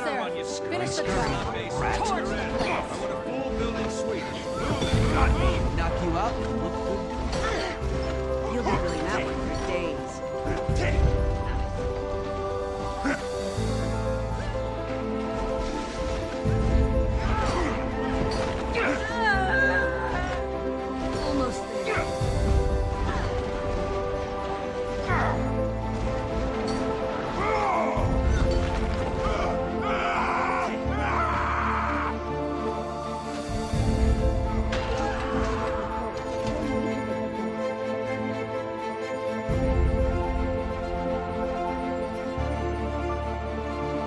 Almost there. Finish the job. Torch the place. I want a full building suite. Got me. Knock you out. Look good. You'll be doing that one for days. Almost there.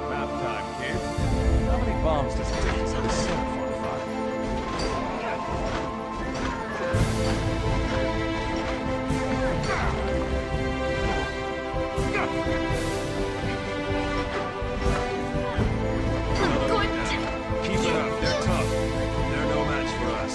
Map time, kids. How many bombs does it take to set a city on fire? Keep it up. They're tough. They're no match for us.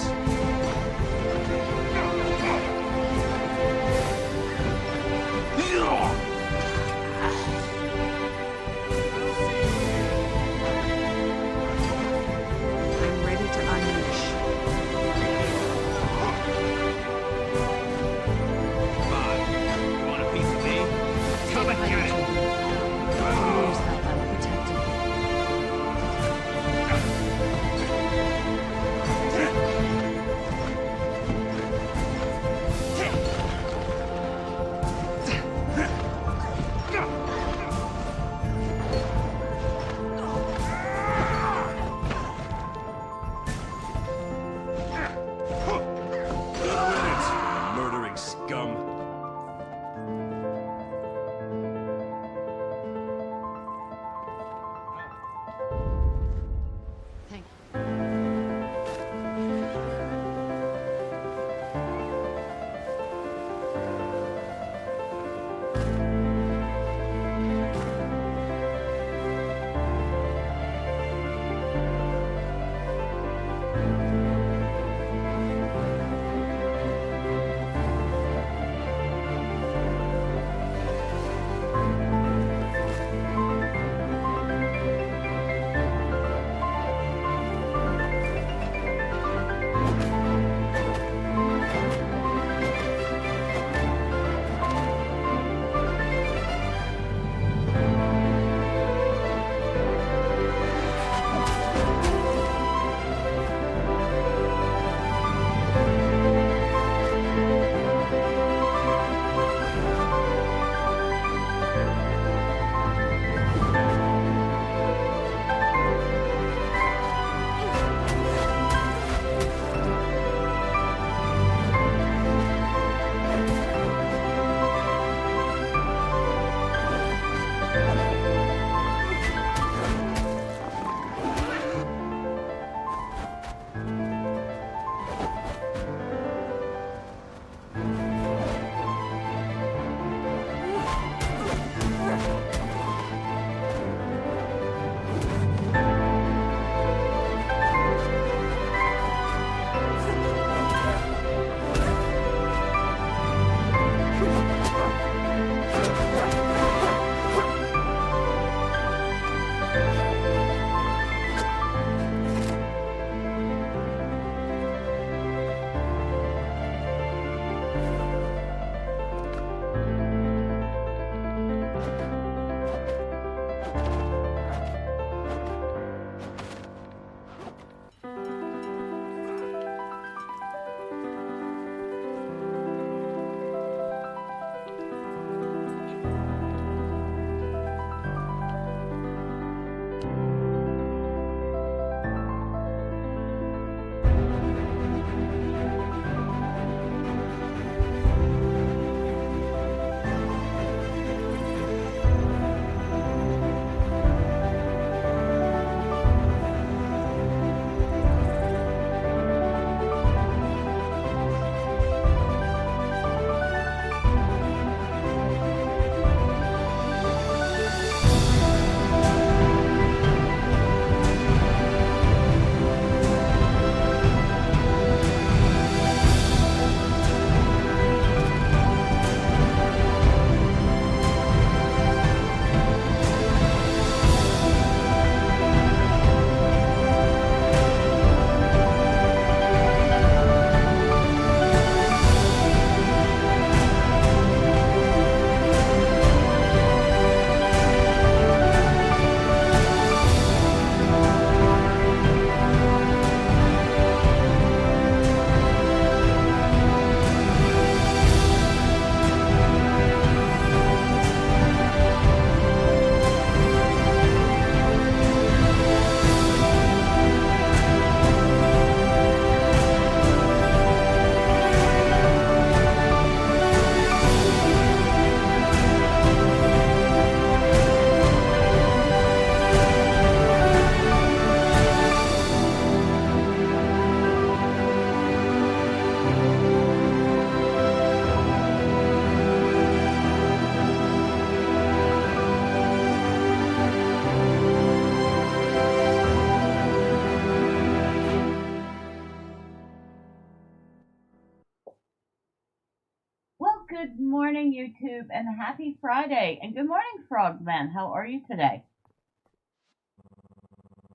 Good morning, YouTube, and happy Friday. And good morning, Frogman. How are you today?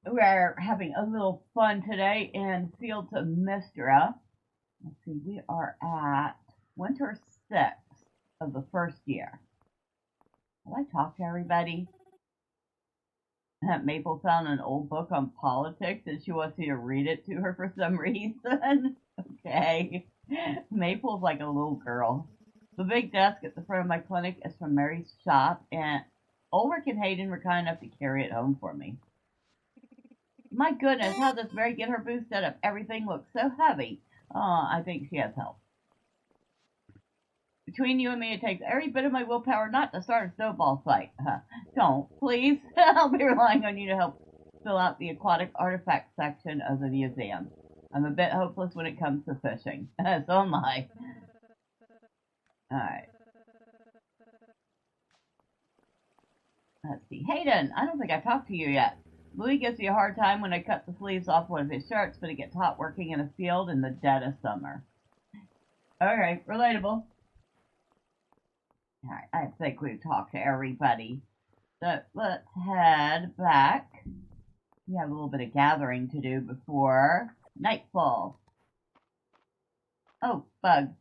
We're having a little fun today in Fields of Mistria. Let's see, we are at winter 6 of the first year. Will I talk to everybody? Maple found an old book on politics and she wants me to read it to her for some reason. Okay. Maple's like a little girl. The big desk at the front of my clinic is from Mary's shop, and Ulrich and Hayden were kind enough to carry it home for me. My goodness, how does Mary get her booth set up? Everything looks so heavy. I think she has help. Between you and me, it takes every bit of my willpower not to start a snowball fight. Don't, please. I'll be relying on you to help fill out the aquatic artifact section of the museum. I'm a bit hopeless when it comes to fishing. So am I. Alright. Let's see. Hayden, I don't think I talked to you yet. Louis gives me a hard time when I cut the sleeves off one of his shirts, but it gets hot working in a field in the dead of summer. Alright, relatable. Alright, I think we've talked to everybody. So let's head back. We have a little bit of gathering to do before nightfall. Oh, bug.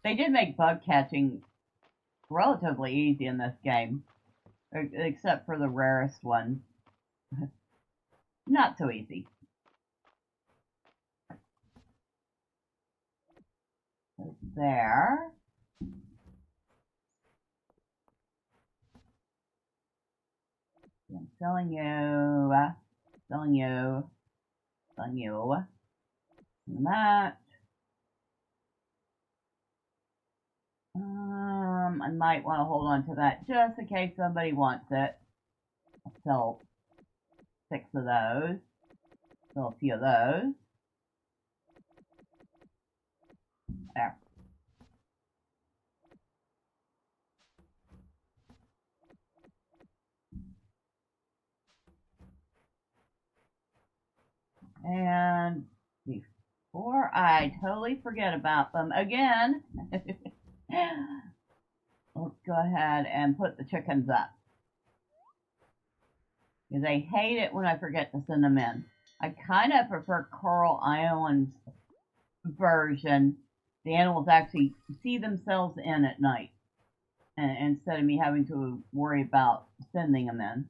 They did make bug catching relatively easy in this game, except for the rarest one. Not so easy. So there. I'm selling you, selling you, selling you, and that. I might want to hold on to that just in case somebody wants it. I'll sell 6 of those. Sell a few of those. There. And before I totally forget about them again, let's go ahead and put the chickens up. Because I hate it when I forget to send them in. I kind of prefer Coral Island's version. The animals actually see themselves in at night, instead of me having to worry about sending them in.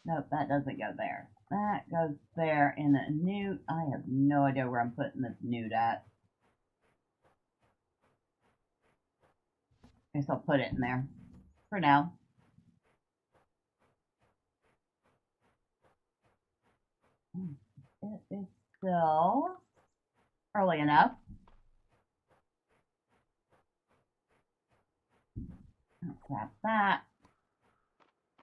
Nope, that doesn't go there. That goes there in a newt. I have no idea where I'm putting this newt at. I guess I'll put it in there for now. It is still early enough. I'll grab that.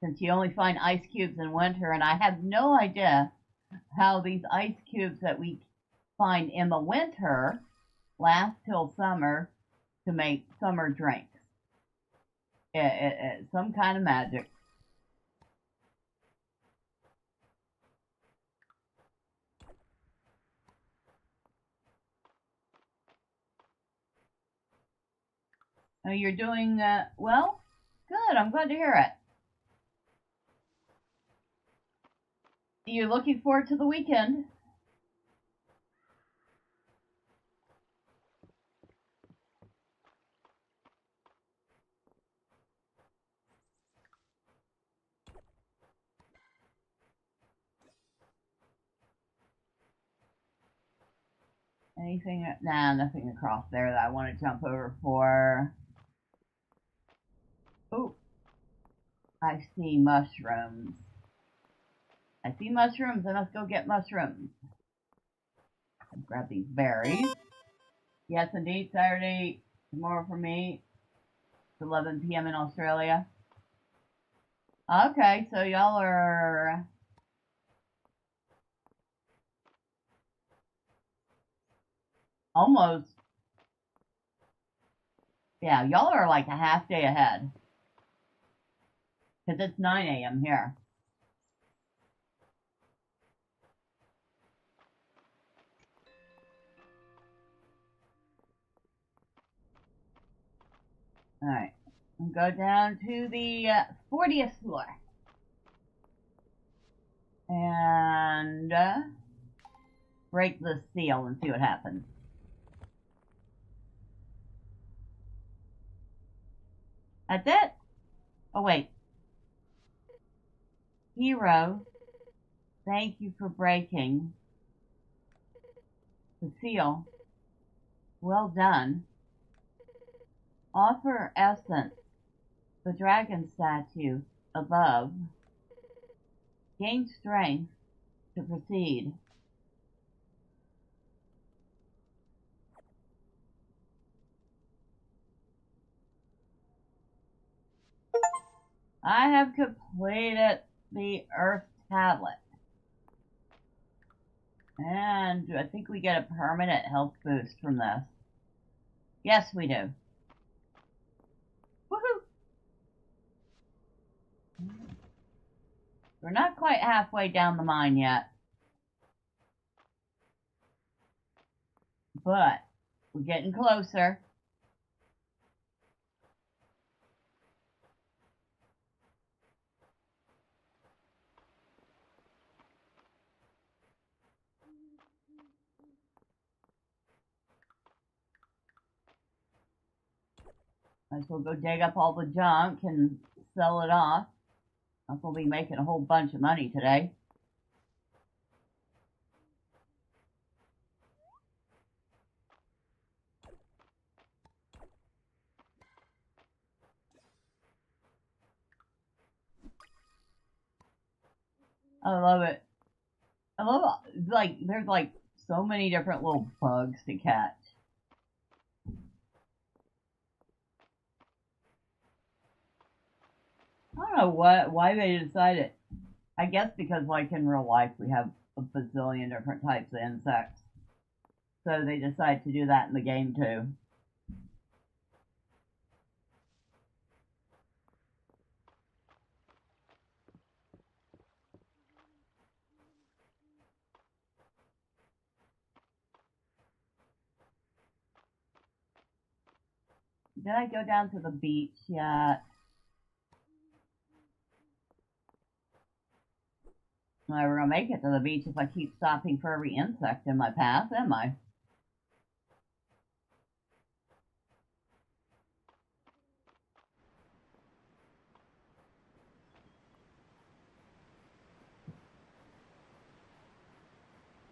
Since you only find ice cubes in winter, and I have no idea how these ice cubes that we find in the winter last till summer to make summer drinks. It's some kind of magic. Oh, you're doing well? Good, I'm glad to hear it. You looking forward to the weekend? Anything? Nah, nothing across there that I want to jump over for. Oh, I see mushrooms. I see mushrooms. I must go get mushrooms. I'll grab these berries. Yes, indeed, Saturday, tomorrow for me. It's 11 p.m. in Australia. Okay, so y'all are... almost... yeah, y'all are like a half day ahead. Because it's 9 a.m. here. Alright. We'll go down to the 40th floor. And break the seal and see what happens. That's it? Oh, wait. Hero, thank you for breaking the seal. Well done. Offer essence, the dragon statue above. Gain strength to proceed. I have completed the Earth tablet. And I think we get a permanent health boost from this. Yes, we do. Woohoo! We're not quite halfway down the mine yet. But we're getting closer. Might as well go dig up all the junk and sell it off. We'll be making a whole bunch of money today. I love it. I love it. Like, there's like so many different little bugs to catch. I don't know why they decided. I guess because like in real life we have a bazillion different types of insects. So they decide to do that in the game too. Did I go down to the beach yet? I'm never gonna make it to the beach if I keep stopping for every insect in my path, am I?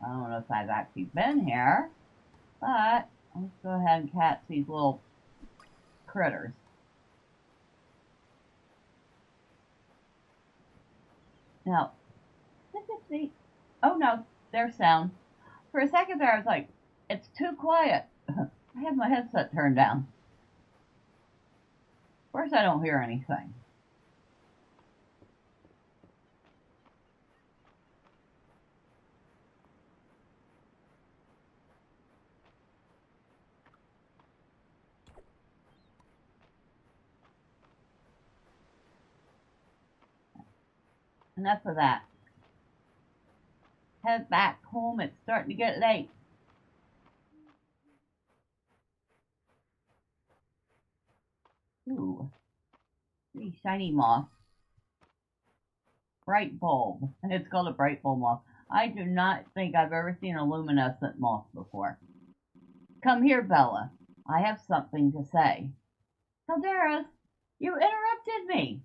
I don't know if I've actually been here, but let's go ahead and catch these little critters. Now, this is the... Oh no, there's sound. For a second there I was like, it's too quiet. I have my headset turned down. Of course I don't hear anything. Enough of that. Head back home, it's starting to get late. Ooh. Pretty shiny moth. Bright bulb. It's called a bright bulb moth. I do not think I've ever seen a luminescent moth before. Come here, Bella. I have something to say. Calderas, you interrupted me.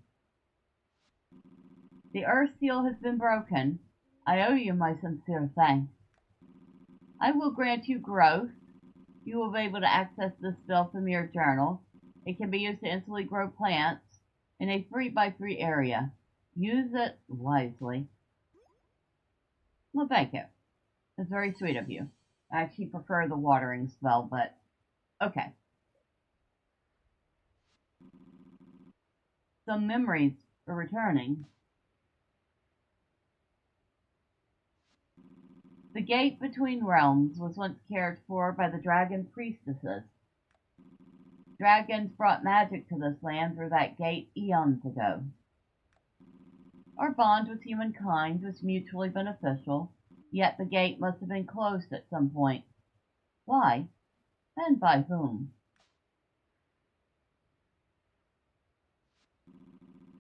The earth seal has been broken. I owe you my sincere thanks. I will grant you growth. You will be able to access this spell from your journal. It can be used to instantly grow plants in a 3x3 area. Use it wisely. Well, thank you. It's very sweet of you. I actually prefer the watering spell, but okay. Some memories are returning. The gate between realms was once cared for by the dragon priestesses. Dragons brought magic to this land through that gate eons ago. Our bond with humankind was mutually beneficial, yet the gate must have been closed at some point. Why? And by whom?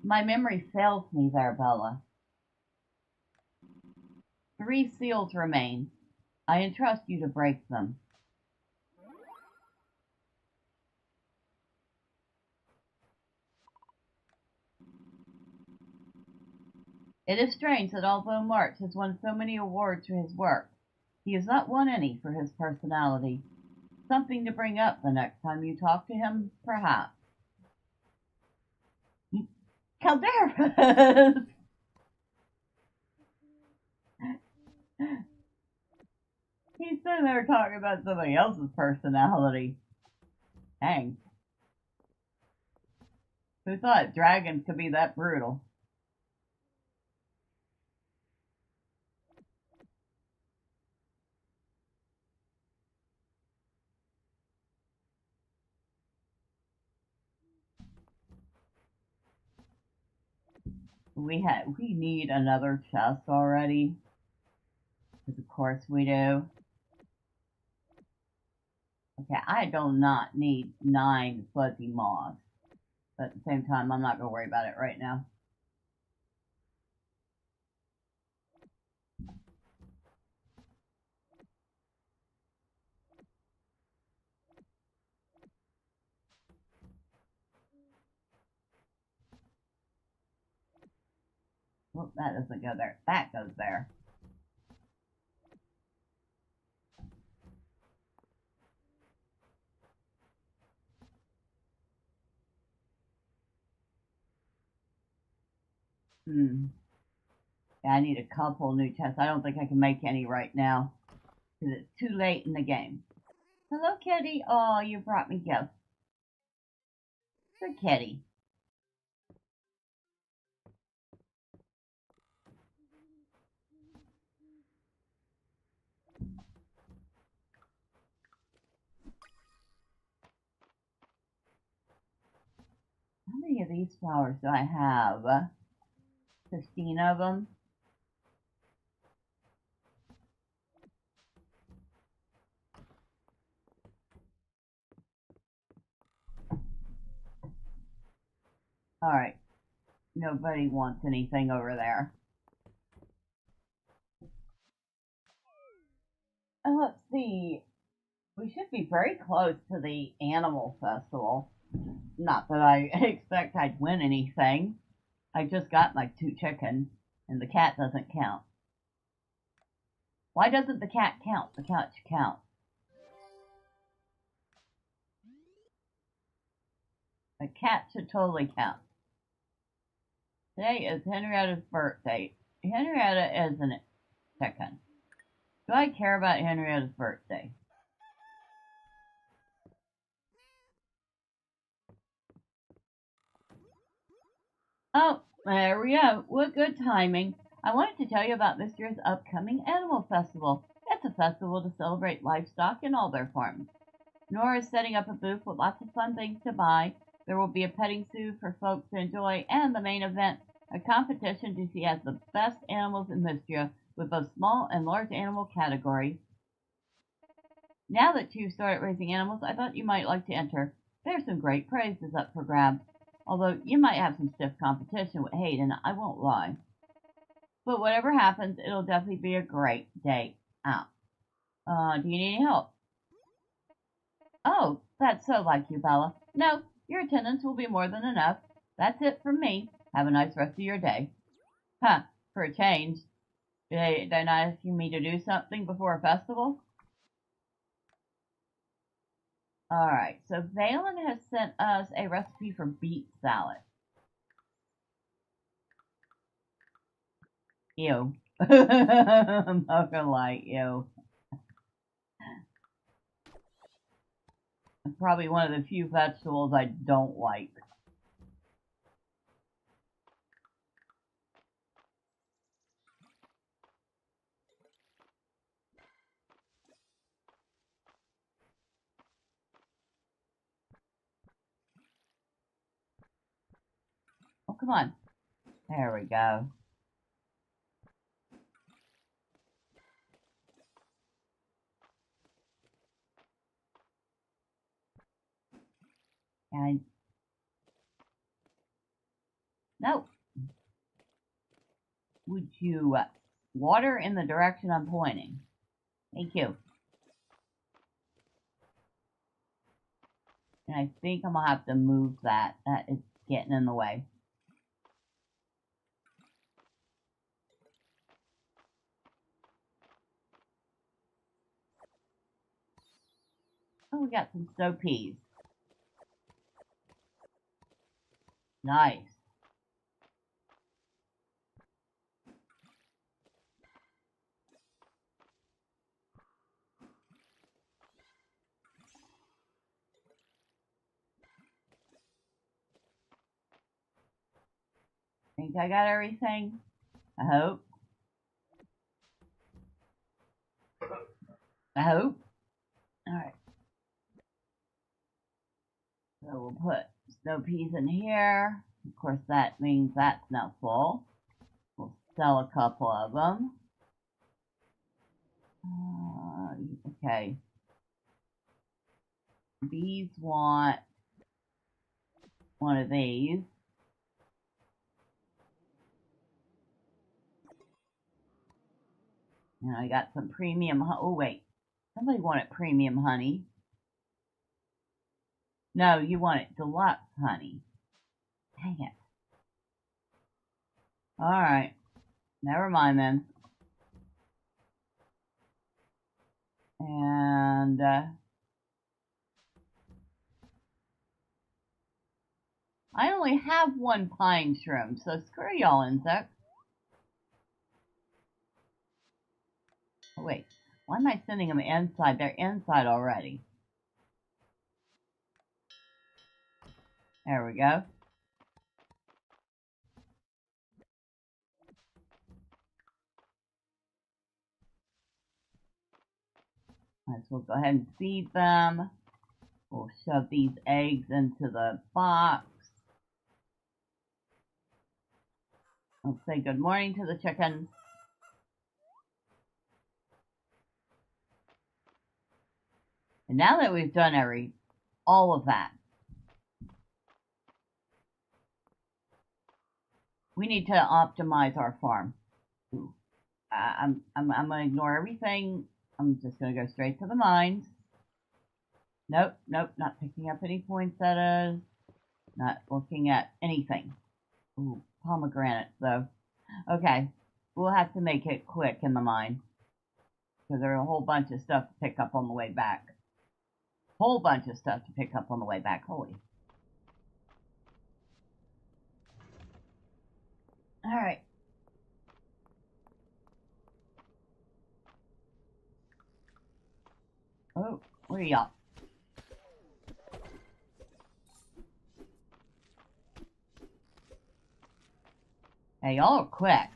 My memory fails me there, Bella. 3 seals remain. I entrust you to break them. It is strange that although March has won so many awards for his work, he has not won any for his personality. Something to bring up the next time you talk to him, perhaps. Calderas! He's sitting there talking about somebody else's personality. Dang. Who thought dragons could be that brutal? We need another chest already. Because of course we do. Okay, I do not need 9 fuzzy moths. But at the same time, I'm not going to worry about it right now. Well, that doesn't go there. That goes there. Yeah, I need a couple new chests. I don't think I can make any right now. Because it's too late in the game. Hello, kitty. Oh, you brought me gifts. Good kitty. How many of these flowers do I have? 15 of them. Alright. Nobody wants anything over there. And let's see. We should be very close to the animal festival. Not that I expect I'd win anything. I just got my 2 chickens, and the cat doesn't count. Why doesn't the cat count? The cat should count. The cat should totally count. Today is Henrietta's birthday. Henrietta is a chicken. Do I care about Henrietta's birthday? Oh, there we go. What good timing. I wanted to tell you about this year's upcoming Animal Festival. It's a festival to celebrate livestock in all their forms. Nora is setting up a booth with lots of fun things to buy. There will be a petting zoo for folks to enjoy, and the main event, a competition to see as the best animals in Mistria with both small and large animal categories. Now that you've started raising animals, I thought you might like to enter. There's some great prizes up for grabs, although you might have some stiff competition with Hayden, I won't lie. But whatever happens, it'll definitely be a great day out. Do you need any help? Oh, that's so like you, Bella. No, your attendance will be more than enough. That's it from me. Have a nice rest of your day. Huh, for a change. They're not asking me to do something before a festival? Alright, so Valen has sent us a recipe for beet salad. Ew. I'm not gonna lie, ew. It's probably one of the few vegetables I don't like. Oh, come on. There we go. And No. Would you water in the direction I'm pointing? Thank you. And I think I'm gonna have to move that. That is getting in the way. Oh, we got some snow peas. Nice. Think I got everything? I hope. I hope. Alright. So we'll put snow peas in here. Of course, that means that's now full. We'll sell a couple of them. Okay. These want one of these. And I got some premium. Oh, wait. Somebody wanted premium honey. No, you want it deluxe honey. Dang it. Alright. Never mind then. And, I only have one pine shroom, so screw y'all, insects. Oh, wait. Why am I sending them inside? They're inside already. There we go. Might as well go ahead and feed them. We'll shove these eggs into the box. I'll say good morning to the chickens. And now that we've done all of that, we need to optimize our farm. Ooh. I'm gonna ignore everything. I'm just gonna go straight to the mines. Nope, nope, not picking up any poinsettias. Not looking at anything. Ooh, pomegranates though. Okay, we'll have to make it quick in the mine. Because there are a whole bunch of stuff to pick up on the way back. Whole bunch of stuff to pick up on the way back. Holy. Alright. Oh, where are y'all? Hey, y'all are quick.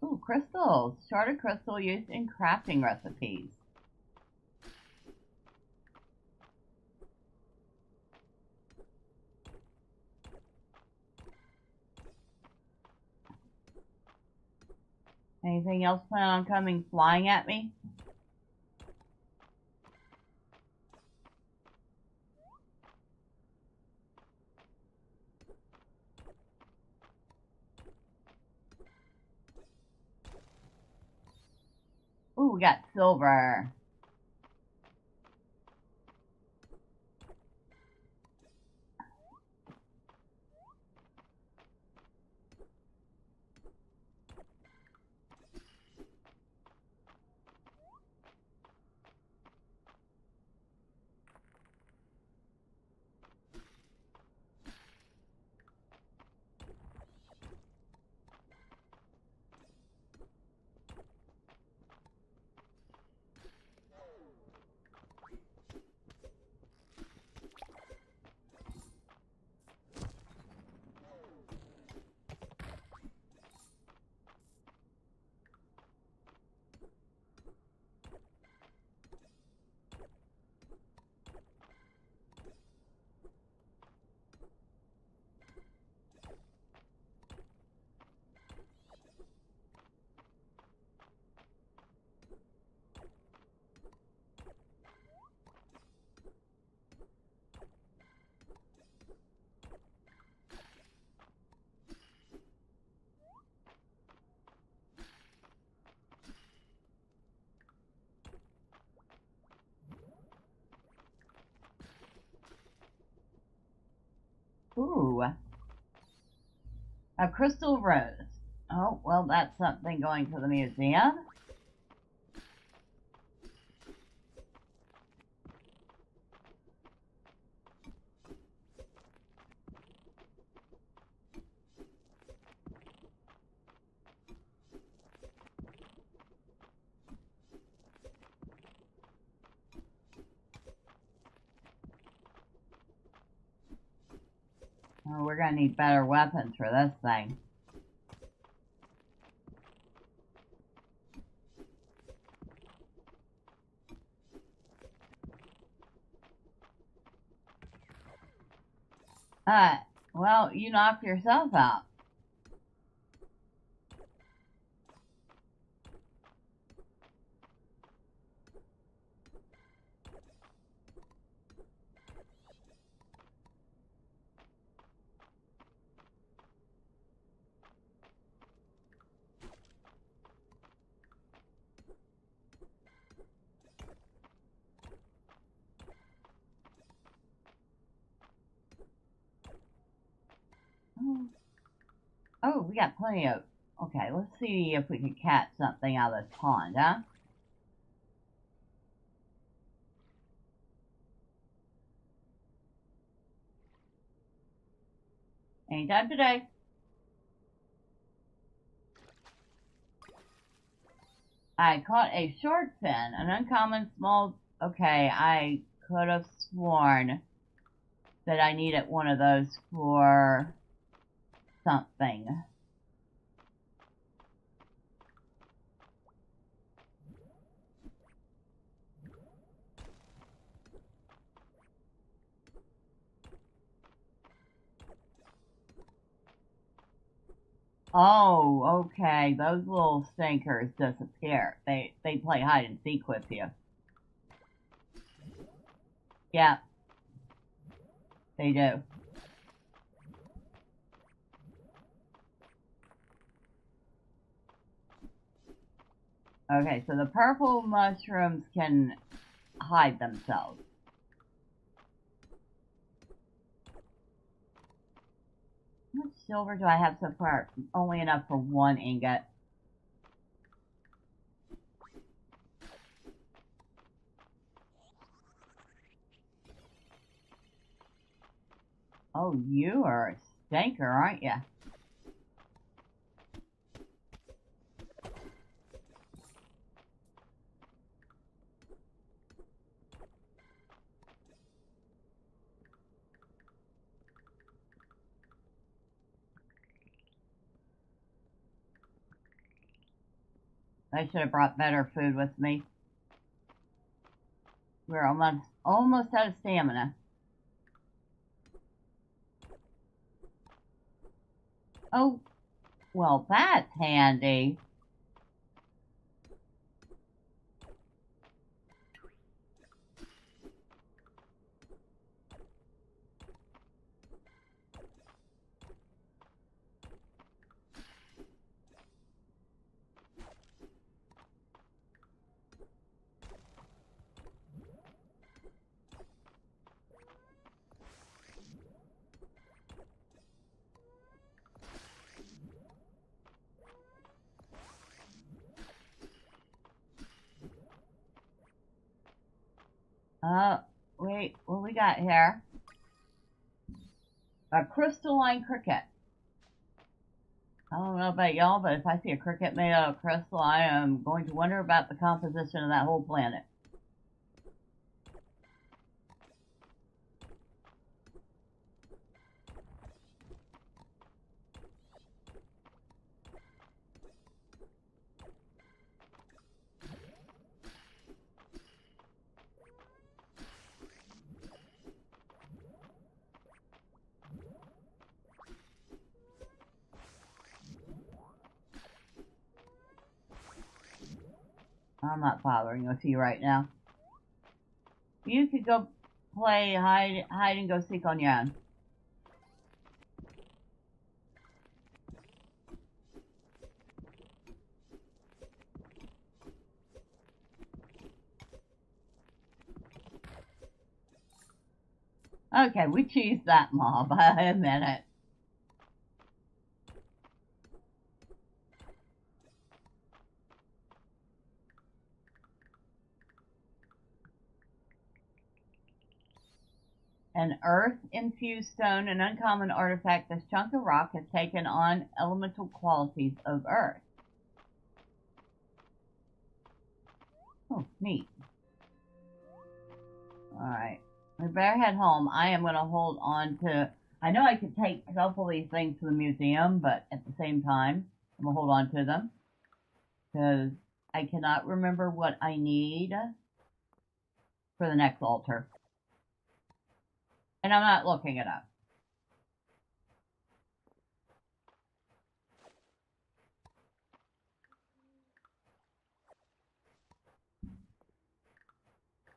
Ooh, crystals. Sharded crystal used in crafting recipes. Anything else plan on coming flying at me? Ooh, we got silver. Ooh. A crystal rose. Oh, well, that's something going to the museum. Oh, we're gonna need better weapons for this thing. Well, you knocked yourself out. Oh, we got plenty of... Okay, let's see if we can catch something out of this pond, huh? Anytime today. I caught a short fin, an uncommon small... Okay, I could have sworn that I needed one of those for something. Oh, okay. Those little stinkers disappear. They play hide and seek with you. Yeah, they do. Okay, so the purple mushrooms can hide themselves. How much silver do I have so far? Only enough for one ingot. Oh, you are a stinker, aren't you? I should have brought better food with me. We're almost out of stamina. Oh, well, that's handy. Wait, what we got here? A crystalline cricket. I don't know about y'all, but if I see a cricket made out of crystal, I am going to wonder about the composition of that whole planet. I'm not bothering with you right now. You could go play hide and go seek on your own. Okay, we cheesed that mob. I admit it. An earth-infused stone, an uncommon artifact. This chunk of rock has taken on elemental qualities of earth. Oh, neat. Alright. We better head home. I am going to hold on to... I know I could take a couple of these things to the museum, but at the same time, I'm going to hold on to them. Because I cannot remember what I need for the next altar. And I'm not looking it up.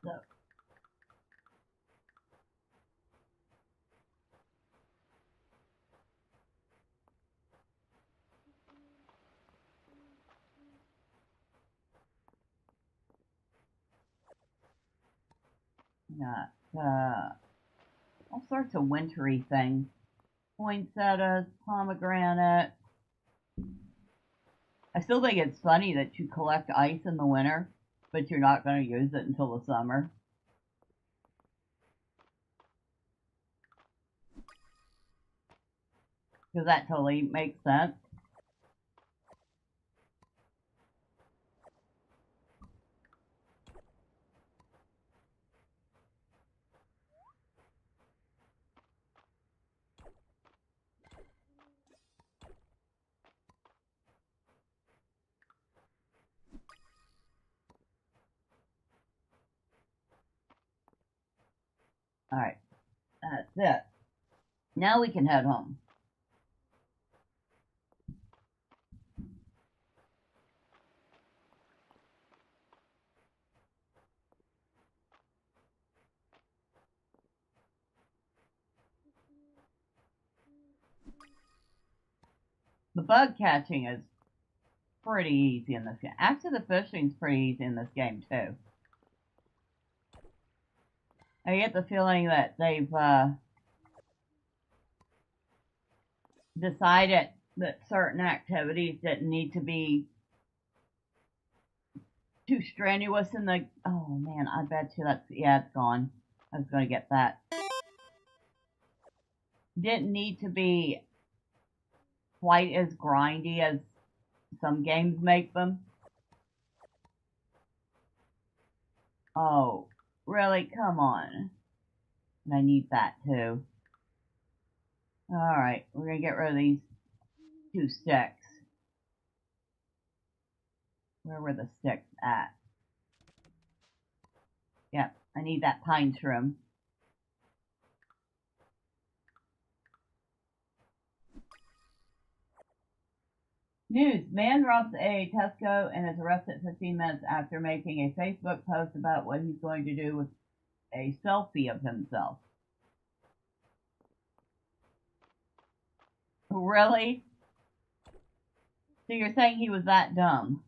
So, got all sorts of wintry things. Poinsettias, pomegranate. I still think it's funny that you collect ice in the winter, but you're not going to use it until the summer. Because that totally makes sense. Alright, that's it. Now we can head home. The bug catching is pretty easy in this game. Actually, the fishing's pretty easy in this game, too. I get the feeling that they've decided that certain activities didn't need to be too strenuous in the... Oh, man, I bet you that's... Yeah, it's gone. I was going to get that. Didn't need to be quite as grindy as some games make them. Oh, really? Come on. And I need that too. Alright, we're gonna get rid of these 2 sticks. Where were the sticks at? Yep, I need that pine trim. News. Man robs a Tesco and is arrested 15 minutes after making a Facebook post about what he's going to do with a selfie of himself. Really? So you're saying he was that dumb?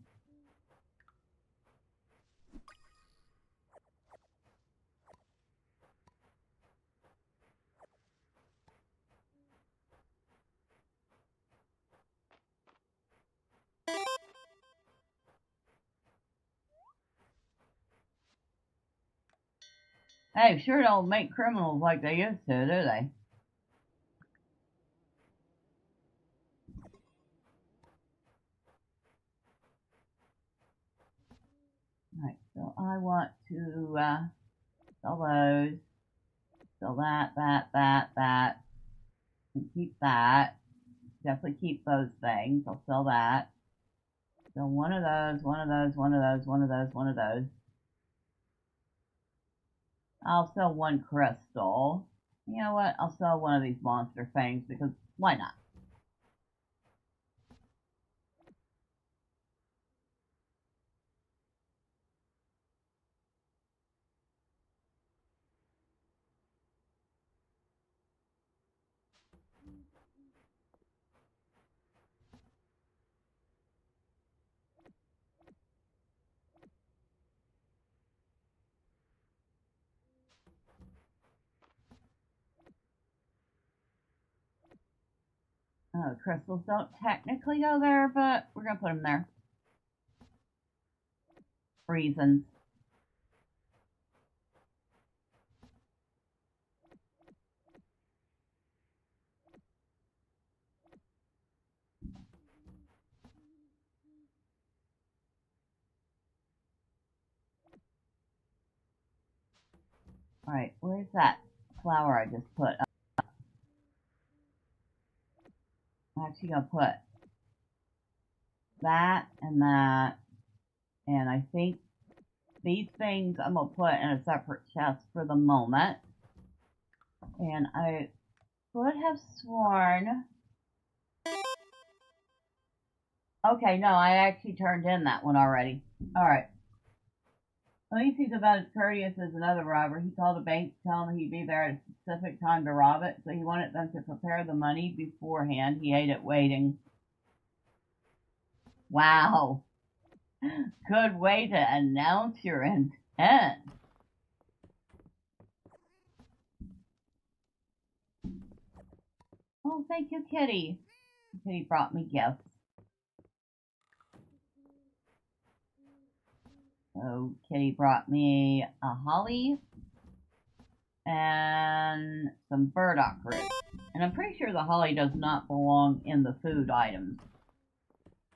Hey, sure don't make criminals like they used to, do they? Alright, so I want to sell those. Sell that, that. And keep that. Definitely keep those things. I'll sell that. Sell one of those, one of those, one of those, one of those, one of those. I'll sell one crystal. You know what? I'll sell one of these monster fangs because why not? Crystals don't technically go there, but we're gonna put them there. Reasons. Alright, where's that flower I just put? I'm actually gonna put that, and I think these things I'm gonna put in a separate chest for the moment. And I would have sworn... Okay, no, I actually turned in that one already. Alright. At least he's about as courteous as another robber. He called a bank to tell him he'd be there at a specific time to rob it, so he wanted them to prepare the money beforehand. He hated waiting. Wow. Good way to announce your intent. Oh, thank you, Kitty. Kitty brought me gifts. So Kitty brought me a holly and some burdock root. And I'm pretty sure the holly does not belong in the food items.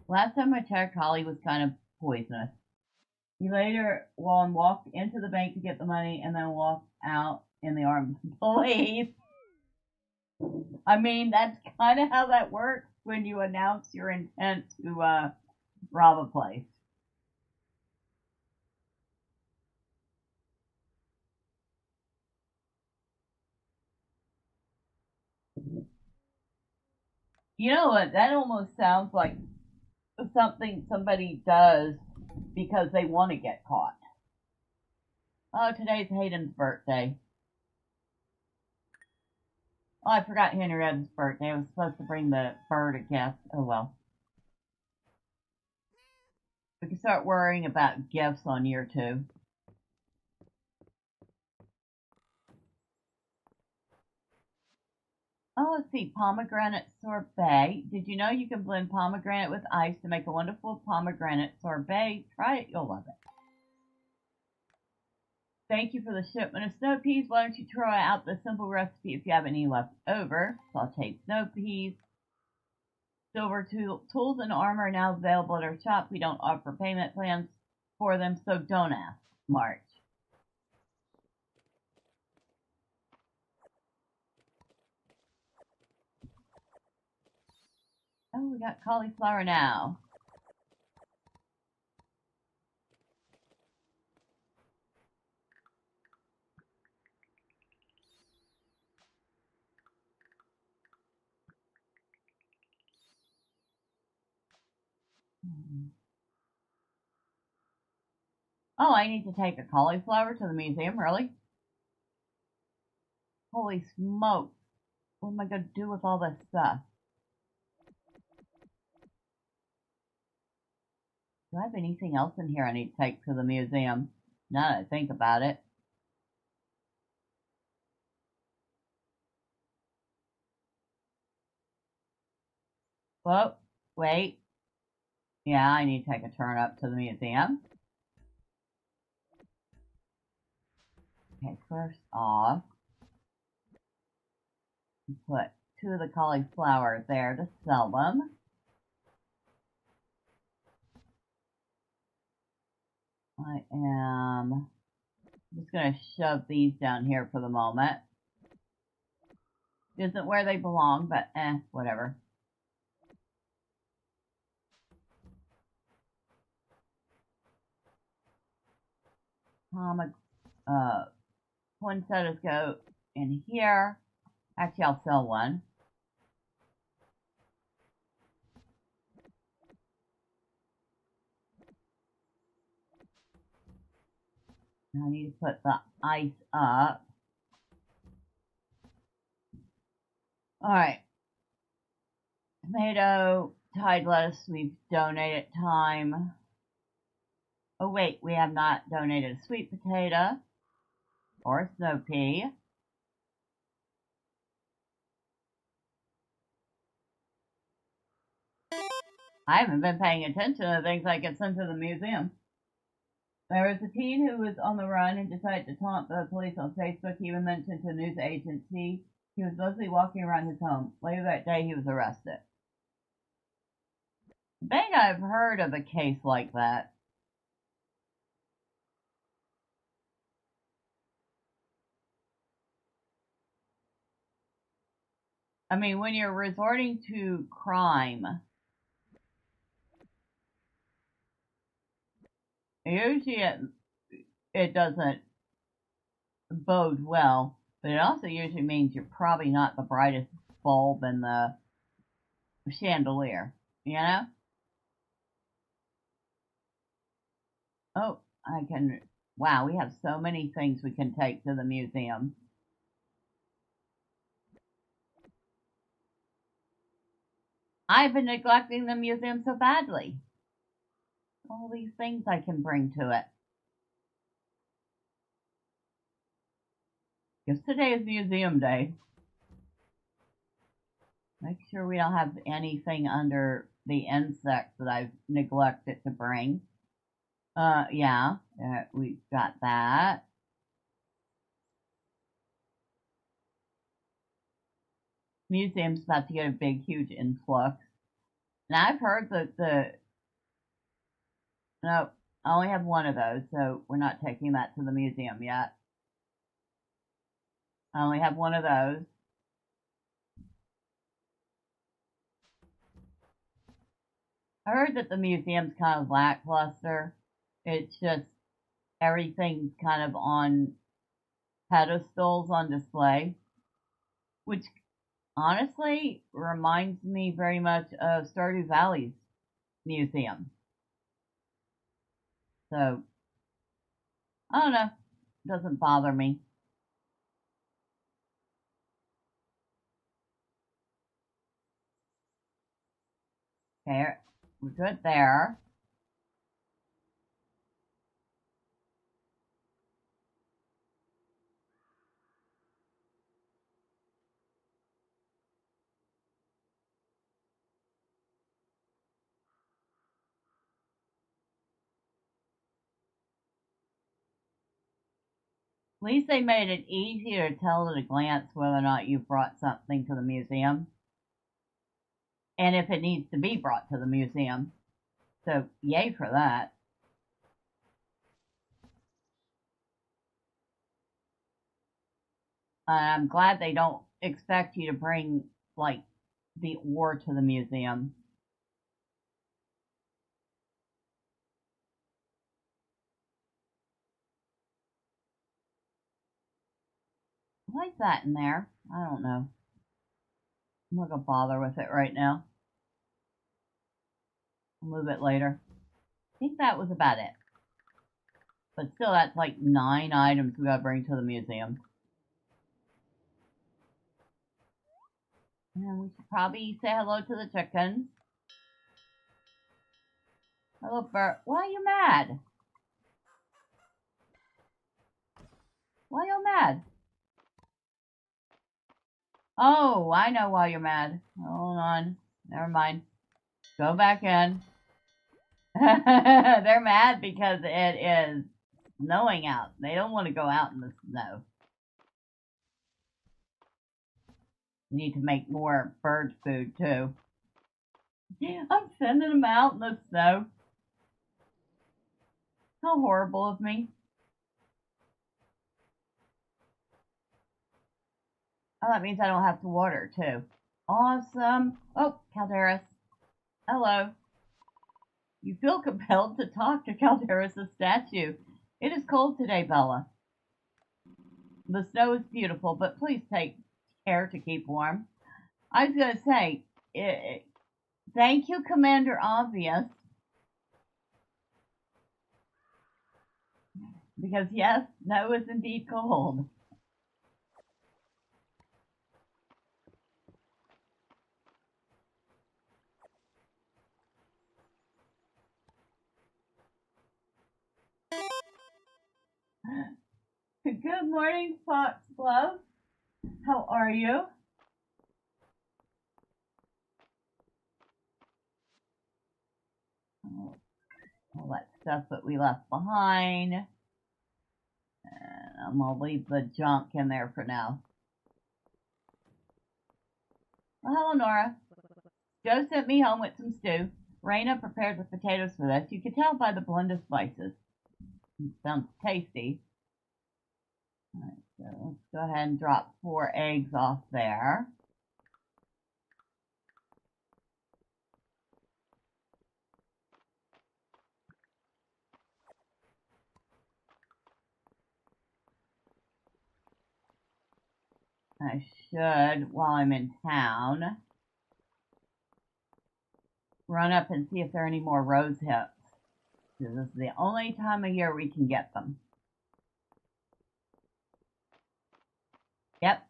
Last time I checked, holly was kind of poisonous. He later walked into the bank to get the money and then walked out in the arms of the police. I mean, that's kind of how that works when you announce your intent to rob a place. You know what? That almost sounds like something somebody does because they want to get caught. Oh, today's Hayden's birthday. Oh, I forgot Henrietta's birthday. I was supposed to bring the bird a gift. Oh well. We can start worrying about gifts on year 2. Oh, let's see. Pomegranate sorbet. Did you know you can blend pomegranate with ice to make a wonderful pomegranate sorbet? Try it. You'll love it. Thank you for the shipment of snow peas. Why don't you try out the simple recipe if you have any left over? Sauteed snow peas. Silver tools and armor are now available at our shop. We don't offer payment plans for them, so don't ask. March. Oh, we got cauliflower now. Oh, I need to take a cauliflower to the museum, really? Holy smokes. What am I going to do with all this stuff? Do I have anything else in here I need to take to the museum? Now that I think about it. Whoa, wait. Yeah, I need to take a turn up to the museum. Okay, first off, put 2 of the cauliflowers there to sell them. I am just going to shove these down here for the moment. Isn't where they belong, but whatever. Poinsettias go in here. Actually, I'll sell one. Now I need to put the ice up. Alright. Tomato, Tide lettuce, we've donated thyme. Oh wait, we have not donated a sweet potato or a snow pea. I haven't been paying attention to things I get sent to the museum. There was a teen who was on the run and decided to taunt the police on Facebook. He even mentioned to a news agency he was mostly walking around his home. Later that day, he was arrested. I think I've heard of a case like that. I mean, when you're resorting to crime, usually it doesn't bode well, but it also usually means you're probably not the brightest bulb in the chandelier, you know? Oh, I can. Wow, we have so many things we can take to the museum. I've been neglecting the museum so badly. All these things I can bring to it. Because today is museum day. Make sure we don't have anything under the insects that I've neglected to bring. Yeah, we've got that. Museum's about to get a big, huge influx. Now I've heard that no, I only have one of those, so we're not taking that to the museum yet. I only have one of those. I heard that the museum's kind of lackluster. It's just everything's kind of on pedestals on display, which honestly reminds me very much of Stardew Valley's museum. So, I don't know. It doesn't bother me. Okay, we're good there. At least they made it easier to tell at a glance whether or not you brought something to the museum, and if it needs to be brought to the museum. So, yay for that. I'm glad they don't expect you to bring, like, the ore to the museum. Why is that in there? I don't know. I'm not gonna bother with it right now. I'll move it later. I think that was about it. But still, that's like 9 items we gotta bring to the museum. And we should probably say hello to the chickens. Hello, bird. Why are you mad? Why are you mad? Oh, I know why you're mad. Hold on. Never mind. Go back in. They're mad because it is snowing out. They don't want to go out in the snow. We need to make more bird food too. I'm sending them out in the snow. How horrible of me. Oh, that means I don't have to water too. Awesome. Oh, Calderis. Hello. You feel compelled to talk to Calderis' statue. It is cold today, Bella. The snow is beautiful, but please take care to keep warm. I was going to say, thank you, Commander Obvious. Because yes, snow is indeed cold. Good morning, Foxglove. How are you? stuff that we left behind. And I'm going to leave the junk in there for now. Well, hello, Nora. Joe sent me home with some stew. Raina prepared with potatoes for this. You could tell by the blend of spices. It sounds tasty. Alright, so let's go ahead and drop 4 eggs off there. I should, while I'm in town, run up and see if there are any more rose hips. This is the only time of year we can get them. Yep.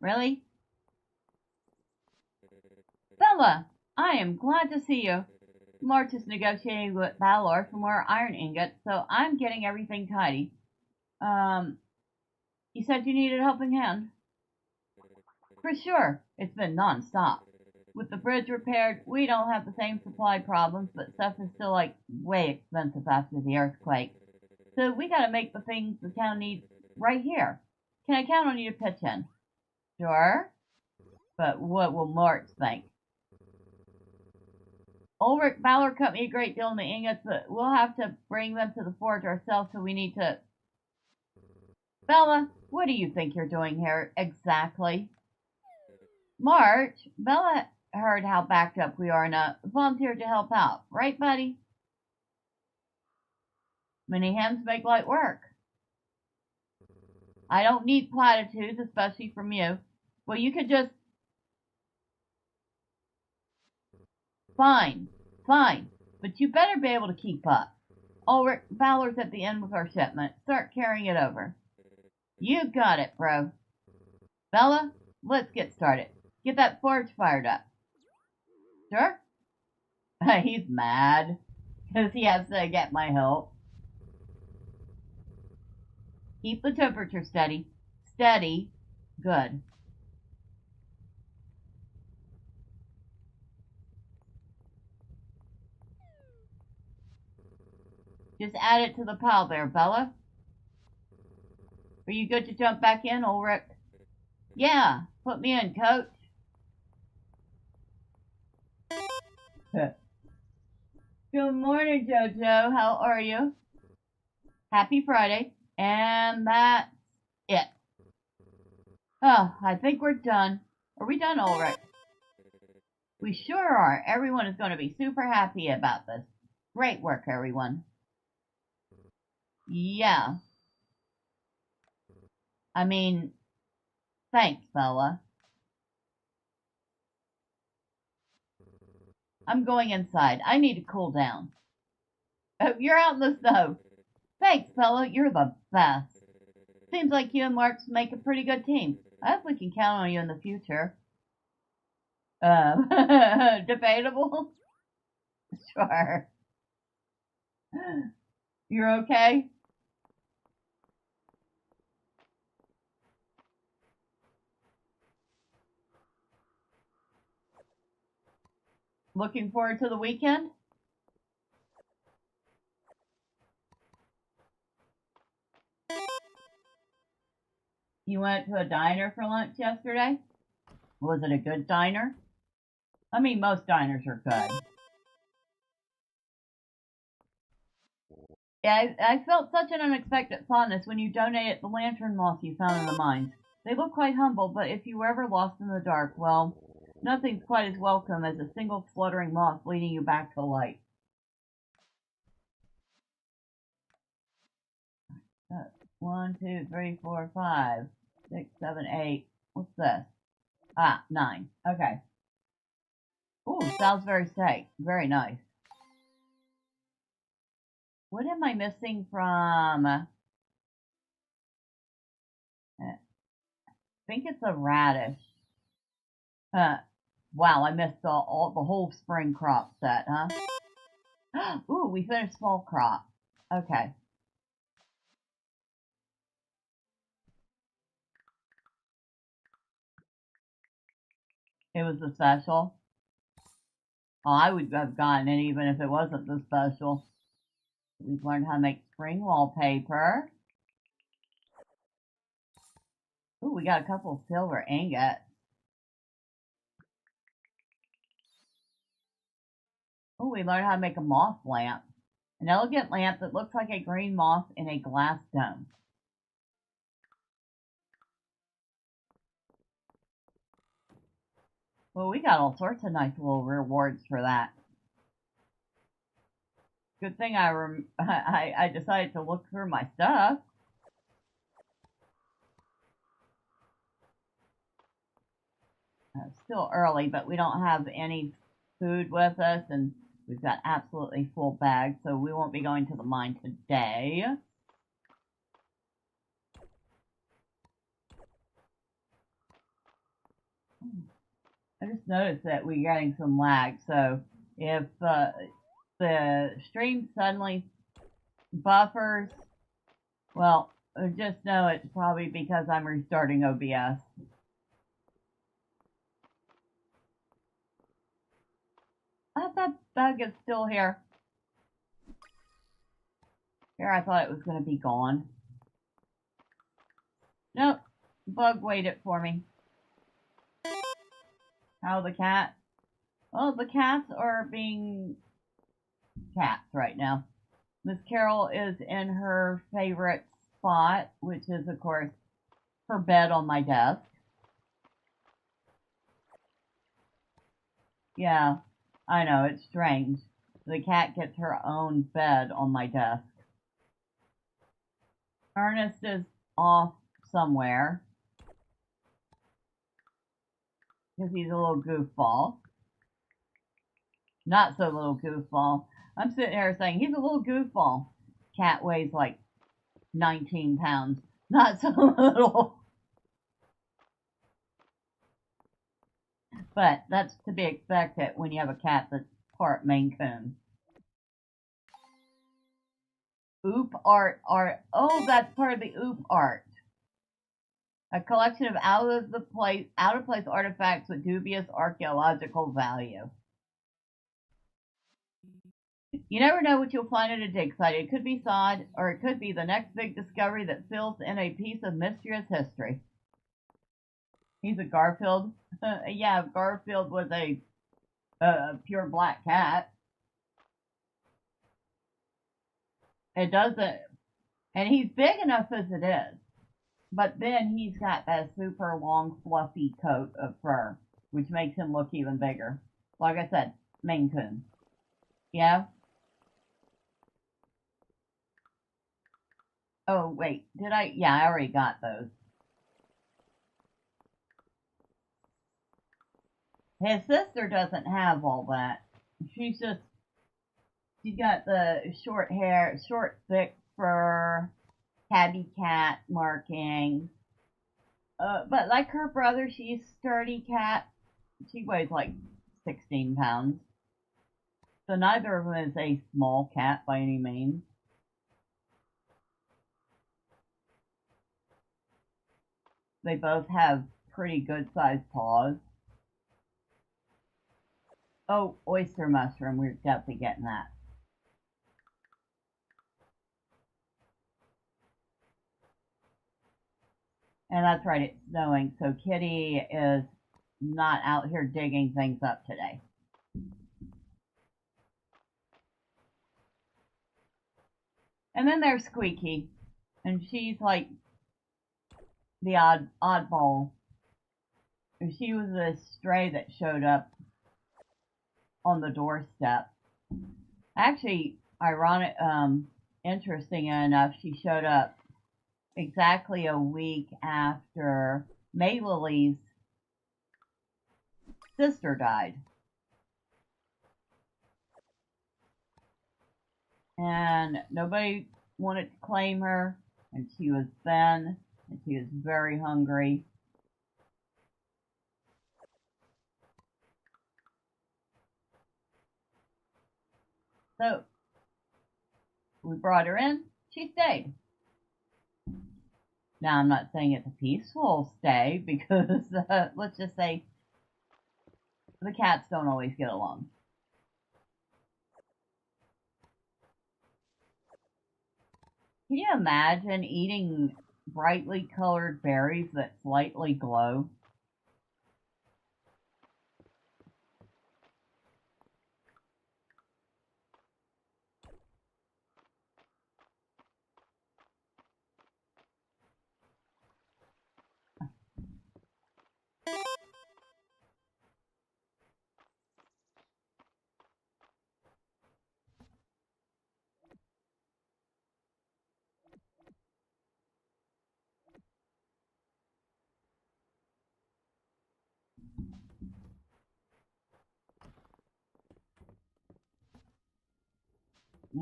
Really? Bella, I am glad to see you. March is negotiating with Valor for more iron ingots, so I'm getting everything tidy. You said you needed a helping hand? For sure. It's been non-stop. With the bridge repaired, we don't have the same supply problems, but stuff is still, like, way expensive after the earthquake. So we gotta make the things the town needs right here. Can I count on you to pitch in? Sure. But what will March think? Ulrich Valor cut me a great deal in the ingots, but we'll have to bring them to the forge ourselves, so we need to... Bella, what do you think you're doing here exactly? March, Bella heard how backed up we are and volunteered to help out. Right, buddy? Many hands make light work. I don't need platitudes, especially from you. Well, you could just... Fine, but you better be able to keep up. Ulrich, Valor's at the end with our shipment. Start carrying it over. You got it, bro. Bella, let's get started. Get that forge fired up. Sure? He's mad, because he has to get my help. Keep the temperature steady. Steady. Good. Just add it to the pile there, Bella. Are you good to jump back in, Ulrich? Yeah, put me in, coach. Good morning, Jojo. How are you? Happy Friday. And that's it. Oh, I think we're done. Are we done, Ulrich? We sure are. Everyone is going to be super happy about this. Great work, everyone. Yeah. I mean, thanks, Bella. I'm going inside. I need to cool down. Oh, you're out in the snow. Thanks, Bella. You're the best. Seems like you and Marks make a pretty good team. I hope we can count on you in the future. Debatable? Sure. You're okay? Looking forward to the weekend? You went to a diner for lunch yesterday? Was it a good diner? I mean, most diners are good. Yeah, I felt such an unexpected fondness when you donated the lantern moss you found in the mines. They look quite humble, but if you were ever lost in the dark, well, nothing's quite as welcome as a single fluttering moth leading you back to light. 1, 2, 3, 4, 5, 6, 7, 8. What's this? Ah, 9. Okay. Ooh, sounds very safe. Very nice. What am I missing from... I think it's a radish. Wow, I missed the whole spring crop set, huh? Ooh, we finished small crop. Okay. It was the special. Oh, I would have gotten it even if it wasn't the special. We've learned how to make spring wallpaper. Ooh, we got a couple of silver ingots. Ooh, we learned how to make a moth lamp. An elegant lamp that looks like a green moth in a glass dome. Well, we got all sorts of nice little rewards for that. Good thing I decided to look through my stuff. Still early, but we don't have any food with us, and we've got absolutely full bags, so we won't be going to the mine today. I just noticed that we're getting some lag, so if the stream suddenly buffers, well, just know it's probably because I'm restarting OBS. That bug is still here. Here, I thought it was going to be gone. Nope, bug waited for me. How the cat? Well, the cats are being cats right now. Miss Carol is in her favorite spot, which is, of course, her bed on my desk. Yeah, I know, it's strange. The cat gets her own bed on my desk. Ernest is off somewhere because he's a little goofball. Not so little goofball. I'm sitting here saying he's a little goofball. Cat weighs like 19 pounds. Not so little. But that's to be expected when you have a cat that's part Maine Coon. Oop art. Oh, that's part of the Oop art. A collection of out of place artifacts with dubious archaeological value. You never know what you'll find at a dig site. It could be sod, or it could be the next big discovery that fills in a piece of Mistria's history. He's a Garfield. Yeah, Garfield was a pure black cat. It doesn't, and he's big enough as it is. But then he's got that super long, fluffy coat of fur, which makes him look even bigger. Like I said, Maine Coon. Yeah? Oh, wait. Did I? Yeah, I already got those. His sister doesn't have all that. She's got the short hair, short, thick fur, tabby cat markings. But like her brother, she's sturdy cat. She weighs like 16 pounds. So neither of them is a small cat by any means. They both have pretty good sized paws. Oh, oyster mushroom. We're definitely getting that. And that's right, it's snowing, so Kitty is not out here digging things up today. And then there's Squeaky, and she's like the oddball. She was a stray that showed up on the doorstep. Actually, interesting enough, she showed up exactly a week after Maylily's sister died. And nobody wanted to claim her, and she was thin, and she was very hungry. So, we brought her in, she stayed. Now, I'm not saying it's a peaceful stay, because, let's just say, the cats don't always get along. Can you imagine eating brightly colored berries that slightly glow?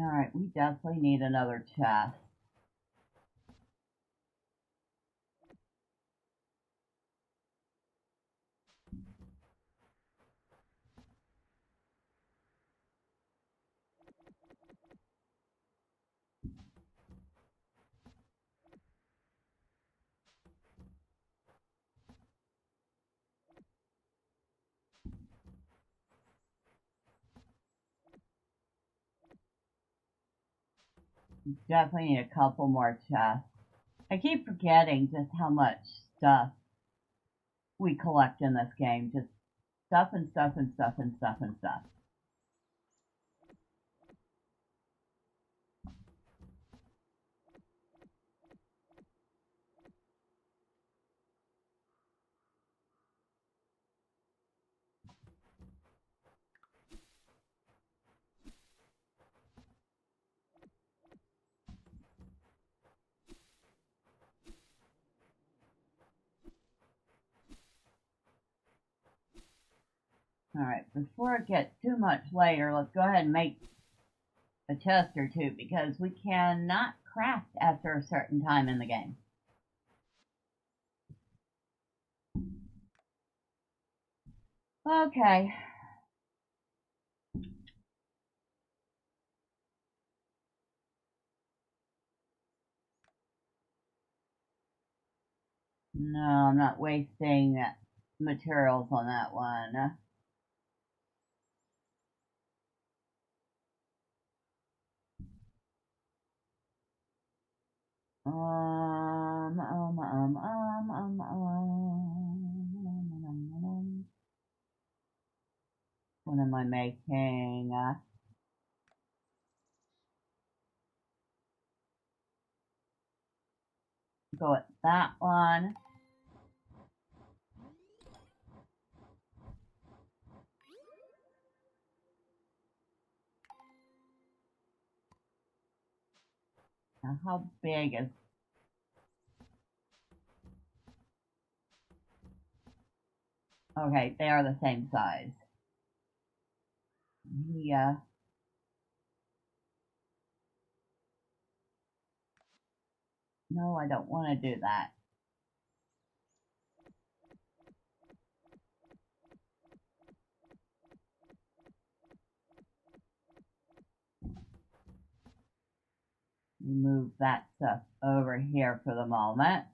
Alright, we definitely need another chest. Definitely need a couple more chests. I keep forgetting just how much stuff we collect in this game. Just stuff and stuff and stuff and stuff and stuff. Alright, before it gets too much later, let's go ahead and make a chest or two, because we cannot craft after a certain time in the game. Okay. No, I'm not wasting materials on that one. What am I making? Go with that one. Now, how big is... Okay, they are the same size. Yeah. No, I don't want to do that. Move that stuff over here for the moment.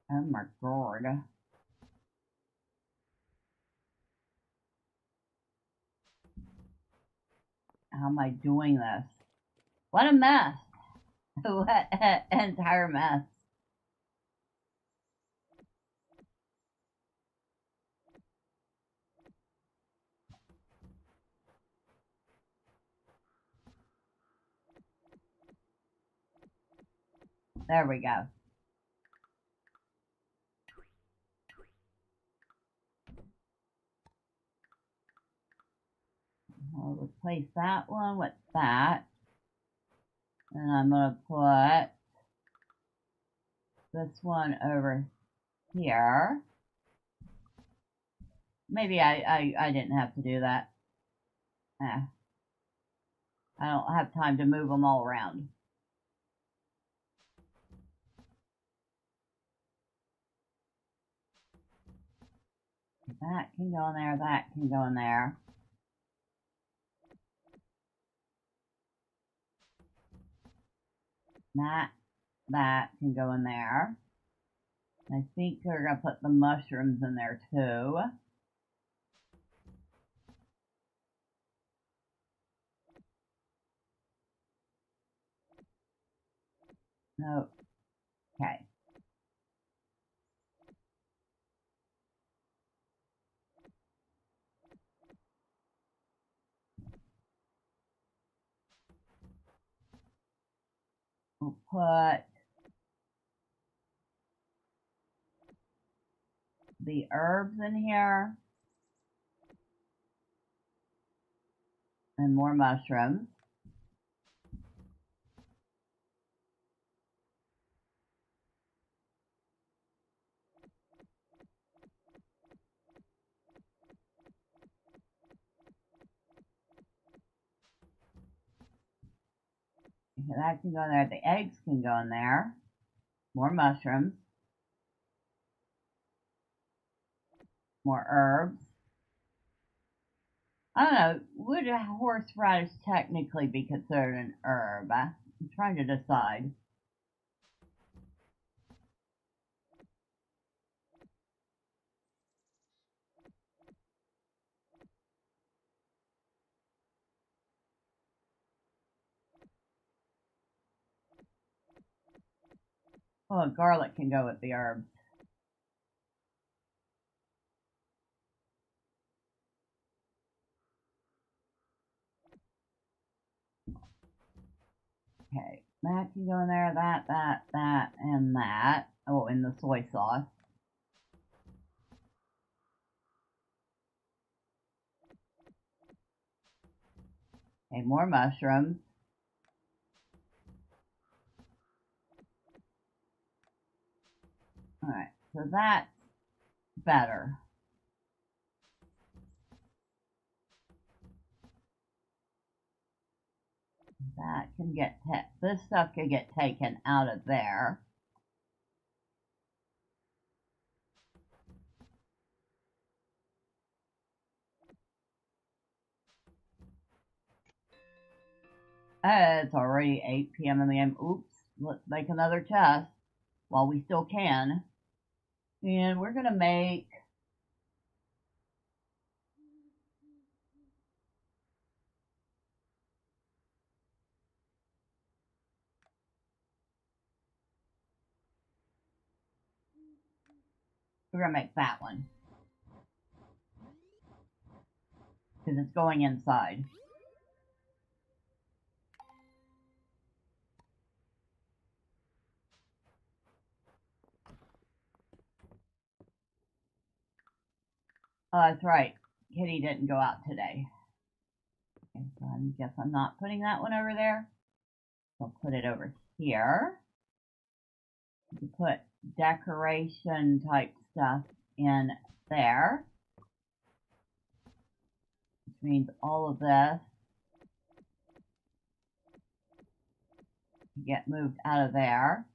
Oh my god. How am I doing this? What a mess. What an entire mess. There we go. I'll replace that one with that. And I'm going to put this one over here. Maybe I didn't have to do that. Eh, I don't have time to move them all around. That can go in there, that can go in there. That can go in there. I think we're going to put the mushrooms in there too. No. Okay. We'll put the herbs in here. And more mushrooms. That can go in there. The eggs can go in there. More mushrooms. More herbs. I don't know. Would a horseradish technically be considered an herb? I'm trying to decide. Oh, garlic can go with the herbs. Okay, that can go in there, that, and that. Oh, in the soy sauce. Okay, more mushrooms. Alright, so that's better. That can get, this stuff can get taken out of there. It's already 8 p.m. in the AM. Oops, let's make another test while we still can. And we're going to make that one. Because it's going inside. Oh, that's right. Kitty didn't go out today. Okay, so I guess I'm not putting that one over there. I'll put it over here. You can put decoration type stuff in there. Which means all of this can get moved out of there.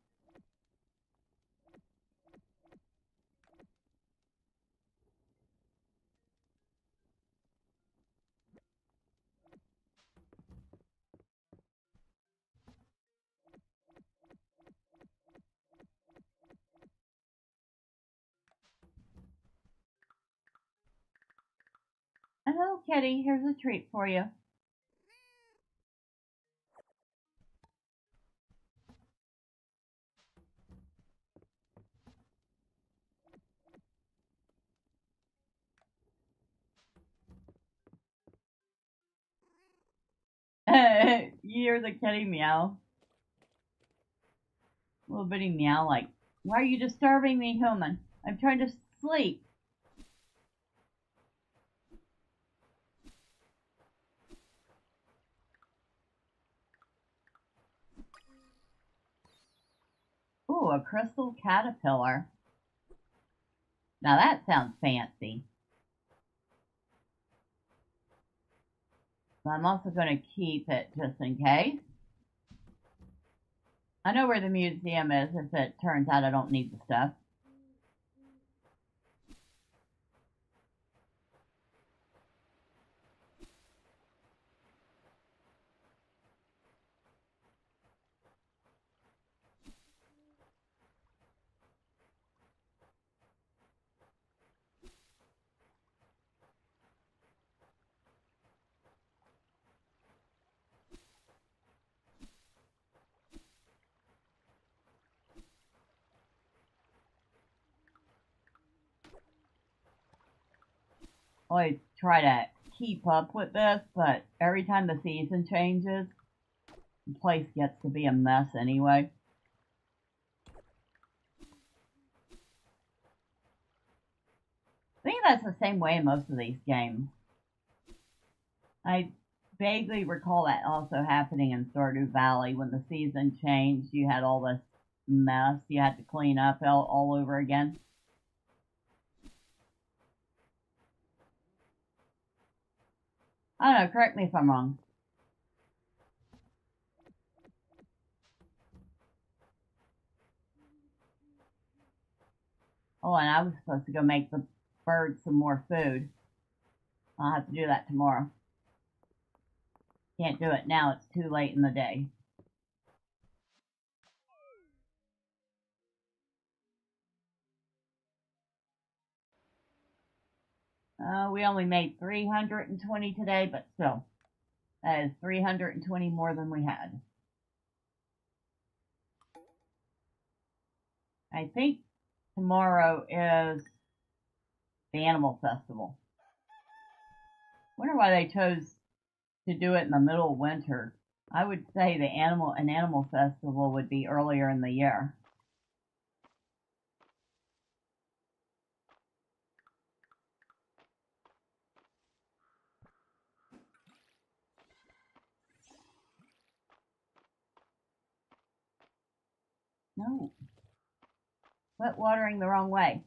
Hello, Kitty. Here's a treat for you. You hear the kitty meow? Little bitty meow like, why are you disturbing me, human? I'm trying to sleep. Ooh, a crystal caterpillar. Now that sounds fancy. But I'm also going to keep it just in case. I know where the museum is if it turns out I don't need the stuff. Always try to keep up with this, but every time the season changes, the place gets to be a mess anyway. I think that's the same way in most of these games. I vaguely recall that also happening in Stardew Valley when the season changed. You had all this mess you had to clean up all over again. I don't know, correct me if I'm wrong. Oh, and I was supposed to go make the birds some more food. I'll have to do that tomorrow. Can't do it now, it's too late in the day. We only made 320 today, but still, that is 320 more than we had. I think tomorrow is the Animal Festival. Wonder why they chose to do it in the middle of winter. I would say an animal festival would be earlier in the year. No. Quit watering the wrong way.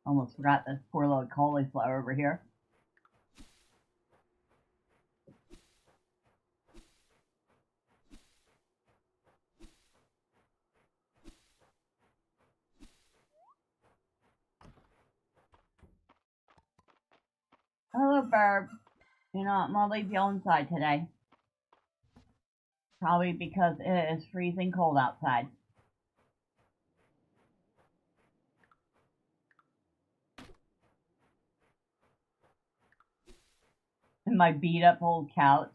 Almost forgot this poor little cauliflower over here. Hello, Barb. You know, I'm gonna leave you inside today. Probably because it is freezing cold outside. And my beat up old couch,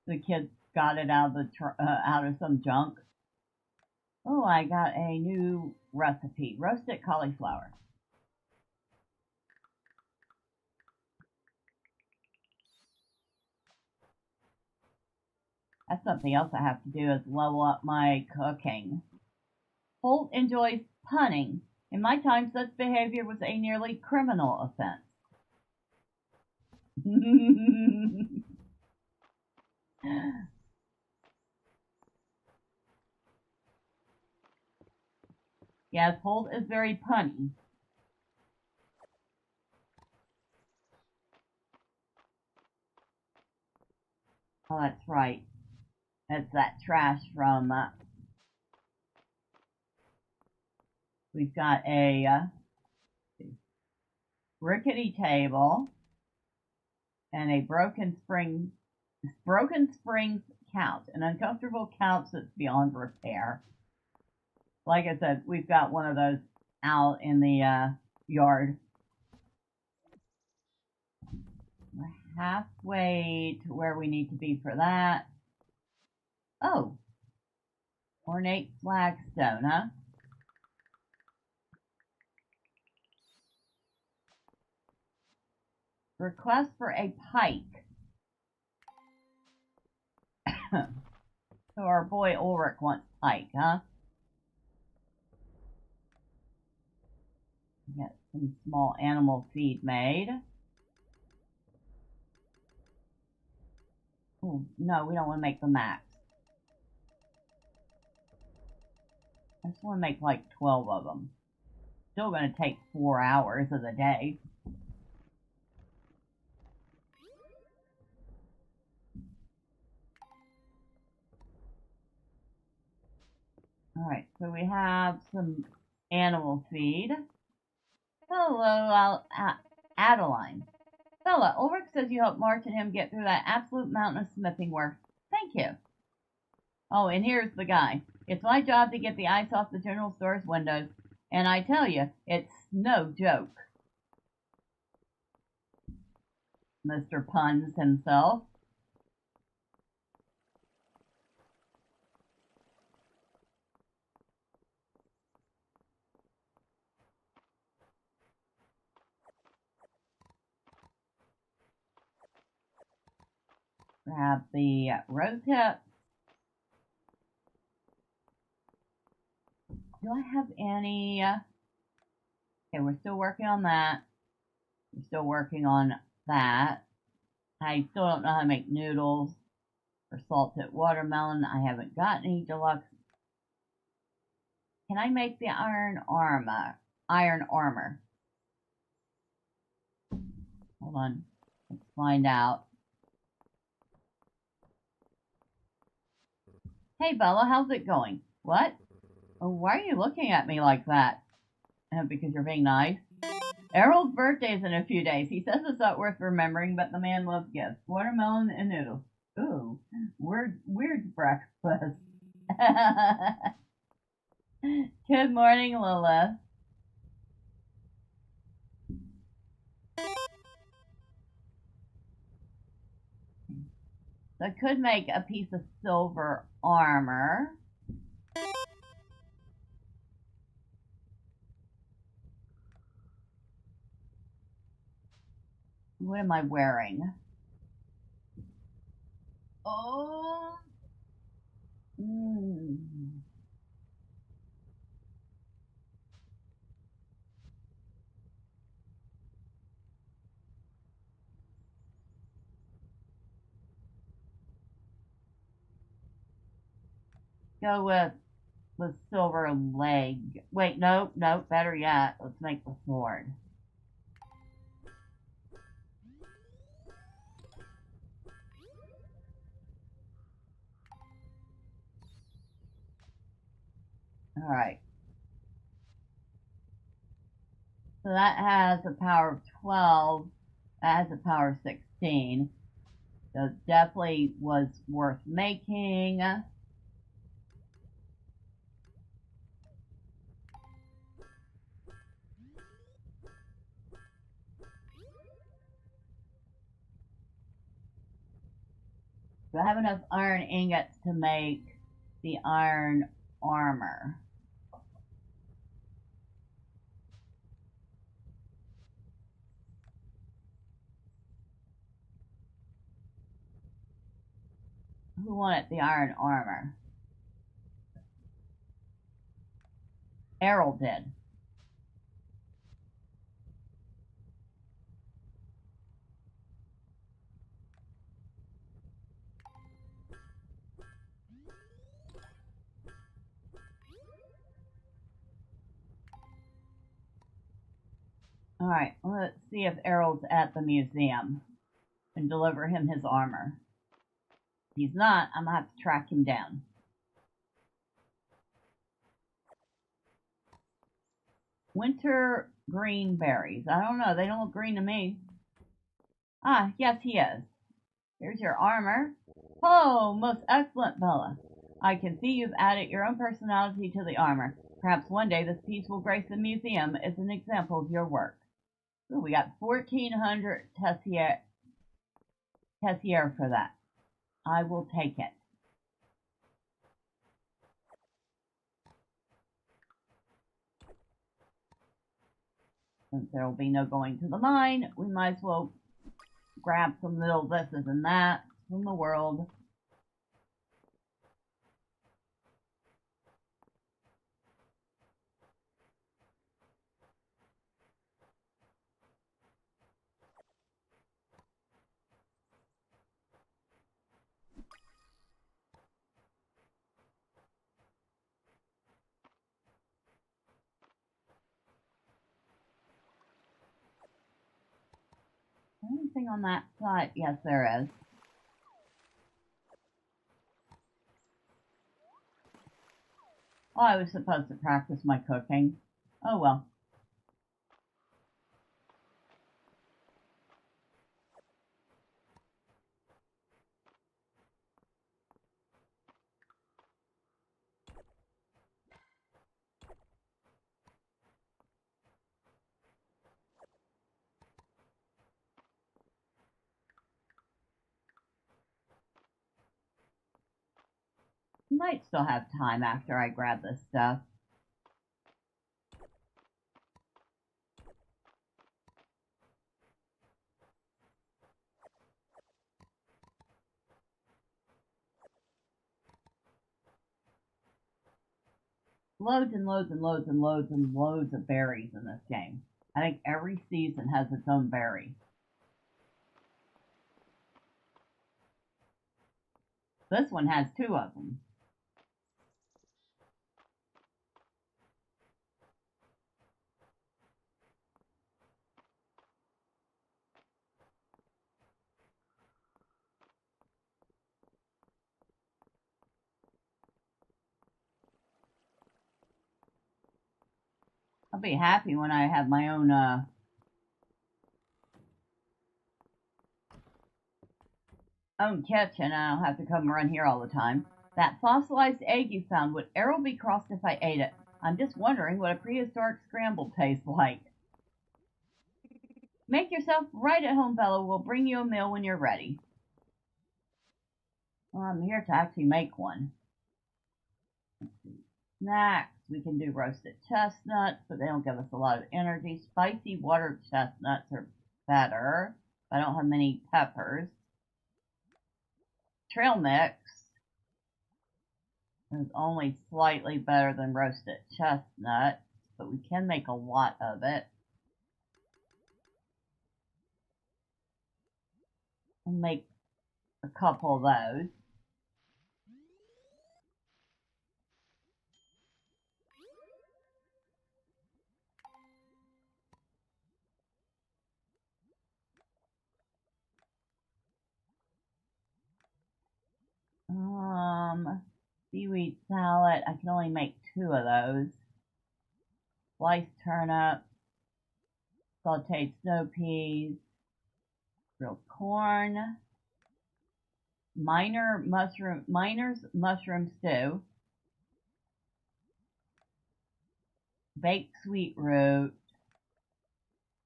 the kids got it out of some junk. Oh, I got a new recipe, roasted cauliflower. That's something else I have to do is level up my cooking. Holt enjoys punning. In my time, such behavior was a nearly criminal offense. Yes, Holt is very punny. Oh, that's right. That's that trash from, we've got a rickety table and a broken springs couch, an uncomfortable couch that's beyond repair. Like I said, we've got one of those out in the yard. We're halfway to where we need to be for that. Oh, ornate flagstone, huh? Request for a pike. So our boy Ulrich wants pike, huh? some small animal feed made. Oh, no, we don't want to make the max. I just want to make like 12 of them. Still going to take 4 hours of the day. Alright, so we have some animal feed. Hello, Adeline. Bella, Ulrich says you helped March and him get through that absolute mountain of smithing work. Thank you. Oh, and here's the guy. It's my job to get the ice off the general store's windows, and I tell you, it's no joke. Mr. Puns himself. Grab the rose hip. Do I have any? Okay, we're still working on that. We're still working on that. I still don't know how to make noodles or salted watermelon. I haven't got any deluxe. Can I make the iron armor? Hold on. Let's find out. Hey Bella, how's it going? What? Oh, why are you looking at me like that? Because you're being nice. Errol's birthday is in a few days. He says it's not worth remembering, but the man loves gifts. Watermelon and noodles. Ooh, weird breakfast. Good morning, Lilith. So I could make a piece of silver armor. What am I wearing? Oh. Go with the silver leg. Wait, no, better yet. Let's make the sword. Alright. So that has a power of 12. That has a power of 16. So it definitely was worth making. Do I have enough iron ingots to make the iron armor? Who wanted the iron armor? Errol did. Alright, let's see if Errol's at the museum and deliver him his armor. If he's not, I'm gonna have to track him down. Winter green berries. I don't know, they don't look green to me. Ah, yes he is. Here's your armor. Oh, most excellent, Bella. I can see you've added your own personality to the armor. Perhaps one day this piece will grace the museum as an example of your work. Ooh, we got 1,400 tessier for that. I will take it. Since there will be no going to the mine, we might as well grab some little thises and that from the world. Anything on that side? Yes, there is. Oh, I was supposed to practice my cooking. Oh well. Might still have time after I grab this stuff. Loads and loads and loads and loads and loads of berries in this game. I think every season has its own berry. This one has 2 of them. I'll be happy when I have my own kitchen. I don't have to come run here all the time. That fossilized egg you found, would Errol be crossed if I ate it? I'm just wondering what a prehistoric scramble tastes like. Make yourself right at home, Bella. We'll bring you a meal when you're ready. Well, I'm here to actually make one. Let's see. Snacks. We can do roasted chestnuts, but they don't give us a lot of energy. Spicy water chestnuts are better. I don't have many peppers. Trail mix is only slightly better than roasted chestnuts, but we can make a lot of it. I'll make a couple of those. Seaweed salad, I can only make 2 of those. Sliced turnip, sauteed snow peas, grilled corn, miner's mushroom stew, baked sweet root,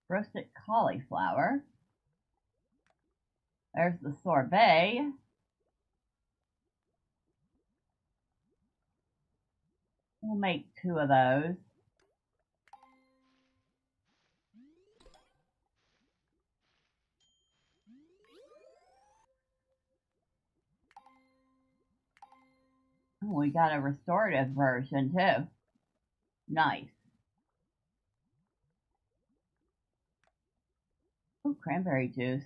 roasted cauliflower. There's the sorbet. We'll make 2 of those. Oh, we got a restorative version too. Nice. Oh, cranberry juice.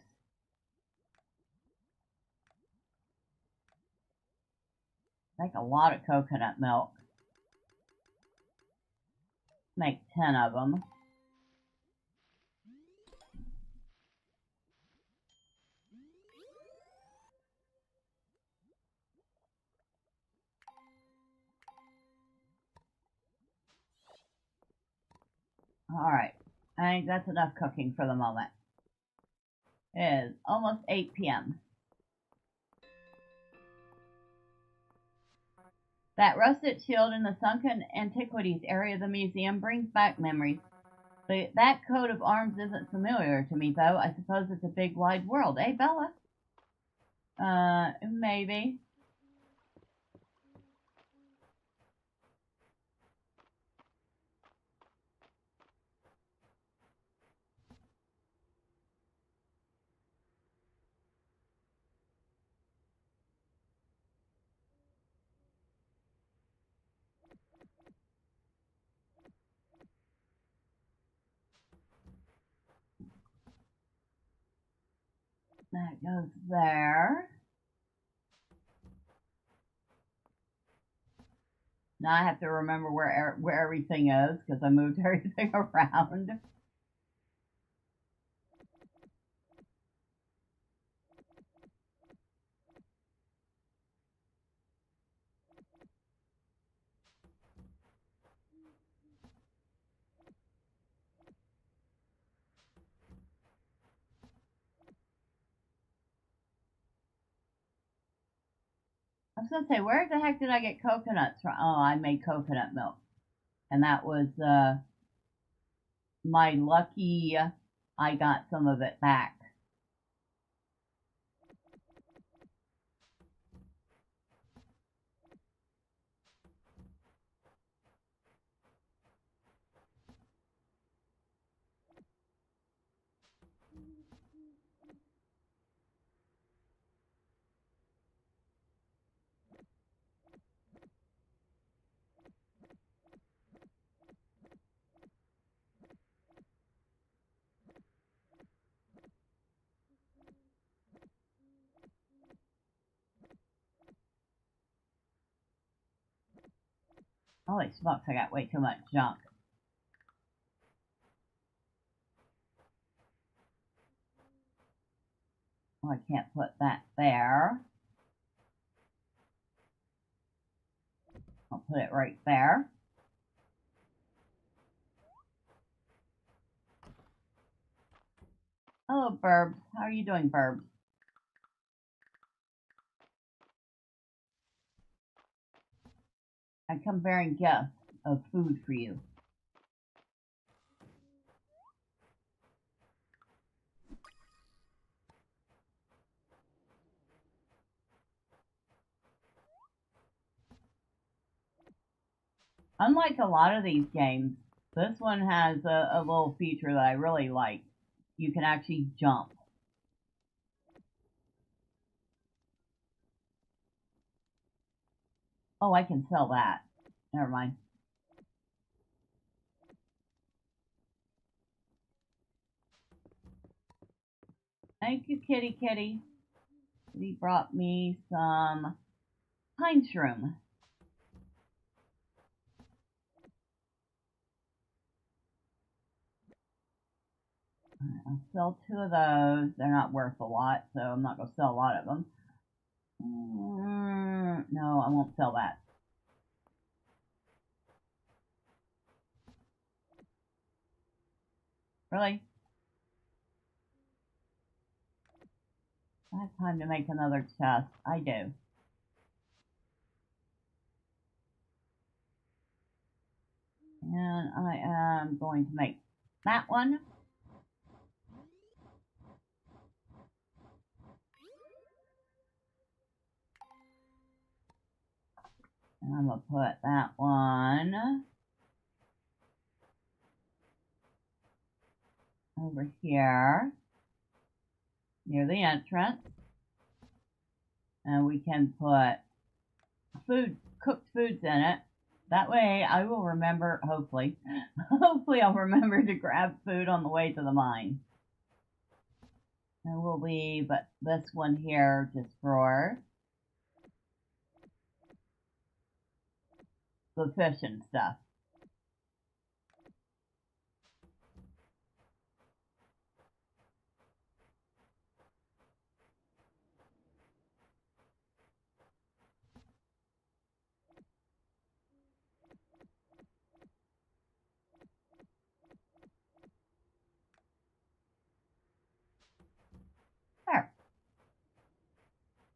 Make a lot of coconut milk. Make 10 of them. Alright, I think that's enough cooking for the moment. It is almost 8 p.m. That rusted shield in the sunken antiquities area of the museum brings back memories. That coat of arms isn't familiar to me, though. I suppose it's a big, wide world, eh, Bella? Maybe. That goes there. Now I have to remember where everything is because I moved everything around. I was gonna say, where the heck did I get coconuts from? Oh, I made coconut milk. And that was my lucky, I got some of it back. Holy smokes, I got way too much junk. Oh, I can't put that there. I'll put it right there. Hello, Burbs. How are you doing, Burbs? I come bearing gifts of food for you. Unlike a lot of these games, this one has a little feature that I really like. You can actually jump. Oh, I can sell that. Never mind. Thank you, Kitty Kitty. He brought me some pine shroom. I'll sell 2 of those. They're not worth a lot, so I'm not going to sell a lot of them. No, I won't sell that. Really? I have time to make another chest. I do. And I am going to make that one. And I'm going to put that one over here near the entrance. And we can put cooked foods in it. That way I will remember, hopefully, hopefully I'll remember to grab food on the way to the mine. And we'll leave this one here just for the fish and stuff. There.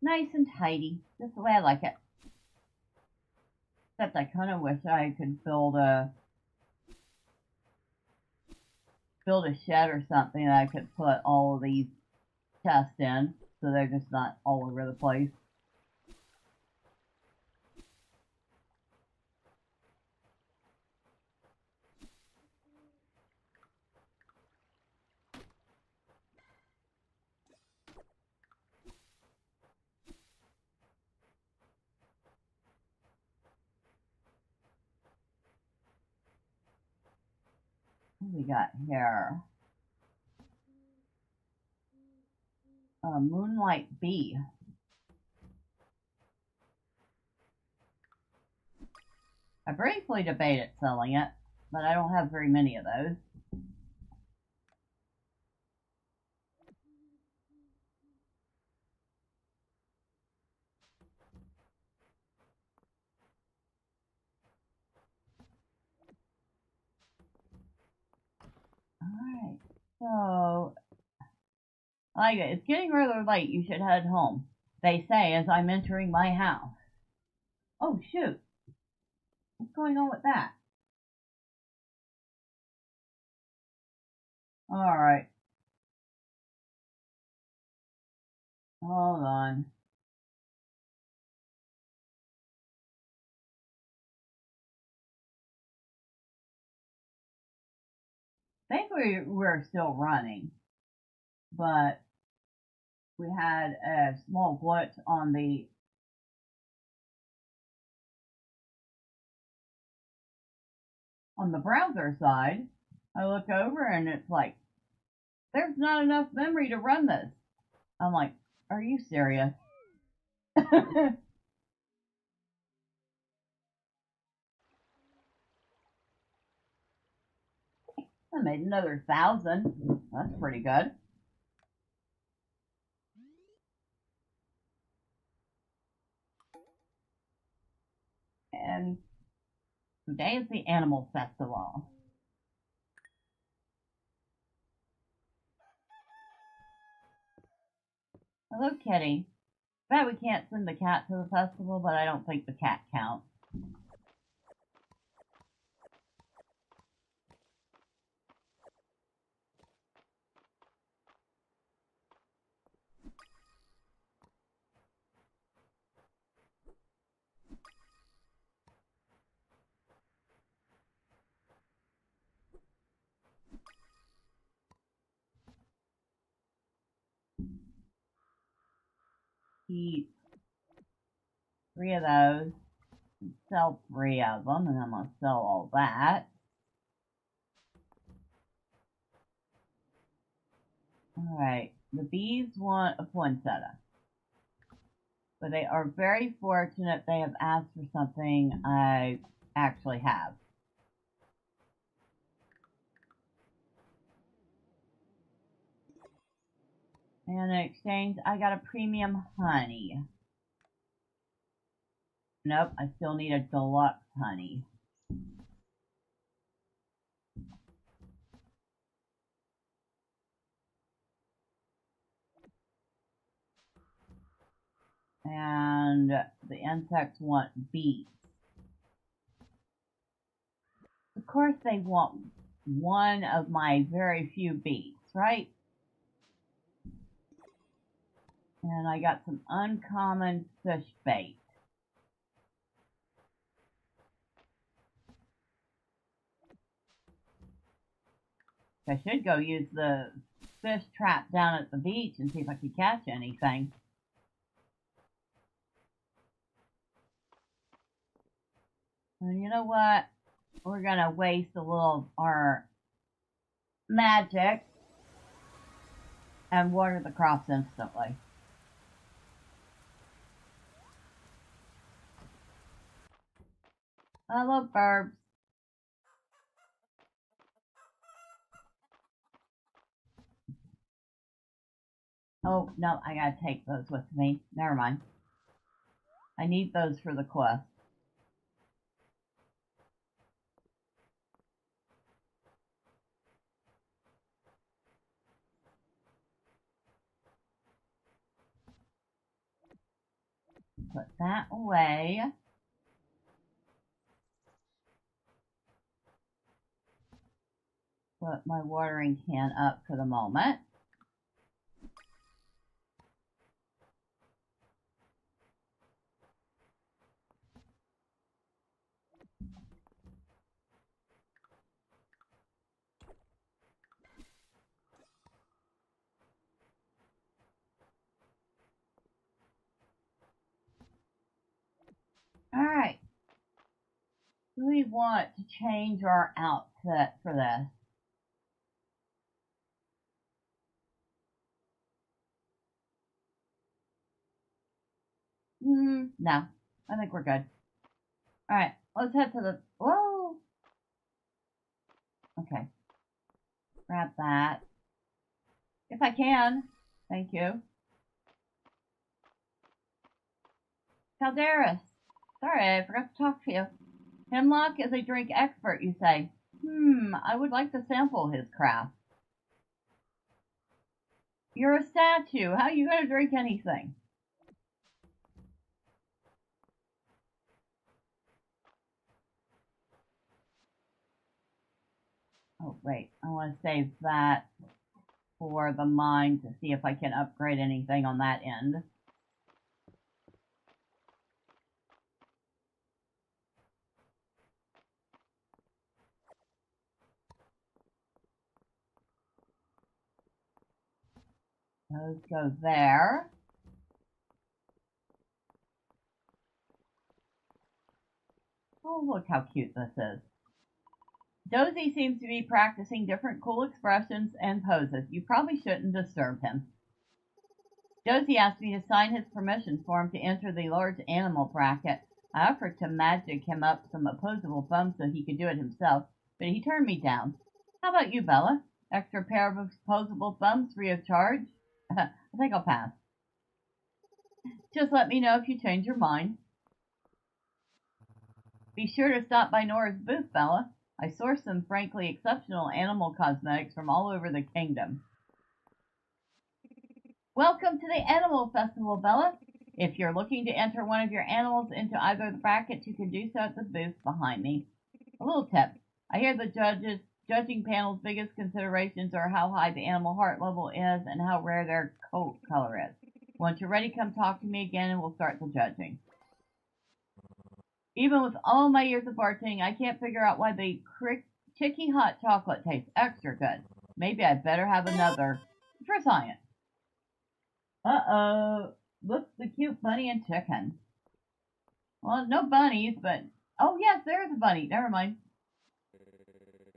Nice and tidy, just the way I like it. Except I kind of wish I could build a shed or something that I could put all of these chests in, so they're just not all over the place. What do we got here? A moonlight bee. I briefly debated selling it, but I don't have very many of those. Alright, so like it's getting rather late. You should head home, they say as I'm entering my house. Oh, shoot. What's going on with that? Alright. Hold on. I think we're still running, but we had a small glitch on the browser side. I look over and it's like, there's not enough memory to run this. I'm like, are you serious? I made another 1,000. That's pretty good. And today is the Animal Festival. Hello, kitty. Bet we can't send the cat to the festival, but I don't think the cat counts. Keep 3 of those, sell 3 of them, and I'm going to sell all that. Alright, the bees want a poinsettia. But they are very fortunate they have asked for something I actually have. And in exchange, I got a premium honey. Nope, I still need a deluxe honey. And the insects want bees. Of course they want one of my very few bees, right? And I got some uncommon fish bait. I should go use the fish trap down at the beach and see if I can catch anything. Well, you know what? We're gonna waste a little of our magic and water the crops instantly. Hello, birds. Oh, no, I gotta take those with me. Never mind. I need those for the quest. Put that away. Put my watering can up for the moment. Alright. Do we want to change our outfit for this? No. I think we're good. Alright, let's head to the... Whoa! Okay. Grab that. If I can. Thank you. Calderas. Sorry, I forgot to talk to you. Hemlock is a drink expert, you say. I would like to sample his craft. You're a statue. How are you going to drink anything? Oh, wait. I want to save that for the mine to see if I can upgrade anything on that end. Those go there. Oh, look how cute this is. Dozy seems to be practicing different cool expressions and poses. You probably shouldn't disturb him. Dozy asked me to sign his permission for him to enter the large animal bracket. I offered to magic him up some opposable thumbs so he could do it himself, but he turned me down. How about you, Bella? Extra pair of opposable thumbs free of charge? I think I'll pass. Just let me know if you change your mind. Be sure to stop by Nora's booth, Bella. I sourced some frankly exceptional animal cosmetics from all over the kingdom. Welcome to the Animal Festival, Bella. If you're looking to enter one of your animals into either of the brackets, you can do so at the booth behind me. A little tip. I hear the judging panel's biggest considerations are how high the animal heart level is and how rare their coat color is. Once you're ready, come talk to me again and we'll start the judging. Even with all my years of bartending, I can't figure out why the chicky hot chocolate tastes extra good. Maybe I'd better have another for science. Uh-oh. Look, the cute bunny and chicken. Well, no bunnies, but... Oh, yes, there is a bunny. Never mind.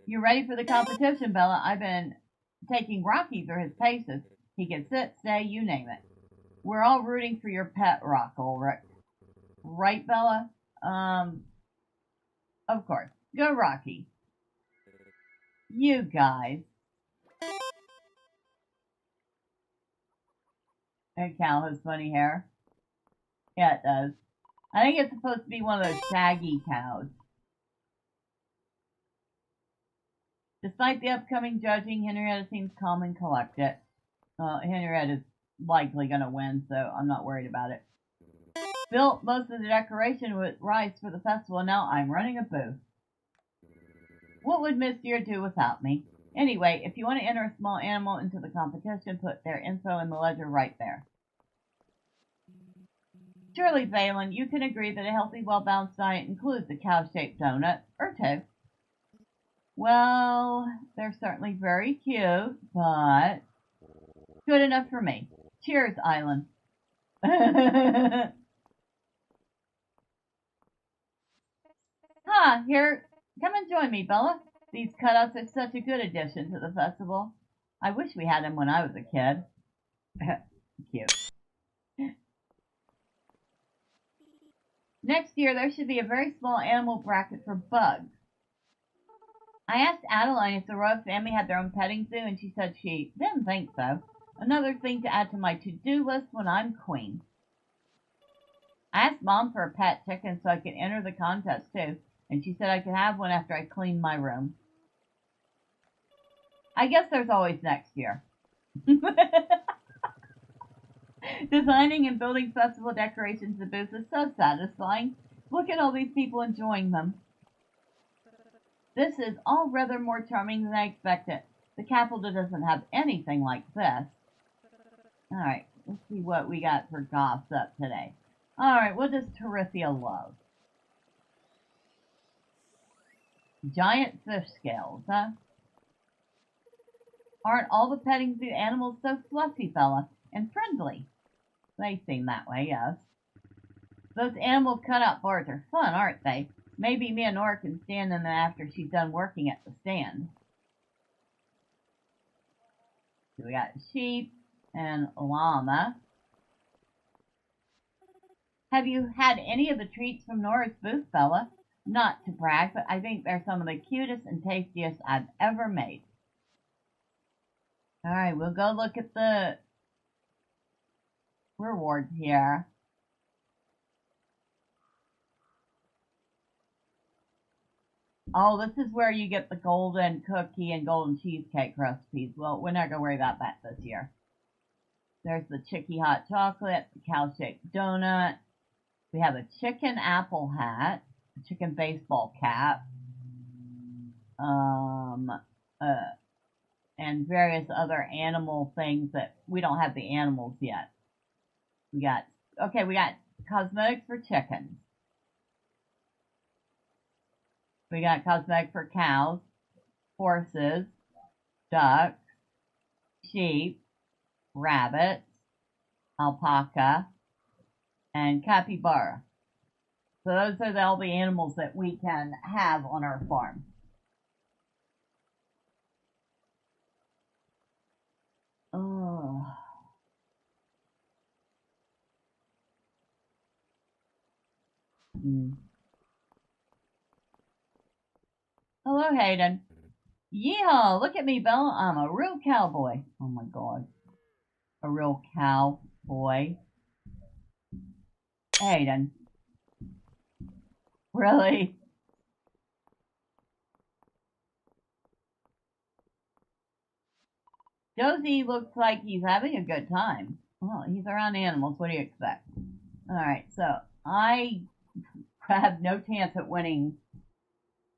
You ready for the competition, Bella? I've been taking Rocky through his paces. He can sit, stay, you name it. We're all rooting for your pet Rock, Ulrich. Right, Bella? Of course. Go, Rocky. You guys. That cow has funny hair. Yeah, it does. I think it's supposed to be one of those shaggy cows. Despite the upcoming judging, Henrietta seems calm and collected. Henrietta is likely going to win, so I'm not worried about it. Built most of the decoration with rice for the festival, and now I'm running a booth. What would Miss Deer do without me? Anyway, if you want to enter a small animal into the competition, put their info in the ledger right there. Surely, Valen, you can agree that a healthy, well-balanced diet includes a cow-shaped donut, or two. Well, they're certainly very cute, but good enough for me. Cheers, Island. Here, come and join me, Bella. These cutouts are such a good addition to the festival. I wish we had them when I was a kid. Cute. Next year, there should be a very small animal bracket for bugs. I asked Adeline if the royal family had their own petting zoo, and she said she didn't think so. Another thing to add to my to-do list when I'm queen. I asked Mom for a pet chicken so I could enter the contest too, and she said I could have one after I cleaned my room. I guess there's always next year. Designing and building festival decorations and booths is so satisfying. Look at all these people enjoying them. This is all rather more charming than I expected. The capital doesn't have anything like this. Alright, let's see what we got for gossip today. Alright, what does Terithia love? Giant fish scales, huh? Aren't all the petting zoo animals so fluffy, Bella, and friendly? They seem that way, yes. Those animal cutout bars are fun, aren't they? Maybe me and Nora can stand in them after she's done working at the stand. So we got sheep and llama. Have you had any of the treats from Nora's booth, Bella? Not to brag, but I think they're some of the cutest and tastiest I've ever made. Alright, we'll go look at the rewards here. Oh, this is where you get the golden cookie and golden cheesecake recipes. Well, we're not going to worry about that this year. There's the chicky hot chocolate, the cow-shaped donut. We have a chicken apple hat, a chicken baseball cap, and various other animal things that we don't have the animals yet. We got cosmetics for chickens. We got cosmetics for cows, horses, ducks, sheep, rabbits, alpaca, and capybara. So those are all the animals that we can have on our farm. Oh. Hello, Hayden. Yeehaw! Look at me, Bella. I'm a real cowboy. Oh my god. A real cowboy. Hayden. Really? Josie looks like he's having a good time. Well, he's around animals. What do you expect? Alright, so I have no chance at winning.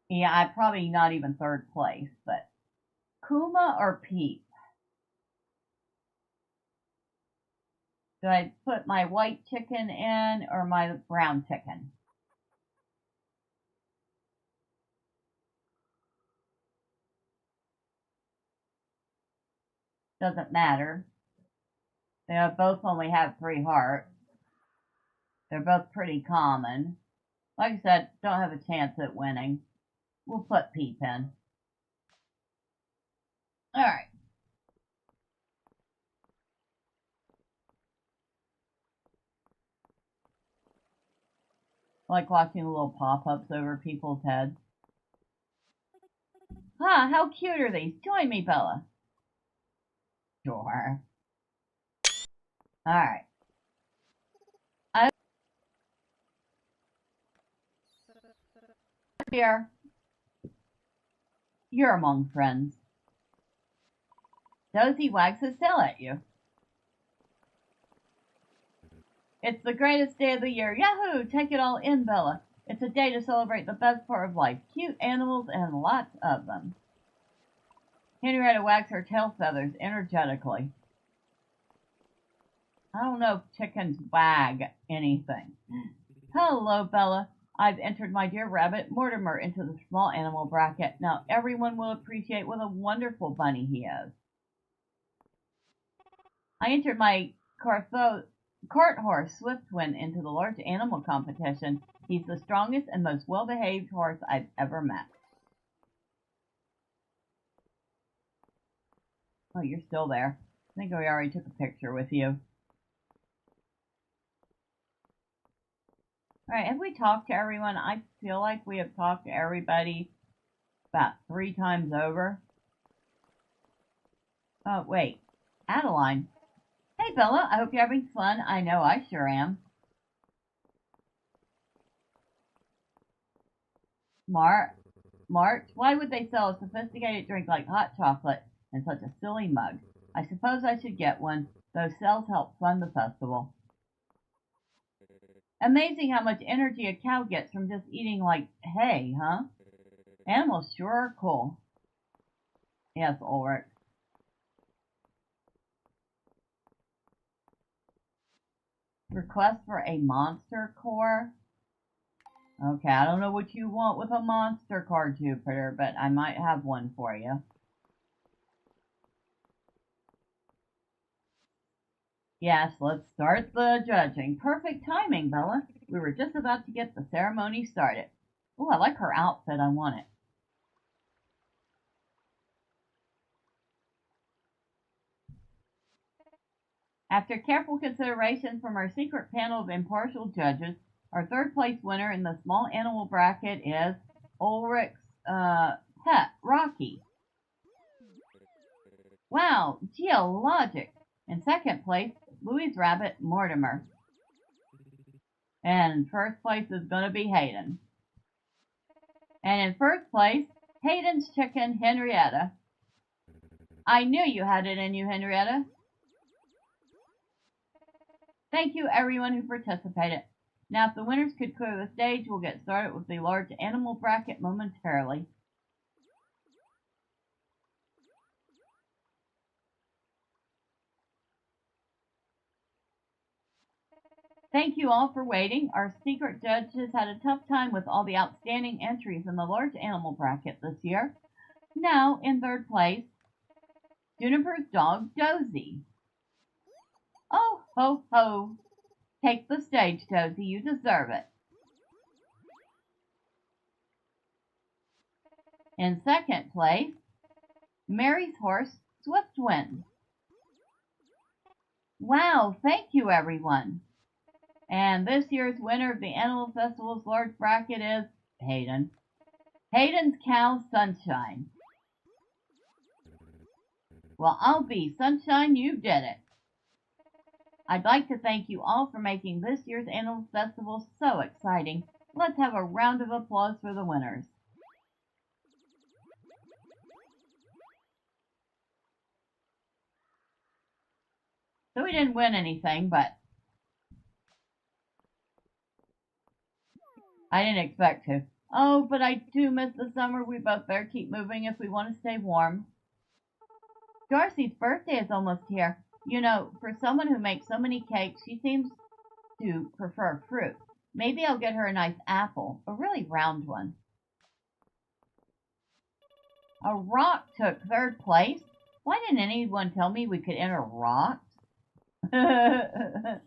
Yeah, I'm probably not even third place, but Kuma or Peep? Do I put my white chicken in or my brown chicken? Doesn't matter. They both only have 3 hearts. They're both pretty common. Like I said, don't have a chance at winning. We'll put Peep in. Alright. Like watching the little pop-ups over people's heads. Huh, how cute are these? Join me, Bella. Sure. Alright. Here. You're among friends. Dozy wags his tail at you. It's the greatest day of the year. Yahoo! Take it all in, Bella. It's a day to celebrate the best part of life. Cute animals and lots of them. Henrietta wags her tail feathers energetically. I don't know if chickens wag anything. Hello, Bella. I've entered my dear rabbit Mortimer into the small animal bracket. Now everyone will appreciate what a wonderful bunny he is. I entered my cart horse Swiftwind into the large animal competition. He's the strongest and most well-behaved horse I've ever met. Oh, you're still there. I think we already took a picture with you. Alright, have we talked to everyone? I feel like we have talked to everybody about 3 times over. Oh, wait. Adeline. Hey, Bella, I hope you're having fun. I know I sure am. March, why would they sell a sophisticated drink like hot chocolate in such a silly mug? I suppose I should get one. Those sales help fund the festival. Amazing how much energy a cow gets from just eating like hay, huh? Animals sure are cool. Yes, Ulrich. Request for a monster core? Okay, I don't know what you want with a monster core, Jupiter, but I might have one for you. Yes, let's start the judging. Perfect timing, Bella. We were just about to get the ceremony started. Oh, I like her outfit. I want it. After careful consideration from our secret panel of impartial judges, our 3rd place winner in the small animal bracket is Ulrich's pet, Rocky. Wow, geologic. In 2nd place, Louie's rabbit, Mortimer. And 1st place is going to be Hayden. And in 1st place, Hayden's chicken, Henrietta. I knew you had it in you, Henrietta. Thank you, everyone who participated. Now, if the winners could clear the stage, we'll get started with the large animal bracket momentarily. Thank you all for waiting. Our secret judges had a tough time with all the outstanding entries in the large animal bracket this year. Now, in third place, Juniper's dog, Dozy. Oh, ho, ho. Take the stage, Dozy. You deserve it. In second place, Mary's horse, Swiftwind. Wow, thank you, everyone. And this year's winner of the Animal Festival's large bracket is Hayden. Hayden's cow, Sunshine. Well, I'll be Sunshine, you did it. I'd like to thank you all for making this year's Animal Festival so exciting. Let's have a round of applause for the winners. So we didn't win anything, but I didn't expect to. Oh, but I do miss the summer. We both better keep moving if we want to stay warm. Darcy's birthday is almost here. You know, for someone who makes so many cakes, she seems to prefer fruit. Maybe I'll get her a nice apple, a really round one. A rock took third place. Why didn't anyone tell me we could enter rocks? I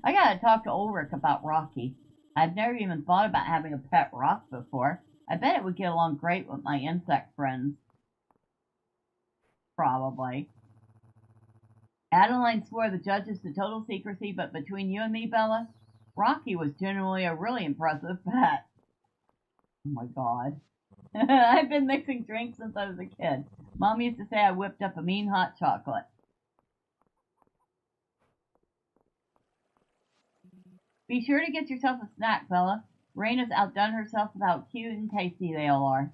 gotta talk to Ulrich about Rocky. I've never even thought about having a pet rock before. I bet it would get along great with my insect friends. Probably. Adeline swore the judges to total secrecy, but between you and me, Bella, Rocky was generally a really impressive pet. Oh my god. I've been mixing drinks since I was a kid. Mom used to say I whipped up a mean hot chocolate. Be sure to get yourself a snack, Bella. Raina's outdone herself with how cute and tasty they all are.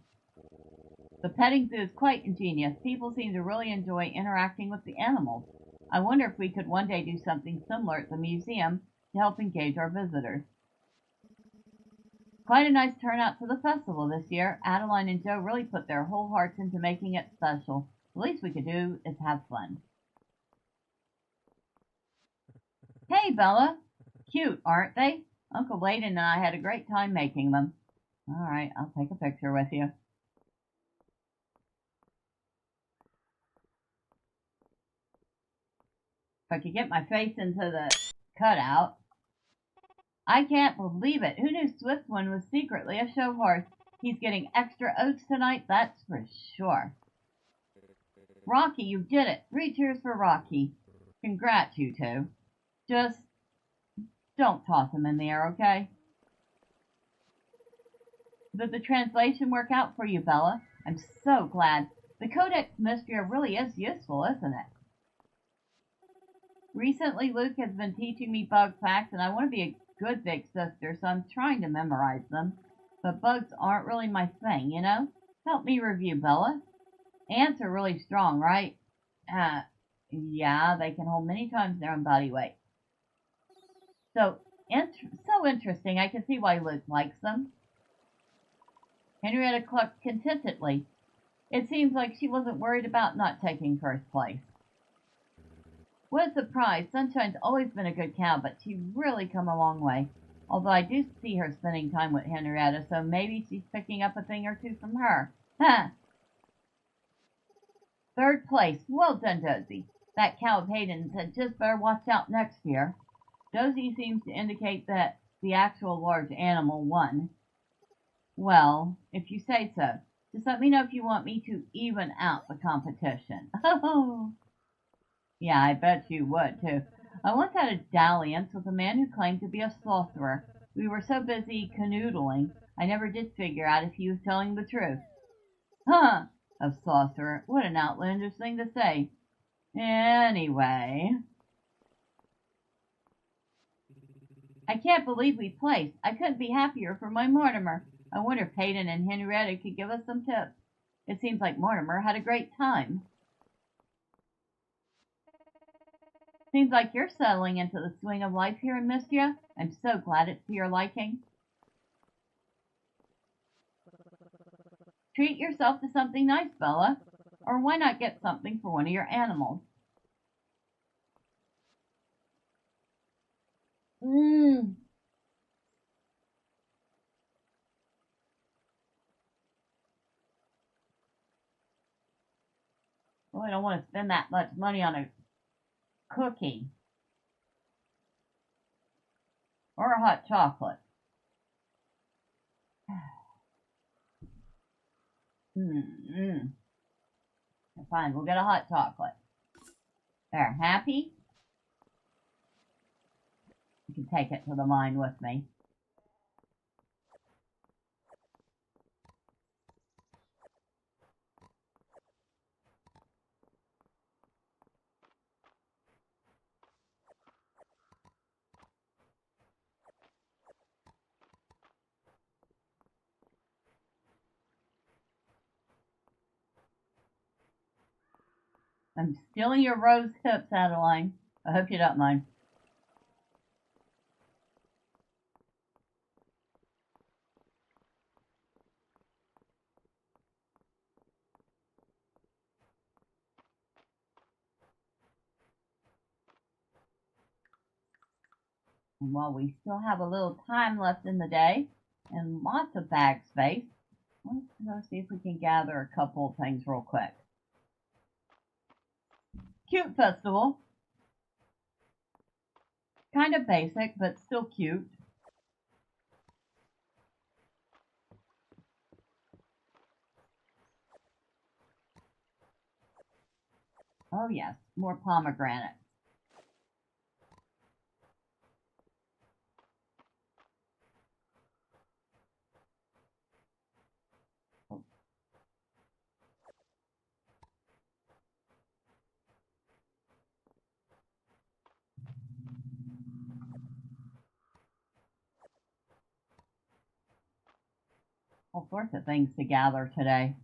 The petting zoo is quite ingenious. People seem to really enjoy interacting with the animals. I wonder if we could one day do something similar at the museum to help engage our visitors. Quite a nice turnout to the festival this year. Adeline and Joe really put their whole hearts into making it special. The least we could do is have fun. Hey, Bella! Cute, aren't they? Uncle Layden and I had a great time making them. Alright, I'll take a picture with you. If I could get my face into the cutout. I can't believe it. Who knew Swiftwind was secretly a show horse? He's getting extra oats tonight, that's for sure. Rocky, you did it. 3 cheers for Rocky. Congrats, you two. Just don't toss him in the air, okay? Did the translation work out for you, Bella? I'm so glad. The Fields of Mistria really is useful, isn't it? Recently, Luke has been teaching me bug facts, and I want to be a good big sister, so I'm trying to memorize them. But bugs aren't really my thing, you know? Help me review, Bella. Ants are really strong, right? Yeah, they can hold many times their own body weight. So interesting. I can see why Luke likes them. Henrietta clucked contentedly. It seems like she wasn't worried about not taking first place. What a surprise. Sunshine's always been a good cow, but she's really come a long way. Although I do see her spending time with Henrietta, so maybe she's picking up a thing or two from her. Huh. Third place. Well done, Dozy. That cow of Hayden's had just better watch out next year. Dozy seems to indicate that the actual large animal won. Well, if you say so. Just let me know if you want me to even out the competition. Oh. Yeah, I bet you would, too. I once had a dalliance with a man who claimed to be a sorcerer. We were so busy canoodling, I never did figure out if he was telling the truth. Huh, a sorcerer. What an outlandish thing to say. Anyway. I can't believe we placed. I couldn't be happier for my Mortimer. I wonder if Hayden and Henrietta could give us some tips. It seems like Mortimer had a great time. Seems like you're settling into the swing of life here in Mistria. I'm so glad it's to your liking. Treat yourself to something nice, Bella. Or why not get something for one of your animals? Mmm. Well, I don't want to spend that much money on a cookie or a hot chocolate. Mm-mm. Fine, we'll get a hot chocolate. There, happy? You can take it to the mine with me. I'm stealing your rose tips, Adeline. I hope you don't mind. And while we still have a little time left in the day and lots of bag space, let's go see if we can gather a couple of things real quick. Cute festival. Kind of basic, but still cute. Oh yes, more pomegranate. All sorts of things to gather today.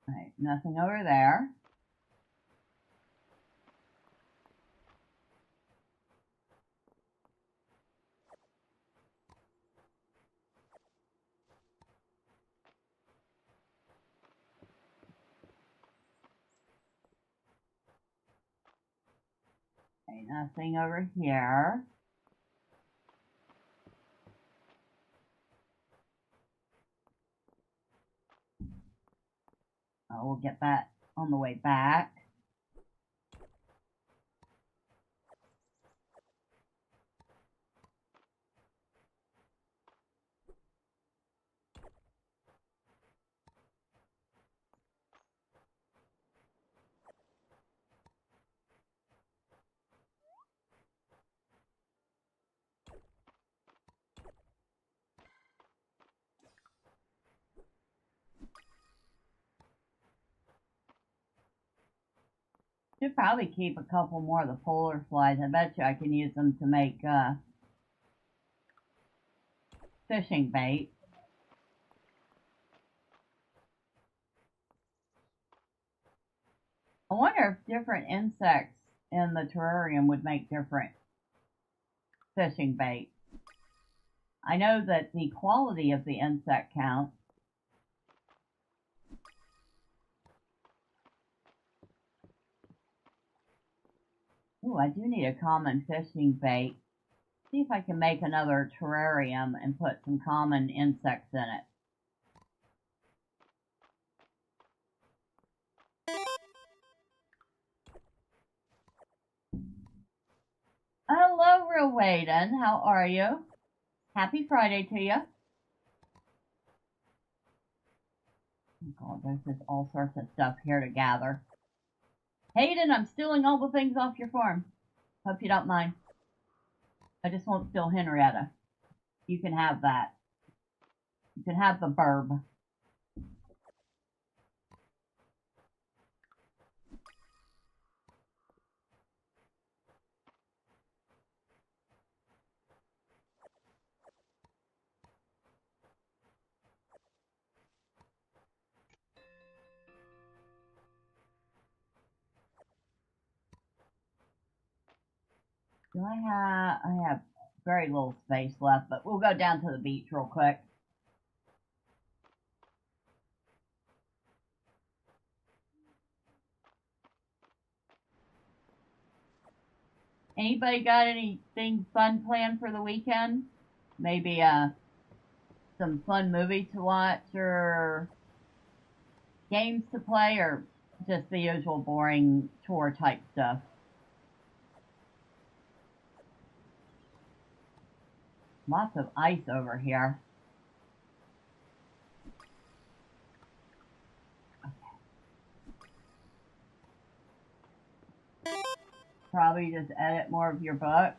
All right, nothing over there. Okay, nothing over here. We'll get that on the way back. Should probably keep a couple more of the polar flies. I bet you I can use them to make fishing bait. I wonder if different insects in the terrarium would make different fishing bait. I know that the quality of the insect counts. Ooh, I do need a common fishing bait. See if I can make another terrarium and put some common insects in it. Hello, Real Waden. How are you? Happy Friday to you. Oh God, there's just all sorts of stuff here to gather. Hayden, I'm stealing all the things off your farm. Hope you don't mind. I just won't steal Henrietta. You can have that. You can have the burb. I have very little space left, but we'll go down to the beach real quick. Anybody got anything fun planned for the weekend? Maybe some fun movie to watch or games to play or just the usual boring chore type stuff? Lots of ice over here. Probably just edit more of your book.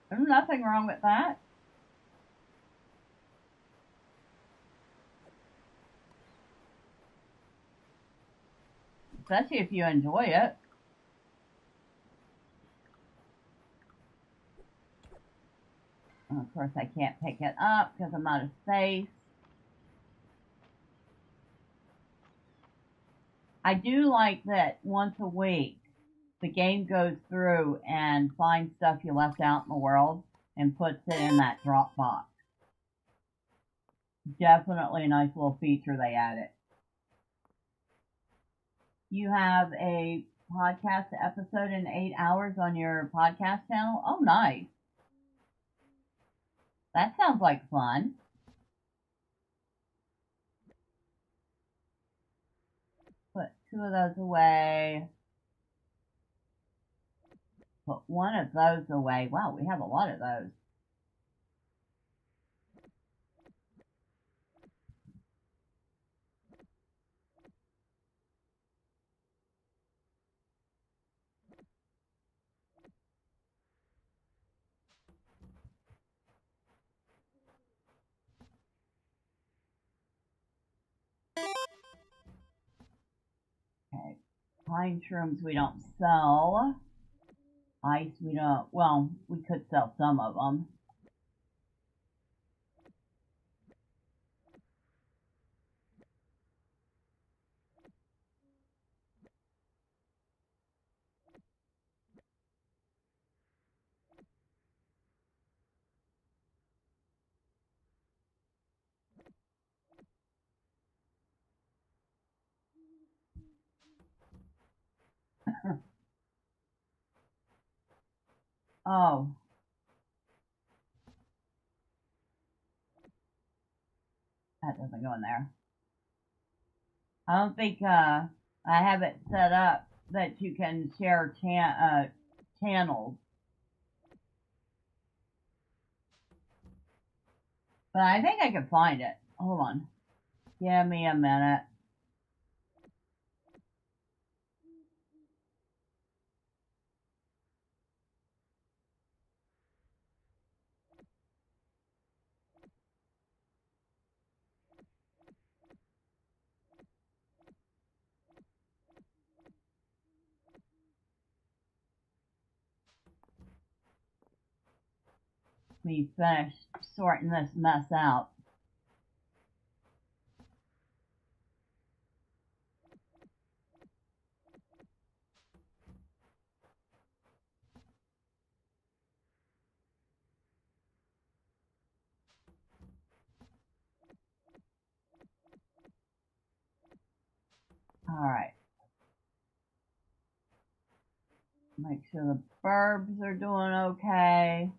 There's nothing wrong with that. Especially if you enjoy it. And of course, I can't pick it up because I'm out of space. I do like that once a week, the game goes through and finds stuff you left out in the world and puts it in that drop box. Definitely a nice little feature they added. You have a podcast episode in 8 hours on your podcast channel? Oh, nice. That sounds like fun. Put 2 of those away. Put 1 of those away. Wow, we have a lot of those. Okay. Pine shrooms we don't sell. Ice we don't, well, we could sell some of them. Oh. That doesn't go in there. I don't think I have it set up that you can share channels. But I think I can find it. Hold on. Give me a minute. We finish sorting this mess out. Alright. Make sure the burbs are doing okay.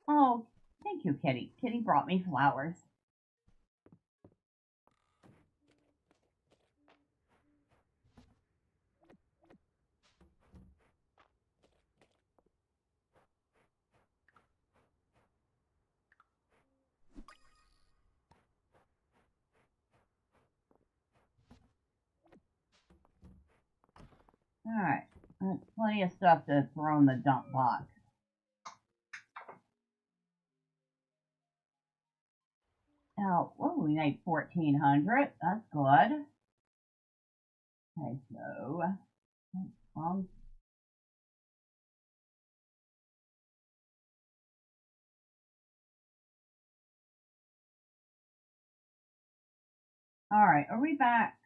Oh, thank you, Kitty. Kitty brought me flowers. Alright. That's plenty of stuff to throw in the dump box. Now, oh, we made 1,400. That's good. Okay, so um, Alright, are we back?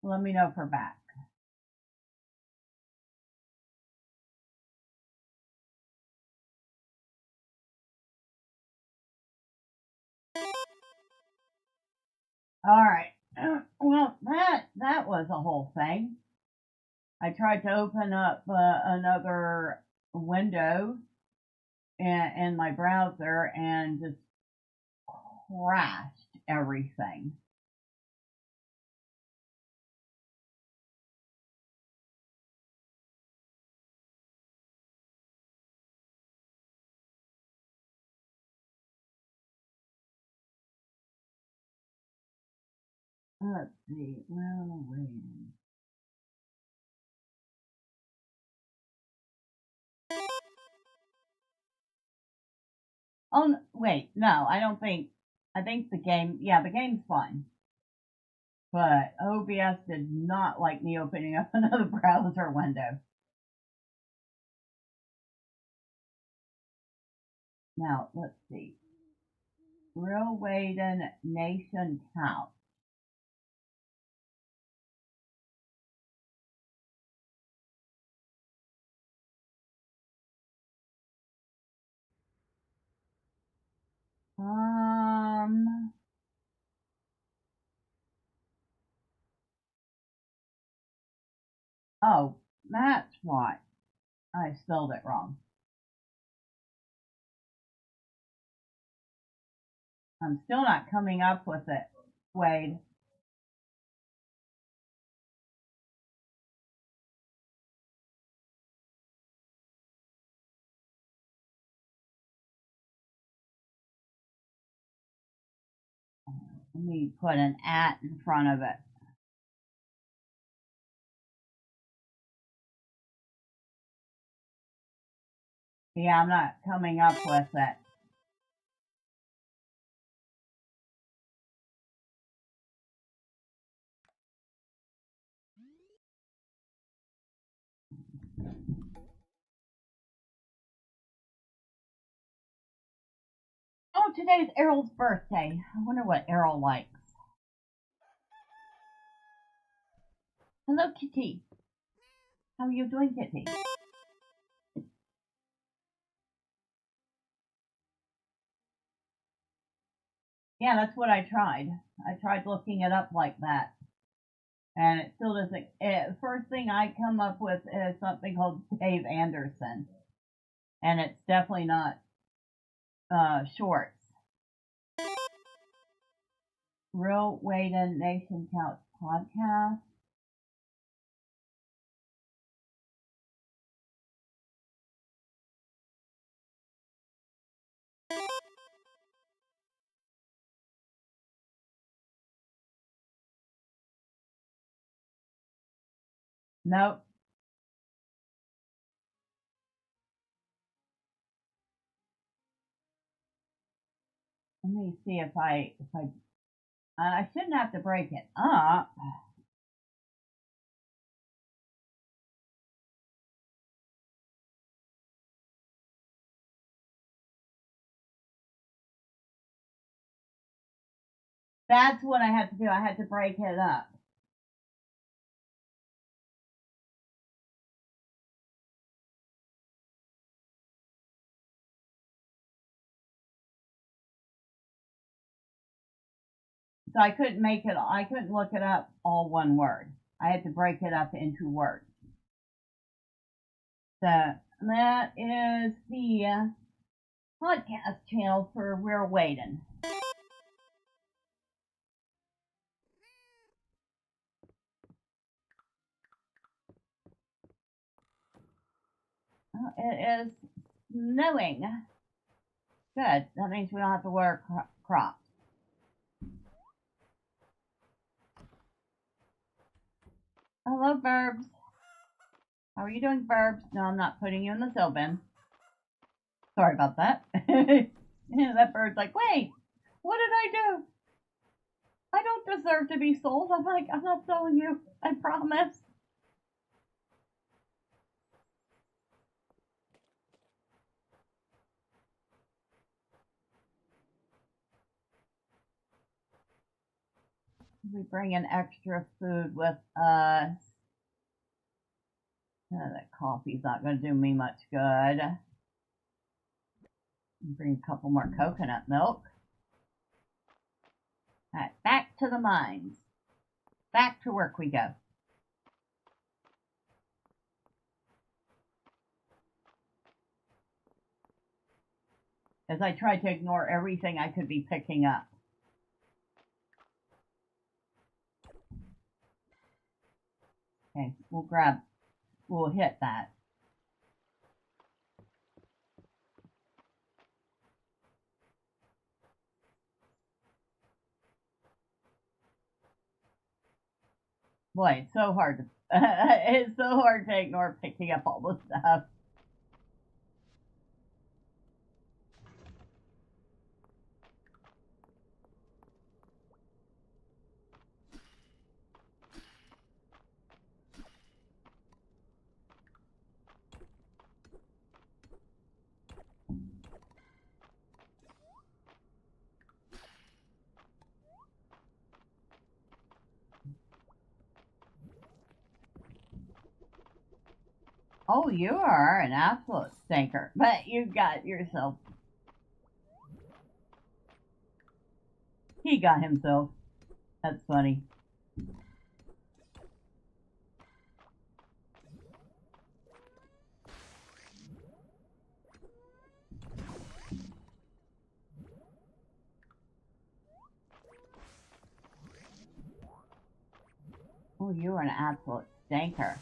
Let me know if we're back. Alright. Well, that was a whole thing. I tried to open up another window in my browser and just crashed everything. Let's see, well, wait. Oh, wait, no, I don't think, I think the game, yeah, the game's fine. But OBS did not like me opening up another browser window. Now, let's see. Real Waden Nation Count. Oh, that's why I spelled it wrong. I'm still not coming up with it, Wade. Let me put an at in front of it. Yeah, I'm not coming up with it. Oh, today's Errol's birthday. I wonder what Errol likes. Hello, Kitty. How are you doing, Kitty? Yeah, that's what I tried. I tried looking it up like that. And it still doesn't. First thing I come up with is something called Dave Anderson. And it's definitely not shorts. Real Waden Nation Couch podcast. Nope. Let me see if I shouldn't have to break it up. That's what I had to do. I had to break it up. So I couldn't look it up all one word. I had to break it up into words. So that is the podcast channel for Real Waden. It is snowing. Good. That means we don't have to wear crops. Hello, Burbs. How are you doing, Burbs? No, I'm not putting you in the sill bin. Sorry about that. That bird's like, wait, what did I do? I don't deserve to be sold. I'm like, I'm not selling you. I promise. We bring in extra food with us. That coffee's not going to do me much good. Bring a couple more coconut milk. Alright, back to the mines. Back to work we go. As I try to ignore everything I could be picking up. Okay, we'll hit that. Boy, it's so hard to, it's so hard to ignore picking up all the stuff. Oh, you are an absolute stinker, but you got yourself. He got himself. That's funny. Oh, you are an absolute stinker.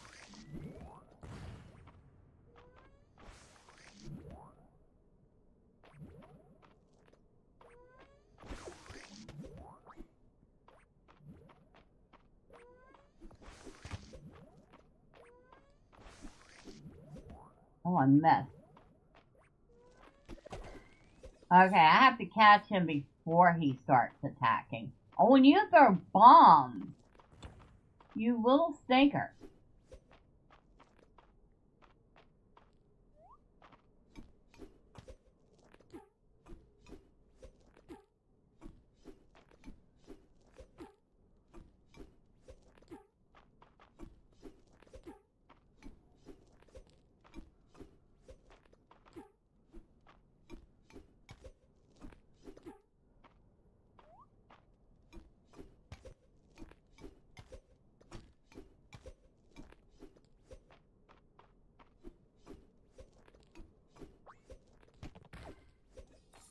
Oh, I missed. Okay, I have to catch him before he starts attacking. Oh, when you throw bombs, you little stinker.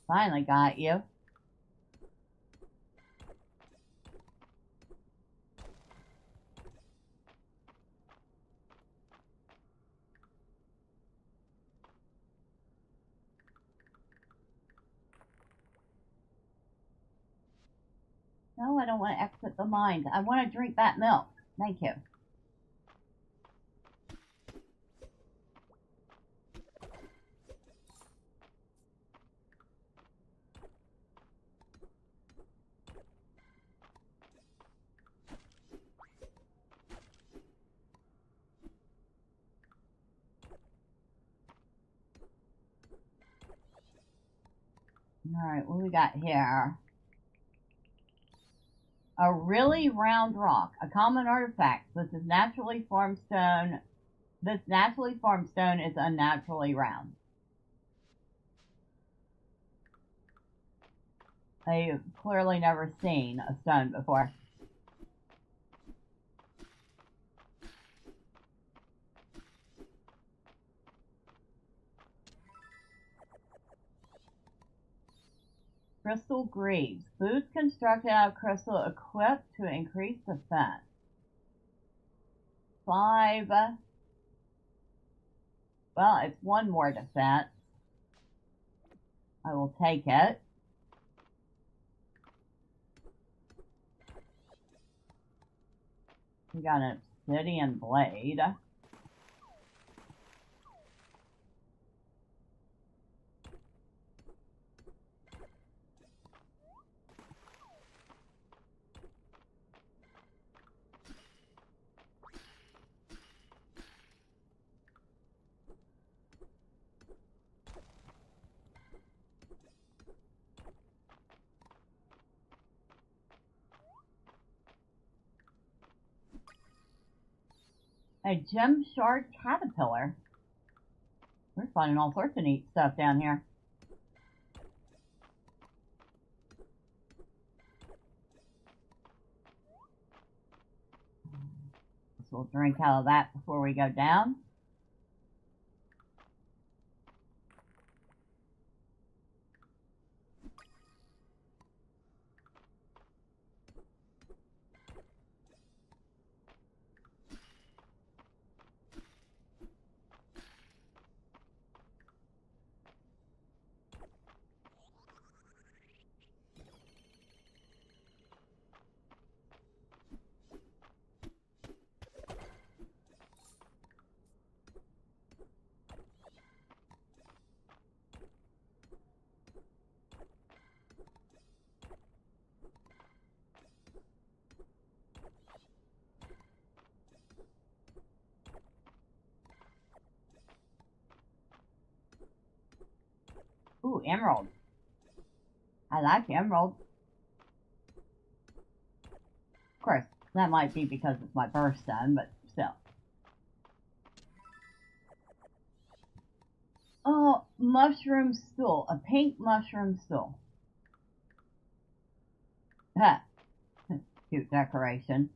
Finally got you. No, I don't want to exit the mines. I want to drink that milk. Thank you. Alright, what we got here? A really round rock, a common artifact. This naturally formed stone is unnaturally round. I've clearly never seen a stone before. Crystal greaves. Boots constructed out of crystal equipped to increase defense. 5. Well, it's 1 more defense. I will take it. We got an obsidian blade. A gem shard caterpillar. We're finding all sorts of neat stuff down here. So we'll drink out of that before we go down. Ooh, emerald. I like emerald. Of course, that might be because it's my birthstone, but still. Oh, mushroom stool. A pink mushroom stool. Ha! Cute decoration.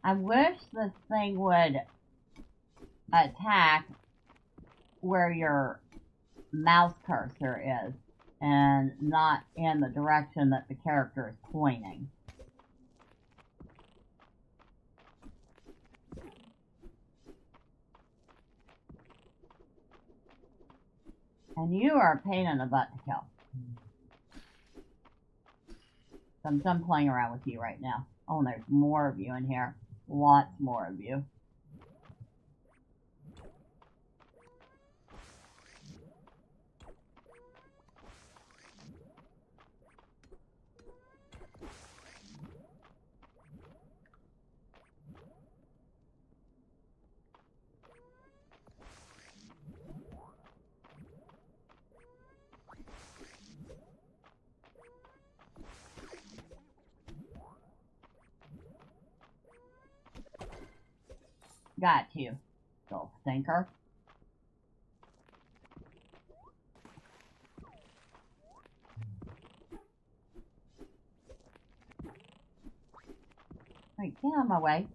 I wish this thing would attack where your mouse cursor is and not in the direction that the character is pointing. And you are a pain in the butt to kill. So I'm done playing around with you right now. Oh, and there's more of you in here. Lots more of you. Got you, little stinker. Right, get out of my way.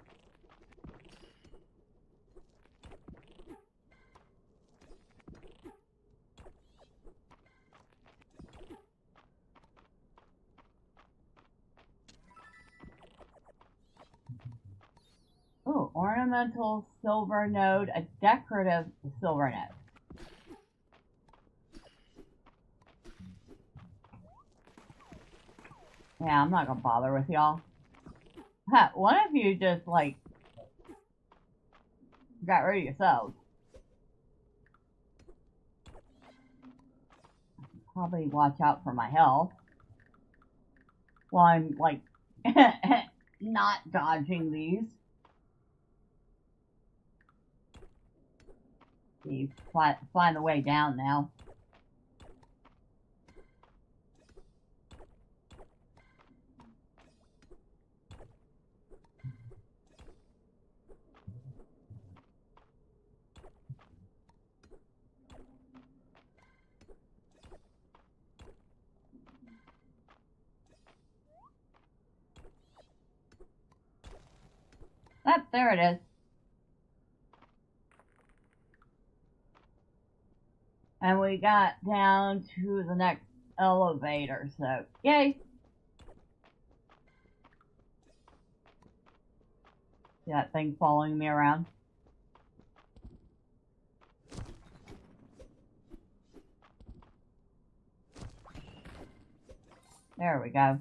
Ooh, ornamental silver node, a decorative silver node. Yeah, I'm not gonna bother with y'all. One of you just, like, got rid of yourselves. Probably watch out for my health. While I'm, like, not dodging these. See, find the way down now. Ah, there it is. And we got down to the next elevator, so yay! See that thing following me around? There we go.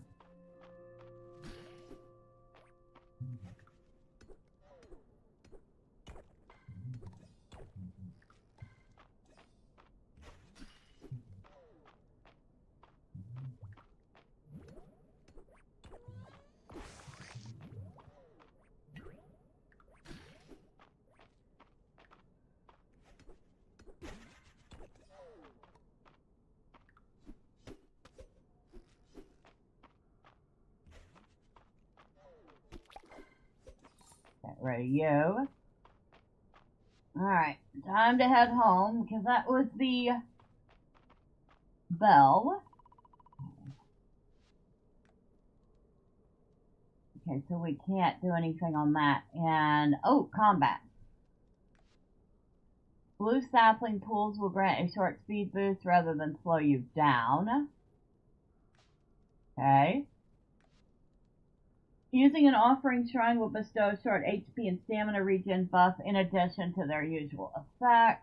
Get rid of you. Alright, time to head home, because that was the bell. Okay, so we can't do anything on that. And, oh, combat. Blue sapling pools will grant a short speed boost rather than slow you down. Okay. Using an offering shrine will bestow a short HP and stamina regen buff in addition to their usual effect.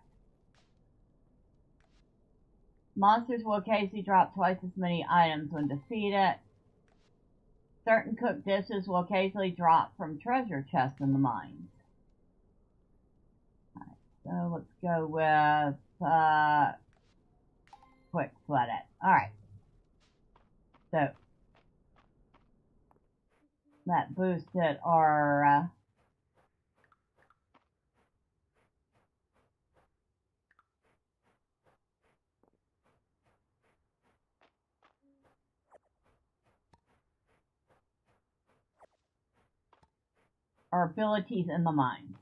Monsters will occasionally drop twice as many items when defeated. Certain cooked dishes will occasionally drop from treasure chests in the mines. Alright, so let's go with quick flood it. Alright. So that boosted our abilities in the mines.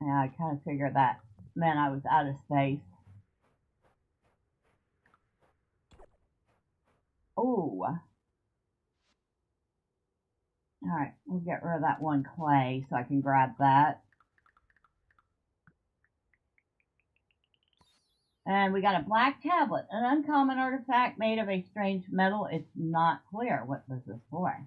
Yeah, I kind of figured that meant I was out of space. Oh. Alright, we'll get rid of that one clay so I can grab that. And we got a black tablet, an uncommon artifact made of a strange metal. It's not clear what this is for.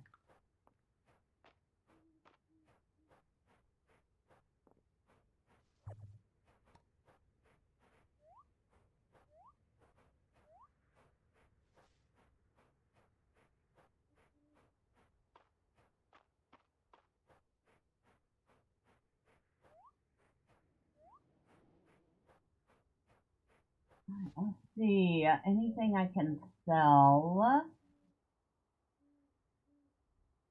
Let's see, anything I can sell?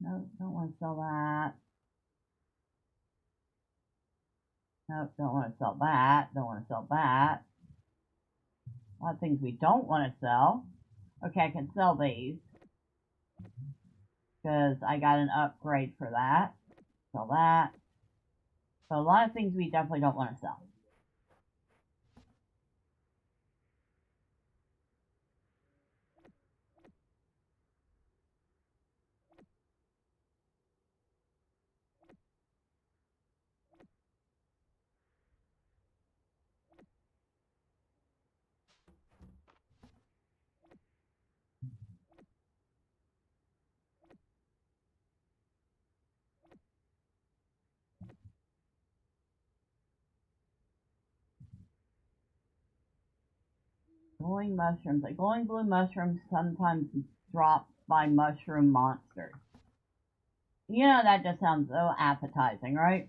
No, don't want to sell that. Nope, don't want to sell that. Don't want to sell that. A lot of things we don't want to sell. Okay, I can sell these. Because I got an upgrade for that. Sell that. So a lot of things we definitely don't want to sell. Glowing mushrooms. Like glowing blue mushrooms sometimes dropped by mushroom monsters. You know, that just sounds so appetizing, right?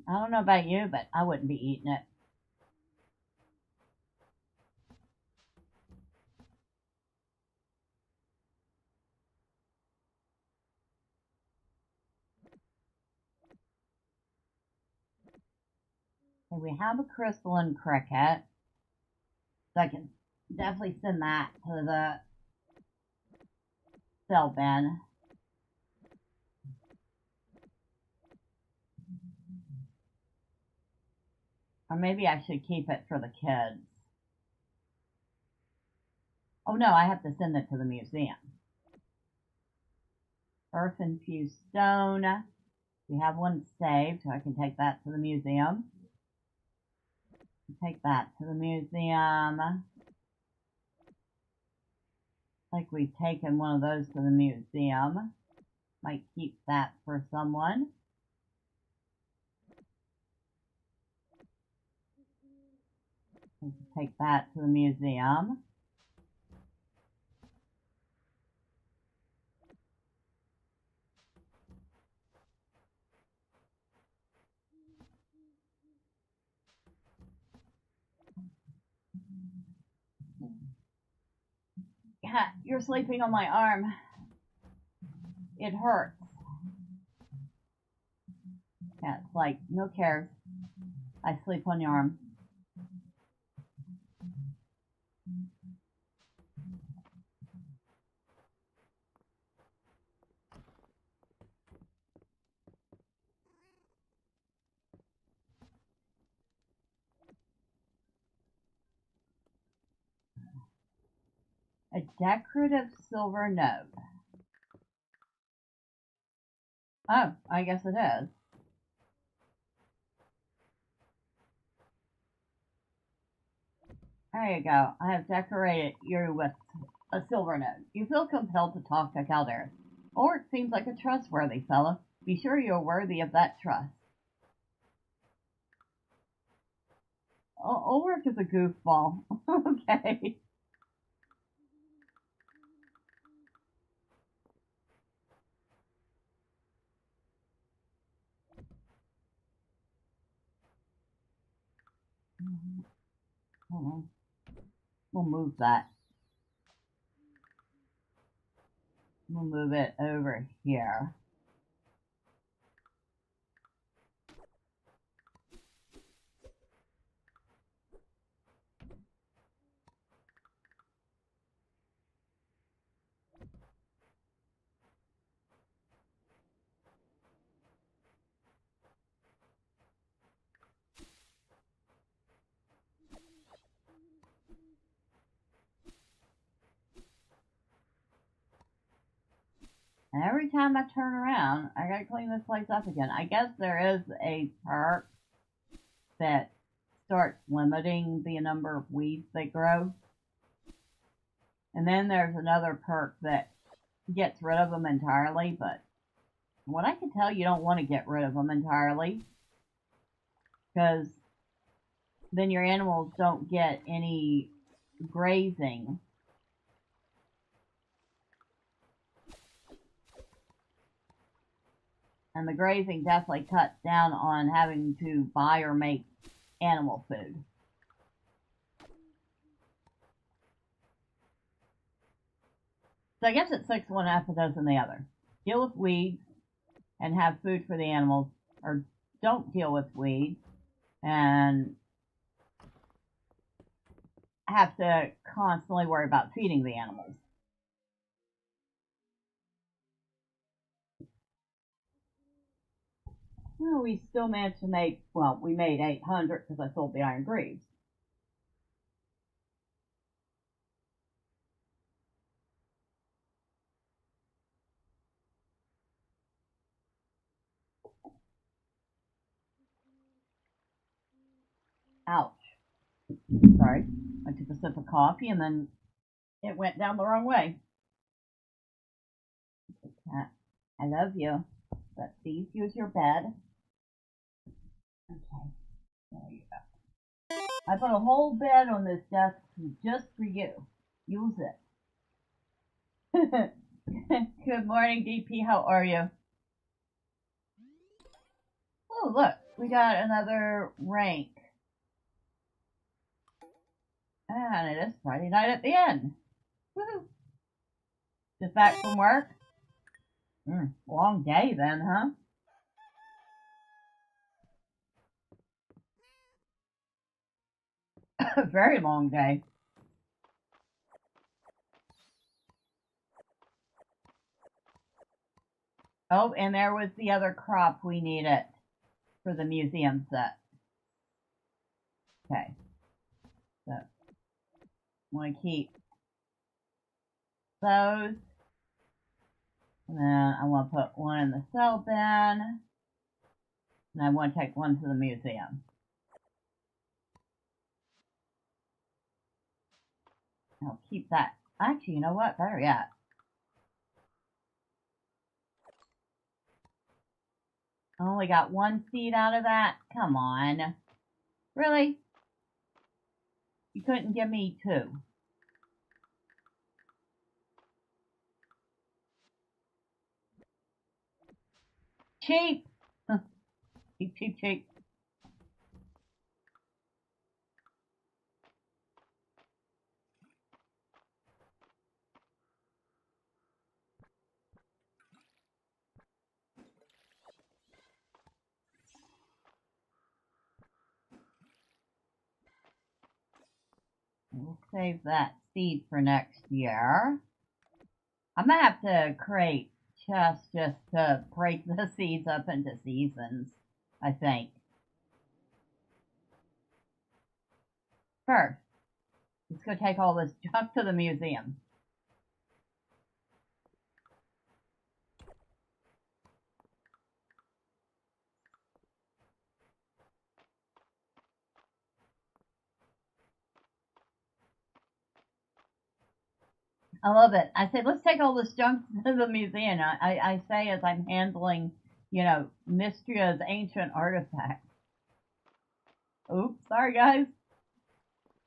I don't know about you, but I wouldn't be eating it. Okay, we have a crystalline cricket. So I can definitely send that to the cell bin. Or maybe I should keep it for the kids. Oh no, I have to send it to the museum. Earth infused stone. We have one saved, so I can take that to the museum. Take that to the museum. like we've taken one of those to the museum. Might keep that for someone. Take that to the museum. Yeah, you're sleeping on my arm. It hurts. Yeah, it's like, no cares. I sleep on your arm. A decorative silver node. Oh, I guess it is. There you go. I have decorated you with a silver node. You feel compelled to talk to Calderas. Ulrich seems like a trustworthy fellow. Be sure you are worthy of that trust. Ulrich is a goofball. Okay. Hold on. We'll move that. We'll move it over here. And every time I turn around, I gotta clean this place up again. I guess there is a perk that starts limiting the number of weeds they grow. And then there's another perk that gets rid of them entirely, but from what I can tell, you don't want to get rid of them entirely, because then your animals don't get any grazing. And the grazing definitely cuts down on having to buy or make animal food. So I guess it's 6 one, half a dozen the other. Deal with weeds and have food for the animals, or don't deal with weeds and have to constantly worry about feeding the animals. Well, we still managed to make, well, we made 800 because I sold the iron greaves. Ouch. Sorry. I took a sip of coffee and then it went down the wrong way. I love you, but please use your bed. Okay, there you go. I put a whole bed on this desk just for you. Use it. Good morning, DP. How are you? Oh, look, we got another rank. And it is Friday night at the inn. Woohoo! Just back from work? Long day then, huh? A very long day. Oh, and there was the other crop we needed for the museum set. Okay. So, I'm going to keep those. And then I want to put one in the cell bin. And I want to take one to the museum. I'll keep that Actually, you know what? Better yet. I only got one seed out of that? Come on. Really? You couldn't give me two. Cheap! Cheap, cheap, cheap. We'll save that seed for next year. I'm gonna have to create chests just to break the seeds up into seasons, I think. First, let's go take all this junk to the museum. I love it. I said, let's take all this junk to the museum. I say as I'm handling, you know, Mistria's ancient artifacts. Oops, sorry guys.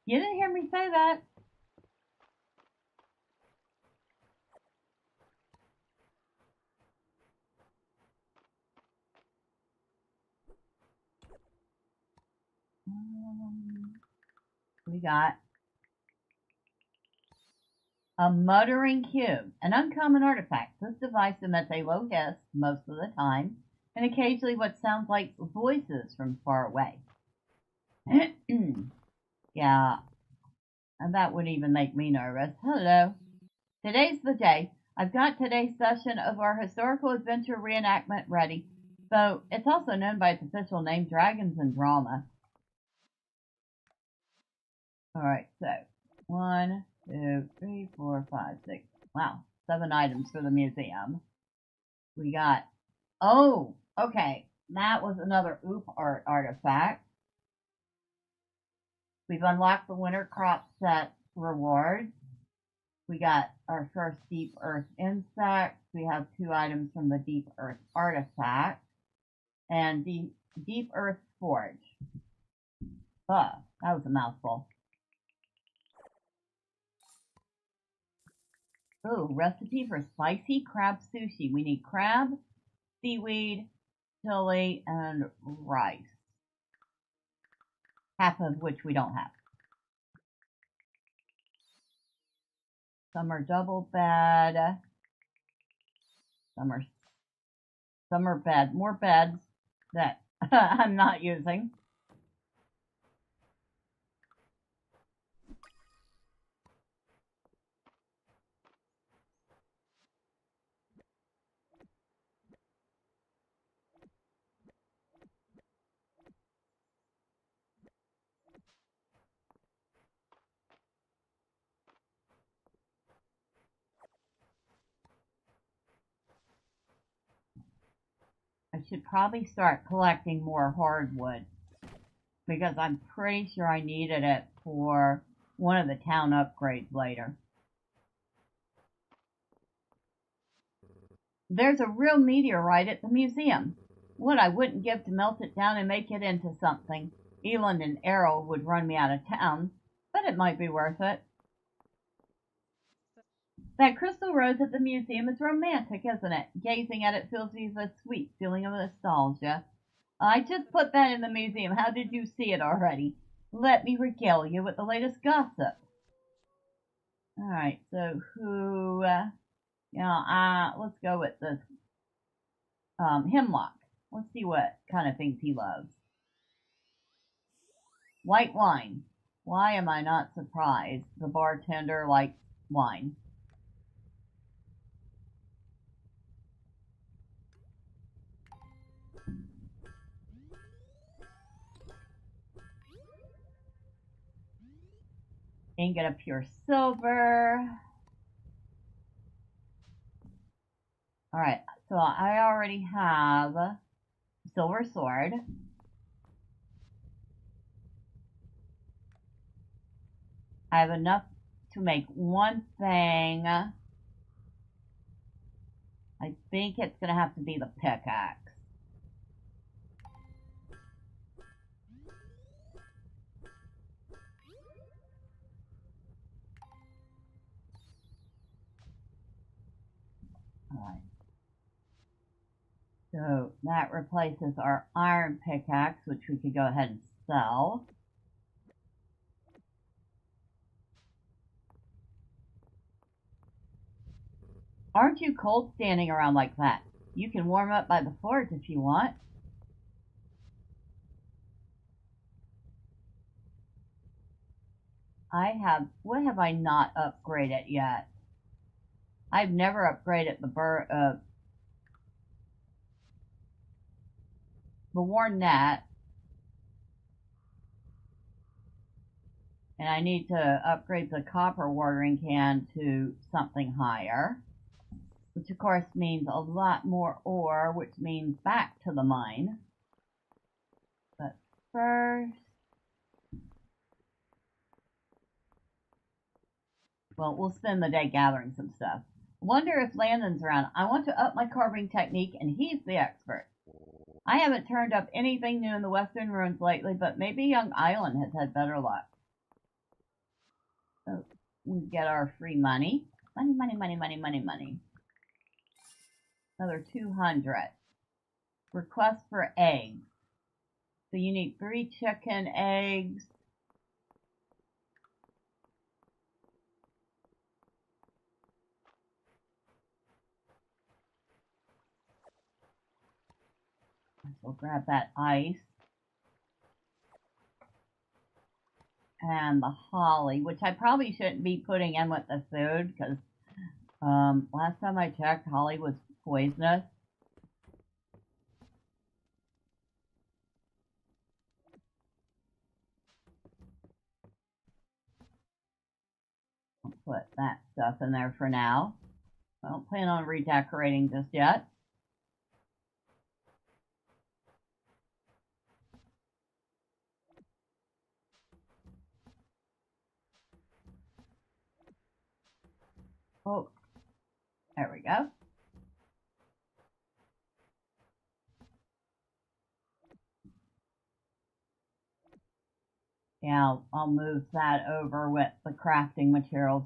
You didn't hear me say that. We got a muttering cube, an uncommon artifact. This device emits a low hiss most of the time, and occasionally what sounds like voices from far away. Yeah, and that would even make me nervous. Hello. Today's the day. I've got today's session of our historical adventure reenactment ready, though it's also known by its official name, Dragons and Drama. Alright, so 1, 2, 3, 4, 5, 6. Wow, 7 items for the museum. We got, oh, okay, that was another OOP art artifact. We've unlocked the winter crop set rewards. We got our first deep earth insect. We have 2 items from the deep earth artifact. And the deep earth forge. That was a mouthful. Ooh, recipe for spicy crab sushi. We need crab, seaweed, chili, and rice. Half of which we don't have. Some are double bed. Some are bed. More beds that I'm not using. I should probably start collecting more hardwood because I'm pretty sure I needed it for one of the town upgrades later. There's a real meteorite at the museum. What I wouldn't give to melt it down and make it into something. Eland and Errol would run me out of town, but it might be worth it. That crystal rose at the museum is romantic, isn't it? Gazing at it fills me with a sweet feeling of nostalgia. I just put that in the museum. How did you see it already? Let me regale you with the latest gossip. Alright, so who... let's go with this Hemlock. Let's see what kind of things he loves. White wine. Why am I not surprised? The bartender likes wine. Ingot of pure silver. Alright, so I already have a silver sword. I have enough to make one thing. I think it's going to have to be the pickaxe. Alright. So that replaces our iron pickaxe, which we could go ahead and sell. Aren't you cold standing around like that? You can warm up by the forge if you want. What have I not upgraded yet? I've never upgraded the worn net. And I need to upgrade the copper watering can to something higher. Which of course means a lot more ore, which means back to the mine. But first... well, we'll spend the day gathering some stuff. Wonder if Landon's around. I want to up my carving technique, and he's the expert. I haven't turned up anything new in the Western Ruins lately, but maybe Young Island has had better luck. So, we get our free money. Money, money, money, money, money, money. Another 200. Request for eggs. So you need 3 chicken eggs. We'll grab that ice. And the holly, which I probably shouldn't be putting in with the food, because last time I checked, holly was poisonous. I'll put that stuff in there for now. I don't plan on redecorating just yet. Oh, there we go. Yeah, I'll move that over with the crafting materials.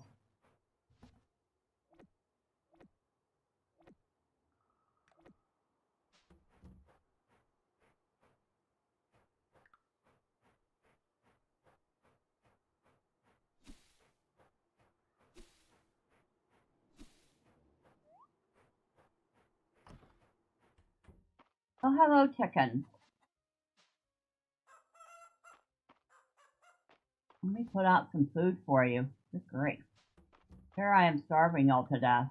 Oh, hello, chicken. Let me put out some food for you. Good grief. Here I am starving y'all to death.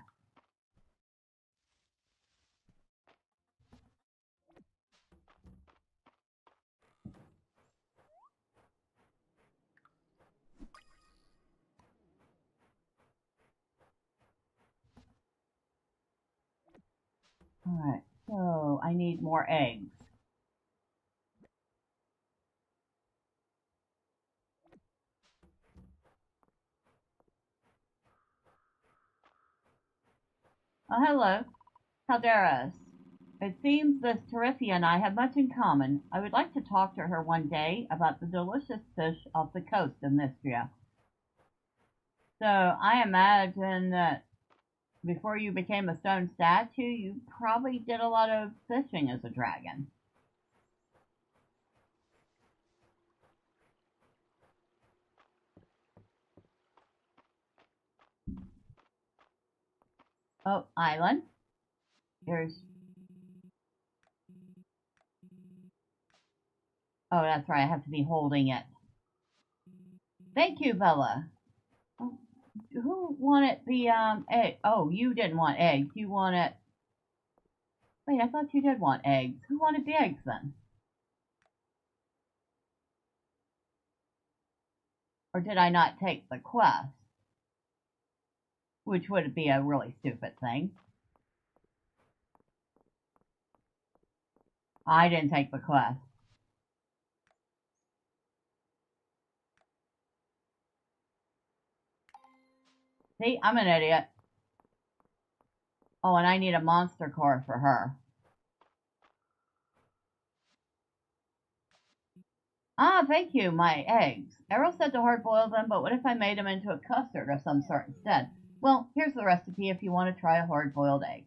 Alright, so I need more eggs. Oh, hello. Calderas. It seems this Terifia and I have much in common. I would like to talk to her one day about the delicious fish off the coast of Mistria. So, I imagine that before you became a stone statue, you probably did a lot of fishing as a dragon. Oh, island. Here's... oh, that's right, I have to be holding it. Thank you, Bella. Oh, who wanted the, egg? Oh, you didn't want eggs. You wanted... wait, I thought you did want eggs. Who wanted the eggs, then? Or did I not take the quest? Which would be a really stupid thing. I didn't take the quest. See, I'm an idiot. Oh, and I need a monster core for her. Ah, thank you, my eggs. Errol said to hard boil them, but what if I made them into a custard of some sort instead? Well, here's the recipe if you want to try a hard boiled egg.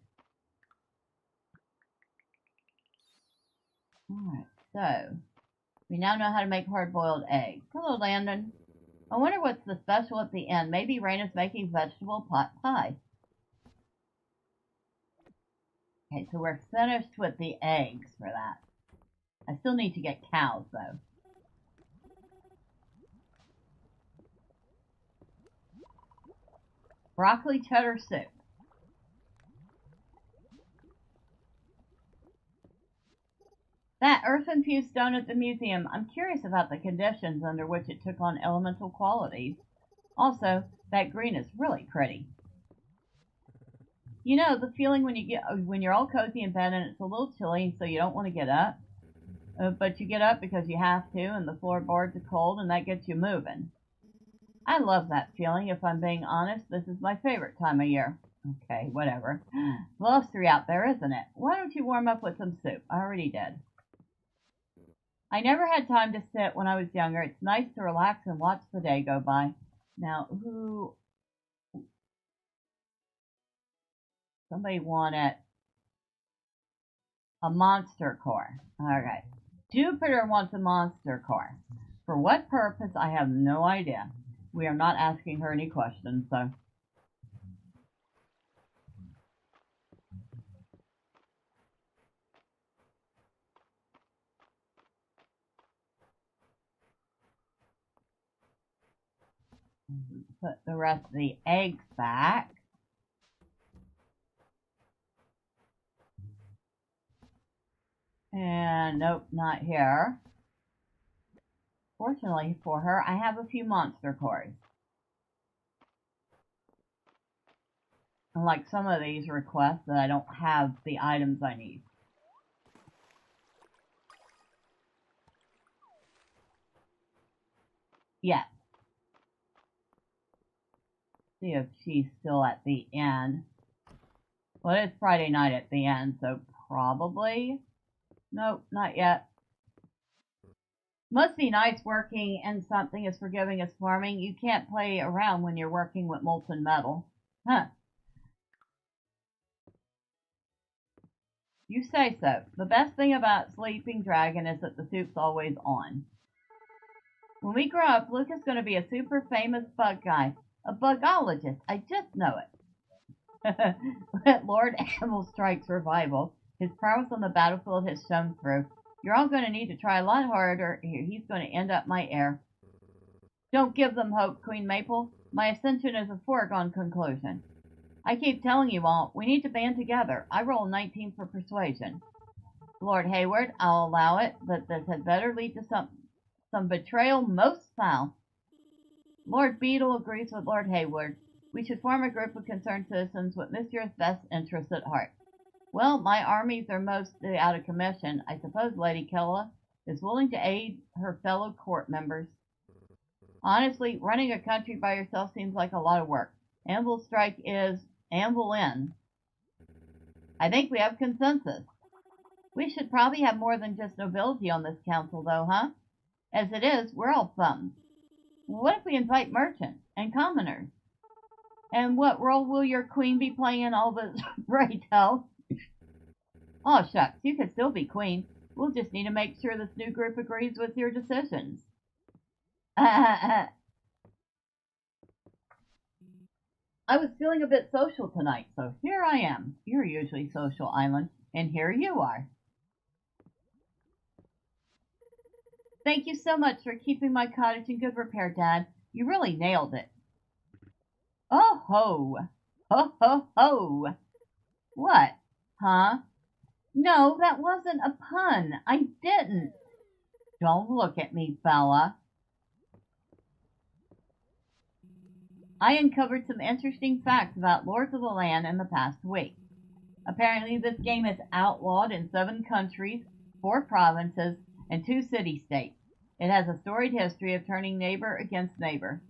Alright, so we now know how to make hard boiled eggs. Hello, Landon. I wonder what's the special at the end. Maybe Rain is making vegetable pot pie. Okay, so we're finished with the eggs for that. I still need to get cows, though. Broccoli cheddar soup. That earth-infused stone at the museum, I'm curious about the conditions under which it took on elemental qualities. Also, that green is really pretty. You know, the feeling when you're all cozy in bed and it's a little chilly, so you don't want to get up. But you get up because you have to, and the floorboards are cold, and that gets you moving. I love that feeling, if I'm being honest. This is my favorite time of year. Okay, whatever. Blustery out there, isn't it? Why don't you warm up with some soup? I already did. I never had time to sit when I was younger. It's nice to relax and watch the day go by. Now, somebody wanted a monster core. Alright. Jupiter wants a monster core. For what purpose, I have no idea. We are not asking her any questions, so. Put the rest of the eggs back. And nope, not here. Fortunately for her, I have a few monster cores. Unlike some of these requests that I don't have the items I need. Yes. See if she's still at the end. Well, it's Friday night at the end, so probably. Nope, not yet. Must be nice working in something as forgiving as farming. You can't play around when you're working with molten metal. Huh. You say so. The best thing about Sleeping Dragon is that the soup's always on. When we grow up, Luke is going to be a super famous bug guy. A bugologist. I just know it. Lord Animal Strike's revival. His prowess on the battlefield has shown through. You're all going to need to try a lot harder. He's going to end up my heir. Don't give them hope, Queen Maple. My ascension is a foregone conclusion. I keep telling you all, we need to band together. I roll 19 for persuasion. Lord Hayward, I'll allow it, but this had better lead to some betrayal most foul. Lord Beetle agrees with Lord Hayward. We should form a group of concerned citizens with Mistria's best interests at heart. Well, my armies are mostly out of commission. I suppose Lady Kella is willing to aid her fellow court members. Honestly, running a country by yourself seems like a lot of work. Anvil Strike is Anvil in. I think we have consensus. We should probably have more than just nobility on this council, though, huh? As it is, we're all thumbs. What if we invite merchants and commoners? And what role will your queen be playing in all this, pray tell? Oh, shucks, you could still be queen. We'll just need to make sure this new group agrees with your decisions. I was feeling a bit social tonight, so here I am. You're usually social, Island, and here you are. Thank you so much for keeping my cottage in good repair, Dad. You really nailed it. Oh ho! Ho ho ho! What? Huh? No, that wasn't a pun. I didn't. Don't look at me, Bella. I uncovered some interesting facts about Lords of the Land in the past week. Apparently, this game is outlawed in 7 countries, 4 provinces, and 2 city-states. It has a storied history of turning neighbor against neighbor.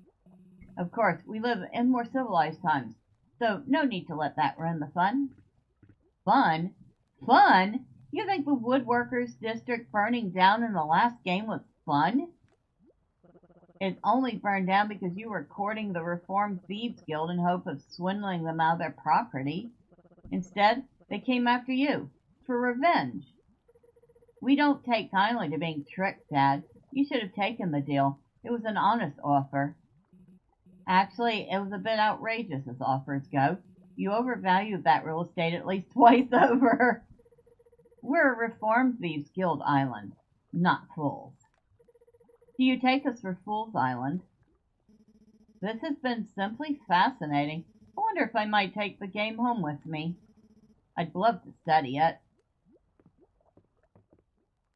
Of course, we live in more civilized times, so no need to let that ruin the fun. Fun? Fun? You think the woodworkers district burning down in the last game was fun? It only burned down because you were courting the Reformed Thieves Guild in hope of swindling them out of their property. Instead, they came after you, for revenge. We don't take kindly to being tricked, Dad. You should have taken the deal. It was an honest offer. Actually, it was a bit outrageous as offers go. You overvalued that real estate at least twice over. We're a Reformed Thieves Guild island, not fools. Do you take us for Fool's Island? This has been simply fascinating. I wonder if I might take the game home with me. I'd love to study it.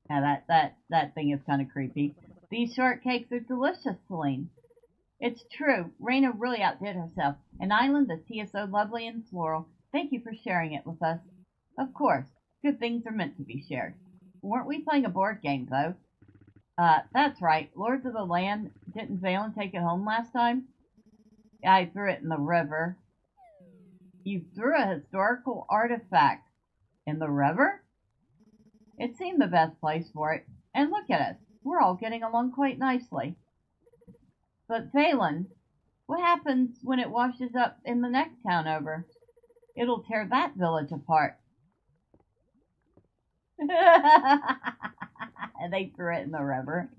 Yeah, that thing is kind of creepy. These shortcakes are delicious, Celine. It's true. Raina really outdid herself. An island that's tea is so lovely and floral. Thank you for sharing it with us. Of course. Good things are meant to be shared. Weren't we playing a board game, though? That's right. Lords of the Land didn't Valen take it home last time? I threw it in the river. You threw a historical artifact in the river? It seemed the best place for it. And look at us. We're all getting along quite nicely. But Valen, what happens when it washes up in the next town over? It'll tear that village apart. And they threw it in the river.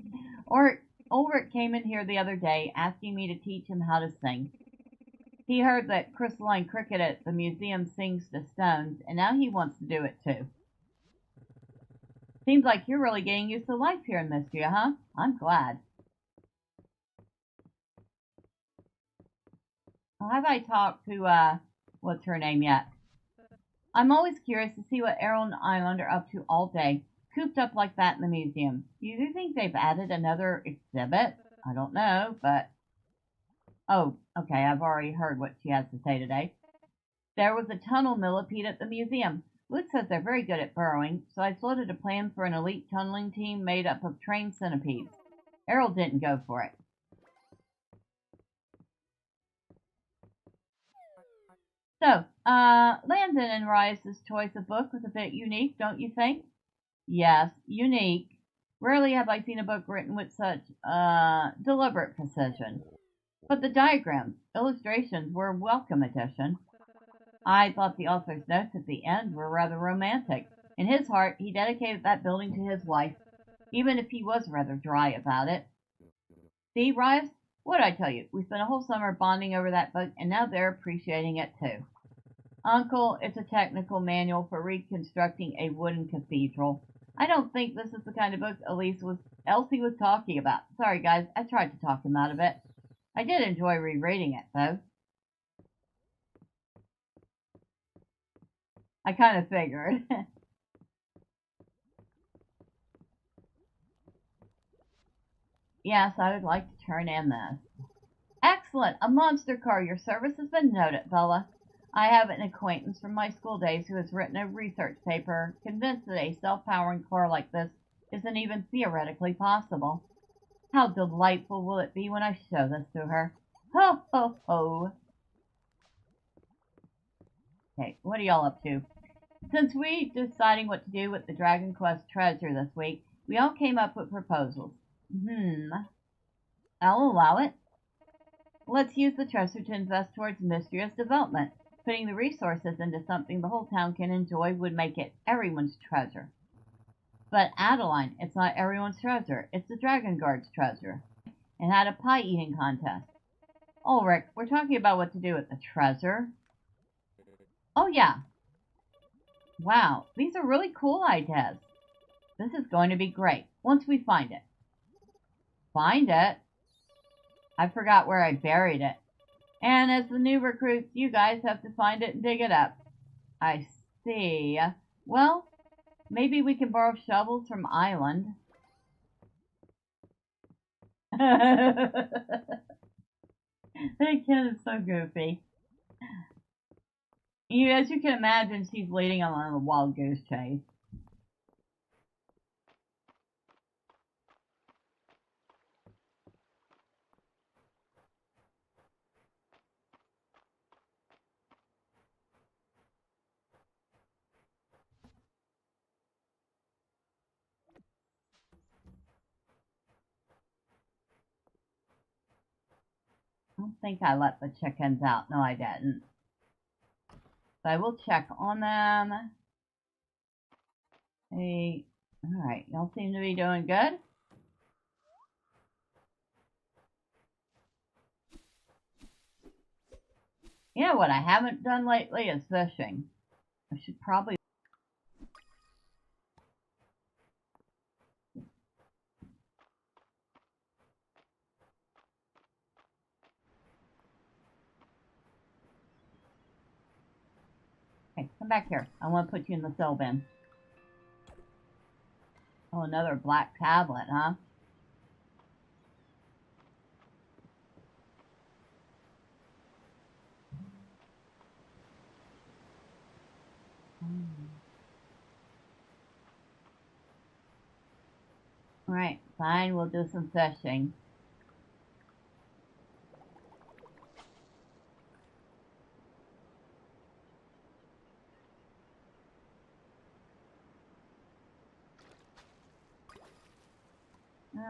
Or Ulrich came in here the other day asking me to teach him how to sing. He heard that crystalline cricket at the museum sings to stones, and now he wants to do it too. Seems like you're really getting used to life here in Mistria, huh? I'm glad. Well, have I talked to, what's her name yet? I'm always curious to see what Errol and Island are up to all day, cooped up like that in the museum. Do you think they've added another exhibit? I don't know, but... Oh, okay, I've already heard what she has to say today. There was a tunnel millipede at the museum. Luke says they're very good at burrowing, so I floated a plan for an elite tunneling team made up of trained centipedes. Errol didn't go for it. So, Landon and Rice's choice of book was a bit unique, don't you think? Yes, unique. Rarely have I seen a book written with such, deliberate precision. But the diagrams, illustrations were a welcome addition. I thought the author's notes at the end were rather romantic. In his heart, he dedicated that building to his wife, even if he was rather dry about it. See, Rice? What'd I tell you? We spent a whole summer bonding over that book, and now they're appreciating it too. Uncle, it's a technical manual for reconstructing a wooden cathedral. I don't think this is the kind of book Elsie was talking about. Sorry, guys, I tried to talk him out of it. I did enjoy rereading it, though. I kind of figured. Yes, I would like to turn in this. Excellent! A monster car. Your service has been noted, Bella. I have an acquaintance from my school days who has written a research paper convinced that a self-powering car like this isn't even theoretically possible. How delightful will it be when I show this to her? Ho, ho, ho. Okay, what are y'all up to? Since we deciding what to do with the Dragon Quest treasure this week, we all came up with proposals. I'll allow it. Let's use the treasure to invest towards Mistria's development. Putting the resources into something the whole town can enjoy would make it everyone's treasure. But Adeline, it's not everyone's treasure. It's the Dragon Guard's treasure. And had a pie eating contest. Ulrich, we're talking about what to do with the treasure. Oh yeah. Wow, these are really cool ideas. This is going to be great, once we find it. Find it? I forgot where I buried it. And as the new recruits, you guys have to find it and dig it up. I see. Well, maybe we can borrow shovels from Island. That kid is so goofy. As you can imagine, she's leading on a wild goose chase. don't think I let the chickens out. No, I didn't. But I will check on them. Hey, alright, y'all seem to be doing good. You know what I haven't done lately is fishing. I should probably... Hey, come back here. I want to put you in the cell bin. Oh, another black tablet, huh? Alright, fine, we'll do some fishing.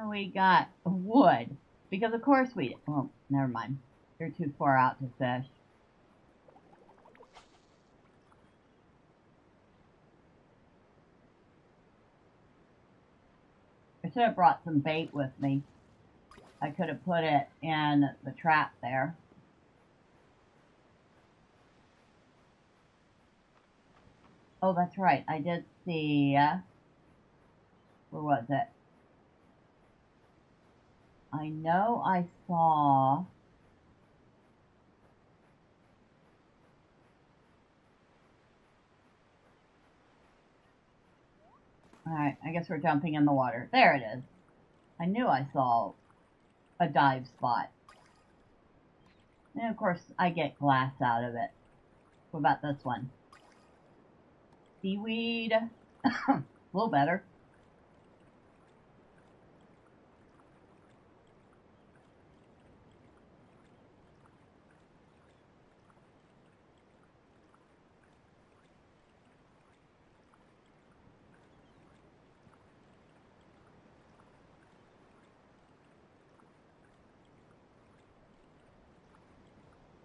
We got wood. Because of course we... Oh, never mind. You're too far out to fish. I should have brought some bait with me. I could have put it in the trap there. Oh, that's right. I did see... where was it? I know I saw... Alright, I guess we're jumping in the water. There it is. I knew I saw a dive spot. And of course, I get glass out of it. What about this one? Seaweed. A little better.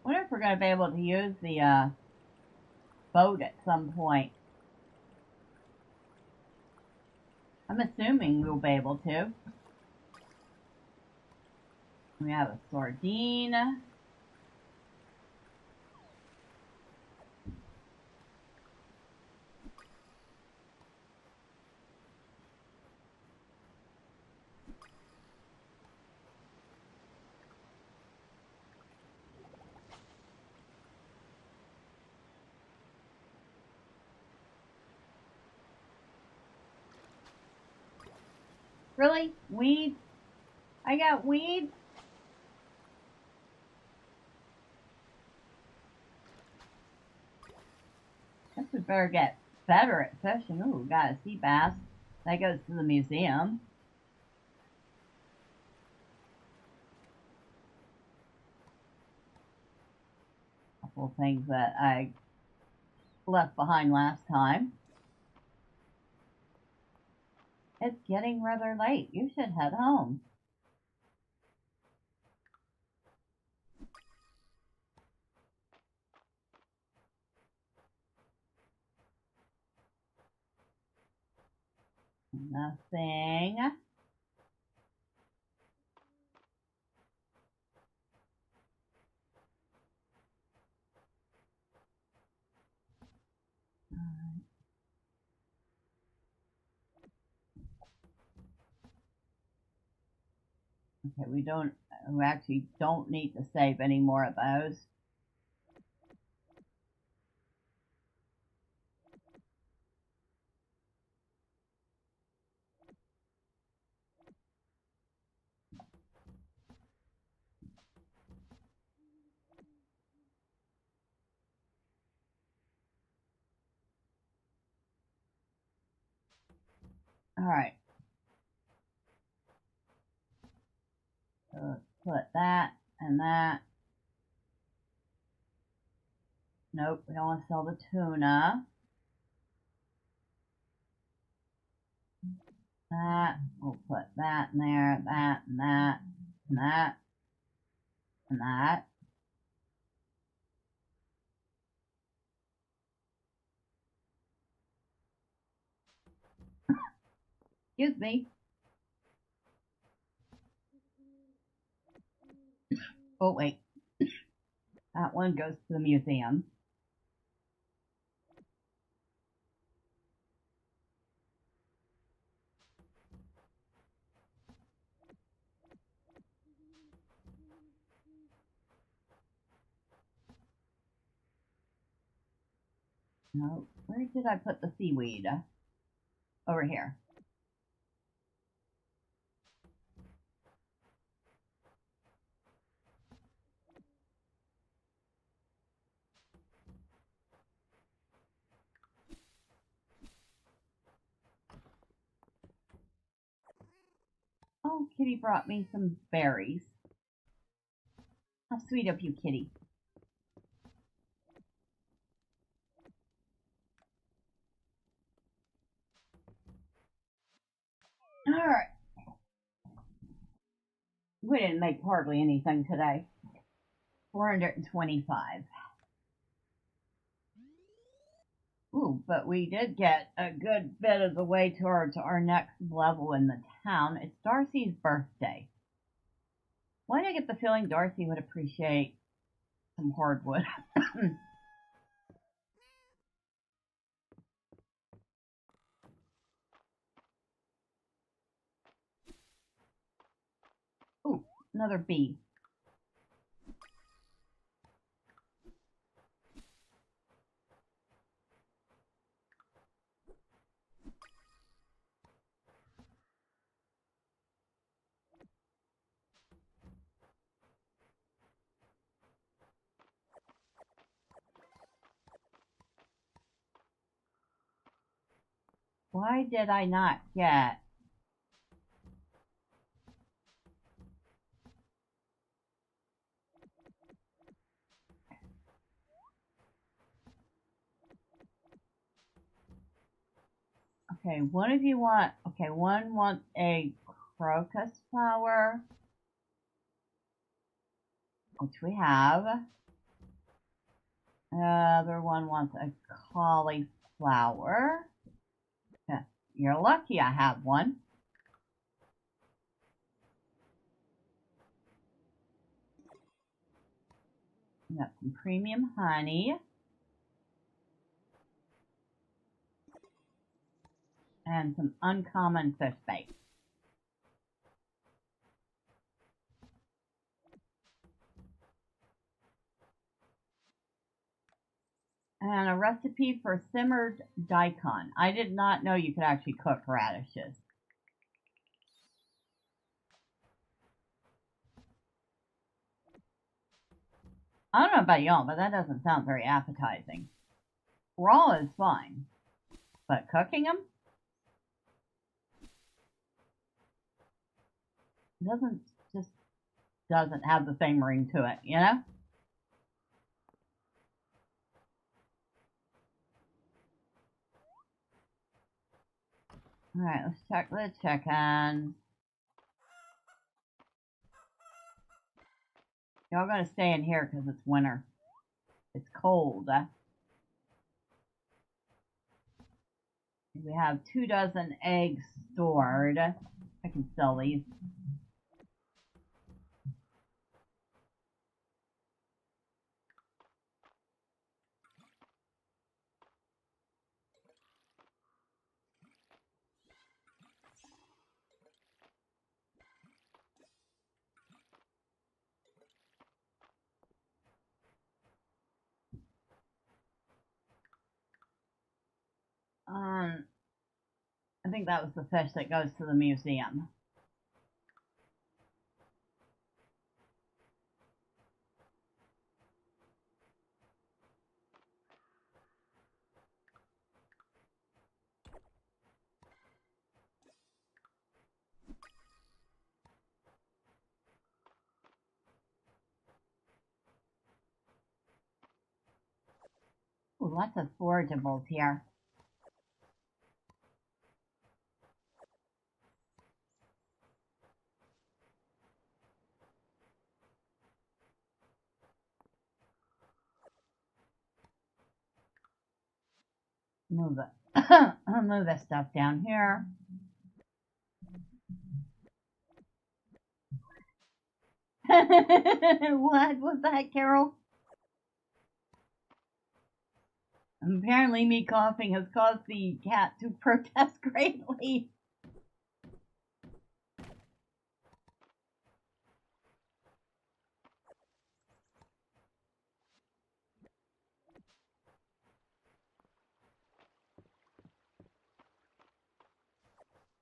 I wonder if we're going to be able to use the boat at some point. I'm assuming we'll be able to. We have a sardine. Really? Weeds? I got weeds? Guess we better get better at fishing. Ooh, got a sea bass. That goes to the museum. A couple of things that I left behind last time. It's getting rather late. You should head home. Nothing. Okay, we actually don't need to save any more of those. Alright. So let's put that and that. Nope, we don't want to sell the tuna. That, we'll put that in there, that and that and that. And that. Excuse me. Oh, wait. That one goes to the museum. No, where did I put the seaweed? Over here. Oh, Kitty brought me some berries. How sweet of you, Kitty. Alright. We didn't make hardly anything today. 425. Ooh, but we did get a good bit of the way towards our next level in the town. It's Darcy's birthday. Why do I get the feeling Darcy would appreciate some hardwood? Ooh, another bee. Why did I not get... Okay, one of you want... Okay, one wants a crocus flower, which we have. The other one wants a cauliflower. You're lucky I have one. We got some premium honey. And some uncommon fish bait. And a recipe for simmered daikon. I did not know you could actually cook radishes. I don't know about y'all, but that doesn't sound very appetizing. Raw is fine, but cooking them doesn't have the same ring to it, you know? Alright, let's check the chickens. Y'all gonna stay in here because it's winter. It's cold. We have 2 dozen eggs stored. I can sell these. I think that was the fish that goes to the museum. Ooh, lots of forageables here. Move it. I'll move this stuff down here. What was that, Carol? Apparently me coughing has caused the cat to protest greatly.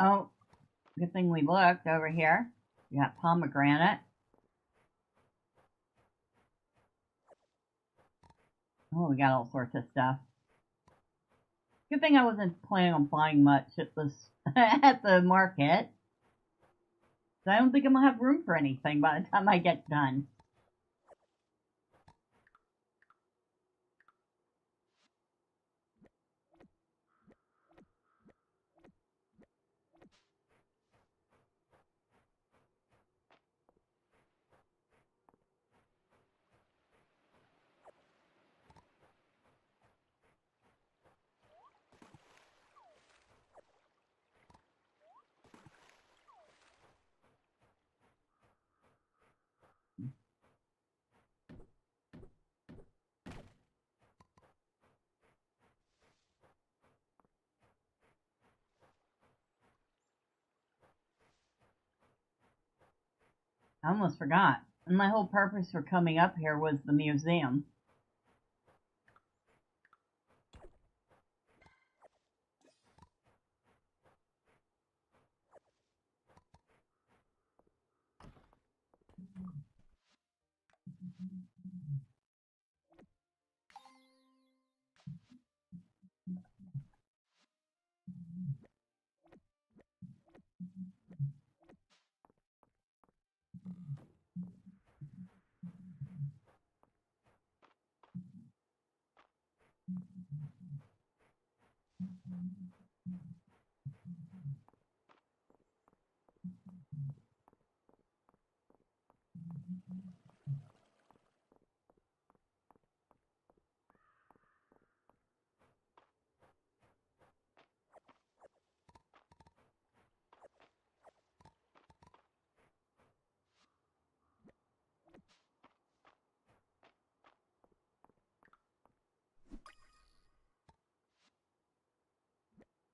Oh, good thing we looked over here. We got pomegranate. Oh, we got all sorts of stuff. Good thing I wasn't planning on buying much at this at the market. So I don't think I'm gonna have room for anything by the time I get done. I almost forgot. And my whole purpose for coming up here was the museum.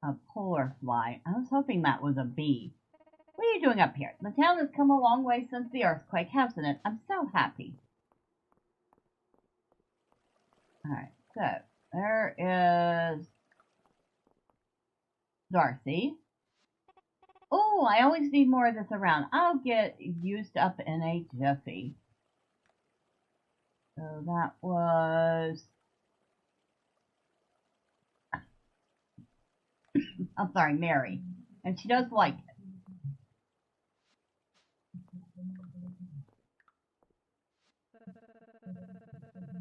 A polar fly. I was hoping that was a bee. What are you doing up here? The town has come a long way since the earthquake, hasn't it? I'm so happy. Alright, so there is Darcy. Oh, I always need more of this around. I'll get used up in a jiffy. So that was... I'm sorry, Mary. And she does like it.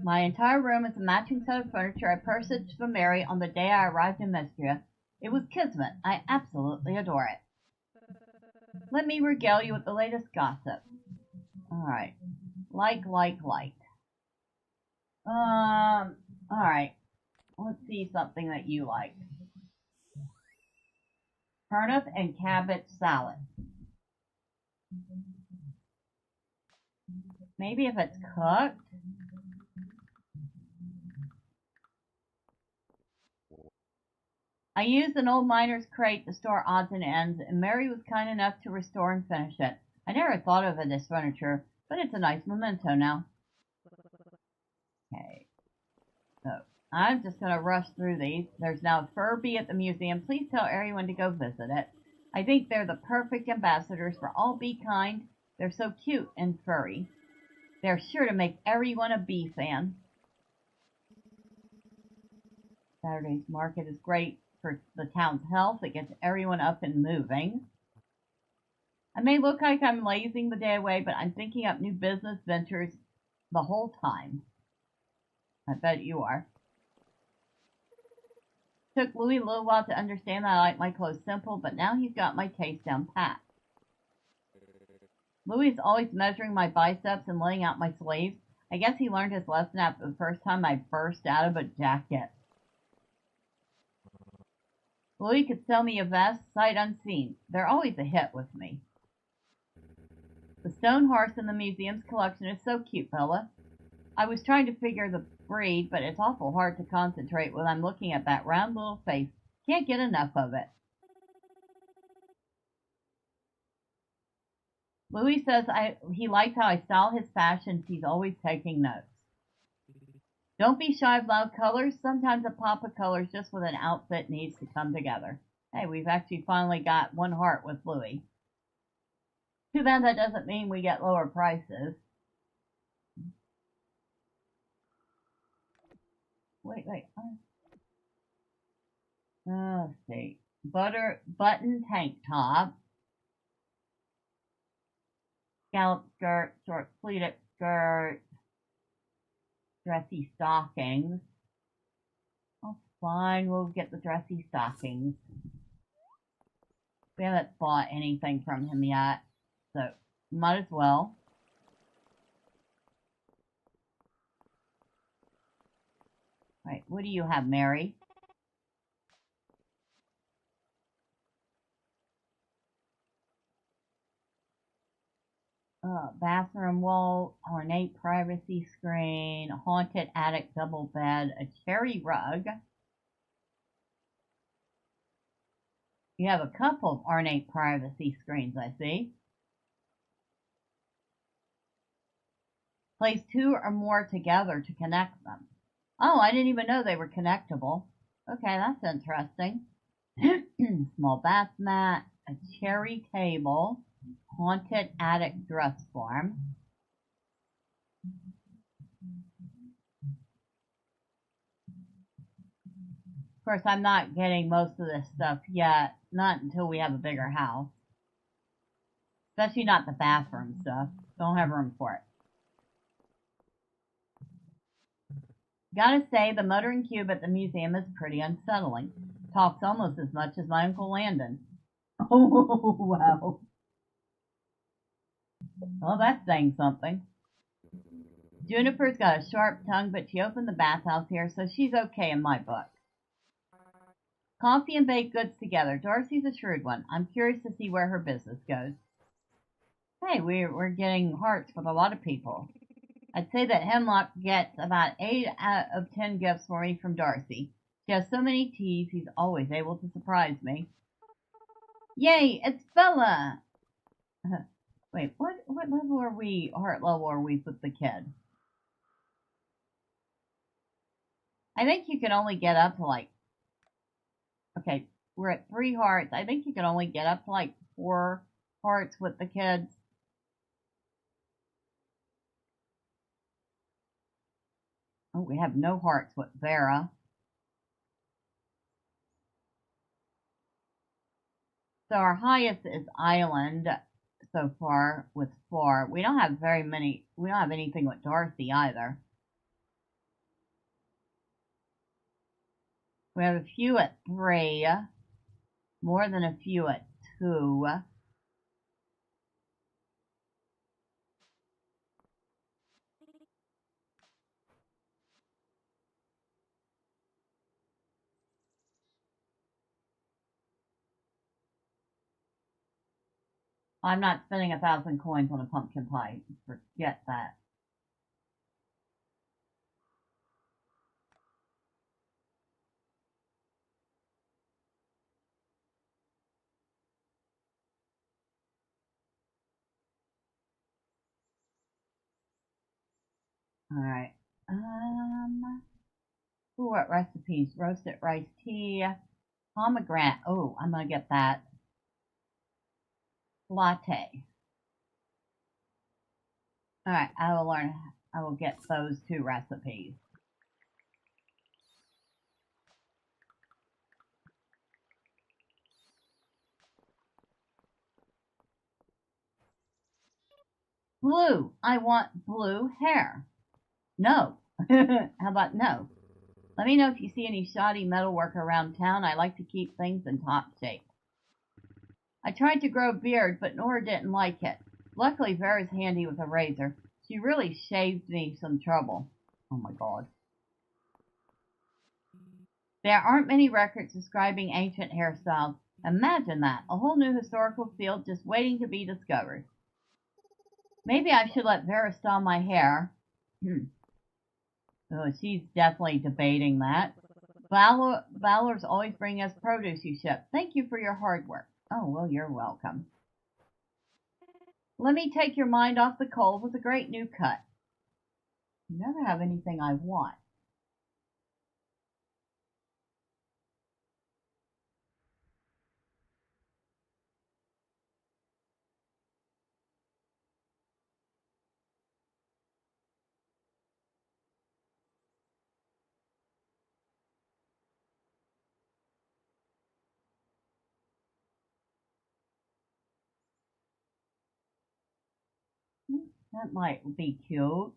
My entire room is a matching set of furniture I purchased for Mary on the day I arrived in Mistria. It was kismet. I absolutely adore it. Let me regale you with the latest gossip. Alright. Like. Alright. Let's see something that you like. Turnip and cabbage salad. Maybe if it's cooked? I used an old miner's crate to store odds and ends, and Mary was kind enough to restore and finish it. I never thought of it as furniture, but it's a nice memento now. Okay. So, I'm just going to rush through these. There's now a Furby at the museum. Please tell everyone to go visit it. I think they're the perfect ambassadors for all bee kind. They're so cute and furry. They're sure to make everyone a bee fan. Saturday's market is great for the town's health. It gets everyone up and moving. I may look like I'm lazing the day away, but I'm thinking up new business ventures the whole time. I bet you are. Took Louis a little while to understand that I like my clothes simple, but now he's got my taste down pat. Louis is always measuring my biceps and laying out my sleeves. I guess he learned his lesson after the first time I burst out of a jacket. Louis could sell me a vest, sight unseen. They're always a hit with me. The stone horse in the museum's collection is so cute, Bella. I was trying to figure the breed, but it's awful hard to concentrate when I'm looking at that round little face. Can't get enough of it. Louis says he likes how I style his fashions. He's always taking notes. Don't be shy of loud colors. Sometimes a pop of colors just with an outfit needs to come together. Hey, we've actually finally got one heart with Louis. Too bad that doesn't mean we get lower prices. Wait. Let's see. Button tank top. Scallop skirt, short pleated skirt. Dressy stockings. Oh, fine, we'll get the dressy stockings. We haven't bought anything from him yet, so might as well. Right, what do you have, Mary? Bathroom wall, ornate privacy screen, haunted attic double bed, a cherry rug. You have a couple of ornate privacy screens, I see. Place two or more together to connect them. Oh, I didn't even know they were connectable. Okay, that's interesting. Small bath mat, a cherry table, haunted attic dress form. Of course, I'm not getting most of this stuff yet, not until we have a bigger house. Especially not the bathroom stuff. Don't have room for it. Gotta say, the motoring cube at the museum is pretty unsettling. Talks almost as much as my Uncle Landon. Oh, wow. Well, that's saying something. Juniper's got a sharp tongue, but she opened the bathhouse here, so she's okay in my book. Coffee and baked goods together. Darcy's a shrewd one. I'm curious to see where her business goes. Hey, we're getting hearts with a lot of people. I'd say that Hemlock gets about 8 out of 10 gifts for me from Darcy. She has so many teas, he's always able to surprise me. Yay, it's Bella! Wait, what level are we, heart level are we with the kid? I think you can only get up to like, okay, we're at 3 hearts. I think you can only get up to like 4 hearts with the kids. Oh, we have no hearts with Vera. So our highest is Island so far with 4. We don't have very many. We don't have anything with Darcy either. We have a few at 3. More than a few at 2. I'm not spending 1,000 coins on a pumpkin pie. Forget that. Alright. Ooh, what recipes? Roasted rice tea. Pomegranate. Oh, I'm gonna get that. Latte. Alright, I will get those 2 recipes. Blue. I want blue hair. No. How about no? Let me know if you see any shoddy metalwork around town. I like to keep things in top shape. I tried to grow a beard, but Nora didn't like it. Luckily, Vera's handy with a razor. She really shaved me some trouble. Oh my god. There aren't many records describing ancient hairstyles. Imagine that, a whole new historical field just waiting to be discovered. Maybe I should let Vera style my hair. Oh, she's definitely debating that. Valor's always bring us produce you ship. Thank you for your hard work. Oh, well, you're welcome. Let me take your mind off the cold with a great new cut. You never have anything I want. That might be cute.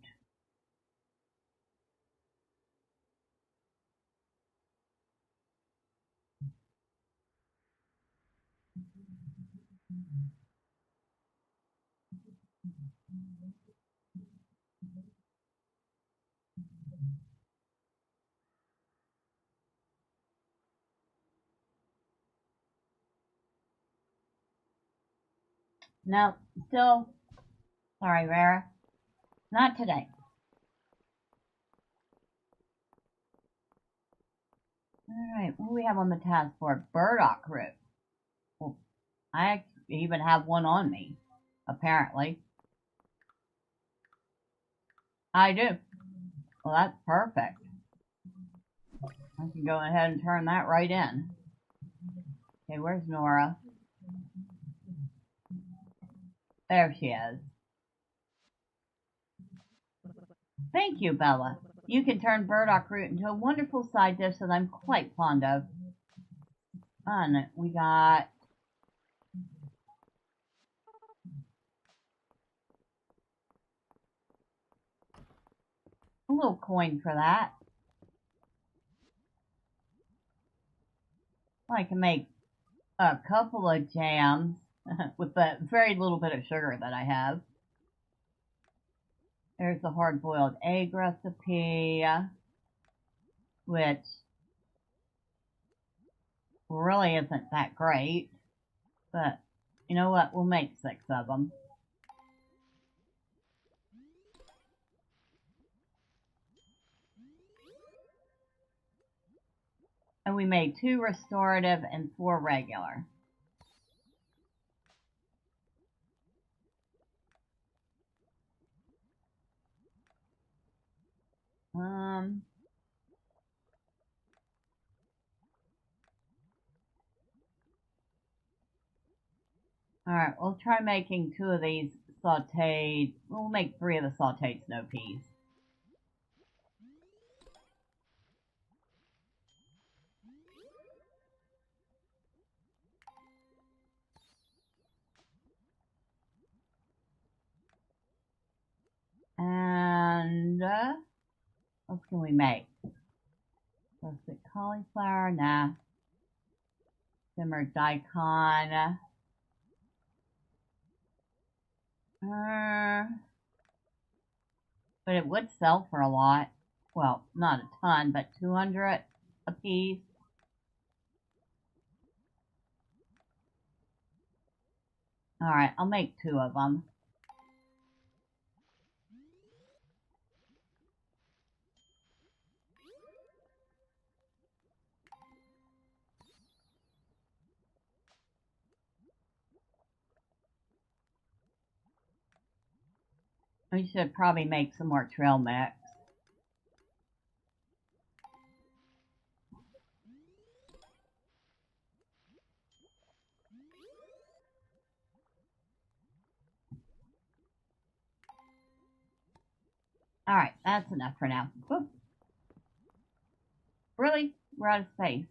No, still, sorry, Vera. Not today. Alright, what do we have on the task board? Burdock root. Well, I even have one on me, apparently. I do. Well, that's perfect. I can go ahead and turn that right in. Okay, where's Nora? There she is. Thank you, Bella. You can turn burdock root into a wonderful side dish that I'm quite fond of. And we got a little coin for that. I can make a couple of jams with the very little bit of sugar that I have. There's the hard-boiled egg recipe, which really isn't that great, but you know what? We'll make 6 of them. And we made 2 restorative and 4 regular. Alright, we'll try making 2 of these sauteed. We'll make 3 of the sauteed snow peas. And what else can we make? Roasted cauliflower, nah. Simmered daikon. But it would sell for a lot. Well, not a ton, but 200 a piece. Alright, I'll make 2 of them. We should probably make some more trail mix. Alright, that's enough for now. Whoop. Really? We're out of space.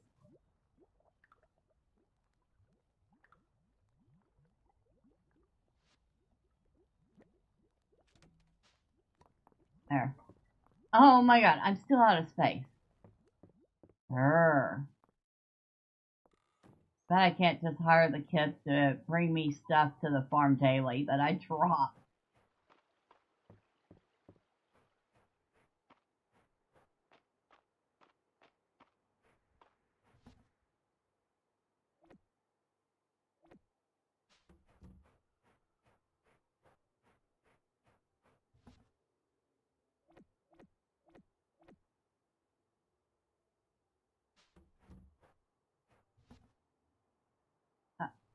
There. Oh my god, I'm still out of space. Brr. But I can't just hire the kids to bring me stuff to the farm daily that I drop.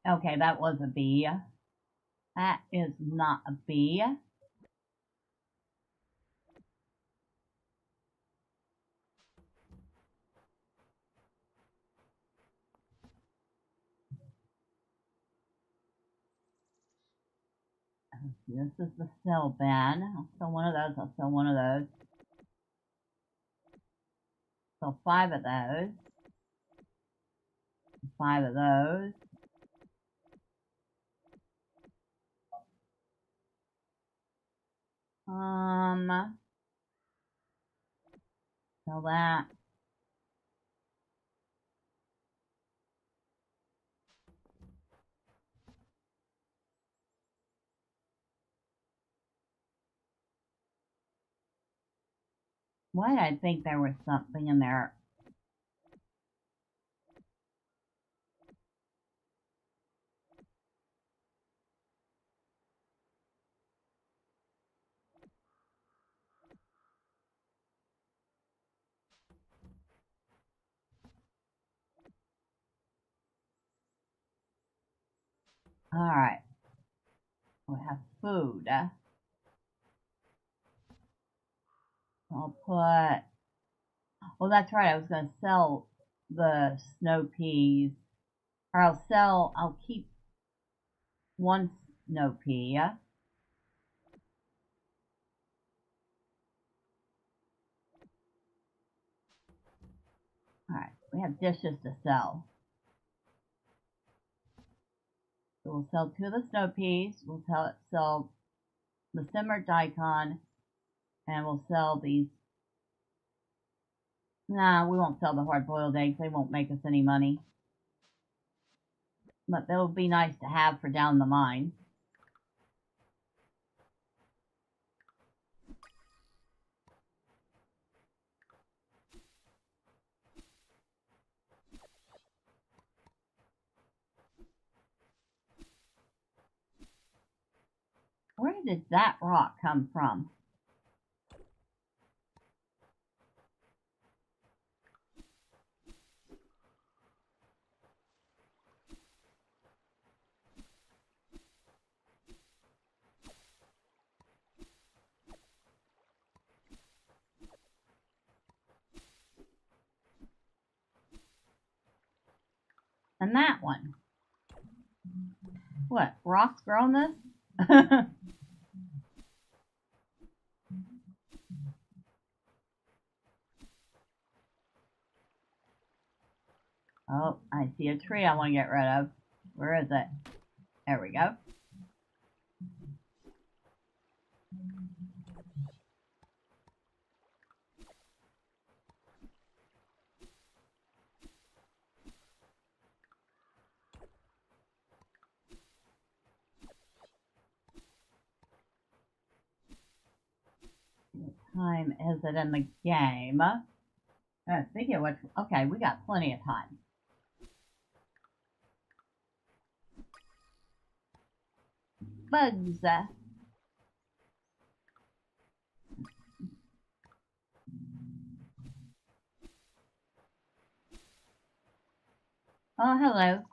Okay, that was a bee. That is not a bee. This is the cell bin. I'll sell one of those. I'll sell one of those. Sell 5 of those. 5 of those. Sell that. Why did I think there was something in there? Alright. We have food. I'll put... Well, that's right. I was going to sell the snow peas. Or I'll keep one snow pea. Alright, we have dishes to sell. So we'll sell 2 of the snow peas. We'll sell the simmered daikon. And we'll sell these. Nah, we won't sell the hard-boiled eggs. They won't make us any money. But they'll be nice to have for down the mine. Where did that rock come from? And that one. What? Rocks growing this? Oh, I see a tree I want to get rid of. Where is it? There we go. What time is it in the game? Speaking of which, okay, we got plenty of time. Bugs. Oh, hello.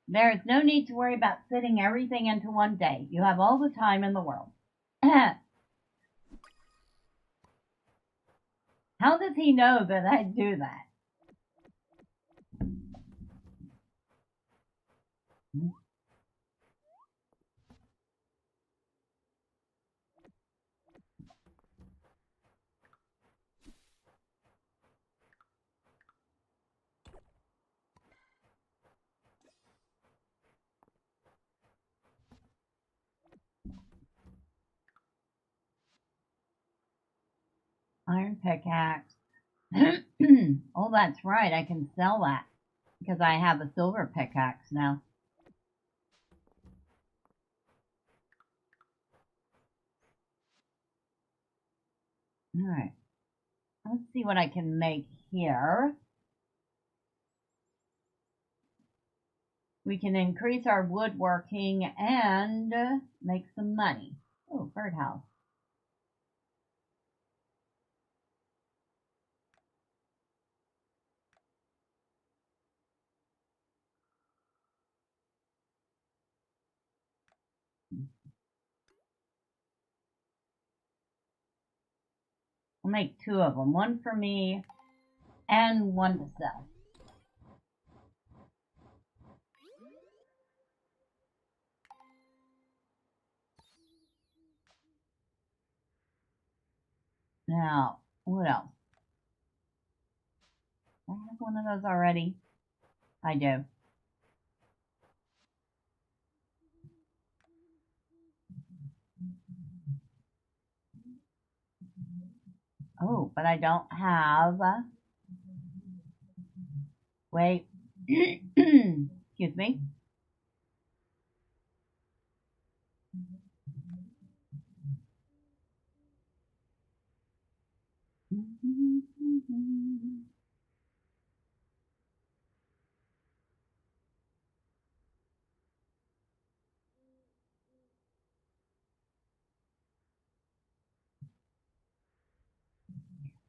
There is no need to worry about fitting everything into one day. You have all the time in the world. How does he know that I do that? Iron pickaxe. Oh, that's right. I can sell that because I have a silver pickaxe now. Alright. Let's see what I can make here. We can increase our woodworking and make some money. Oh, birdhouse. I'll make 2 of them. One for me and one to sell. Now, what else? Do I have one of those already? I do. Oh, but I don't have... Wait. Excuse me.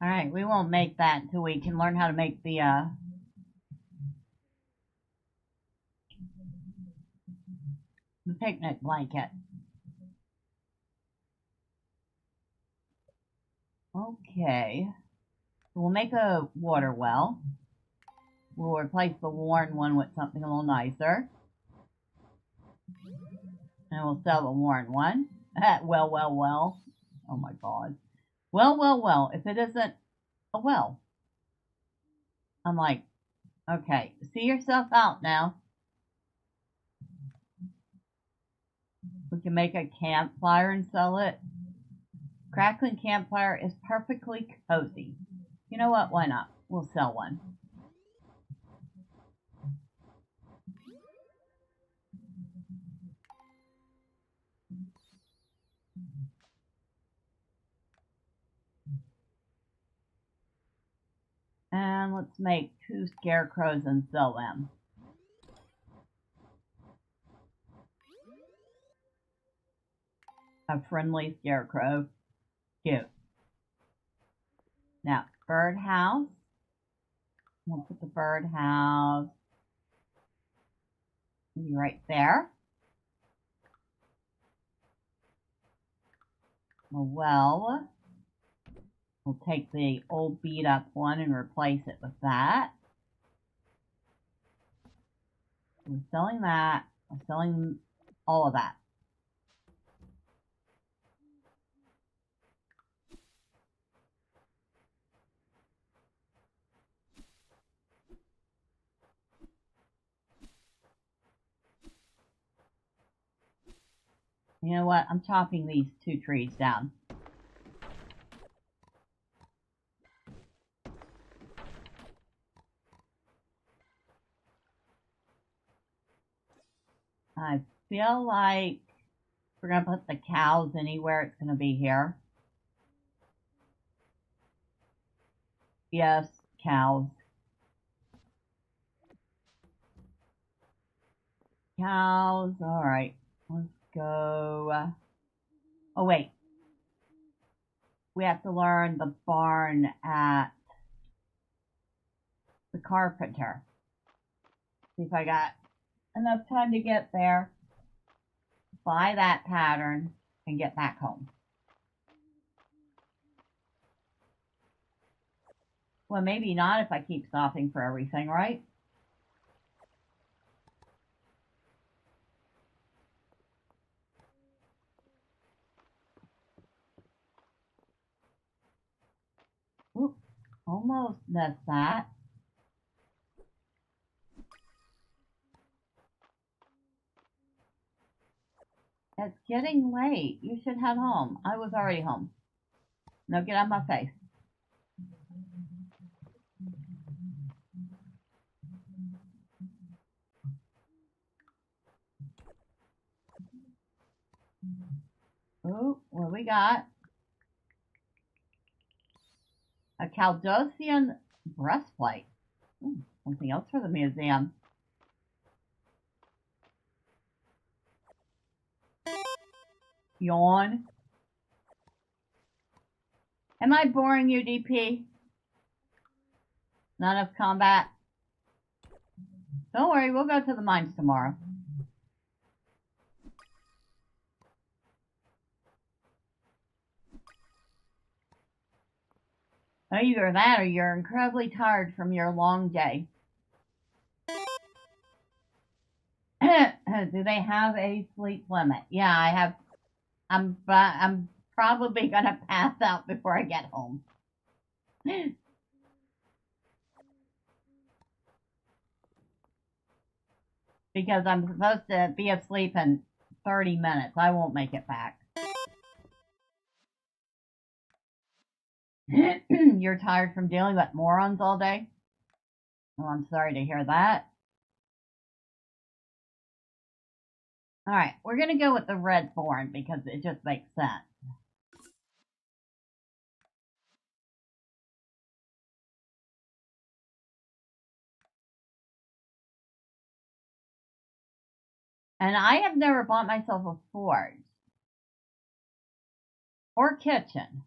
Alright, we won't make that until we can learn how to make the picnic blanket. Okay. So we'll make a water well. We'll replace the worn one with something a little nicer. And we'll sell the worn one. Well. Oh my god. Well. If it isn't a well. I'm like, okay, see yourself out now. We can make a campfire and sell it. Crackling campfire is perfectly cozy. You know what? Why not? We'll sell one. And let's make 2 scarecrows and sell them. A friendly scarecrow. Cute. Now, birdhouse. We'll put the birdhouse maybe right there. Well, we'll take the old beat up one and replace it with that. We're selling that. We're selling all of that. You know what? I'm chopping these 2 trees down. I feel like we're going to put the cows anywhere. It's going to be here. Yes, cows. Cows. Alright. Let's go. Oh, wait. We have to learn the barn at the carpenter. See if I got enough time to get there, buy that pattern, and get back home. Well, maybe not if I keep stopping for everything, right? Oop, almost missed that. It's getting late. You should head home. I was already home. Now get out of my face. Oh, what do we got? A Chaldean breastplate. Something else for the museum. Yawn. Am I boring you, DP? Not enough combat? Don't worry, we'll go to the mines tomorrow. Either that or you're incredibly tired from your long day. Do they have a sleep limit? Yeah, I have. I'm probably gonna pass out before I get home. Because I'm supposed to be asleep in 30 minutes. I won't make it back. You're tired from dealing with morons all day? Well, I'm sorry to hear that. Alright, we're gonna go with the red thorn because it just makes sense. And I have never bought myself a forge. Or kitchen.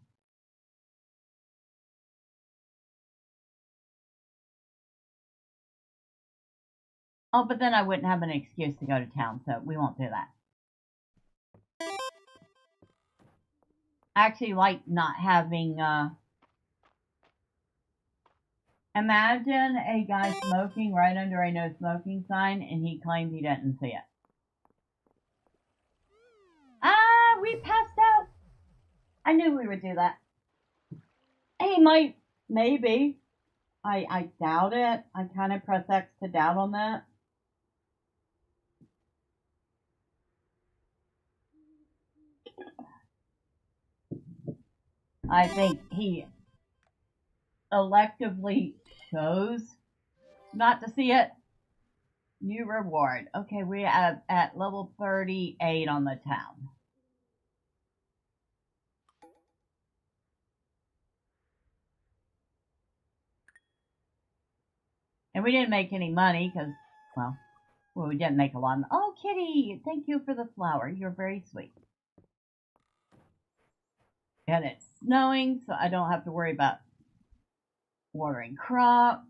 Oh, but then I wouldn't have an excuse to go to town, so we won't do that. I actually like not having, imagine a guy smoking right under a no smoking sign, and he claimed he didn't see it. Ah, we passed out. I knew we would do that. He might, maybe. I doubt it. I kind of press X to doubt on that. I think he electively chose not to see it. New reward. Okay, we are at level 38 on the town. And we didn't make any money because, well, we didn't make a lot of. Oh, Kitty, thank you for the flower. You're very sweet. And it's snowing, so I don't have to worry about watering crops.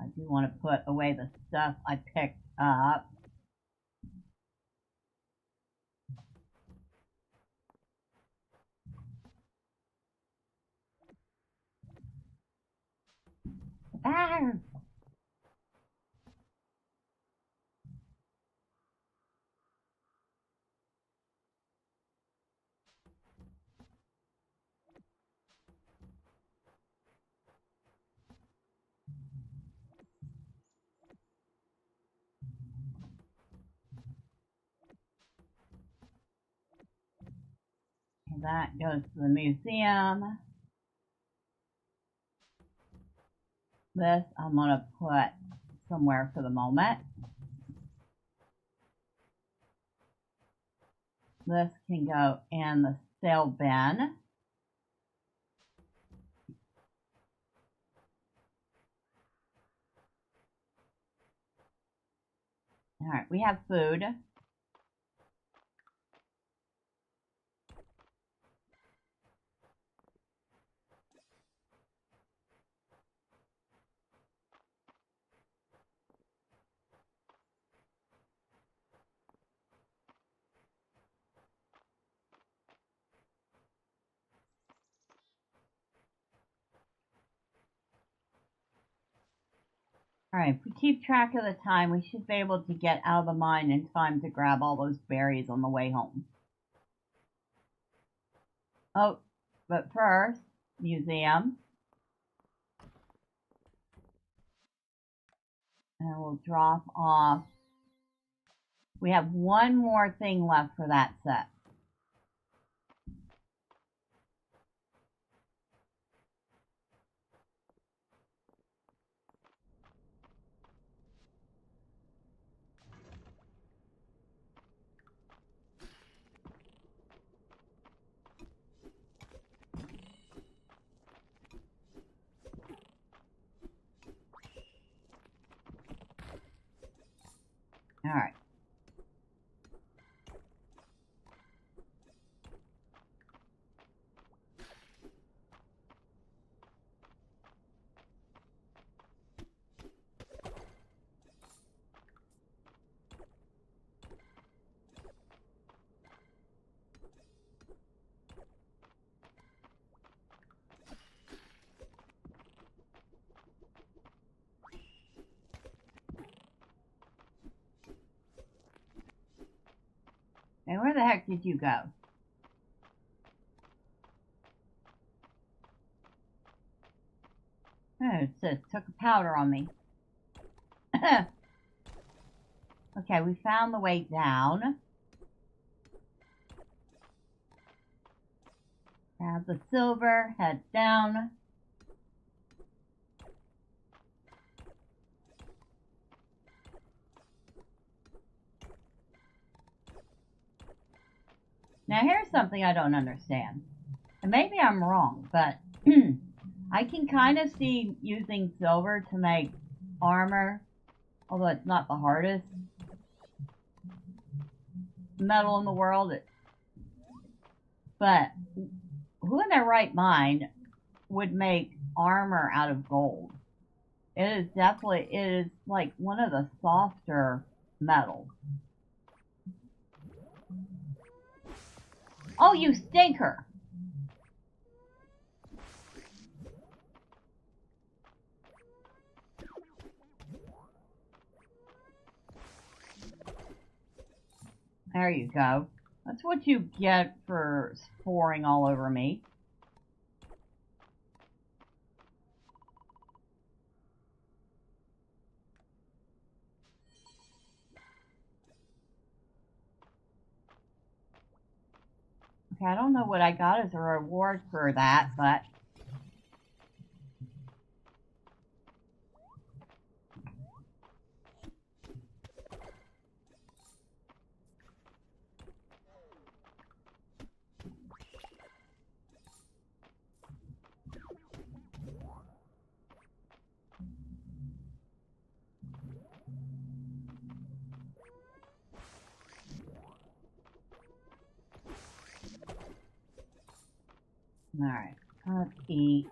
I do want to put away the stuff I picked up. Ah! That goes to the museum. This I'm going to put somewhere for the moment. This can go in the sale bin. Alright, we have food. Alright, if we keep track of the time, we should be able to get out of the mine in time to grab all those berries on the way home. Oh, but first, museum. And we'll drop off. We have one more thing left for that set. Alright. And where the heck did you go? Oh, it says took a powder on me. Okay, we found the way down. Grab the silver, head down. Now here's something I don't understand. And maybe I'm wrong, but I can kind of see using silver to make armor, although it's not the hardest metal in the world. But who in their right mind would make armor out of gold? It is like one of the softer metals. Oh, you stinker! There you go. That's what you get for sporing all over me. Okay, I don't know what I got as a reward for that, but... Alright, let's eat.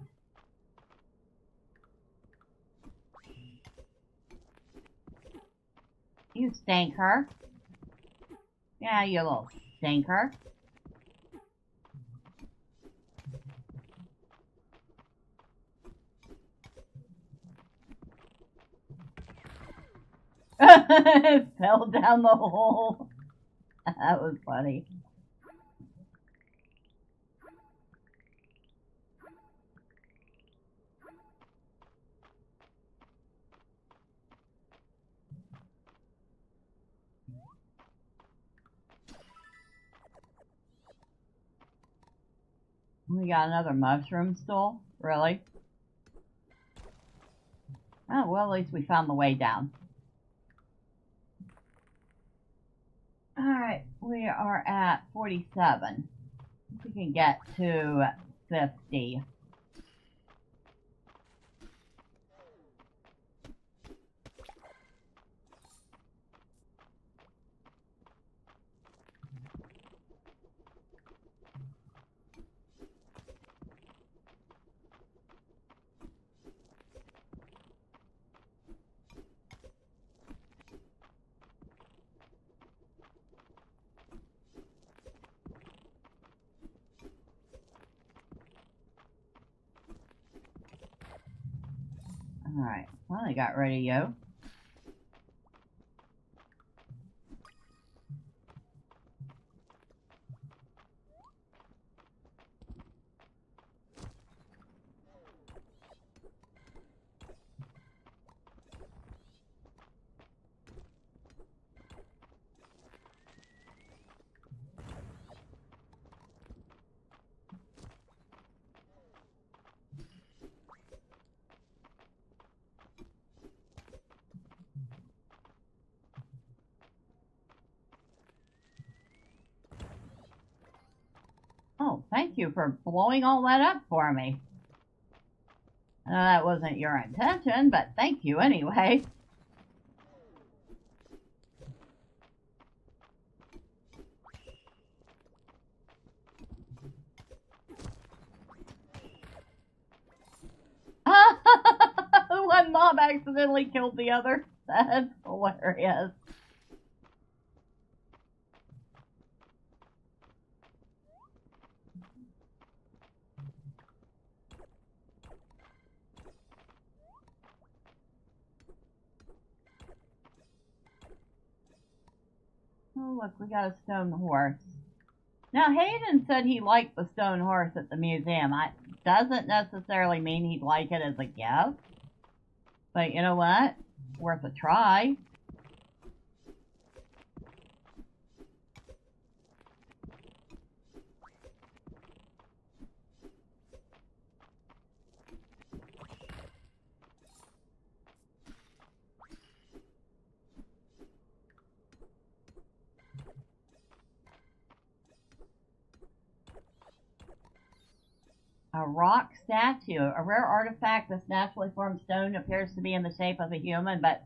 You stinker. Yeah, you little stinker. Fell down the hole. That was funny. We got another mushroom stool? Really? Oh, well, at least we found the way down. Alright, we are at 47. We can get to 50. Alright, finally got rid of you. Oh, thank you for blowing all that up for me. I know that wasn't your intention, but thank you anyway. One mob accidentally killed the other. That's hilarious. look, we got a stone horse. Now, Hayden said he liked the stone horse at the museum. Doesn't necessarily mean he'd like it as a gift. But you know what? Worth a try. A rock statue. A rare artifact. This naturally formed stone appears to be in the shape of a human, but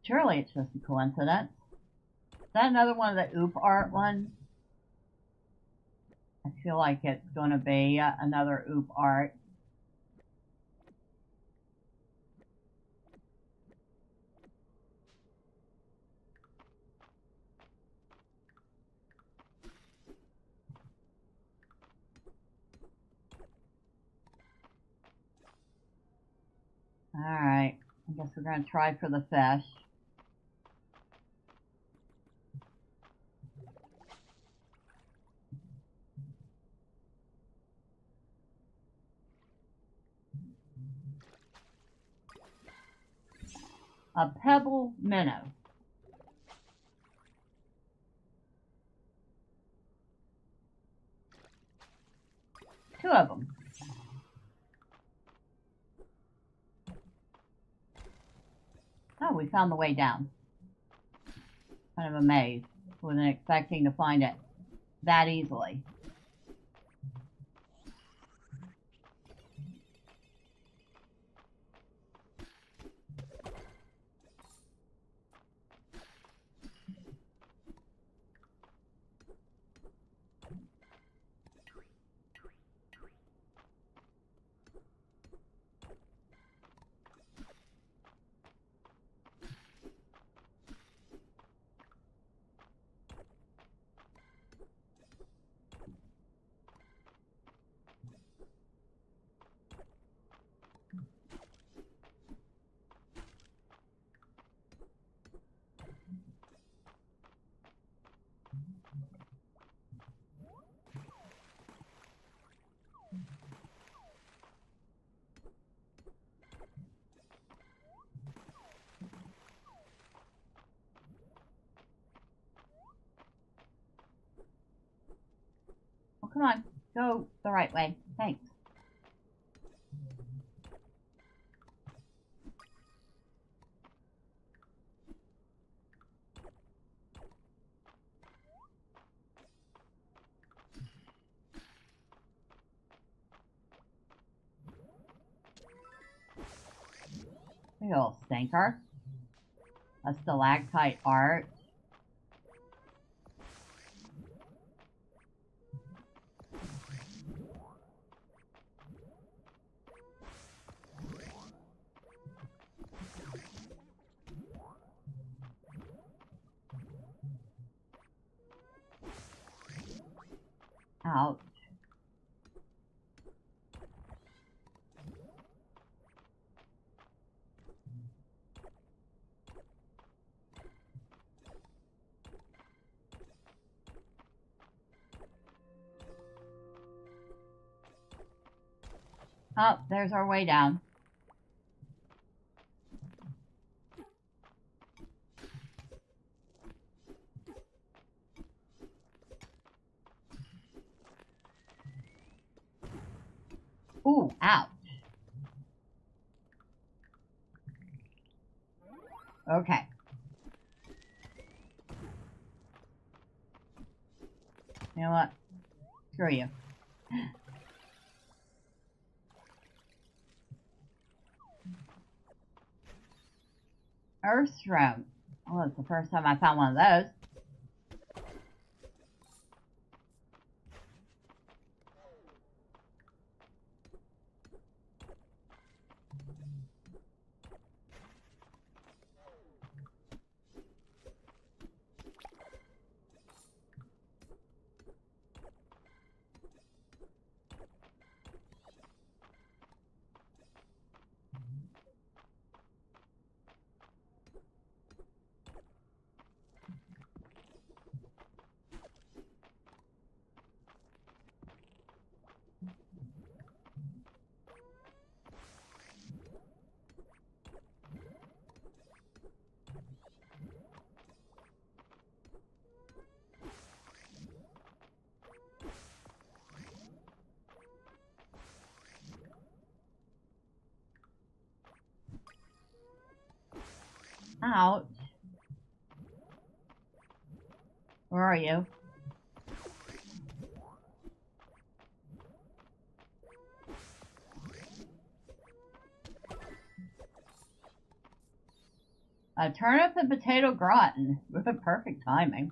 surely it's just a coincidence. Is that another one of the oop art ones? I feel like it's going to be another oop art. Alright, I guess we're going to try for the fish. A pebble minnow. Two of them. Oh, we found the way down. Kind of amazed. Wasn't expecting to find it that easily. Oh, come on. Go the right way. Thanks. Big old stinker. A stalactite art. Ouch. Oh, there's our way down. Ooh, ouch. Okay. You know what? Screw you. Earth shrimp. Oh, it's the first time I found one of those. Ouch. Where are you? A turnip and potato gratin with a perfect timing.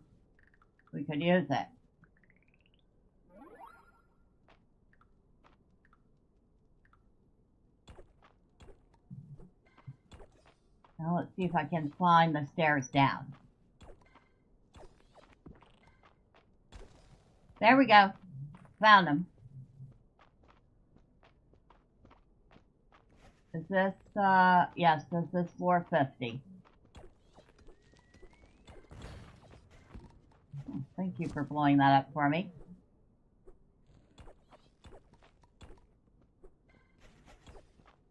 We could use it. Now let's see if I can climb the stairs down. There we go. Found them. Is this, yes, this is floor 50. Oh, thank you for blowing that up for me.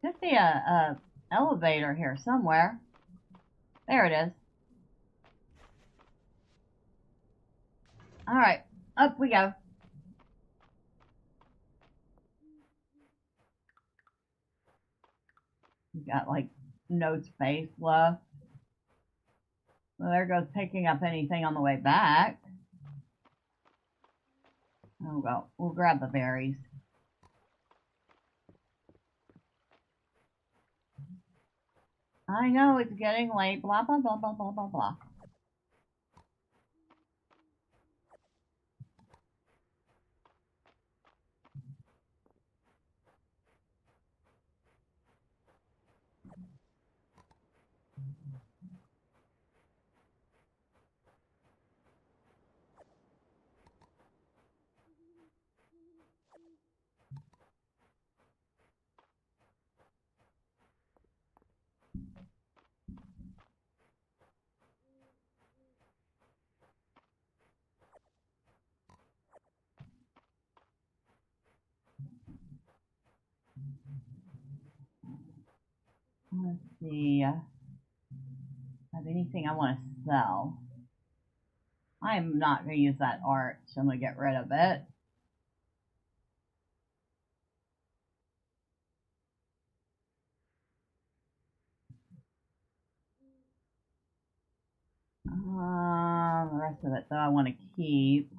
Should be a elevator here somewhere. There it is. Alright, up we go. We've got like no space left. Well, there goes picking up anything on the way back. Oh well, we'll grab the berries. I know it's getting late, blah blah blah blah blah blah blah. Let's see. Have anything I want to sell? I'm not going to use that art, so I'm going to get rid of it. The rest of it, though, I want to keep.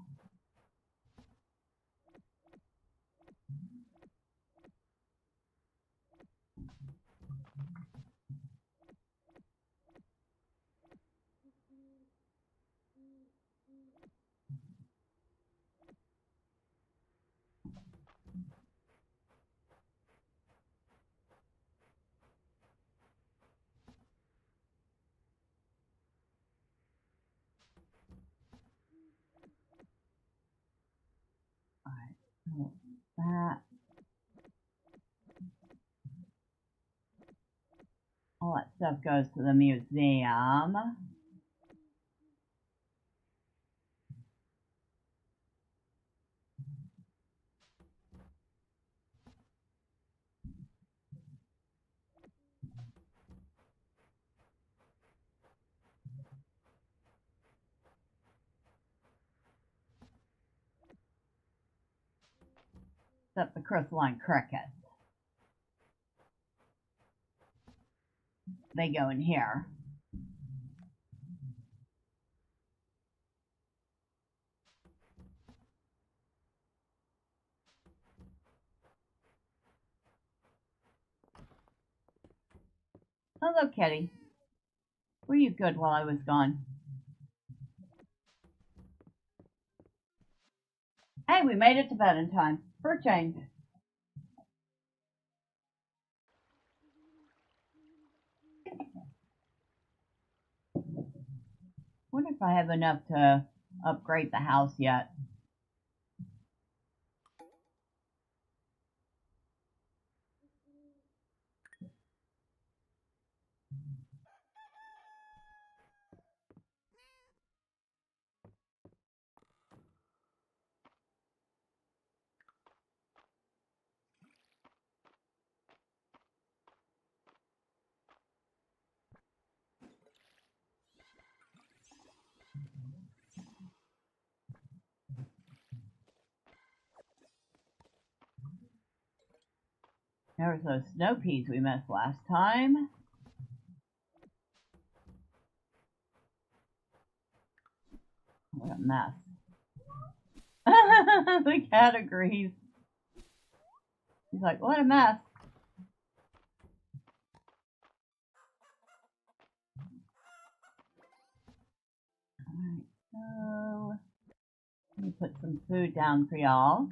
Alright, so that. All that stuff goes to the museum. Except the crystalline crickets. They go in here. Hello, Kitty. Were you good while I was gone? Hey, we made it to bed in time. For a change. Wonder if I have enough to upgrade the house yet. There was those snow peas we missed last time. mess. The cat agrees. He's like, what a mess. Alright, so let me put some food down for y'all.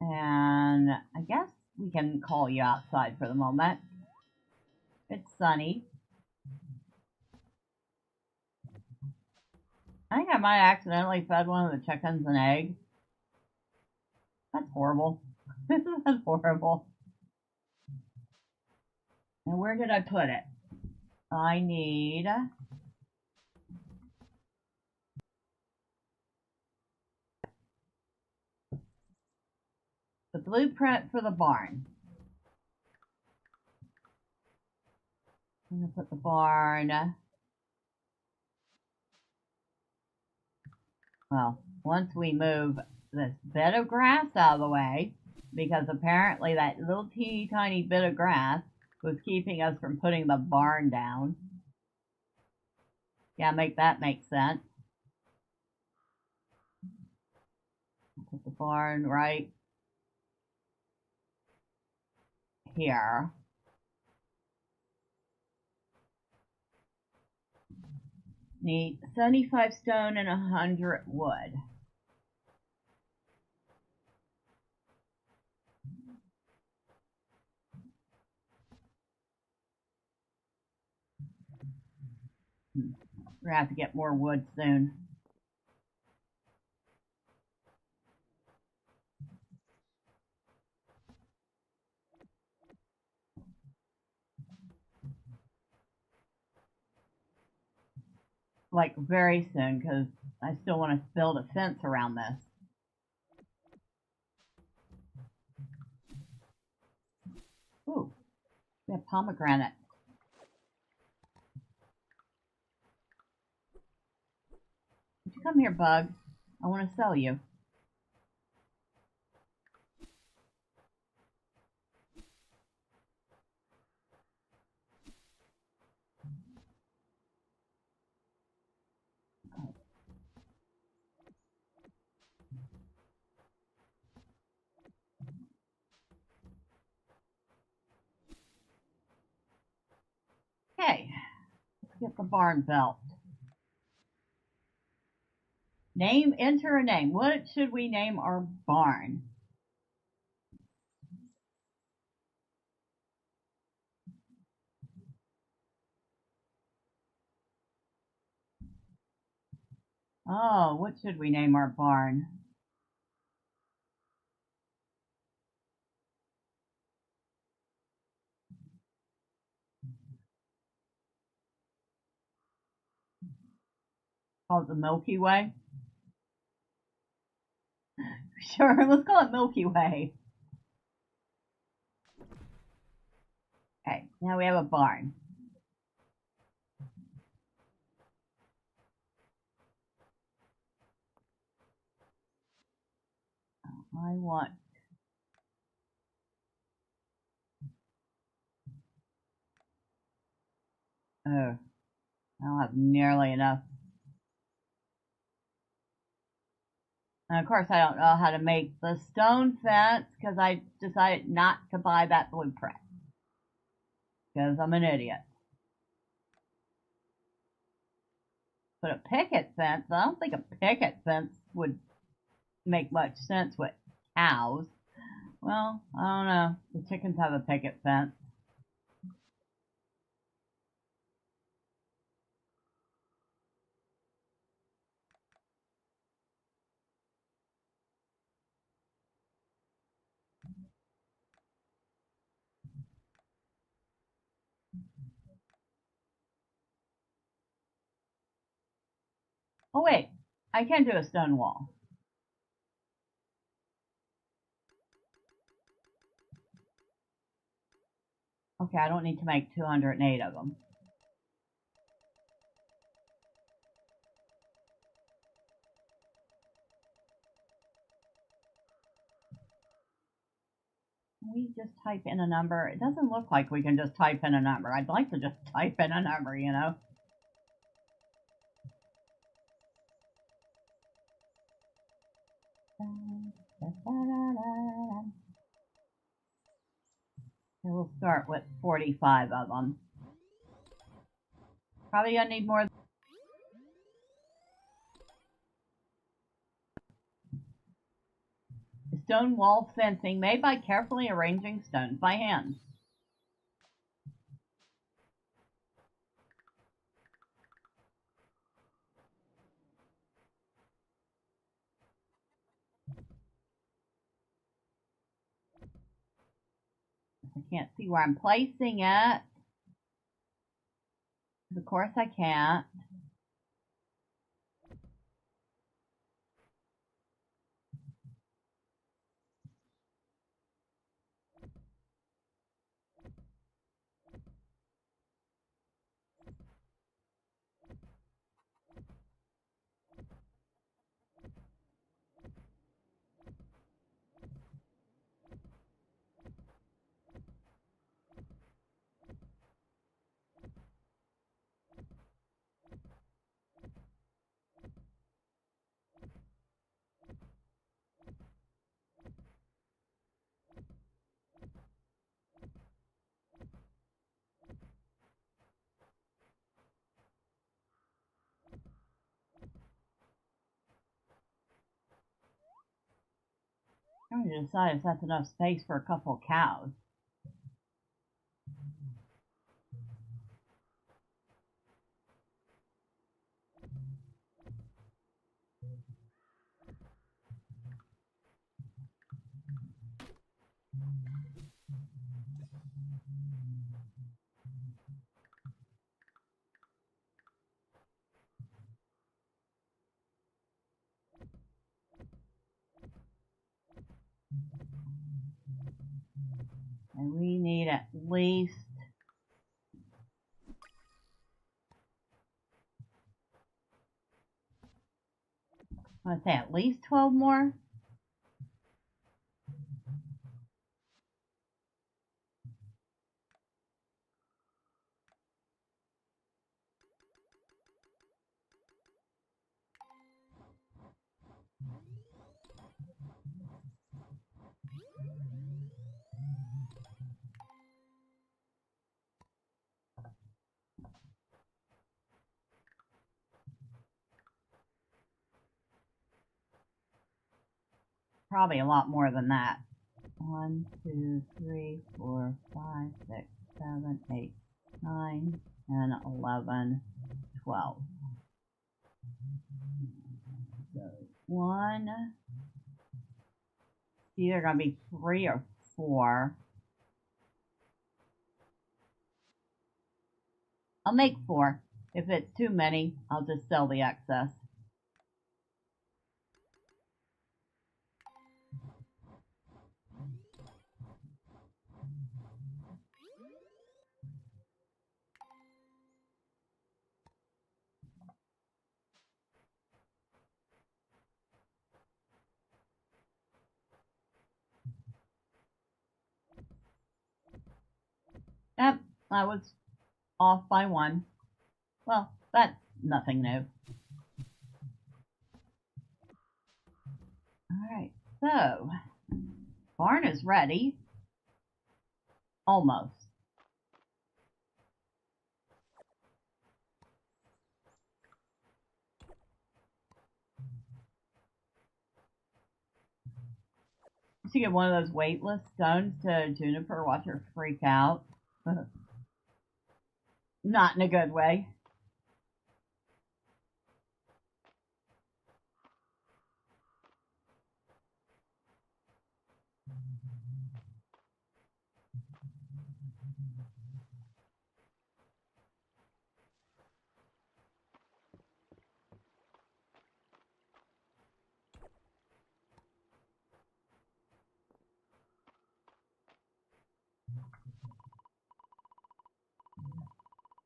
And I guess we can call you outside for the moment. It's sunny. I think I might accidentally fed one of the chickens an egg. That's horrible. This is horrible. And where did I put it? I need the blueprint for the barn. I'm going to put the barn, well, once we move this bit of grass out of the way, because apparently that little teeny tiny bit of grass was keeping us from putting the barn down. Yeah, make that make sense. Put the barn right here. Need 75 stone and 100 wood. We're gonna have to get more wood soon. Like very soon, because I still want to build a fence around this. Ooh, we have pomegranate. Would you come here, bug? I want to sell you. Okay, let's get the barn built. Name, enter a name. What should we name our barn? Oh, what should we name our barn? Call it the Milky Way? Sure, let's call it Milky Way. Okay, now we have a barn. I want... Oh, I don't have nearly enough. And of course, I don't know how to make the stone fence because I decided not to buy that blueprint. Because I'm an idiot. But a picket fence, I don't think a picket fence would make much sense with cows. Well, I don't know. The chickens have a picket fence. Oh wait, I can do a stone wall. Okay, I don't need to make 208 of them. Can we just type in a number? It doesn't look like we can just type in a number. I'd like to just type in a number, you know? And we'll start with 45 of them. Probably gonna need more. Stone wall fencing made by carefully arranging stones by hand. I can't see where I'm placing it. Of course I can't. I'm going to decide if that's enough space for a couple of cows. And we need at least I want to say at least 12 more. Probably a lot more than that. 1, 2, 3, 4, 5, 6, 7, 8, 9, 10, 11, 12. So 1, it's either going to be 3 or 4. I'll make 4. If it's too many, I'll just sell the excess. Yep, I was off by 1. Well, that's nothing new. Alright, so barn is ready. Almost. To get one of those weightless stones to Juniper, watch her freak out. Not in a good way.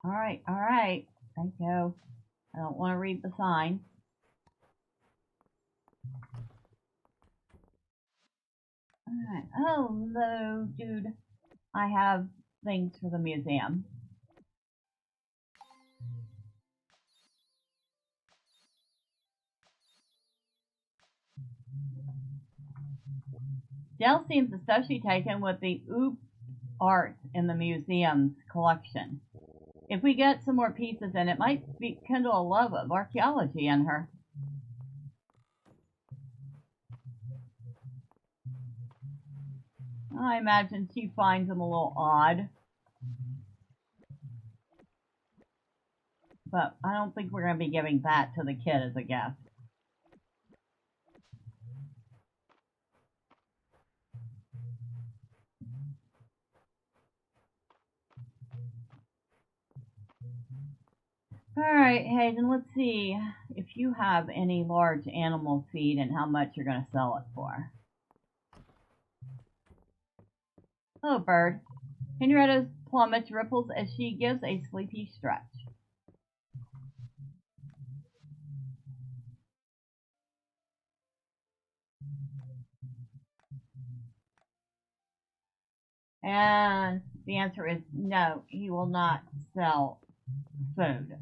Alright, alright. Thank you. I don't want to read the sign. Alright. Hello, dude. I have things for the museum. Dell seems especially taken with the oop art in the museum's collection. If we get some more pieces in, it might kindle a love of archaeology in her. I imagine she finds them a little odd. But I don't think we're going to be giving that to the kid as a gift. Alright, Hayden, let's see if you have any large animal feed and how much you're going to sell it for. Hello, bird. Henrietta's plumage ripples as she gives a sleepy stretch. And the answer is no, he will not sell food.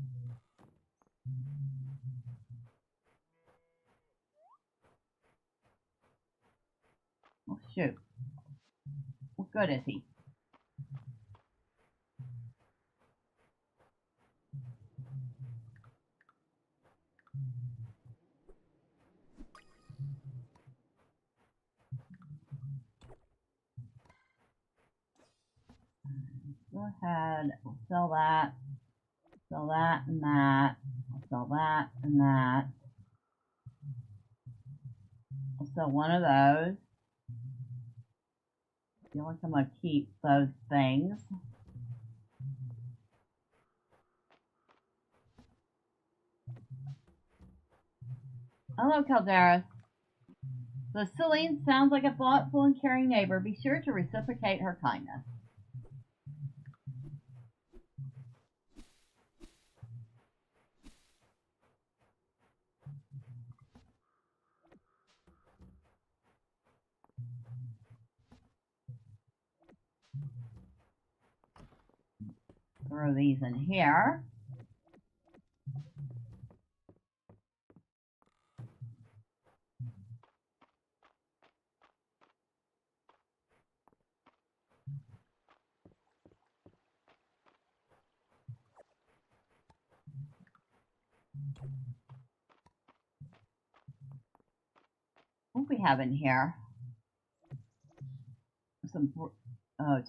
Oh, shoot. What good is he? Go ahead, we'll sell that and that, I'll sell that and that. I'll sell one of those. I feel like I'm going to keep those things. Hello, Calderas. So Celine sounds like a thoughtful and caring neighbor. Be sure to reciprocate her kindness. Throw these in here. What do we have in here? Some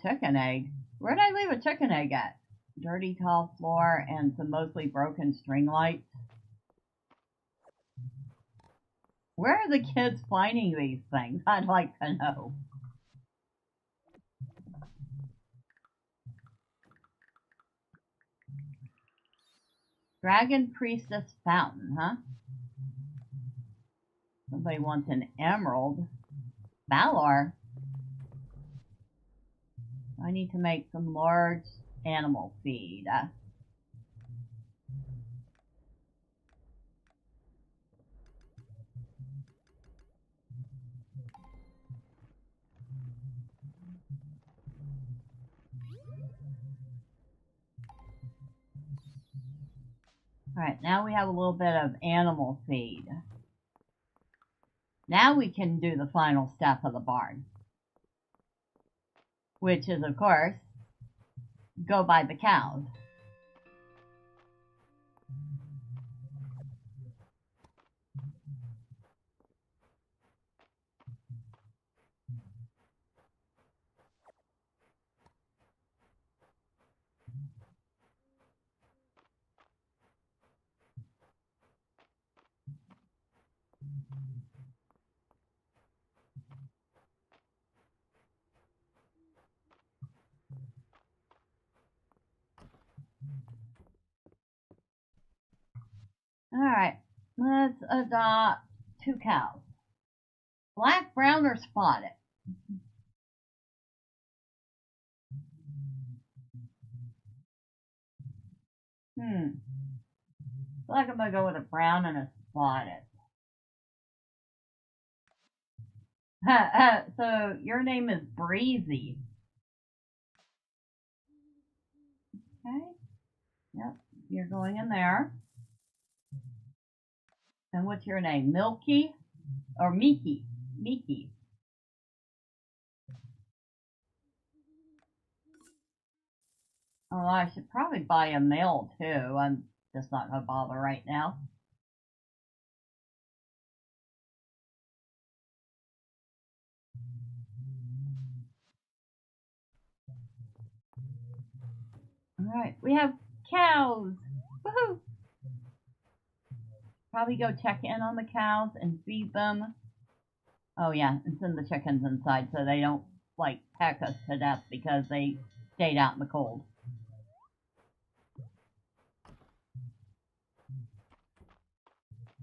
chicken egg. Where did I leave a chicken egg at? Dirty tile floor and some mostly broken string lights. Where are the kids finding these things? I'd like to know. Dragon Priestess Fountain, huh? Somebody wants an emerald. Valor. I need to make some large animal feed. Alright, now we have a little bit of animal feed. Now we can do the final step of the barn. Which is, of course, go buy the cows. Alright, let's adopt 2 cows. Black, brown, or spotted? I feel like I'm gonna go with a brown and a spotted. So your name is Breezy. Okay. Yep. You're going in there. And what's your name? Milky or Miki? Miki. Oh, I should probably buy a mail too. I'm just not gonna bother right now. Alright, we have cows. Woohoo! Probably go check in on the cows and feed them. Oh yeah, and send the chickens inside so they don't like peck us to death because they stayed out in the cold.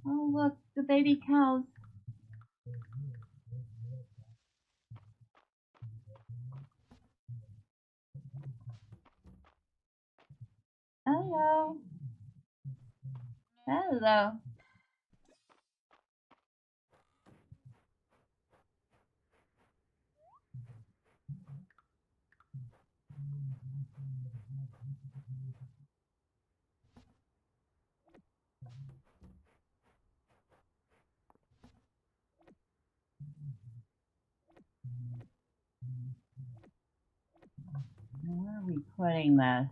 Oh look, the baby cows. Hello. Hello. Where are we putting this?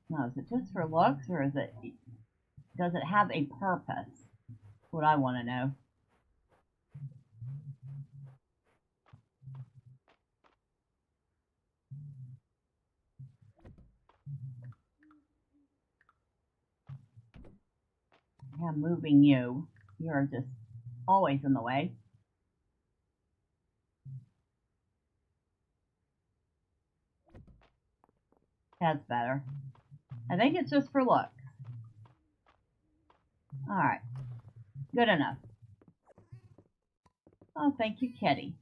No, is it just for looks or does it have a purpose? That's what I want to know. I'm moving you. You're just always in the way. That's better. I think it's just for looks. Alright. Good enough. Oh, thank you, Kitty.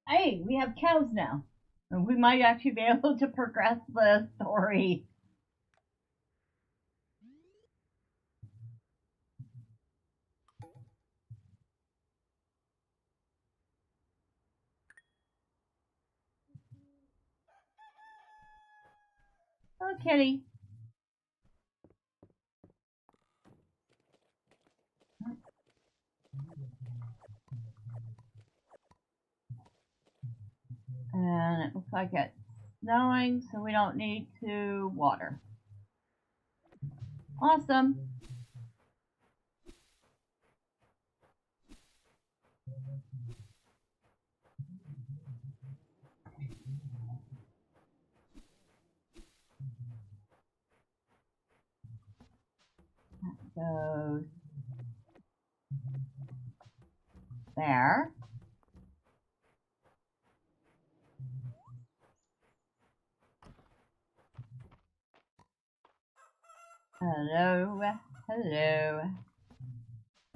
Hey, we have cows now. And we might actually be able to progress the story. Oh, Kitty. And it looks like it's snowing, so we don't need to water. Awesome. That goes there. Hello. Hello.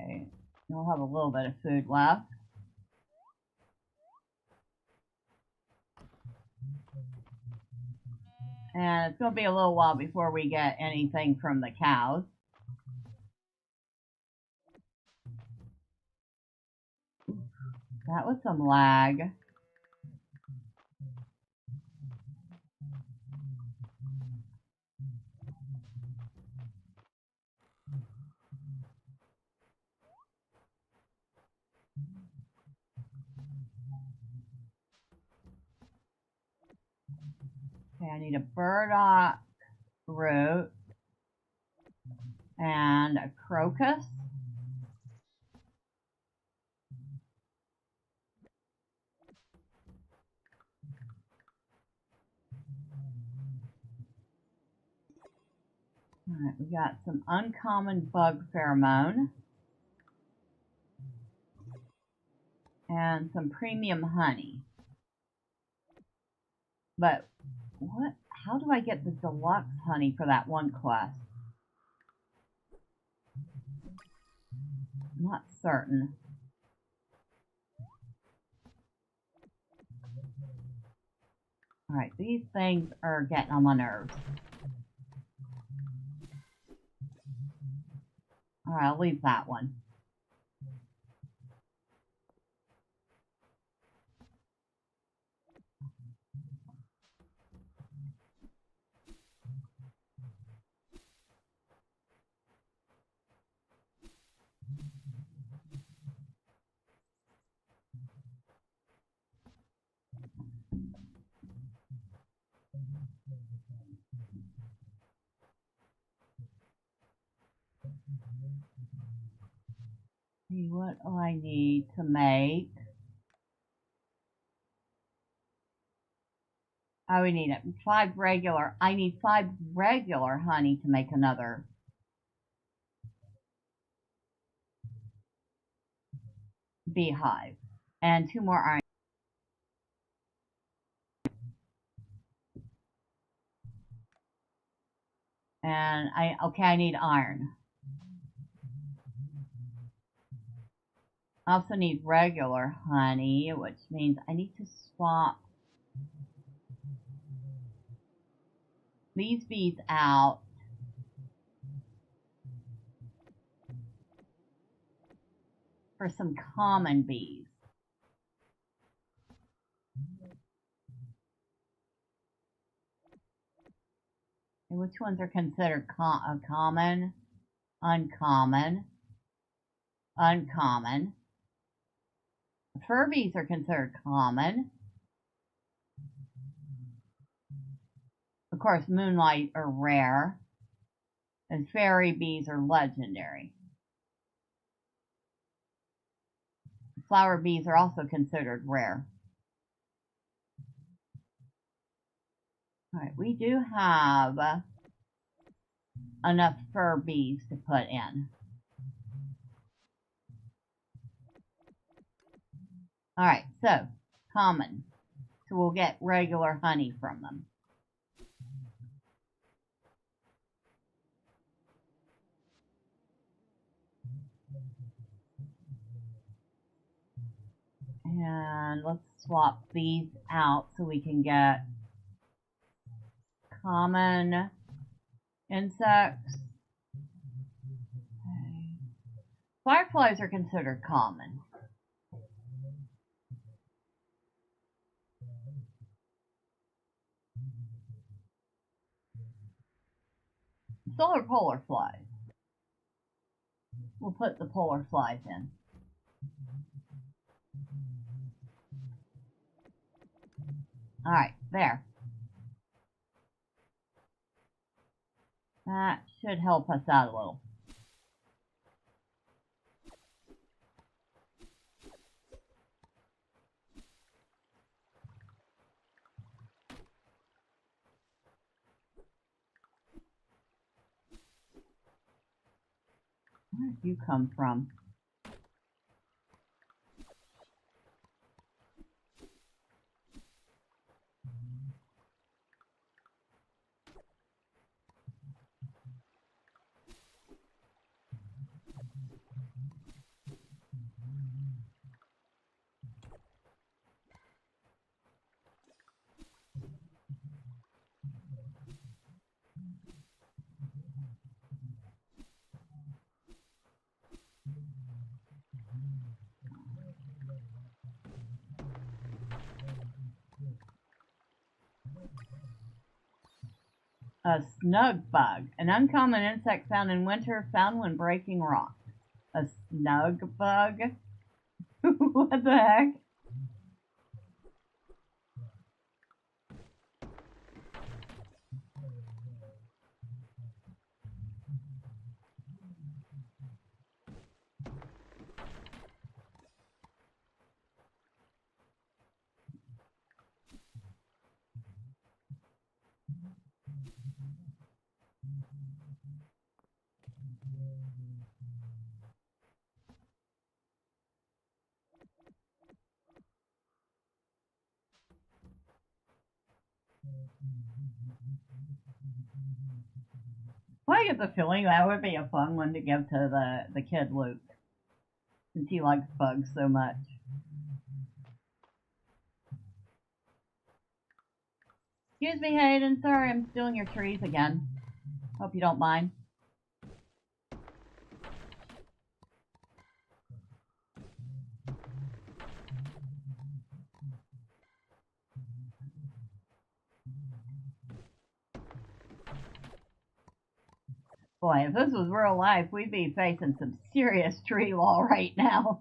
Okay. We'll have a little bit of food left. And it's going to be a little while before we get anything from the cows. That was some lag. Okay, I need a burdock root and a crocus. Alright, we got some uncommon bug pheromone and some premium honey. But what? How do I get the deluxe honey for that one quest? I'm not certain. Alright, these things are getting on my nerves. Alright, I'll leave that one. See, what do I need to make? Oh, we need it. 5 regular. I need 5 regular honey to make another. Beehive. And 2 more iron. And I need iron. I also need regular honey, which means I need to swap these bees out for some common bees. And which ones are considered common? Uncommon. Uncommon. Fur bees are considered common. Of course, moonlight are rare. And fairy bees are legendary. Flower bees are also considered rare. Alright, we do have enough fur bees to put in. Alright, so, common. So we'll get regular honey from them. And let's swap these out so we can get common insects. Okay. Fireflies are considered common. Solar polar flies. We'll put the polar flies in. Alright, there. That should help us out a little. Where did you come from? A snug bug, an uncommon insect found in winter, found when breaking rock. A snug bug? What the heck? I get the feeling that would be a fun one to give to the kid Luke, since he likes bugs so much. Excuse me, Hayden. Sorry, I'm stealing your trees again. Hope you don't mind. Boy, if this was real life, we'd be facing some serious tree law right now.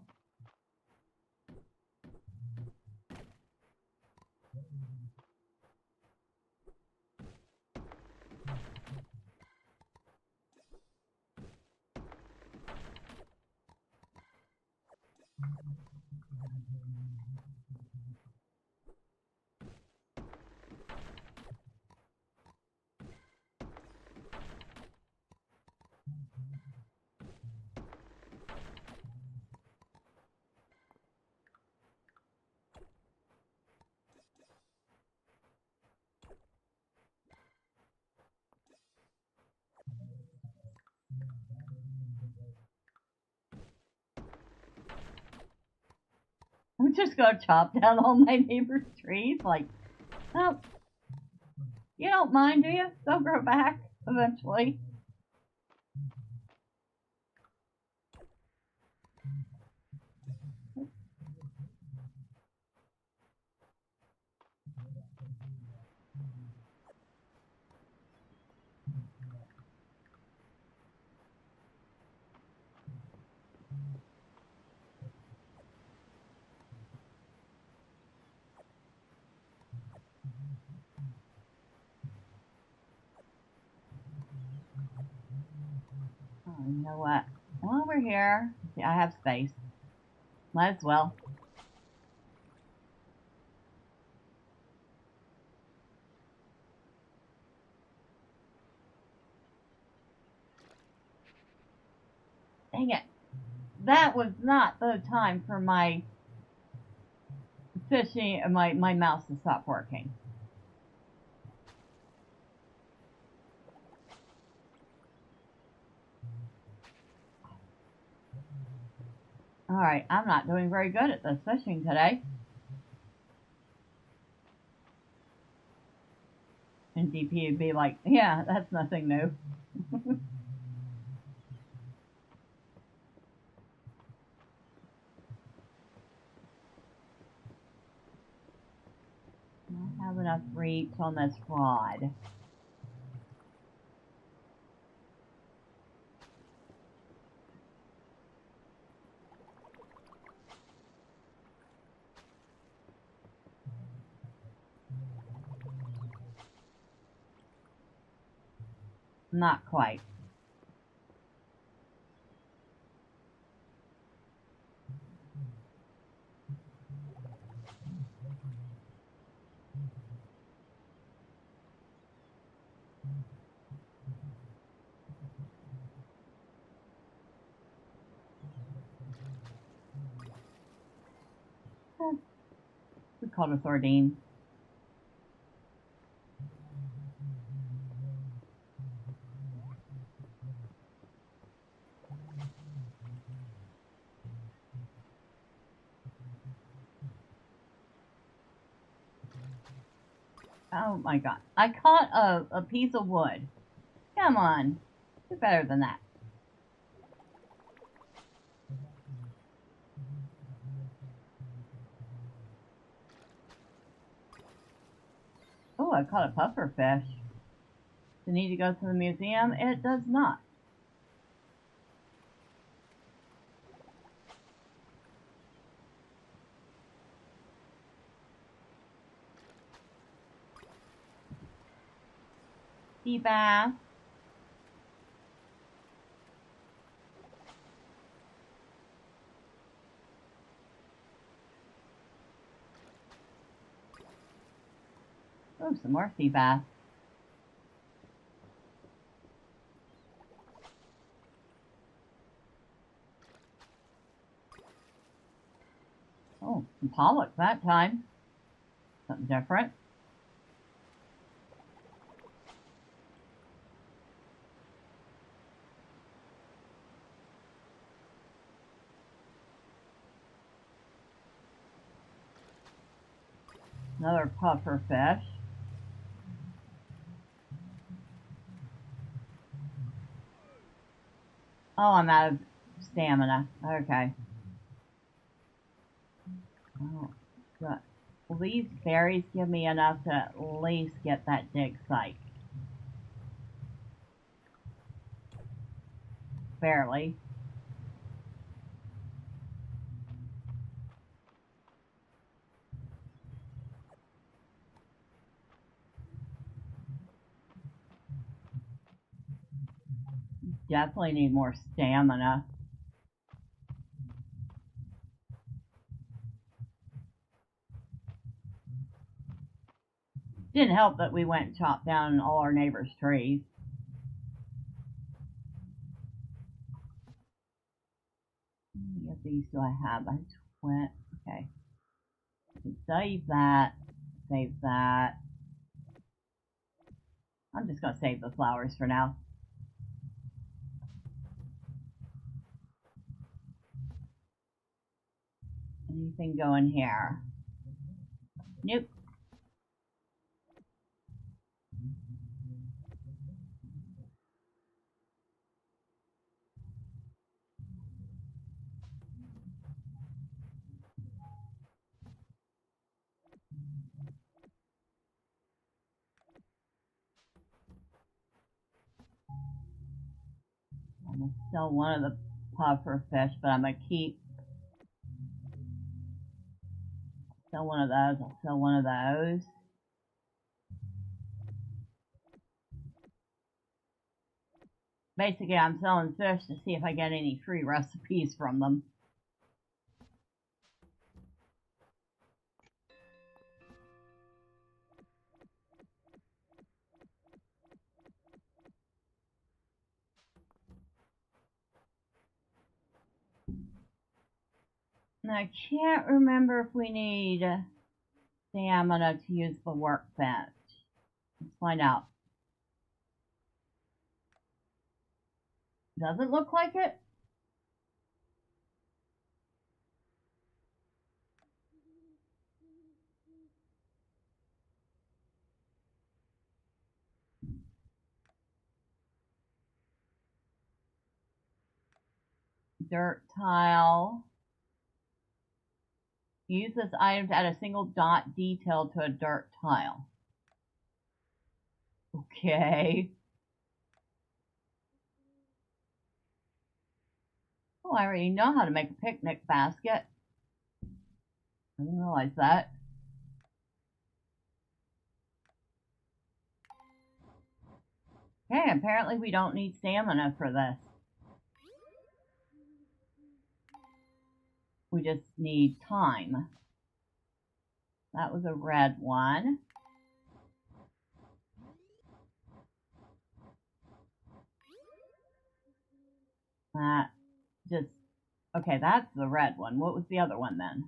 I'm just gonna chop down all my neighbor's trees. Like, oh, you don't mind, do you? They'll grow back eventually. Oh, you know what? While we're here, see, I have space. Might as well. Dang it. That was not the time for my fishing, my mouse to stop working. Alright, I'm not doing very good at this fishing today. And DP would be like, yeah, that's nothing new. I have enough reach on this rod. Not quite. We called a sardine. Oh my god. I caught a piece of wood. Come on. Do better than that. Oh, I caught a puffer fish. Does it need to go to the museum? It does not. Sea bass. Oh, some more sea bass. Oh, some pollock that time. Something different. Another puffer fish. Oh, I'm out of stamina. Okay. Oh, good. Will these berries give me enough to at least get that dig site? Barely. Definitely need more stamina. Didn't help that we went and chopped down all our neighbors' trees. How many of these do I have? I have 20. Okay. I can save that. Save that. I'm just going to save the flowers for now. Anything going here? Nope. I'm going to sell one of the puffer fish, but I'm going to keep. Sell one of those. I'll sell one of those. Basically, I'm selling fish to see if I get any free recipes from them. And I can't remember if we need stamina to use the workbench. Let's find out. Doesn't look like it. Dirt tile. Use this item to add a single dot detail to a dirt tile. Okay. Oh, I already know how to make a picnic basket. I didn't realize that. Okay, apparently we don't need stamina for this. We just need time. That was a red one. That just, okay, that's the red one. What was the other one then?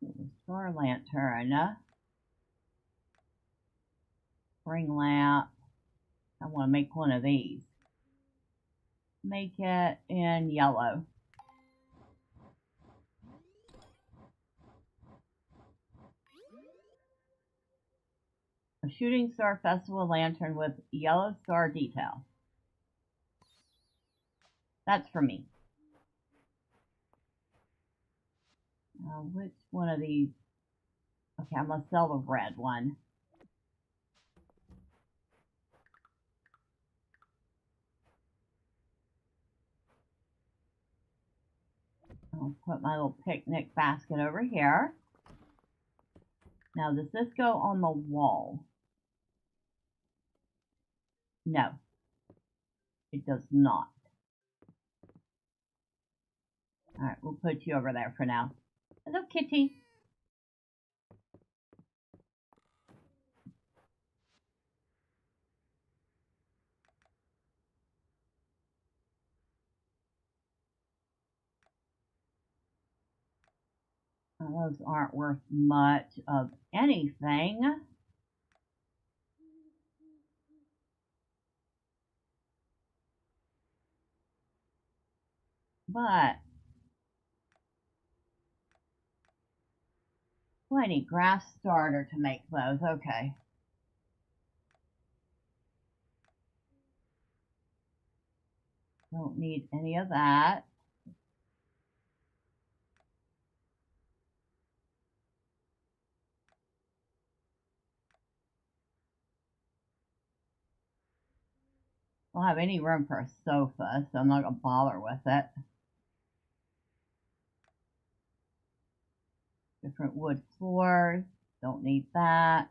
It was star lantern. Ring lamp. I want to make one of these. Make it in yellow. A shooting star festival lantern with yellow star detail. That's for me. Which one of these? Okay, I'm going to sell the red one. I'll put my little picnic basket over here. Now, does this go on the wall? No, it does not. All right, we'll put you over there for now. Hello, kitty. Those aren't worth much of anything. But oh, I need grass starter to make those. Okay. Don't need any of that. Don't have any room for a sofa, so I'm not gonna bother with it. Different wood floors. Don't need that.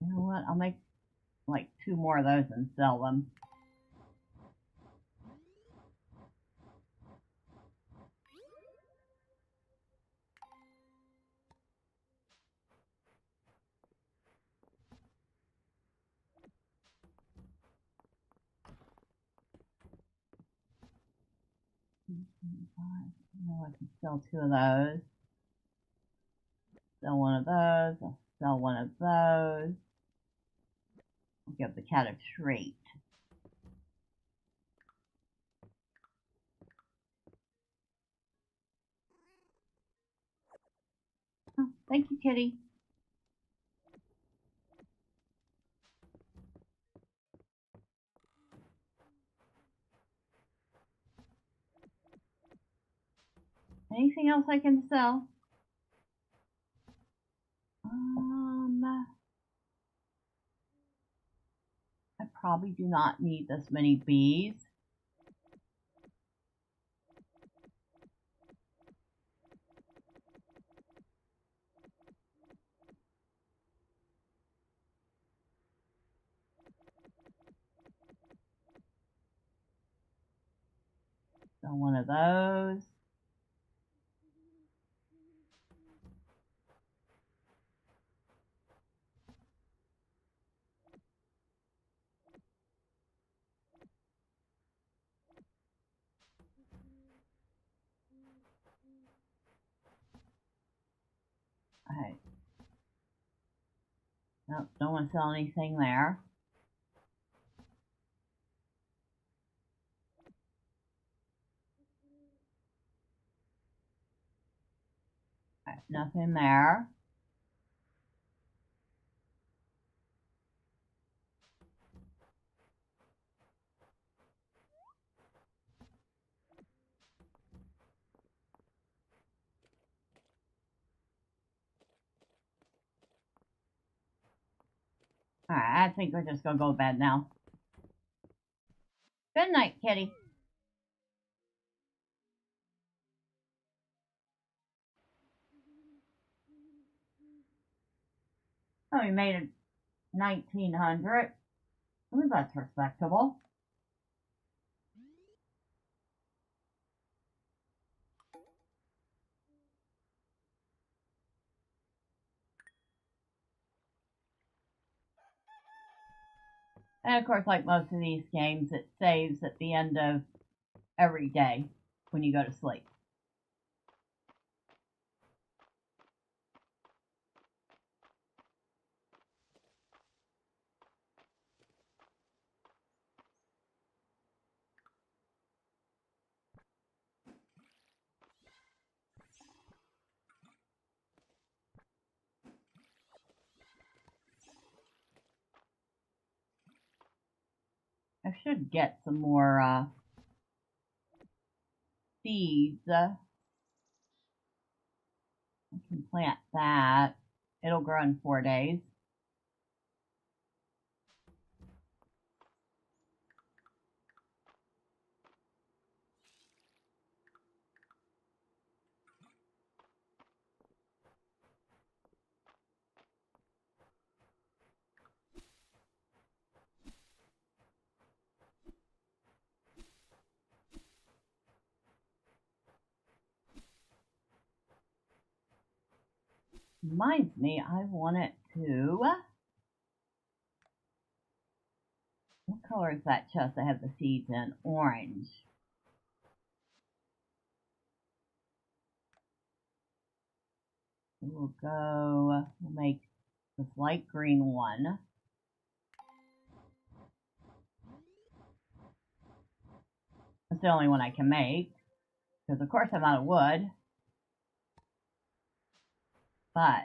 You know what? I'll make like 2 more of those and sell them. No, I can sell 2 of those. Sell one of those. I'll sell one of those. I'll give the cat a treat. Oh, thank you, kitty. Anything else I can sell? I probably do not need this many bees. So one of those. Alright. Nope, don't want to sell anything there. Alright, nothing there. Alright, I think we're just gonna go to bed now. Good night, kitty. Oh, we made it 1900. Ooh, that's respectable. And of course, like most of these games, it saves at the end of every day when you go to sleep. I should get some more seeds. I can plant that. It'll grow in 4 days. Reminds me, I want it to... What color is that chest I have the seeds in? Orange. We'll make this light green one. It's the only one I can make. Because of course I'm out of wood. But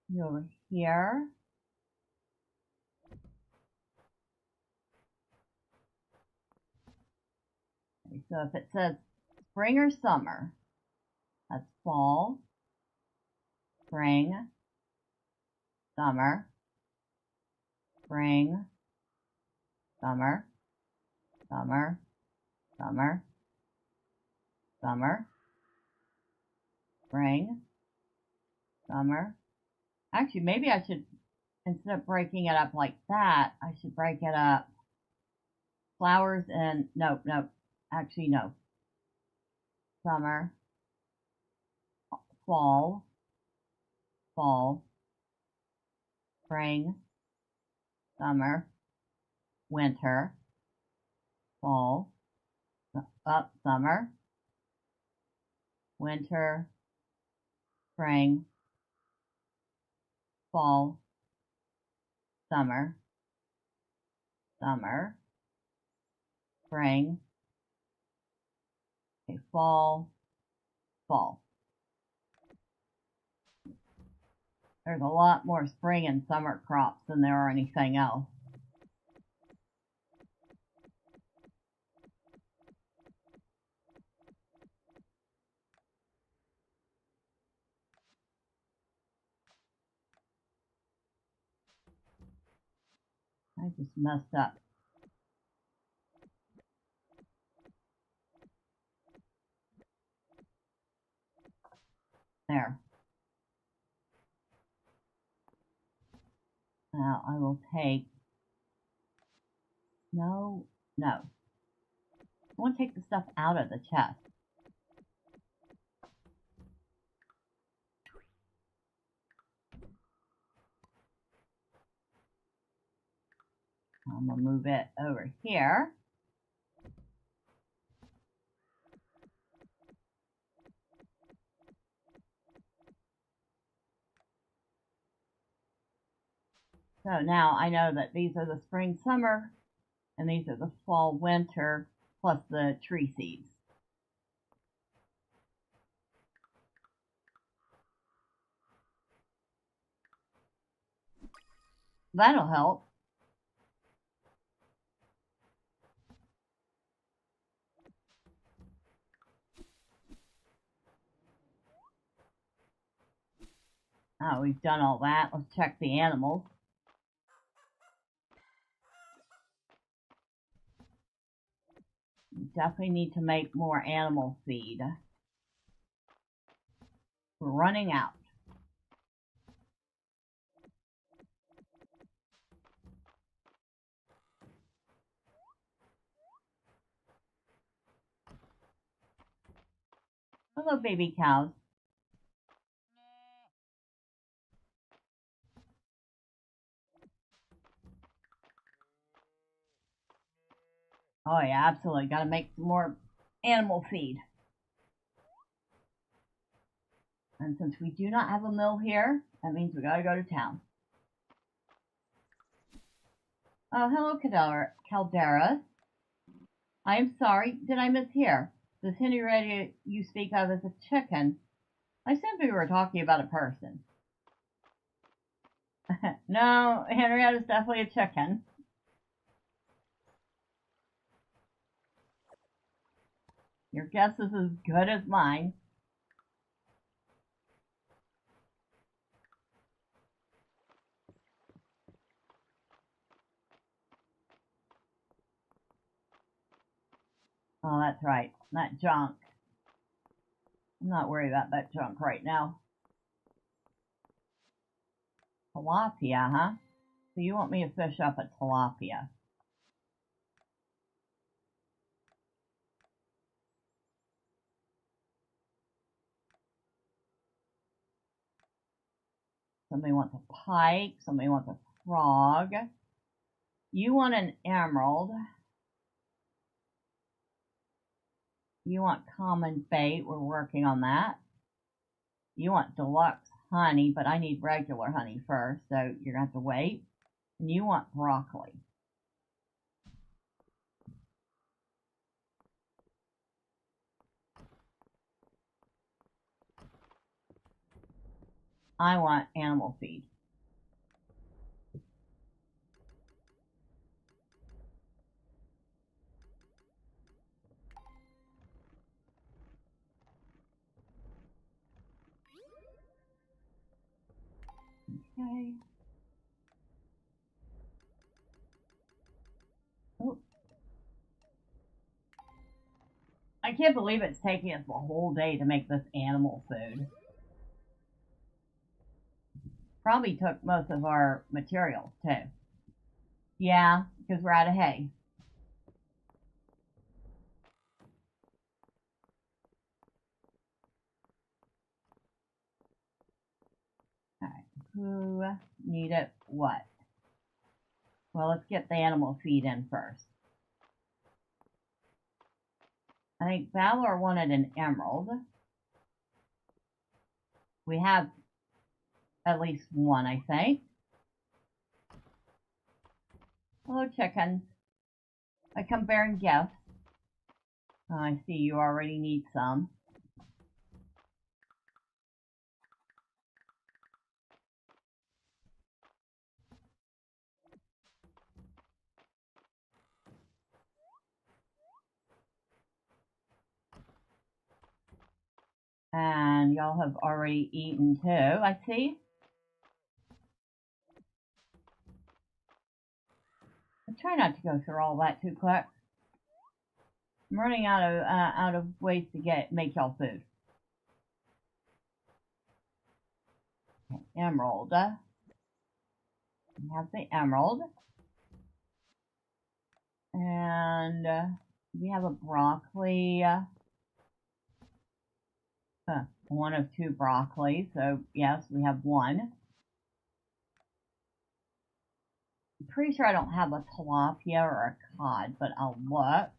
you over here. Okay, so if it says spring or summer, that's fall, spring, summer, spring, summer, summer, summer, summer, spring, summer. Actually, maybe I should, instead of breaking it up like that, I should break it up flowers and, no, actually no. Summer, fall, spring, summer, winter, fall, summer, winter, spring, fall, summer, spring, okay, fall. There's a lot more spring and summer crops than there are anything else. I just messed up. There. Now I will take, no. I want to take the stuff out of the chest. I'm going to move it over here. So now I know that these are the spring, summer, and these are the fall, winter, plus the tree seeds. That'll help. Oh, we've done all that. Let's check the animals. We definitely need to make more animal feed. We're running out. Hello, baby cows. Oh yeah, absolutely. Gotta make some more animal feed. And since we do not have a mill here, that means we gotta go to town. Oh, hello, Caldera. I am sorry, did I mishear? This Henrietta you speak of as a chicken. I simply were talking about a person. No, Henrietta's definitely a chicken. Your guess is as good as mine. Oh, that's right. That junk. I'm not worried about that junk right now. Tilapia, huh? So you want me to fish up a tilapia? Somebody wants a pike. Somebody wants a frog. You want an emerald. You want common bait. We're working on that. You want deluxe honey, but I need regular honey first, so you're gonna have to wait. And you want broccoli. I want animal feed. Okay. Oh. I can't believe it's taking us a whole day to make this animal food. Probably took most of our materials, too. Yeah, because we're out of hay. Alright, who needed what? Well, let's get the animal feed in first. I think Valor wanted an emerald. We have at least one, I think. Hello, chickens. I come bearing gifts. Oh, I see you already need some. And y'all have already eaten too, I see. I try not to go through all that too quick. I'm running out of ways to make y'all food. Okay, emerald. We have the emerald. And we have a broccoli. One of two broccoli, so yes, we have one. I'm pretty sure I don't have a tilapia or a cod, but I'll look.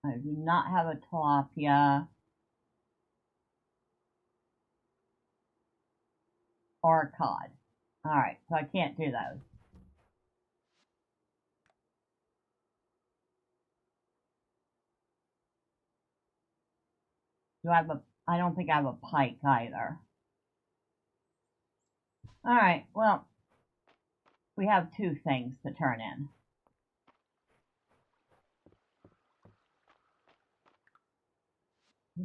I do not have a tilapia or a cod. Alright, so I can't do those. I don't think I have a pike either. Alright, well, we have two things to turn in.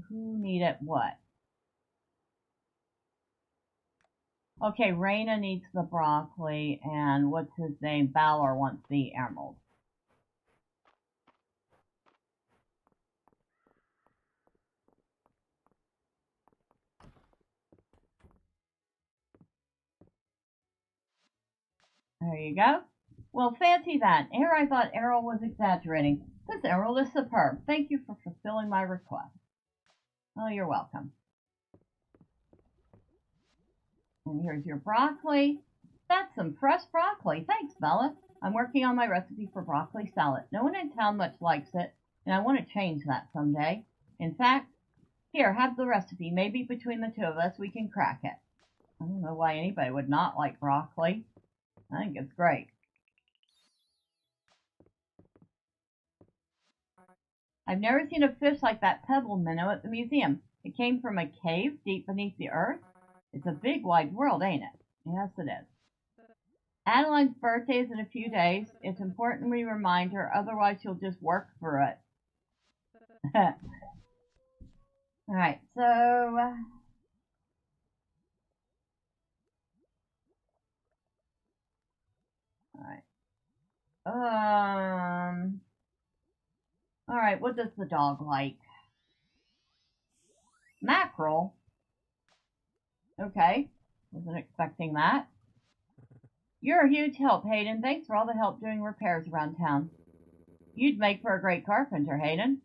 Who needed what? Okay, Raina needs the broccoli, and what's his name? Balor wants the emerald. There you go. Well, fancy that. Here I thought Errol was exaggerating. This emerald is superb. Thank you for fulfilling my request. Oh, you're welcome. And here's your broccoli. That's some fresh broccoli. Thanks, Bella. I'm working on my recipe for broccoli salad. No one in town much likes it, and I want to change that someday. In fact, here, have the recipe. Maybe between the two of us, we can crack it. I don't know why anybody would not like broccoli. I think it's great. I've never seen a fish like that pebble minnow at the museum. It came from a cave deep beneath the earth. It's a big wide world, ain't it? Yes, it is. Adeline's birthday is in a few days. It's important we remind her, otherwise she'll just work through it. Alright, so... Alright, what does the dog like? Mackerel? Okay, wasn't expecting that. You're a huge help, Hayden. Thanks for all the help doing repairs around town. You'd make for a great carpenter, Hayden.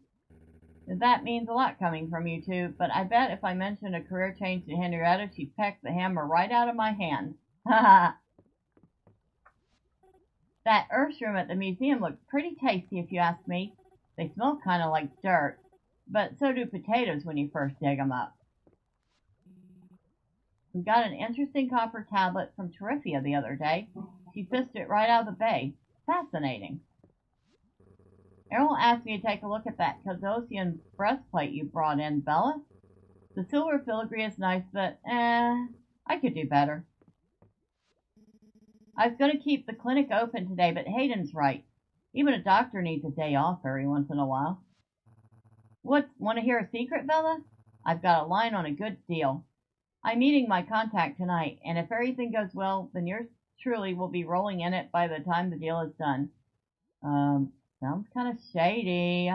That means a lot coming from you two, but I bet if I mentioned a career change to Henrietta, she'd peck the hammer right out of my hand. Haha. That earth room at the museum looks pretty tasty if you ask me. They smell kind of like dirt. but so do potatoes when you first dig them up. We got an interesting copper tablet from Terifia the other day. She fished it right out of the bay. Fascinating. Errol asked me to take a look at that Kazosian breastplate you brought in, Bella. The silver filigree is nice, but, I could do better. I was going to keep the clinic open today, but Hayden's right. Even a doctor needs a day off every once in a while. What, want to hear a secret, Bella? I've got a line on a good deal. I'm meeting my contact tonight, and if everything goes well, then yours truly will be rolling in it by the time the deal is done. Sounds kind of shady.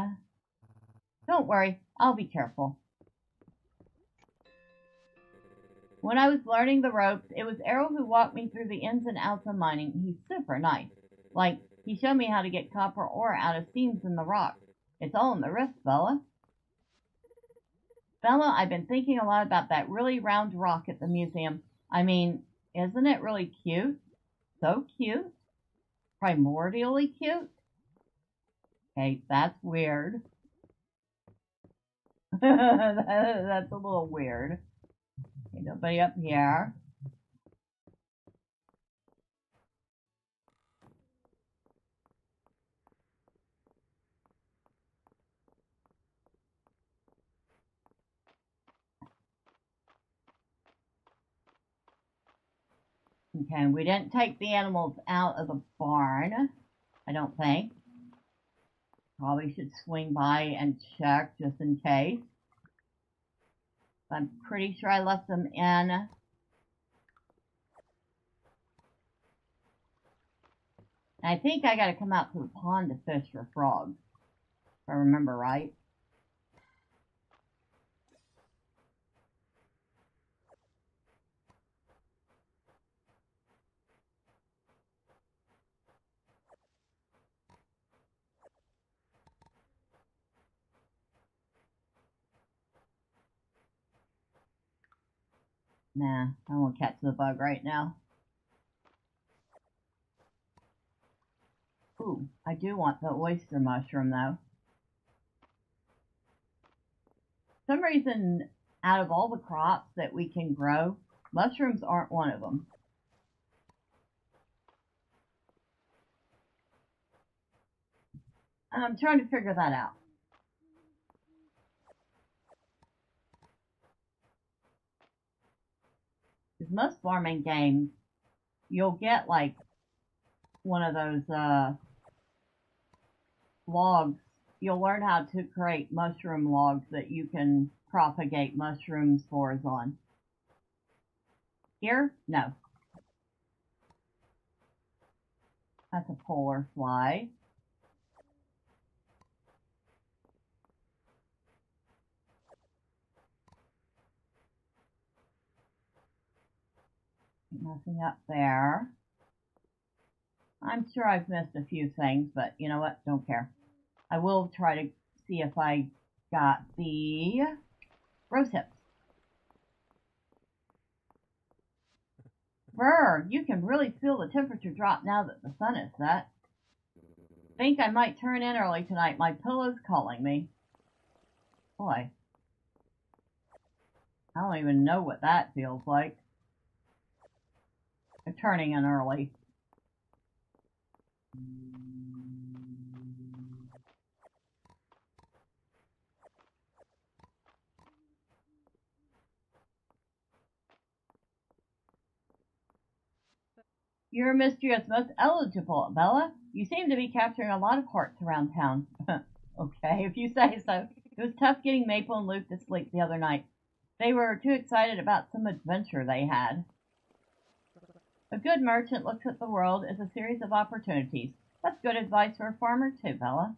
Don't worry, I'll be careful. When I was learning the ropes, it was Errol who walked me through the ins and outs of mining. He's super nice. Like, he showed me how to get copper ore out of seams in the rock. It's all in the wrist, Bella. Bella, I've been thinking a lot about that really round rock at the museum. I mean, isn't it really cute? So cute. Primordially cute. Okay, that's weird. That's a little weird. Okay, nobody up here. Okay, we didn't take the animals out of the barn, I don't think. Probably should swing by and check just in case. I'm pretty sure I left them in. I think I gotta come out to the pond to fish for frogs, if I remember right. Nah, I won't catch the bug right now. Ooh, I do want the oyster mushroom though. For some reason, out of all the crops that we can grow, mushrooms aren't one of them. I'm trying to figure that out. Because most farming games, you'll get like one of those logs. You'll learn how to create mushroom logs that you can propagate mushroom spores on. Here? No. That's a polar fly. Nothing up there. I'm sure I've missed a few things, but you know what? Don't care. I will try to see if I got the rose hips. Brr, you can really feel the temperature drop now that the sun is set. Think I might turn in early tonight. My pillow's calling me. Boy. I don't even know what that feels like. Turning in early. You're Mistria's most eligible, Bella. You seem to be capturing a lot of hearts around town. Okay, if you say so. It was tough getting Maple and Luke to sleep the other night. They were too excited about some adventure they had. A good merchant looks at the world as a series of opportunities. That's good advice for a farmer too, Bella.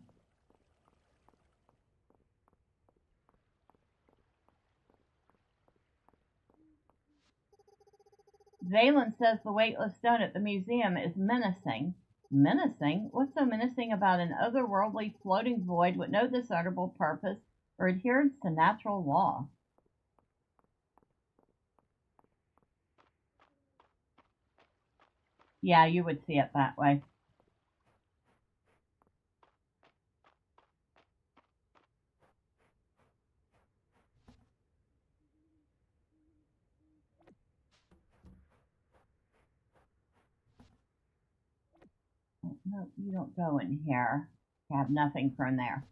Valen says the weightless stone at the museum is menacing. Menacing? What's so menacing about an otherworldly floating void with no discernible purpose or adherence to natural law? Yeah, you would see it that way. No, you don't go in here. I have nothing from there.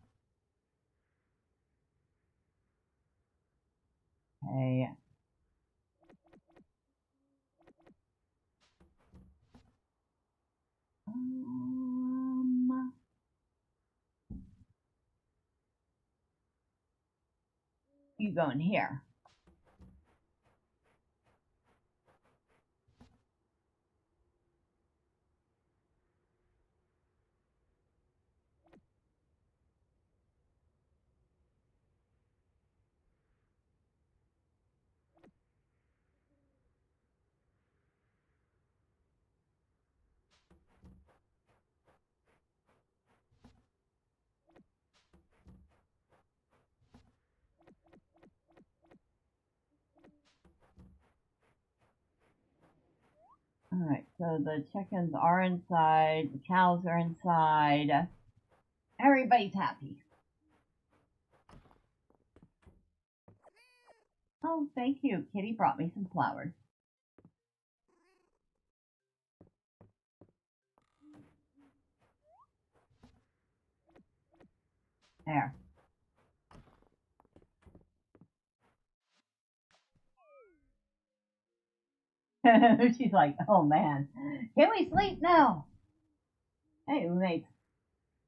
Okay. You go in here. Alright, so the chickens are inside, the cows are inside. Everybody's happy. Oh, thank you. Kitty brought me some flowers. There. She's like, oh man, can we sleep now? Hey, we made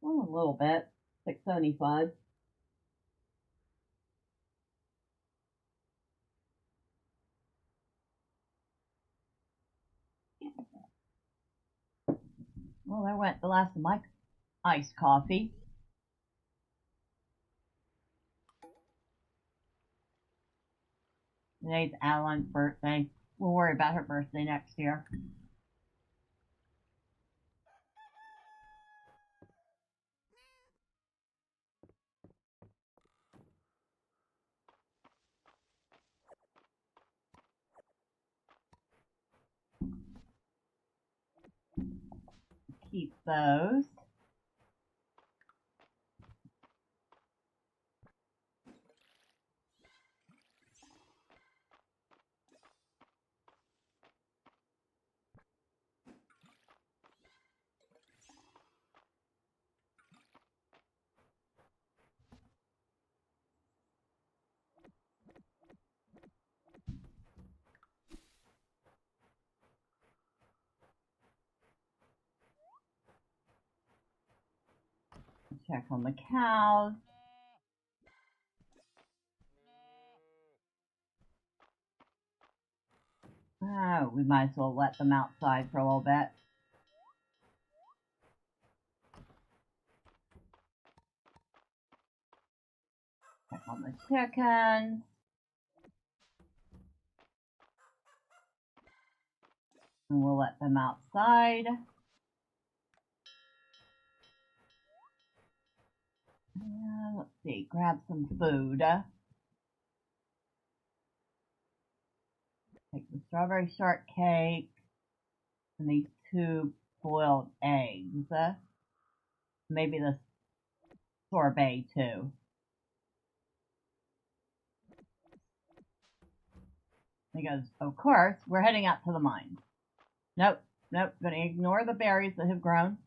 a little bit. 675. Well, there went the last of my iced coffee. Today's Alan's birthday. We'll worry about her birthday next year. Keep those. Check on the cows. Oh, we might as well let them outside for a little bit. Check on the chickens. And we'll let them outside. Let's see, grab some food. Take the strawberry shortcake and these 2 boiled eggs. Maybe the sorbet too. He goes, of course, we're heading out to the mines. Nope, nope, gonna ignore the berries that have grown.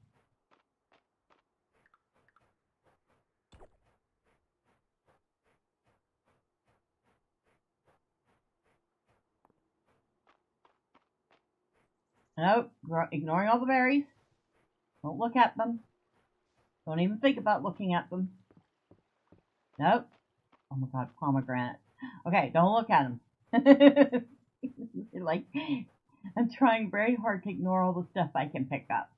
Nope, ignoring all the berries. Don't look at them. Don't even think about looking at them. Nope. Oh my god, pomegranate. Okay, don't look at them. Like, I'm trying very hard to ignore all the stuff I can pick up.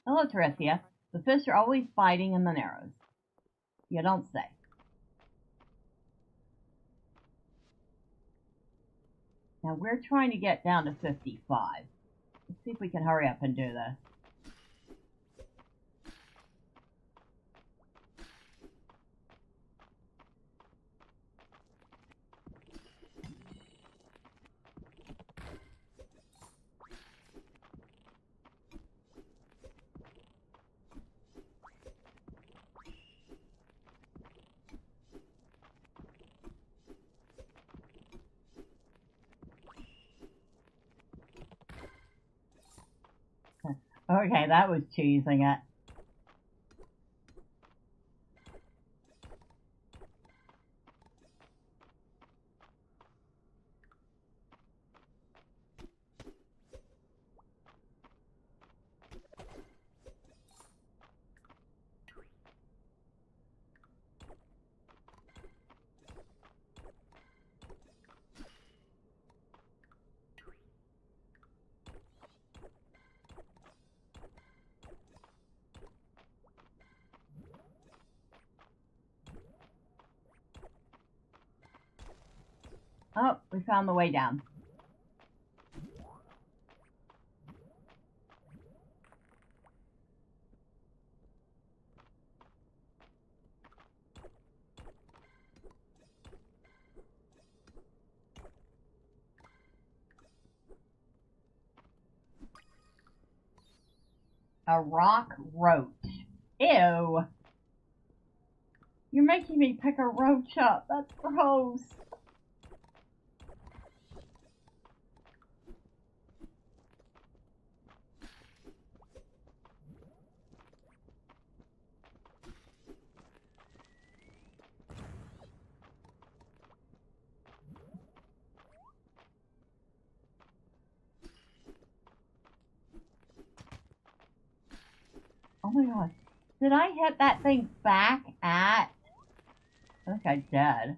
Hello, Teresia. The fish are always biting in the narrows. You don't say. Now we're trying to get down to 55. Let's see if we can hurry up and do this. Okay, that was cheesing it. Oh, we found the way down. A rock roach. Ew. You're making me pick a roach up. That's gross. Oh my god. Did I hit that thing back at? I think I did.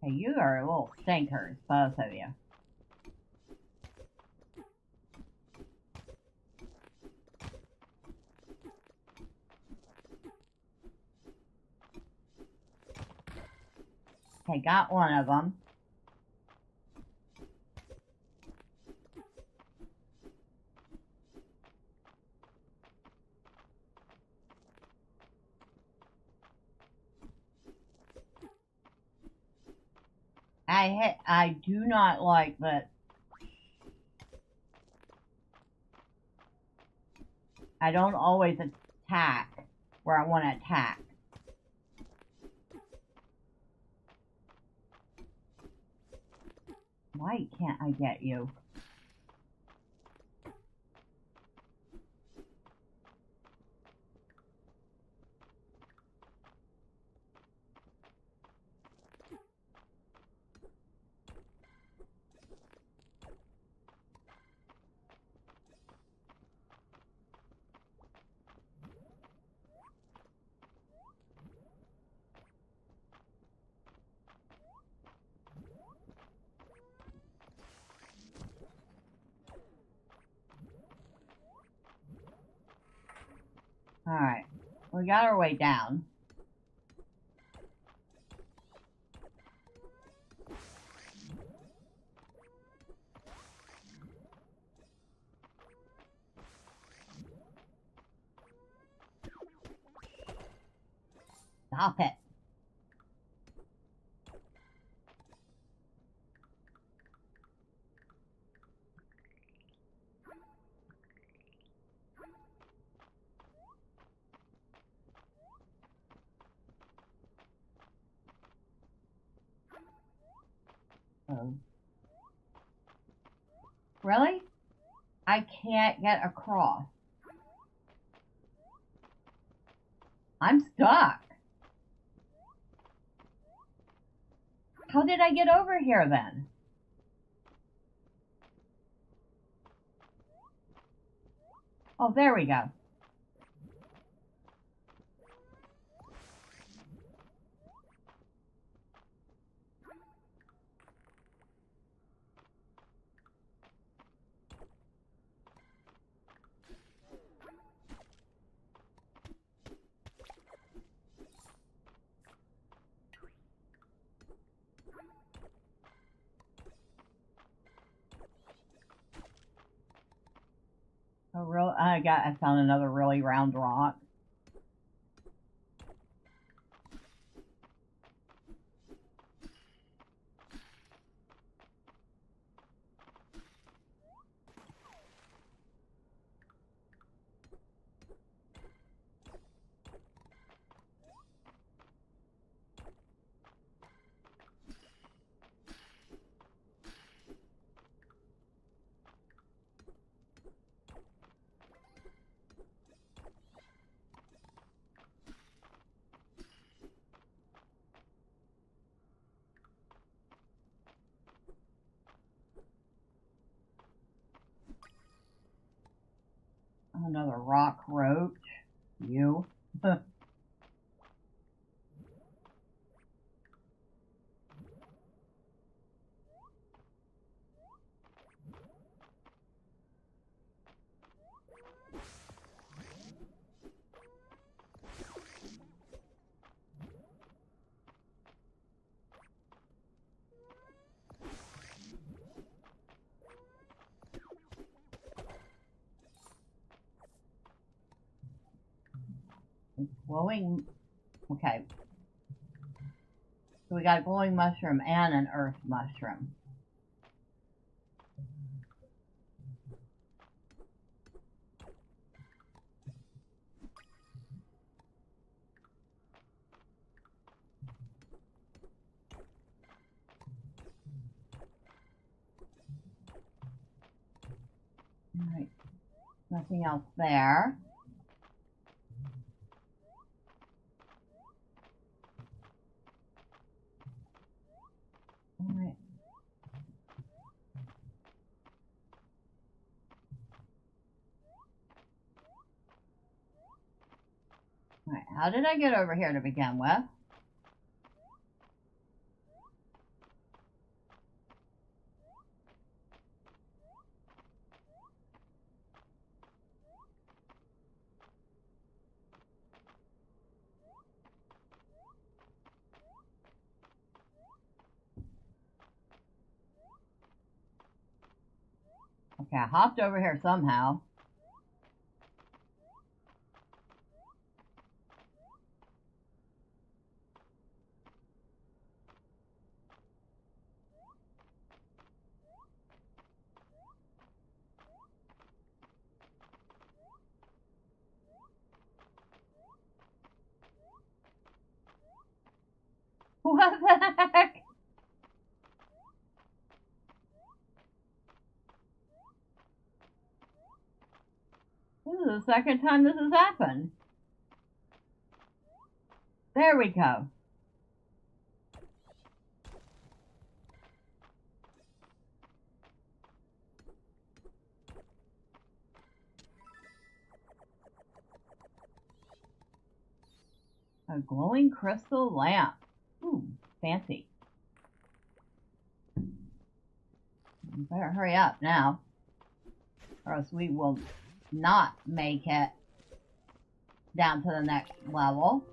Hey, you are little stinkers, both of you. Okay, got one of them. I do not like that. I don't always attack where I want to attack. Why can't I get you? Alright, we got our way down. Stop it. Oh. Really? I can't get across. I'm stuck. How did I get over here then? Oh, there we go. I found another really round rock. Another rock roach. You. Glowing. Okay. So we got a glowing mushroom and an earth mushroom. Alright. Nothing else there. Alright. Alright, how did I get over here to begin with? Okay, I hopped over here somehow. What the heck? This is the second time this has happened. There we go. A glowing crystal lamp. Ooh, fancy. You better hurry up now, or else we will not make it down to the next level.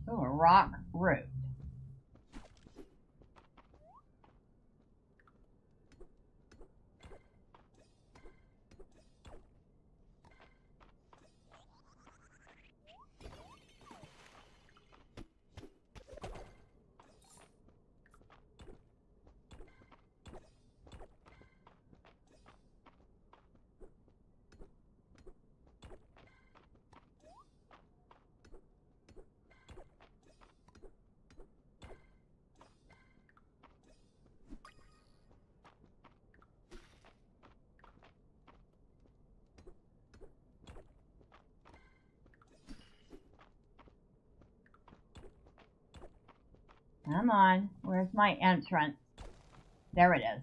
Oh, a rock root. Come on, where's my entrance? There it is.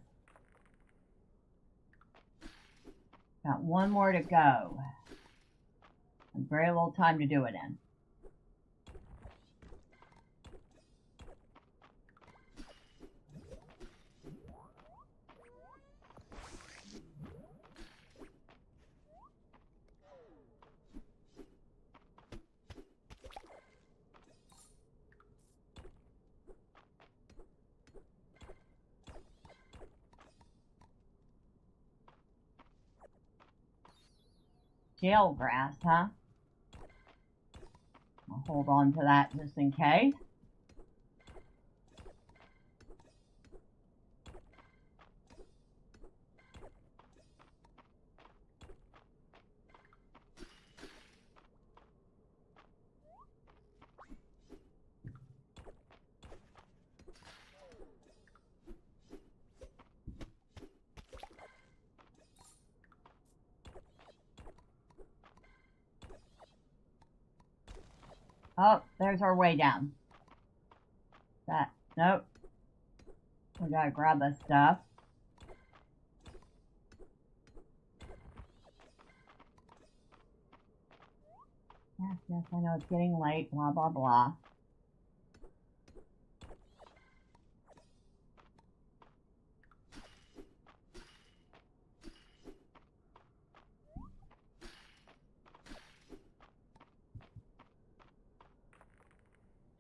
Got one more to go. And very little time to do it in. Jail grass, huh? I'll hold on to that just in case. Oh, there's our way down. That, nope. We gotta grab this stuff. Yes, yes, I know it's getting late, blah, blah, blah.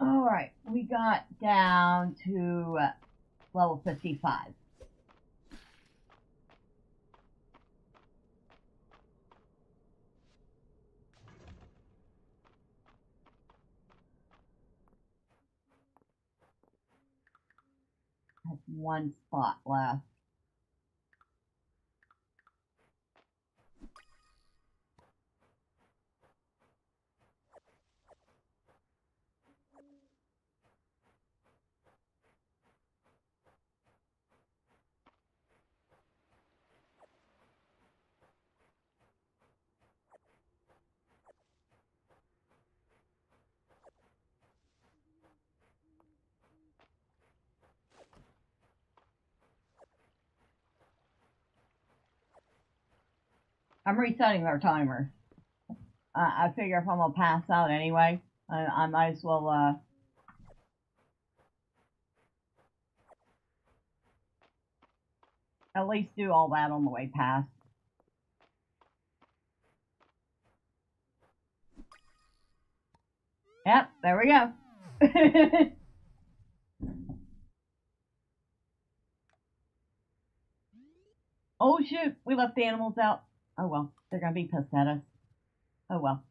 Alright, we got down to level 55. That's one spot left. I'm resetting our timer. I figure if I'm gonna pass out anyway, I might as well, at least do all that on the way past. Yep, there we go. Oh shoot, we left the animals out. Oh well, they're gonna be pissed at us. Oh well.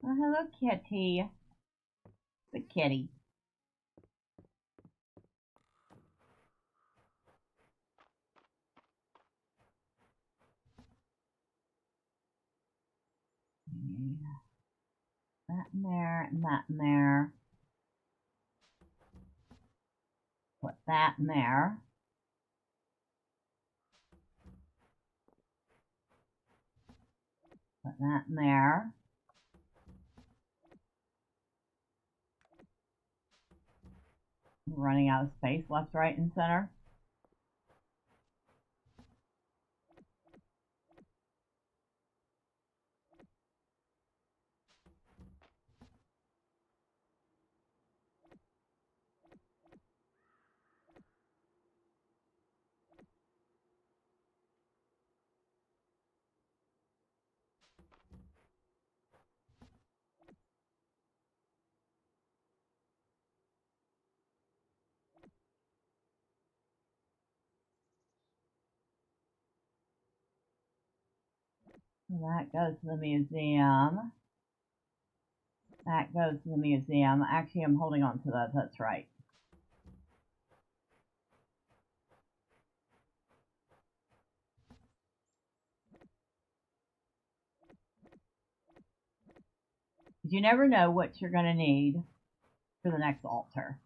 Oh, hello, kitty. The kitty. That in there and that in there. Put that in there. Put that in there. Running out of space left, right, and center. So that goes to the museum. That goes to the museum. Actually, I'm holding on to those. That's right. You never know what you're going to need for the next altar.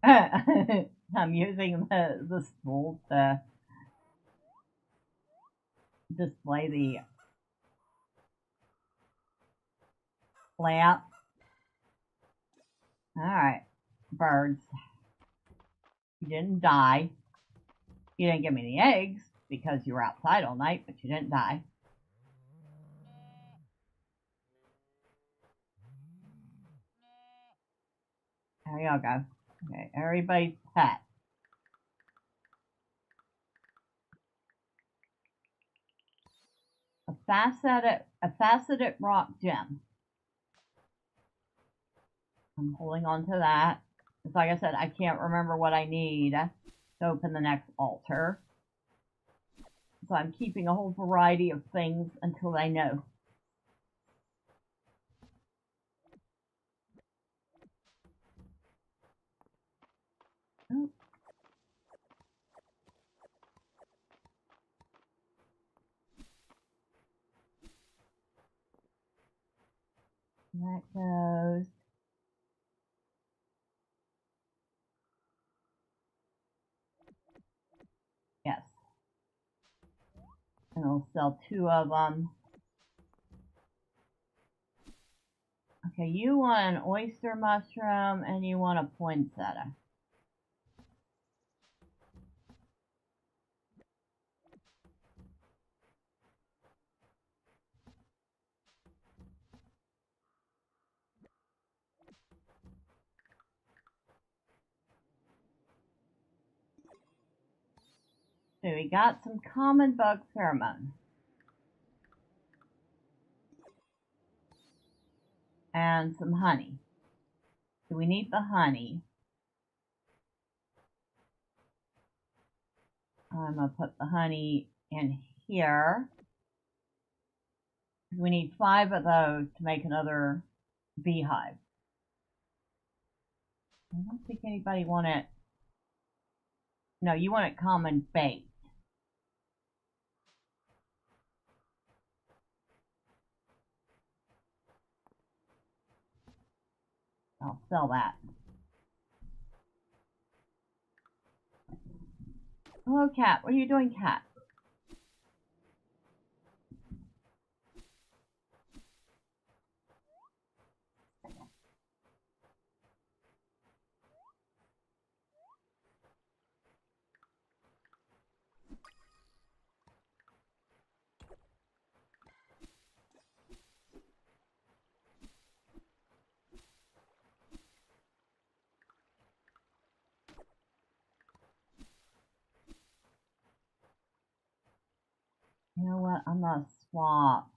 I'm using the spool to display the layout. Alright, birds. You didn't die. You didn't give me the eggs because you were outside all night, but you didn't die. There y'all go. Okay, everybody's pet. A faceted rock gem. I'm holding on to that. It's like I said, I can't remember what I need to open the next altar. So I'm keeping a whole variety of things until I know. Oh. That goes. Yes. And I'll sell 2 of them. Okay, you want an oyster mushroom and you want a poinsettia. So we got some common bug pheromone. And some honey. So we need the honey. I'm going to put the honey in here. We need 5 of those to make another beehive. I don't think anybody want it. No, you want it common baked. I'll sell that. Hello, cat. What are you doing, cat? You know what? I'm gonna swap.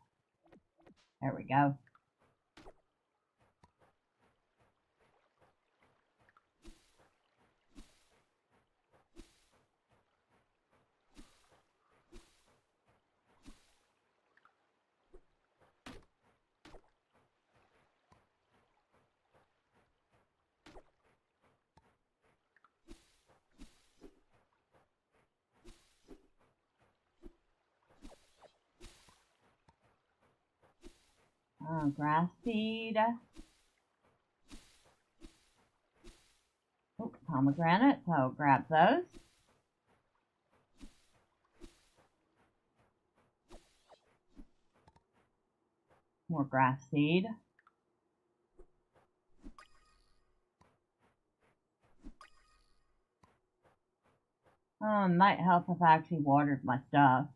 There we go. Grass seed. Oh, pomegranate, so I'll grab those. More grass seed. Might help if I actually watered my stuff.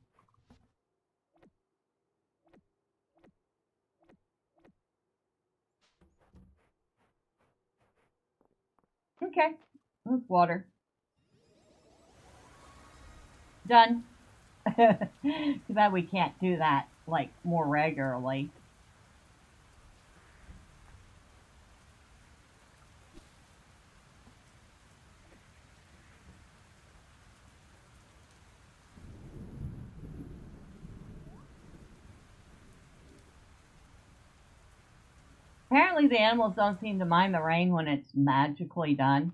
Okay, let's water. Done. Too bad we can't do that, like, more regularly. Apparently the animals don't seem to mind the rain when it's magically done.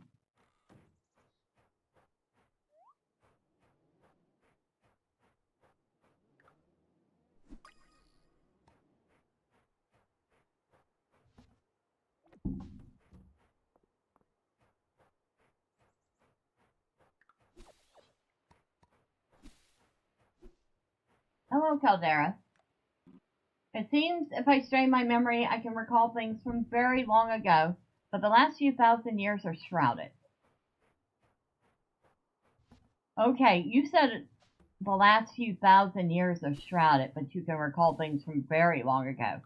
Hello, Caldera. It seems if I strain my memory, I can recall things from very long ago, but the last few thousand years are shrouded. Okay, you said the last few thousand years are shrouded, but you can recall things from very long ago.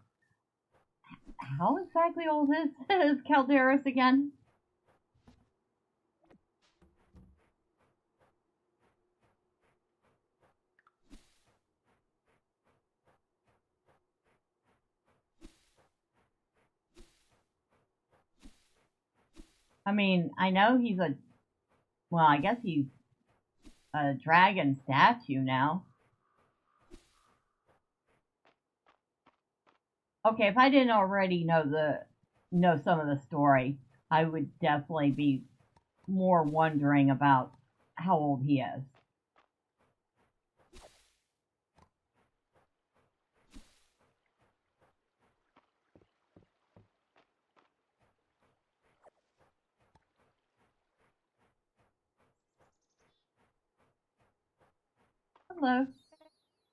How exactly old is Calderas again? I mean, I know he's a, well, I guess he's a dragon statue now. Okay, if I didn't already know some of the story, I would definitely be more wondering about how old he is. Hello.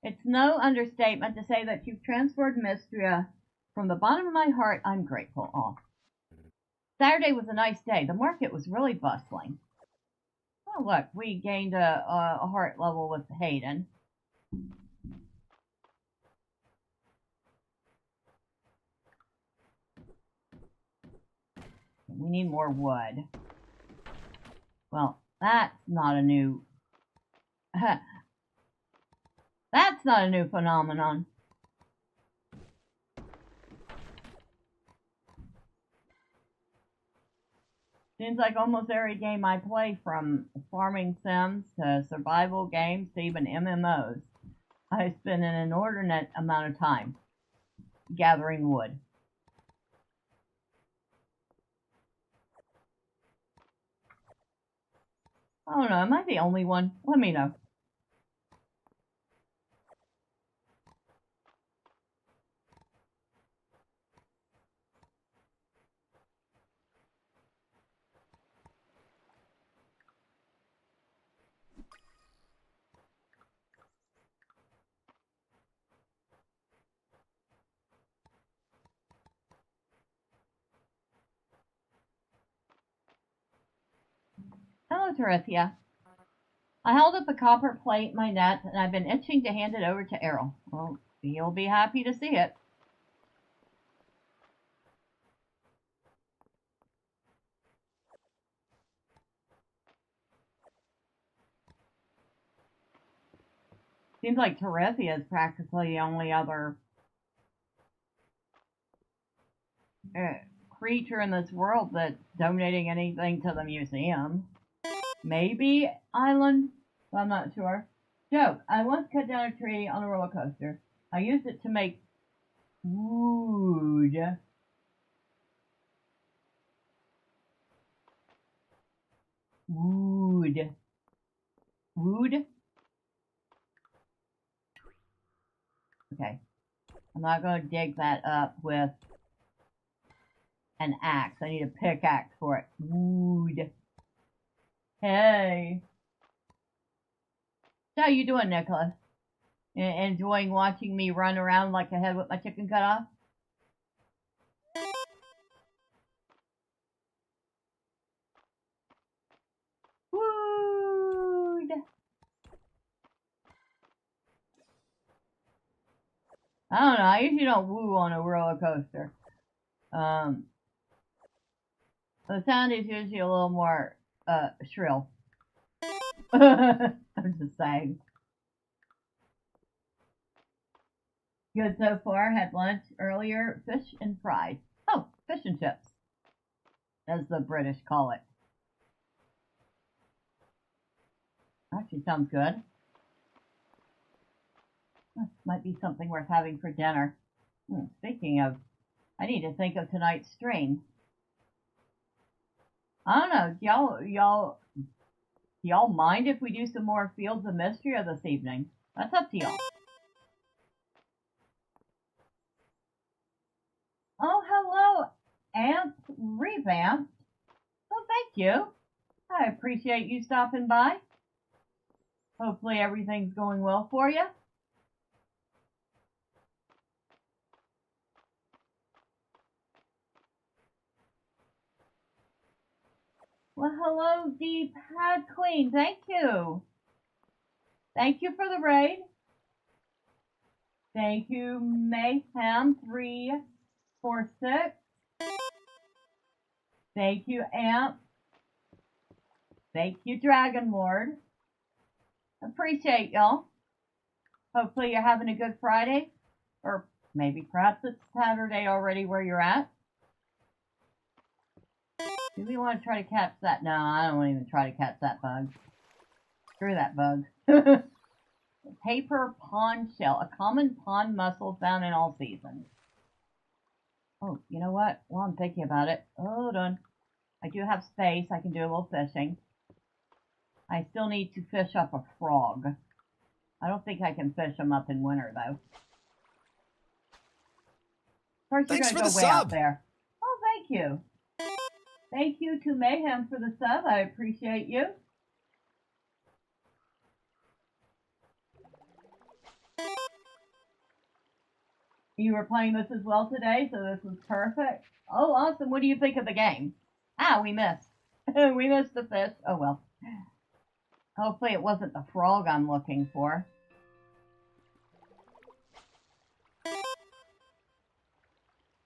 It's no understatement to say that you've transferred Mistria. From the bottom of my heart, I'm grateful. Oh. Saturday was a nice day. The market was really bustling. Oh, look, we gained a heart level with Hayden. We need more wood. Well, that's not a new... that's not a new phenomenon. Seems like almost every game I play, from farming sims to survival games to even MMOs, I spend an inordinate amount of time gathering wood. I don't know, am I the only one? Let me know. Hello, Terethia. I held up a copper plate in my net, and I've been itching to hand it over to Errol. Well, he'll be happy to see it. Seems like Terethia is practically the only other creature in this world that's donating anything to the museum. Maybe Island? I'm not sure. Joke. I once cut down a tree on a roller coaster. I used it to make wood. Wood. Wood? Okay. I'm not going to dig that up with an axe. I need a pickaxe for it. Wood. Hey. How you doing, Nicholas? Enjoying watching me run around like a head with my chicken cut off? Wood. I don't know. I usually don't woo on a roller coaster. The sound is usually a little more shrill. I'm just saying. Good so far. Had lunch earlier. Fish and fries. Oh, fish and chips, as the British call it. Actually sounds good. That might be something worth having for dinner. Speaking of, I need to think of tonight's stream. I don't know. Do y'all mind if we do some more Fields of Mistria this evening? That's up to y'all. Oh, hello, Amp Revamped. Well, thank you. I appreciate you stopping by. Hopefully everything's going well for you. Well, hello, Deep Hat Queen. Thank you. Thank you for the raid. Thank you, Mayhem346. Thank you, Amp. Thank you, Dragon Lord. Appreciate y'all. Hopefully you're having a good Friday. Or maybe perhaps it's Saturday already where you're at. Do we want to try to catch that? No, I don't want to even try to catch that bug. Screw that bug. Paper pond shell, a common pond mussel found in all seasons. Oh, you know what? While I'm thinking about it, hold on. I do have space. I can do a little fishing. I still need to fish up a frog. I don't think I can fish them up in winter, though. First, you're Thanks going to for go the way out sub. there. Oh, thank you. Thank you to Mayhem for the sub. I appreciate you. You were playing this as well today, so this was perfect. Oh, awesome. What do you think of the game? Ah, we missed. We missed the fish. Oh, well. Hopefully it wasn't the frog I'm looking for.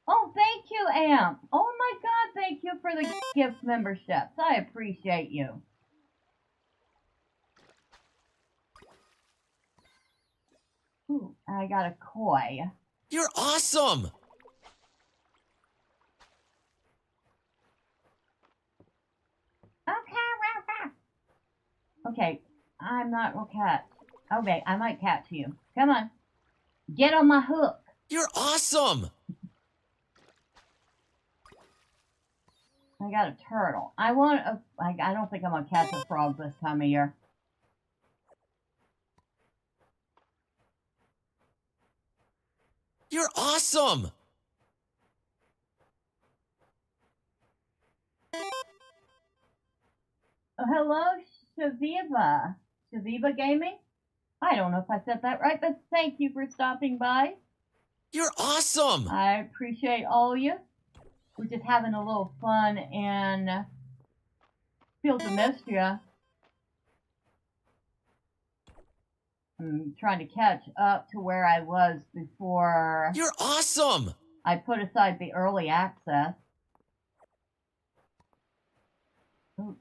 Oh, thank you, Amp. Oh, my God, thank you for the gift memberships. I appreciate you. Ooh, I got a koi. You're awesome! Okay, I'm not gonna catch. Okay, I might catch you. Come on. Get on my hook. You're awesome! I got a turtle. I don't think I'm gonna catch a frog this time of year. You're awesome! Oh, hello, Shaviva. Shaviva Gaming? I don't know if I said that right, but thank you for stopping by. You're awesome! I appreciate all of you. We're just having a little fun in Fields of Mistria. I'm trying to catch up to where I was before You're awesome! I put aside the early access. Oh,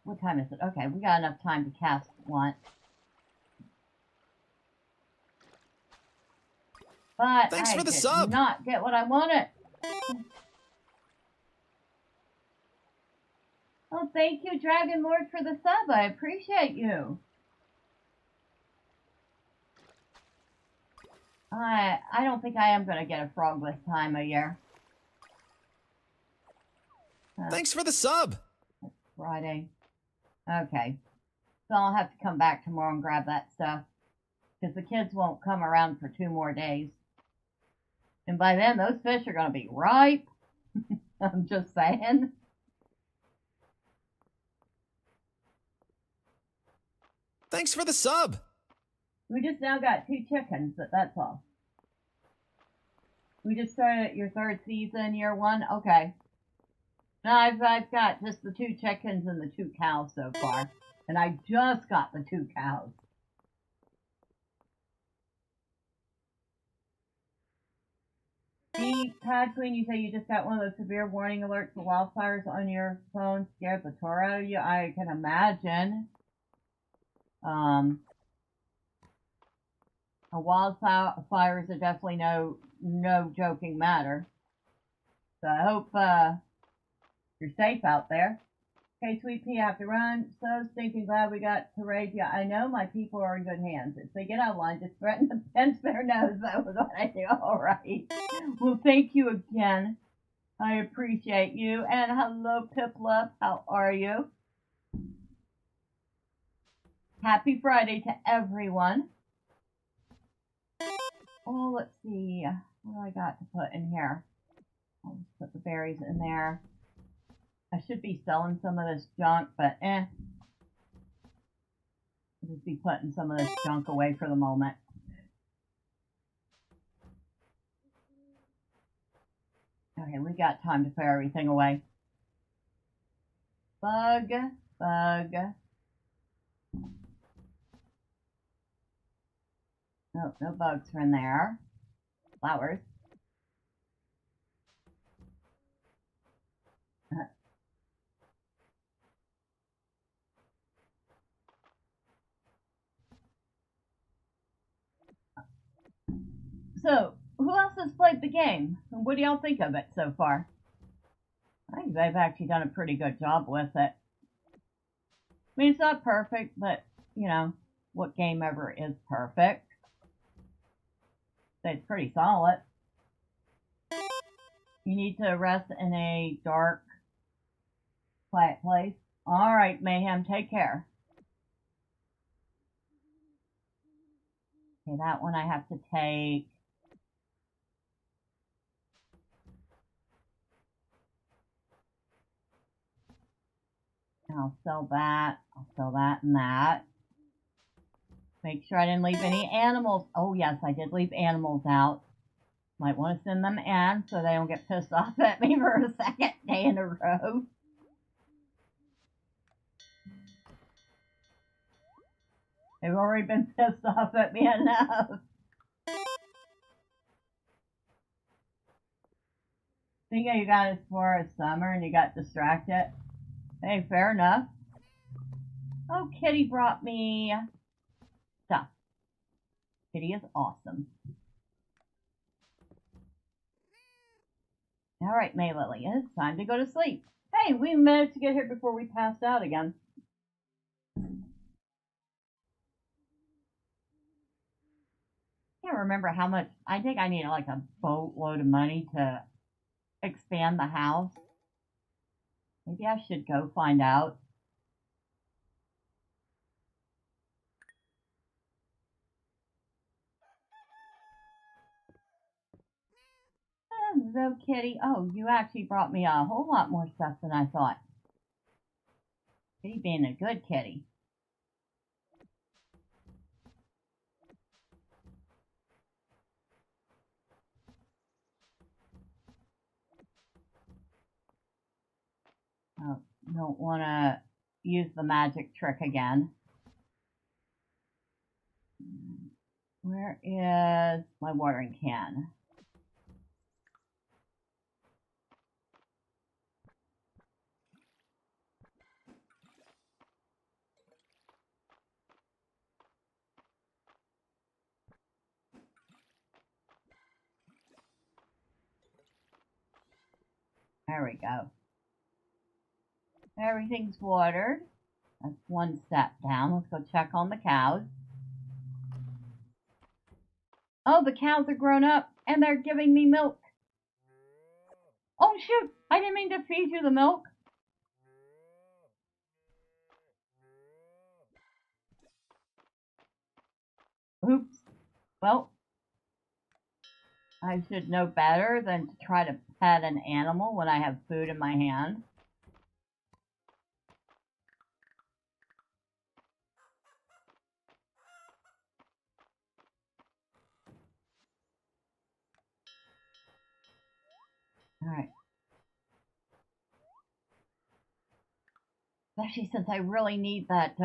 what time is it? Okay, we got enough time to cast once. But Thanks for the did sub. not get what I wanted. Oh, thank you, Dragon Lord, for the sub. I appreciate you. I don't think I am going to get a frog this time of year. Thanks for the sub! Friday. Okay. So I'll have to come back tomorrow and grab that stuff. Because the kids won't come around for 2 more days. And by then, those fish are going to be ripe. I'm just saying. Thanks for the sub! We just now got 2 chickens, but that's all. We just started your 3rd season, year 1? Okay. No, I've got just the 2 chickens and the 2 cows so far. And I just got the 2 cows. The Pad Queen, you say you just got one of those severe warning alerts for wildfires on your phone. Scared the tar out of you? I can imagine. Wildfires are definitely no joking matter. So I hope you're safe out there. Okay, Sweet Pea, I have to run. So stinking glad we got to raid you. I know my people are in good hands. If they get out of line, just threaten to pinch their nose. That was what I do. All right. Well, thank you again. I appreciate you. And hello, Piplup. How are you? Happy Friday to everyone. Oh, let's see. What do I got to put in here? I'll just put the berries in there. I should be selling some of this junk, but I'll just be putting some of this junk away for the moment. Okay, we got time to put everything away. Bug. Nope, no bugs are in there. Flowers. So, who else has played the game? And what do y'all think of it so far? I think they've actually done a pretty good job with it. I mean, it's not perfect, but, you know, what game ever is perfect? So it's pretty solid. You need to rest in a dark, quiet place. Alright, Mayhem, take care. Okay, that one I have to take. I'll sell that. I'll sell that and that. Make sure I didn't leave any animals. Oh, yes, I did leave animals out. Might want to send them in so they don't get pissed off at me for a second day in a row. They've already been pissed off at me enough. Think you got as far as summer and you got distracted. Hey, fair enough. Oh, Kitty brought me stuff. Kitty is awesome. Alright, Maylily, it's time to go to sleep. Hey, we managed to get here before we passed out again. Can't remember how much. I think I need like a boatload of money to expand the house. Maybe I should go find out. Hello, Kitty. Oh, you actually brought me a whole lot more stuff than I thought. Kitty being a good kitty. Oh, don't want to use the magic trick again. Where is my watering can? There we go. Everything's watered. That's one step down. Let's go check on the cows. Oh, the cows are grown up and they're giving me milk. Oh, shoot. I didn't mean to feed you the milk. Oops. Well, I should know better than to try to pet an animal when I have food in my hand. Alright. Especially since I really need that,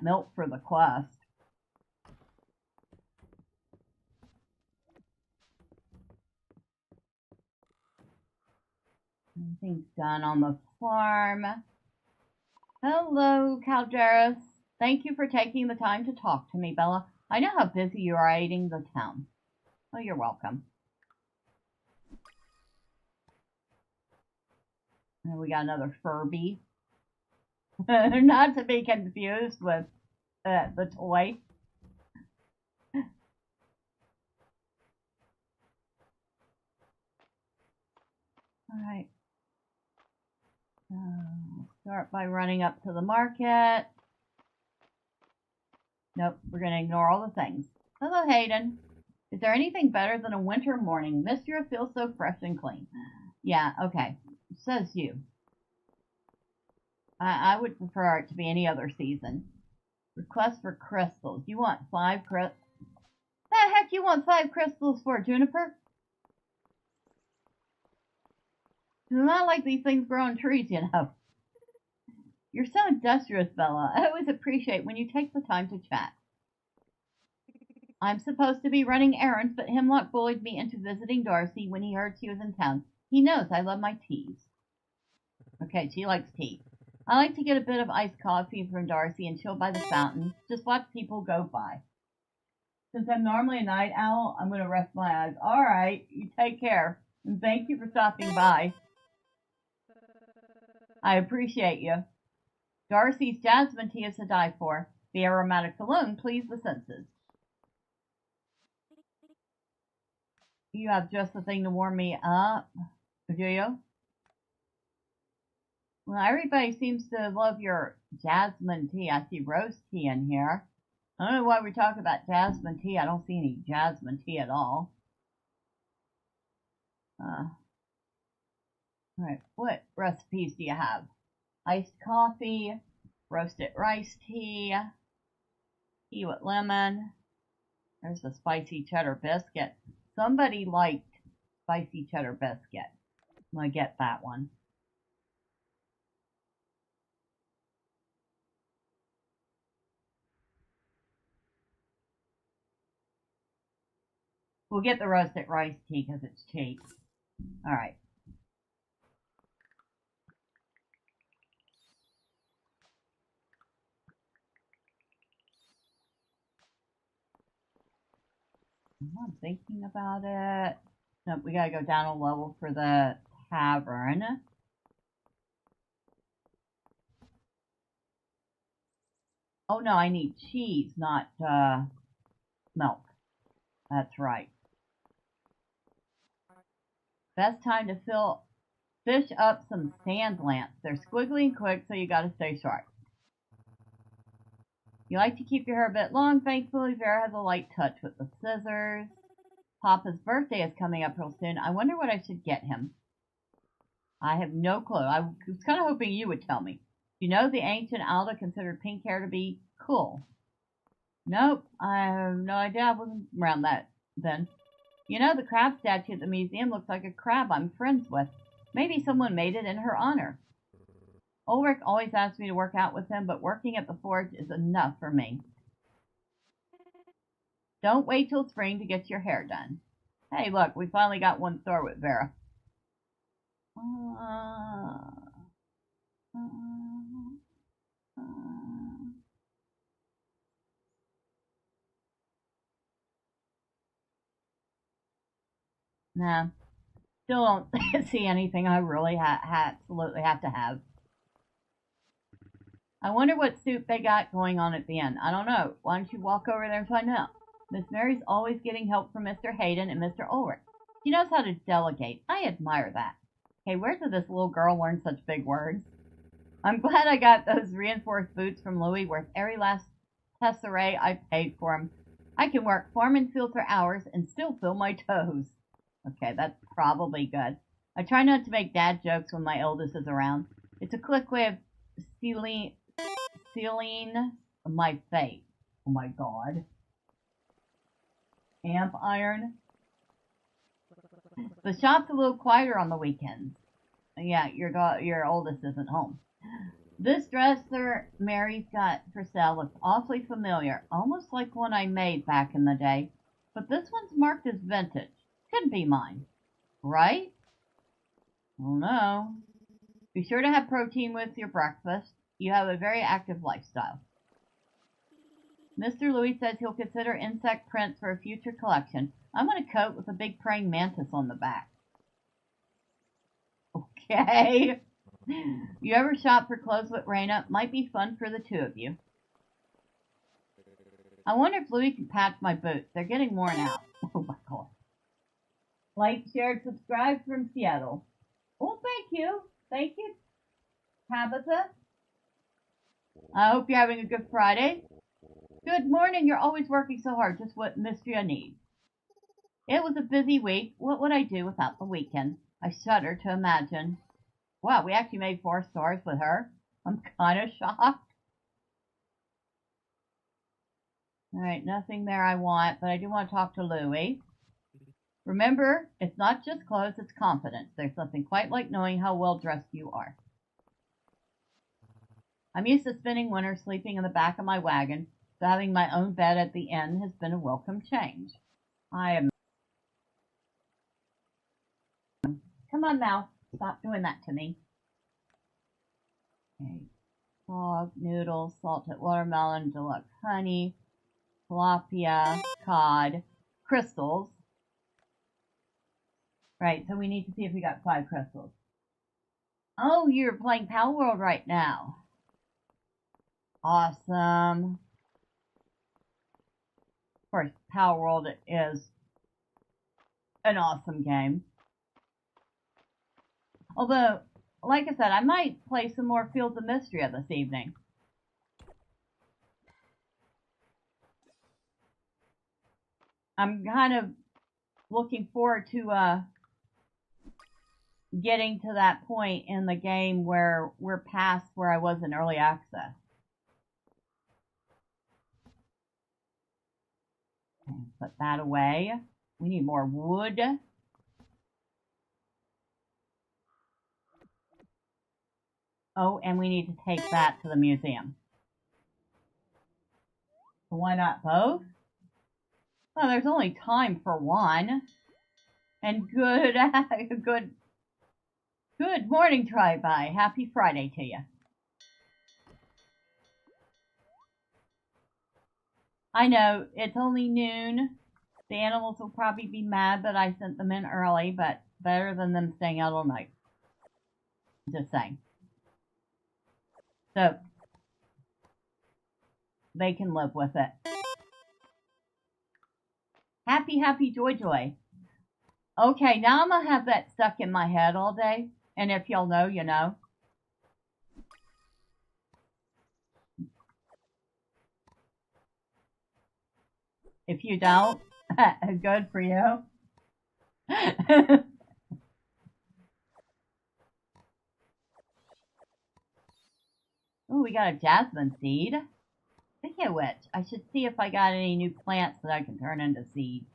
milk for the quest. Everything's done on the farm. Hello, Calderas. Thank you for taking the time to talk to me, Bella. I know how busy you are aiding the town. Oh, you're welcome. And we got another Furby. Not to be confused with the toy. Alright. Start by running up to the market. Nope, we're going to ignore all the things. Hello, Hayden. Is there anything better than a winter morning? Mistria feels so fresh and clean. Yeah, okay. Says you. I would prefer it to be any other season. Request for crystals. You want 5 crystals? The heck you want 5 crystals for, Juniper? It's not like these things grow on trees, you know. You're so industrious, Bella. I always appreciate when you take the time to chat. I'm supposed to be running errands, but Hemlock bullied me into visiting Darcy when he heard she was in town. He knows I love my teas. Okay, she likes tea. I like to get a bit of iced coffee from Darcy and chill by the fountain. Just watch people go by. Since I'm normally a night owl, I'm going to rest my eyes. Alright, you take care. And thank you for stopping by. I appreciate you. Darcy's jasmine tea is to die for. The aromatics alone please the senses. You have just the thing to warm me up. Do you? Well, everybody seems to love your jasmine tea. I see rose tea in here. I don't know why we talk about jasmine tea. I don't see any jasmine tea at all. Alright, what recipes do you have? Iced coffee, roasted rice tea, tea with lemon. There's the spicy cheddar biscuit. Somebody liked spicy cheddar biscuit. I'm gonna get that one. We'll get the roasted rice tea because it's cheap. Alright. I'm thinking about it. Nope, we gotta go down a level for the tavern. Oh no, I need cheese, not milk. That's right. Best time to fish up some sand lamps. They're squiggly and quick, so you gotta stay sharp. You like to keep your hair a bit long. Thankfully, Vera has a light touch with the scissors. Papa's birthday is coming up real soon. I wonder what I should get him. I have no clue. I was kind of hoping you would tell me. You know the ancient Alda considered pink hair to be cool. Nope, I have no idea. I wasn't around that then. You know, the crab statue at the museum looks like a crab I'm friends with. Maybe someone made it in her honor. Ulrich always asks me to work out with him, but working at the forge is enough for me. Don't wait till spring to get your hair done. Hey, look, we finally got one star with Vera. Nah, still don't see anything I really absolutely have to have. I wonder what soup they got going on at the end. I don't know. Why don't you walk over there and find out? Miss Mary's always getting help from Mr. Hayden and Mr. Ulrich. She knows how to delegate. I admire that. Hey, where did this little girl learn such big words? I'm glad I got those reinforced boots from Louis, worth every last tesserae I paid for them. I can work farm and field for hours and still feel my toes. Okay, that's probably good. I try not to make dad jokes when my eldest is around. It's a quick way of sealing my fate. Oh my god. Amp iron. The shop's a little quieter on the weekends. Yeah, your oldest isn't home. This dresser Mary's got for sale looks awfully familiar, almost like one I made back in the day. But this one's marked as vintage. Couldn't be mine. Right? Oh no. Be sure to have protein with your breakfast. You have a very active lifestyle. Mr. Louis says he'll consider insect prints for a future collection. I want a coat with a big praying mantis on the back. Okay. You ever shop for clothes with Raina? Might be fun for the two of you. I wonder if Louis can patch my boots. They're getting worn out. Oh my god. Like, share, subscribe from Seattle. Oh, thank you. Thank you, Tabitha. I hope you're having a good Friday. Good morning. You're always working so hard. Just what Mistria needs. It was a busy week. What would I do without the weekend? I shudder to imagine. Wow, we actually made 4 stars with her. I'm kind of shocked. Alright, nothing there I want, but I do want to talk to Louis. Remember, it's not just clothes, it's confidence. There's something quite like knowing how well dressed you are. I'm used to spending winter sleeping in the back of my wagon, so having my own bed at the inn has been a welcome change. I am... Come on, Mouse. Stop doing that to me. Okay. Frog, noodles, salted watermelon, deluxe honey, tilapia, cod, crystals. Right, so we need to see if we got 5 crystals. Oh, you're playing Pal World right now. Awesome. Of course, Pal World is an awesome game. Although, like I said, I might play some more Fields of Mistria this evening. I'm kind of looking forward to getting to that point in the game where we're past where I was in early access. Put that away. We need more wood. Oh, and we need to take that to the museum. So why not both? Well, there's only time for one. And good morning, Tri-Bi. Happy Friday to you. I know, it's only noon. The animals will probably be mad that I sent them in early, but better than them staying out all night. Just saying. So, they can live with it. Happy, happy, joy, joy. Okay, now I'm gonna have that stuck in my head all day. And if y'all know, you know. If you don't, good for you. Oh, we got a jasmine seed. Speaking of which, I should see if I got any new plants that I can turn into seeds.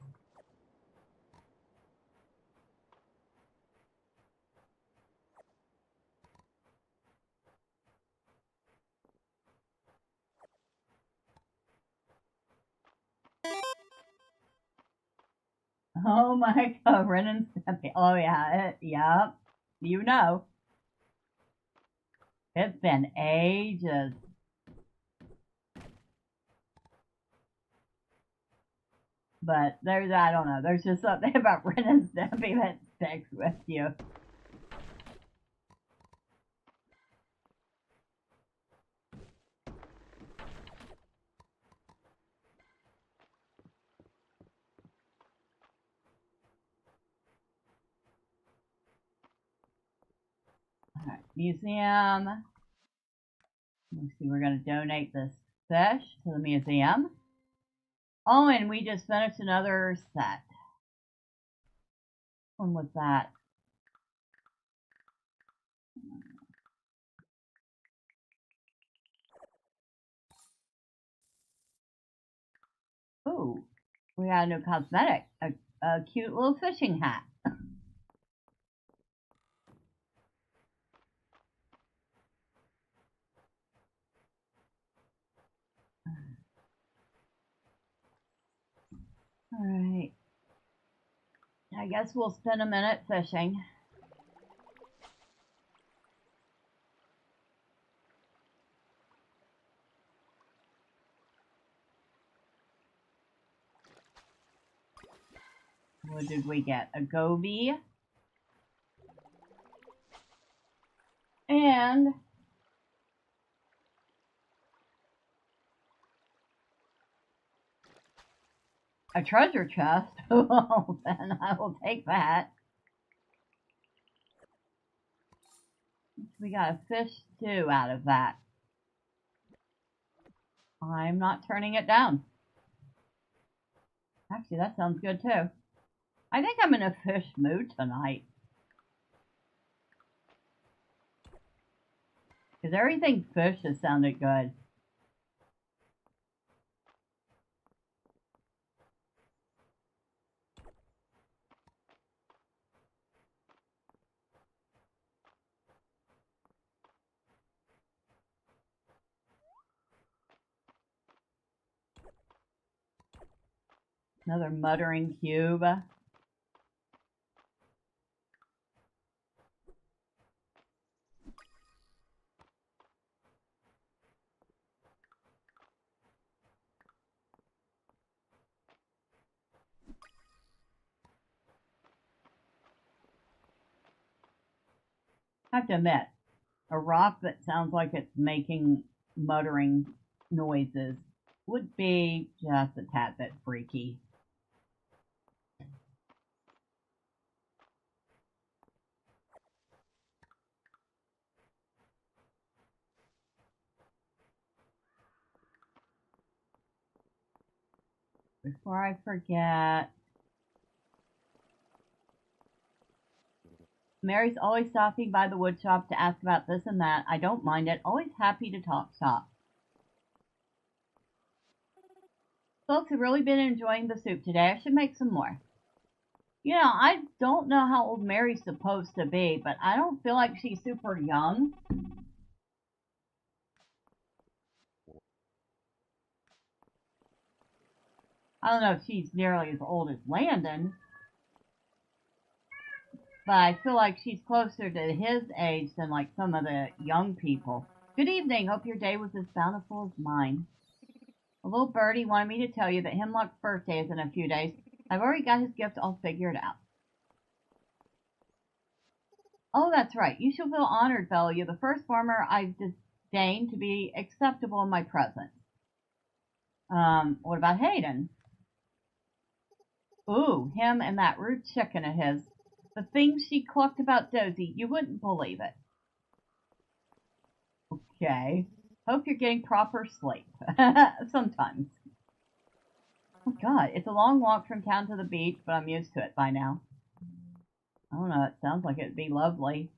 Oh my god, Ren and Stimpy. Oh yeah, yep. You know. It's been ages. But there's, I don't know, there's just something about Ren and Stimpy that sticks with you. Alright, museum. Let's see, we're going to donate this fish to the museum. Oh, and we just finished another set. When was that? Ooh, we got a new cosmetic. A cute little fishing hat. Alright. I guess we'll spend a minute fishing. What did we get? A goby. And a treasure chest. Well, then I will take that. We got a fish stew out of that. I'm not turning it down. Actually, that sounds good too. I think I'm in a fish mood tonight. Because everything fish has sounded good. Another muttering cube. I have to admit, a rock that sounds like it's making muttering noises would be just a tad bit freaky. Before I forget, Mary's always stopping by the wood shop to ask about this and that. I don't mind it. Always happy to talk shop. Folks have really been enjoying the soup today. I should make some more. You know, I don't know how old Mary's supposed to be, but I don't feel like she's super young. I don't know if she's nearly as old as Landon, but I feel like she's closer to his age than like some of the young people. Good evening. Hope your day was as bountiful as mine. A little birdie wanted me to tell you that Hemlock's birthday is in a few days. I've already got his gift all figured out. Oh, that's right. You shall feel honored, fellow. You're the first farmer I've disdained to be acceptable in my presence. What about Hayden? Ooh, him and that rude chicken of his. The things she clucked about Dozy, you wouldn't believe it. Okay. Hope you're getting proper sleep. Sometimes. Oh god, it's a long walk from town to the beach, but I'm used to it by now. I don't know, it sounds like it'd be lovely.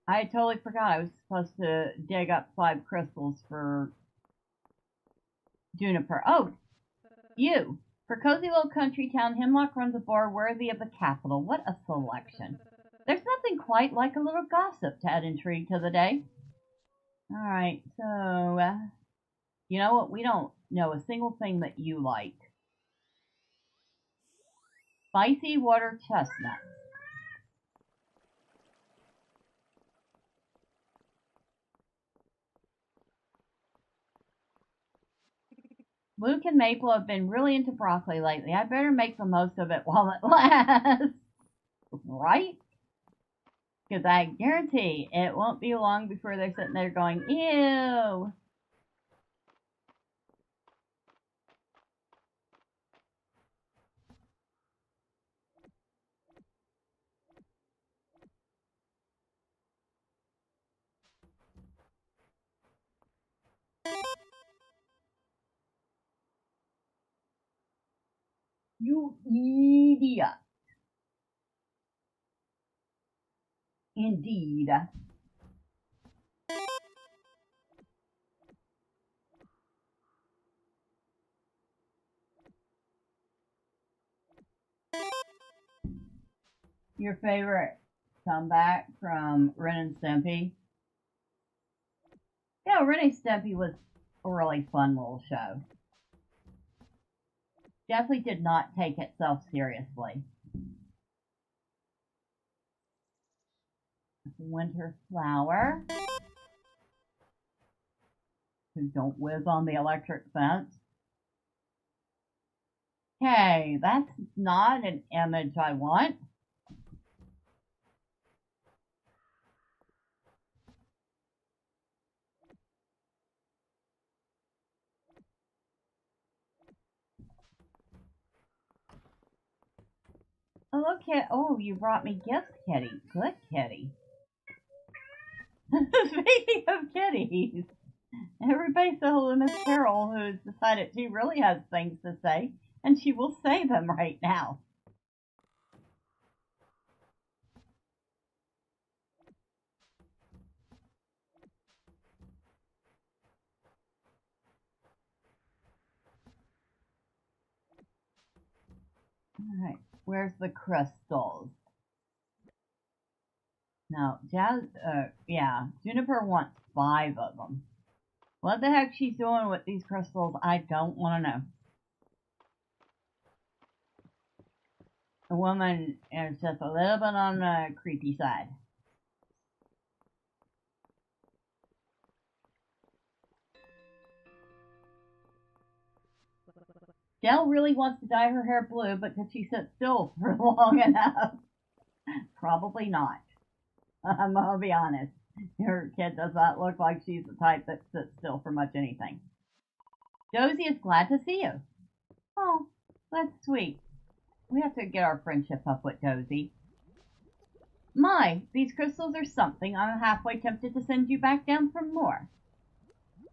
I totally forgot I was supposed to dig up 5 crystals for Juniper. Oh, you. For cozy little country town, Hemlock runs a bar worthy of the capital. What a selection. There's nothing quite like a little gossip to add intrigue to the day. Alright, so, you know what? We don't know a single thing that you like. Spicy water chestnut. Luke and Maple have been really into broccoli lately. I better make the most of it while it lasts. Right? Because I guarantee it won't be long before they're sitting there going, ew. You idiot. Indeed. Your favorite comeback from Ren and Stimpy? Yeah, Ren and Stimpy was a really fun little show. Definitely did not take itself seriously. Winter flower. Who don't whiz on the electric fence. Hey, that's not an image I want. Oh, look at, oh, you brought me gifts, Kitty. Good kitty. Speaking of kitties, everybody said hello to Miss Carol, who's decided she really has things to say, and she will say them right now. Alright, where's the crystals? Now, Juniper wants 5 of them. What the heck she's doing with these crystals, I don't want to know. The woman is just a little bit on the creepy side. Dell really wants to dye her hair blue, but could she sit still for long enough? Probably not. I'm gonna be honest. Her kid does not look like she's the type that sits still for much anything. Josie is glad to see you. Oh, that's sweet. We have to get our friendship up with Josie. My, these crystals are something. I'm halfway tempted to send you back down for more.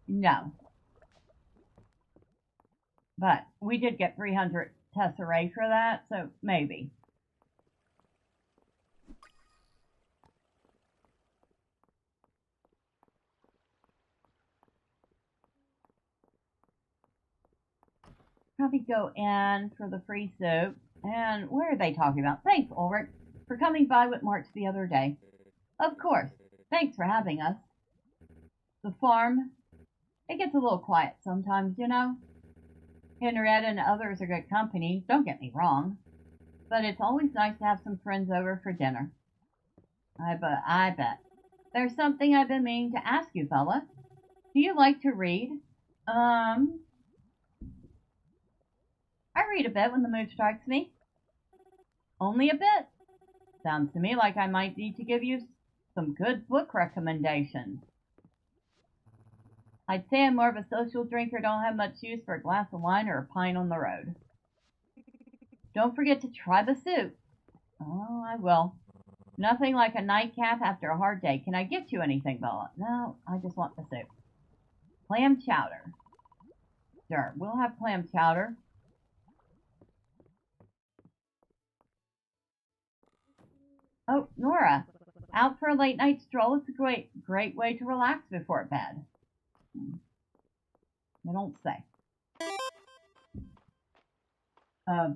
No. But we did get 300 tesserae for that, so maybe. Probably go in for the free soup. And where are they talking about? Thanks, Ulrich, for coming by with March the other day. Of course. Thanks for having us. The farm, it gets a little quiet sometimes, you know. Henrietta and others are good company, don't get me wrong. But it's always nice to have some friends over for dinner. I bet. There's something I've been meaning to ask you, fella. Do you like to read? I read a bit when the mood strikes me. Only a bit? Sounds to me like I might need to give you some good book recommendations. I'd say I'm more of a social drinker, don't have much use for a glass of wine or a pint on the road. Don't forget to try the soup. Oh, I will. Nothing like a nightcap after a hard day. Can I get you anything, Bella? No, I just want the soup. Clam chowder. Sure, we'll have clam chowder. Oh, Nora, out for a late night stroll. It's a great way to relax before bed. I don't say.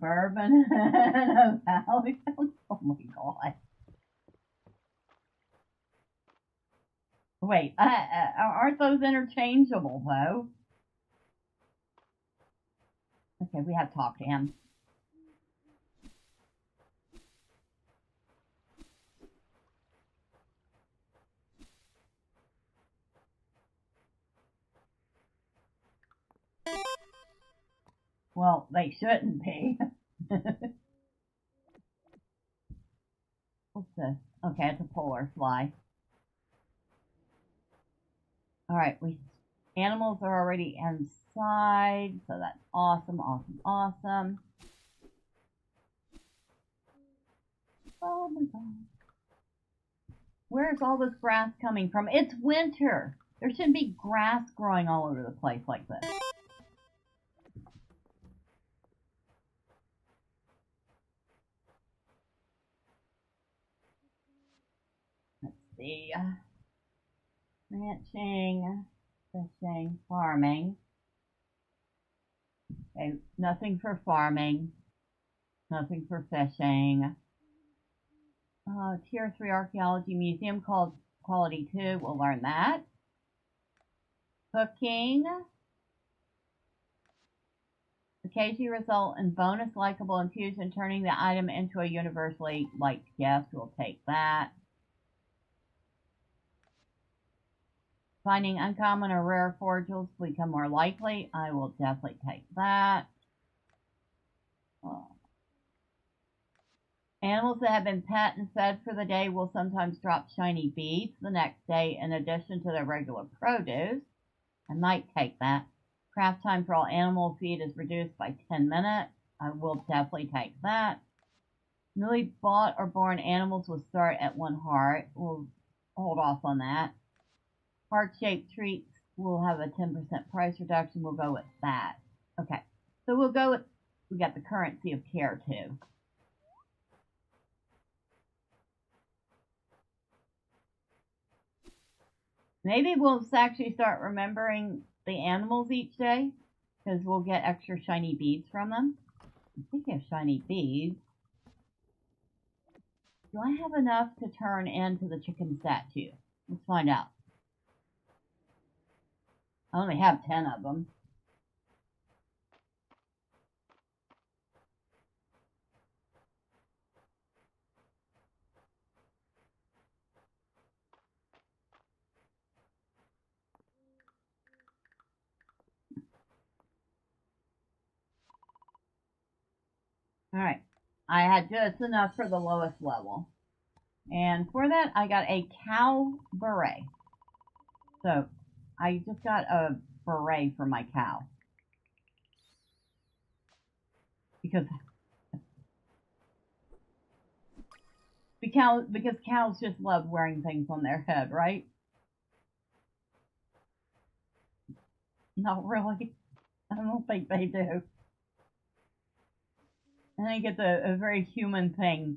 Bourbon and a valley. Oh my god. Wait, aren't those interchangeable though? Okay, we have to talk to him. Well, they shouldn't be. What's this? Okay, it's a polar fly. Alright, animals are already inside, so that's awesome, awesome, awesome. Oh my god. Where's all this grass coming from? It's winter! There shouldn't be grass growing all over the place like this. Let's see. Ranching, fishing, farming. Okay, nothing for farming. Nothing for fishing. Tier 3 Archaeology Museum called Quality 2. We'll learn that. Cooking. Occasionally result in bonus likable infusion, turning the item into a universally liked guest. We'll take that. Finding uncommon or rare forages become more likely. I will definitely take that. Animals that have been pet and fed for the day will sometimes drop shiny beads the next day in addition to their regular produce. I might take that. Craft time for all animal feed is reduced by 10 minutes. I will definitely take that. Newly bought or born animals will start at 1 heart. We'll hold off on that. Heart-shaped treats will have a 10% price reduction. We'll go with that. Okay, so we'll go with, we got the currency of care too. Maybe we'll actually start remembering the animals each day, because we'll get extra shiny beads from them. Speaking of shiny beads, do I have enough to turn into the chicken statue? Let's find out. I only have 10 of them. I had just enough for the lowest level. And for that, I got a cow beret. So, I just got a beret for my cow. Because cows just love wearing things on their head, right? Not really. I don't think they do. I think it's a very human thing,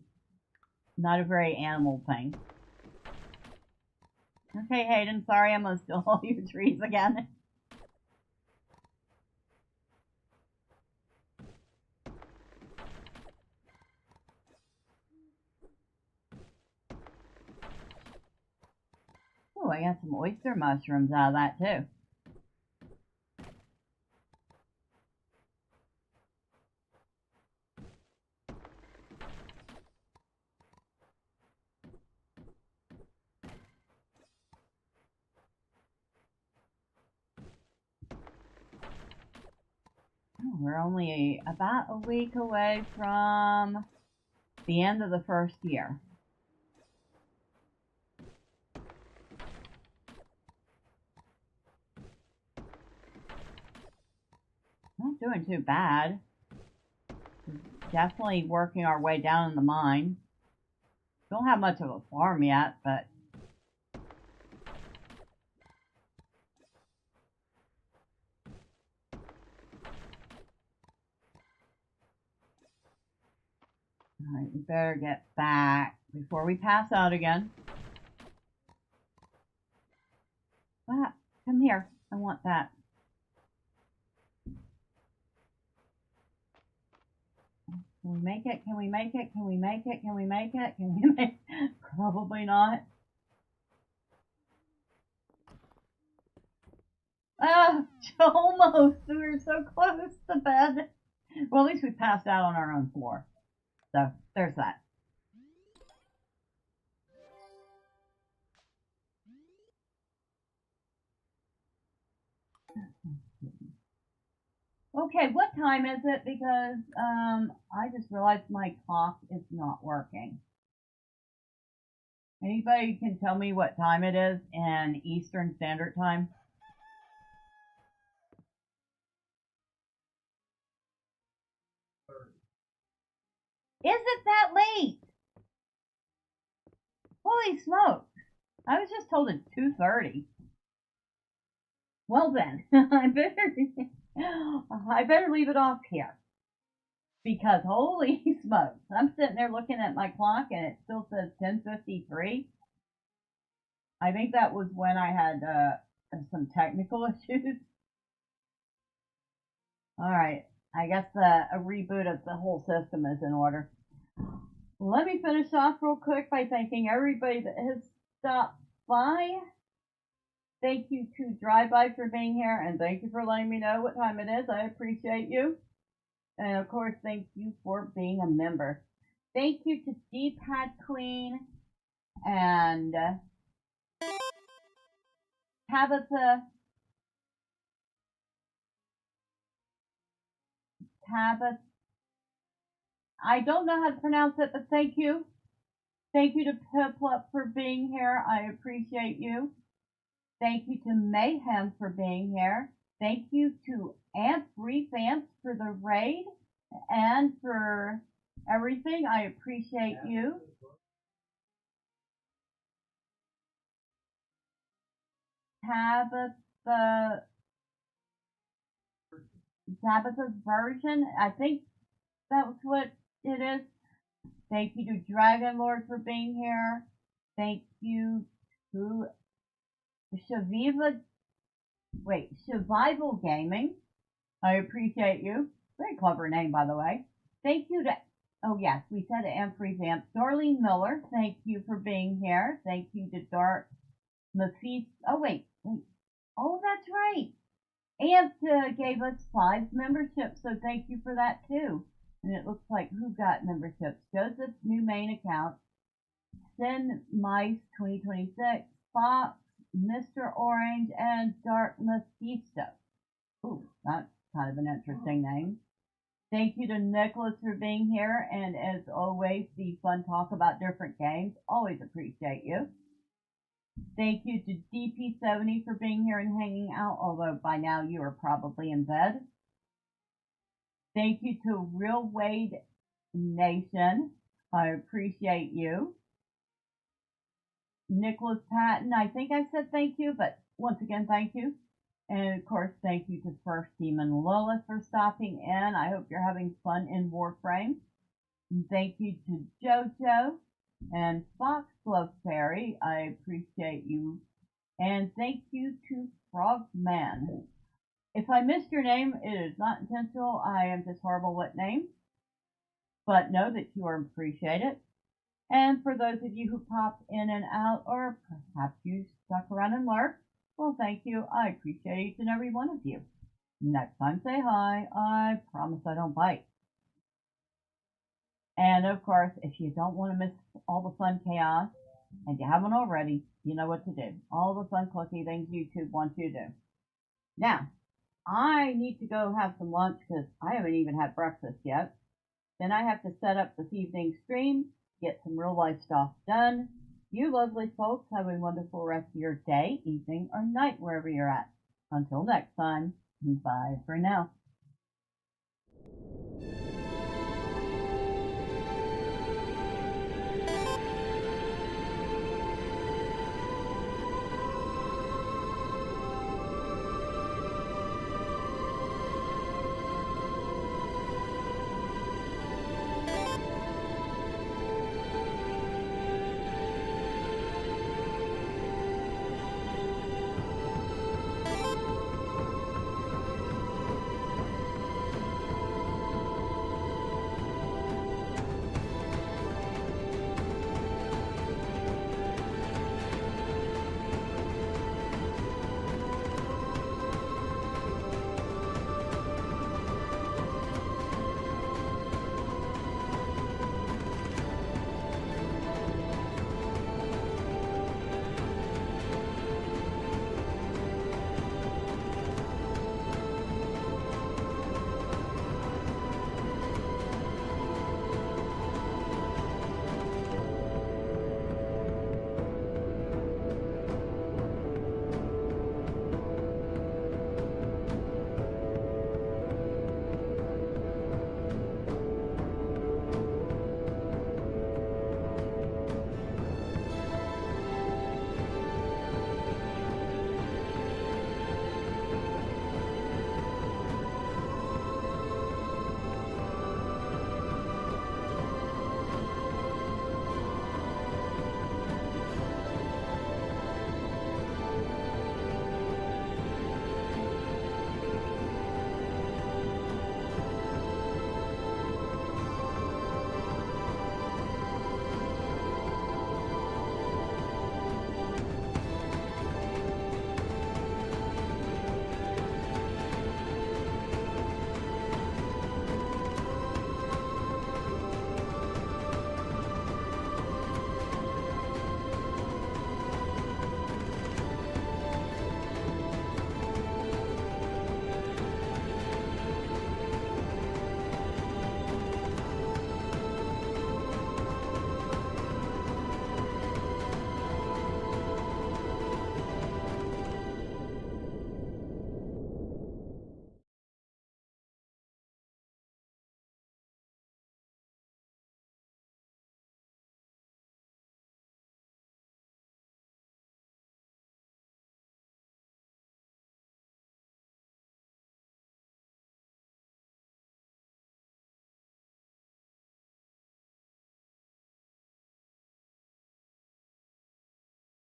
not a very animal thing. Okay, Hayden, sorry I'm gonna steal all your trees again. Oh, I got some oyster mushrooms out of that too. Oh, we're only about a week away from the end of the first year. Not doing too bad. Definitely working our way down in the mine. Don't have much of a farm yet, but alright, we better get back before we pass out again. Ah, come here. I want that. Can we make it? Can we make it? Can we make it? Can we make it? Can we make it? Probably not. Ah, almost. We were so close to bed. Well, at least we passed out on our own floor. So, there's that. Okay, what time is it? Because I just realized my clock is not working. Anybody can tell me what time it is in Eastern Standard Time? Is it that late? Holy smoke! I was just told it's 2:30. Well then, I better leave it off here. Because holy smokes, I'm sitting there looking at my clock and it still says 10:53. I think that was when I had some technical issues. Alright, I guess a reboot of the whole system is in order. Let me finish off real quick by thanking everybody that has stopped by. Thank you to Drive By for being here, and thank you for letting me know what time it is. I appreciate you. And of course, thank you for being a member. Thank you to D-Pad Queen and Tabitha. I don't know how to pronounce it, but thank you. Thank you to Piplup for being here. I appreciate you. Thank you to Mayhem for being here. Thank you to Amp Revamps for the raid and for everything. I appreciate you. Tabitha's version. I think that's what it is. Thank you to Dragon Lord for being here. Thank you to Survival Gaming. I appreciate you. Very clever name, by the way. Thank you to, oh yes, we said Amp Revamp. Darlene Miller, thank you for being here. Thank you to Dark Mephisto. Oh, wait. Oh, that's right. Amp gave us 5 memberships, so thank you for that too. And it looks like who got memberships? Joseph's new main account, Sin Mice 2026, Fox, Mr. Orange, and Dark Mephisto. Ooh, that's kind of an interesting name. Thank you to Nicholas for being here, and as always, the fun talk about different games. Always appreciate you. Thank you to DP70 for being here and hanging out, although by now you are probably in bed. Thank you to Real Wade Nation. I appreciate you. Nicholas Patton, I think I said thank you, but once again, thank you. And of course, thank you to First Demon Lilith for stopping in. I hope you're having fun in Warframe. And thank you to JoJo and Foxglove Fairy. I appreciate you. And thank you to Frogman. If I missed your name, it is not intentional. I am just horrible with names. But know that you are appreciated. And for those of you who popped in and out, or perhaps you stuck around and lurked, well, thank you. I appreciate each and every one of you. Next time, say hi. I promise I don't bite. And of course, if you don't want to miss all the fun chaos, and you haven't already, you know what to do. All the fun clicky things YouTube wants you to do. Now, I need to go have some lunch because I haven't even had breakfast yet. Then I have to set up this evening's stream, get some real life stuff done. You lovely folks have a wonderful rest of your day, evening, or night, wherever you're at. Until next time, bye for now.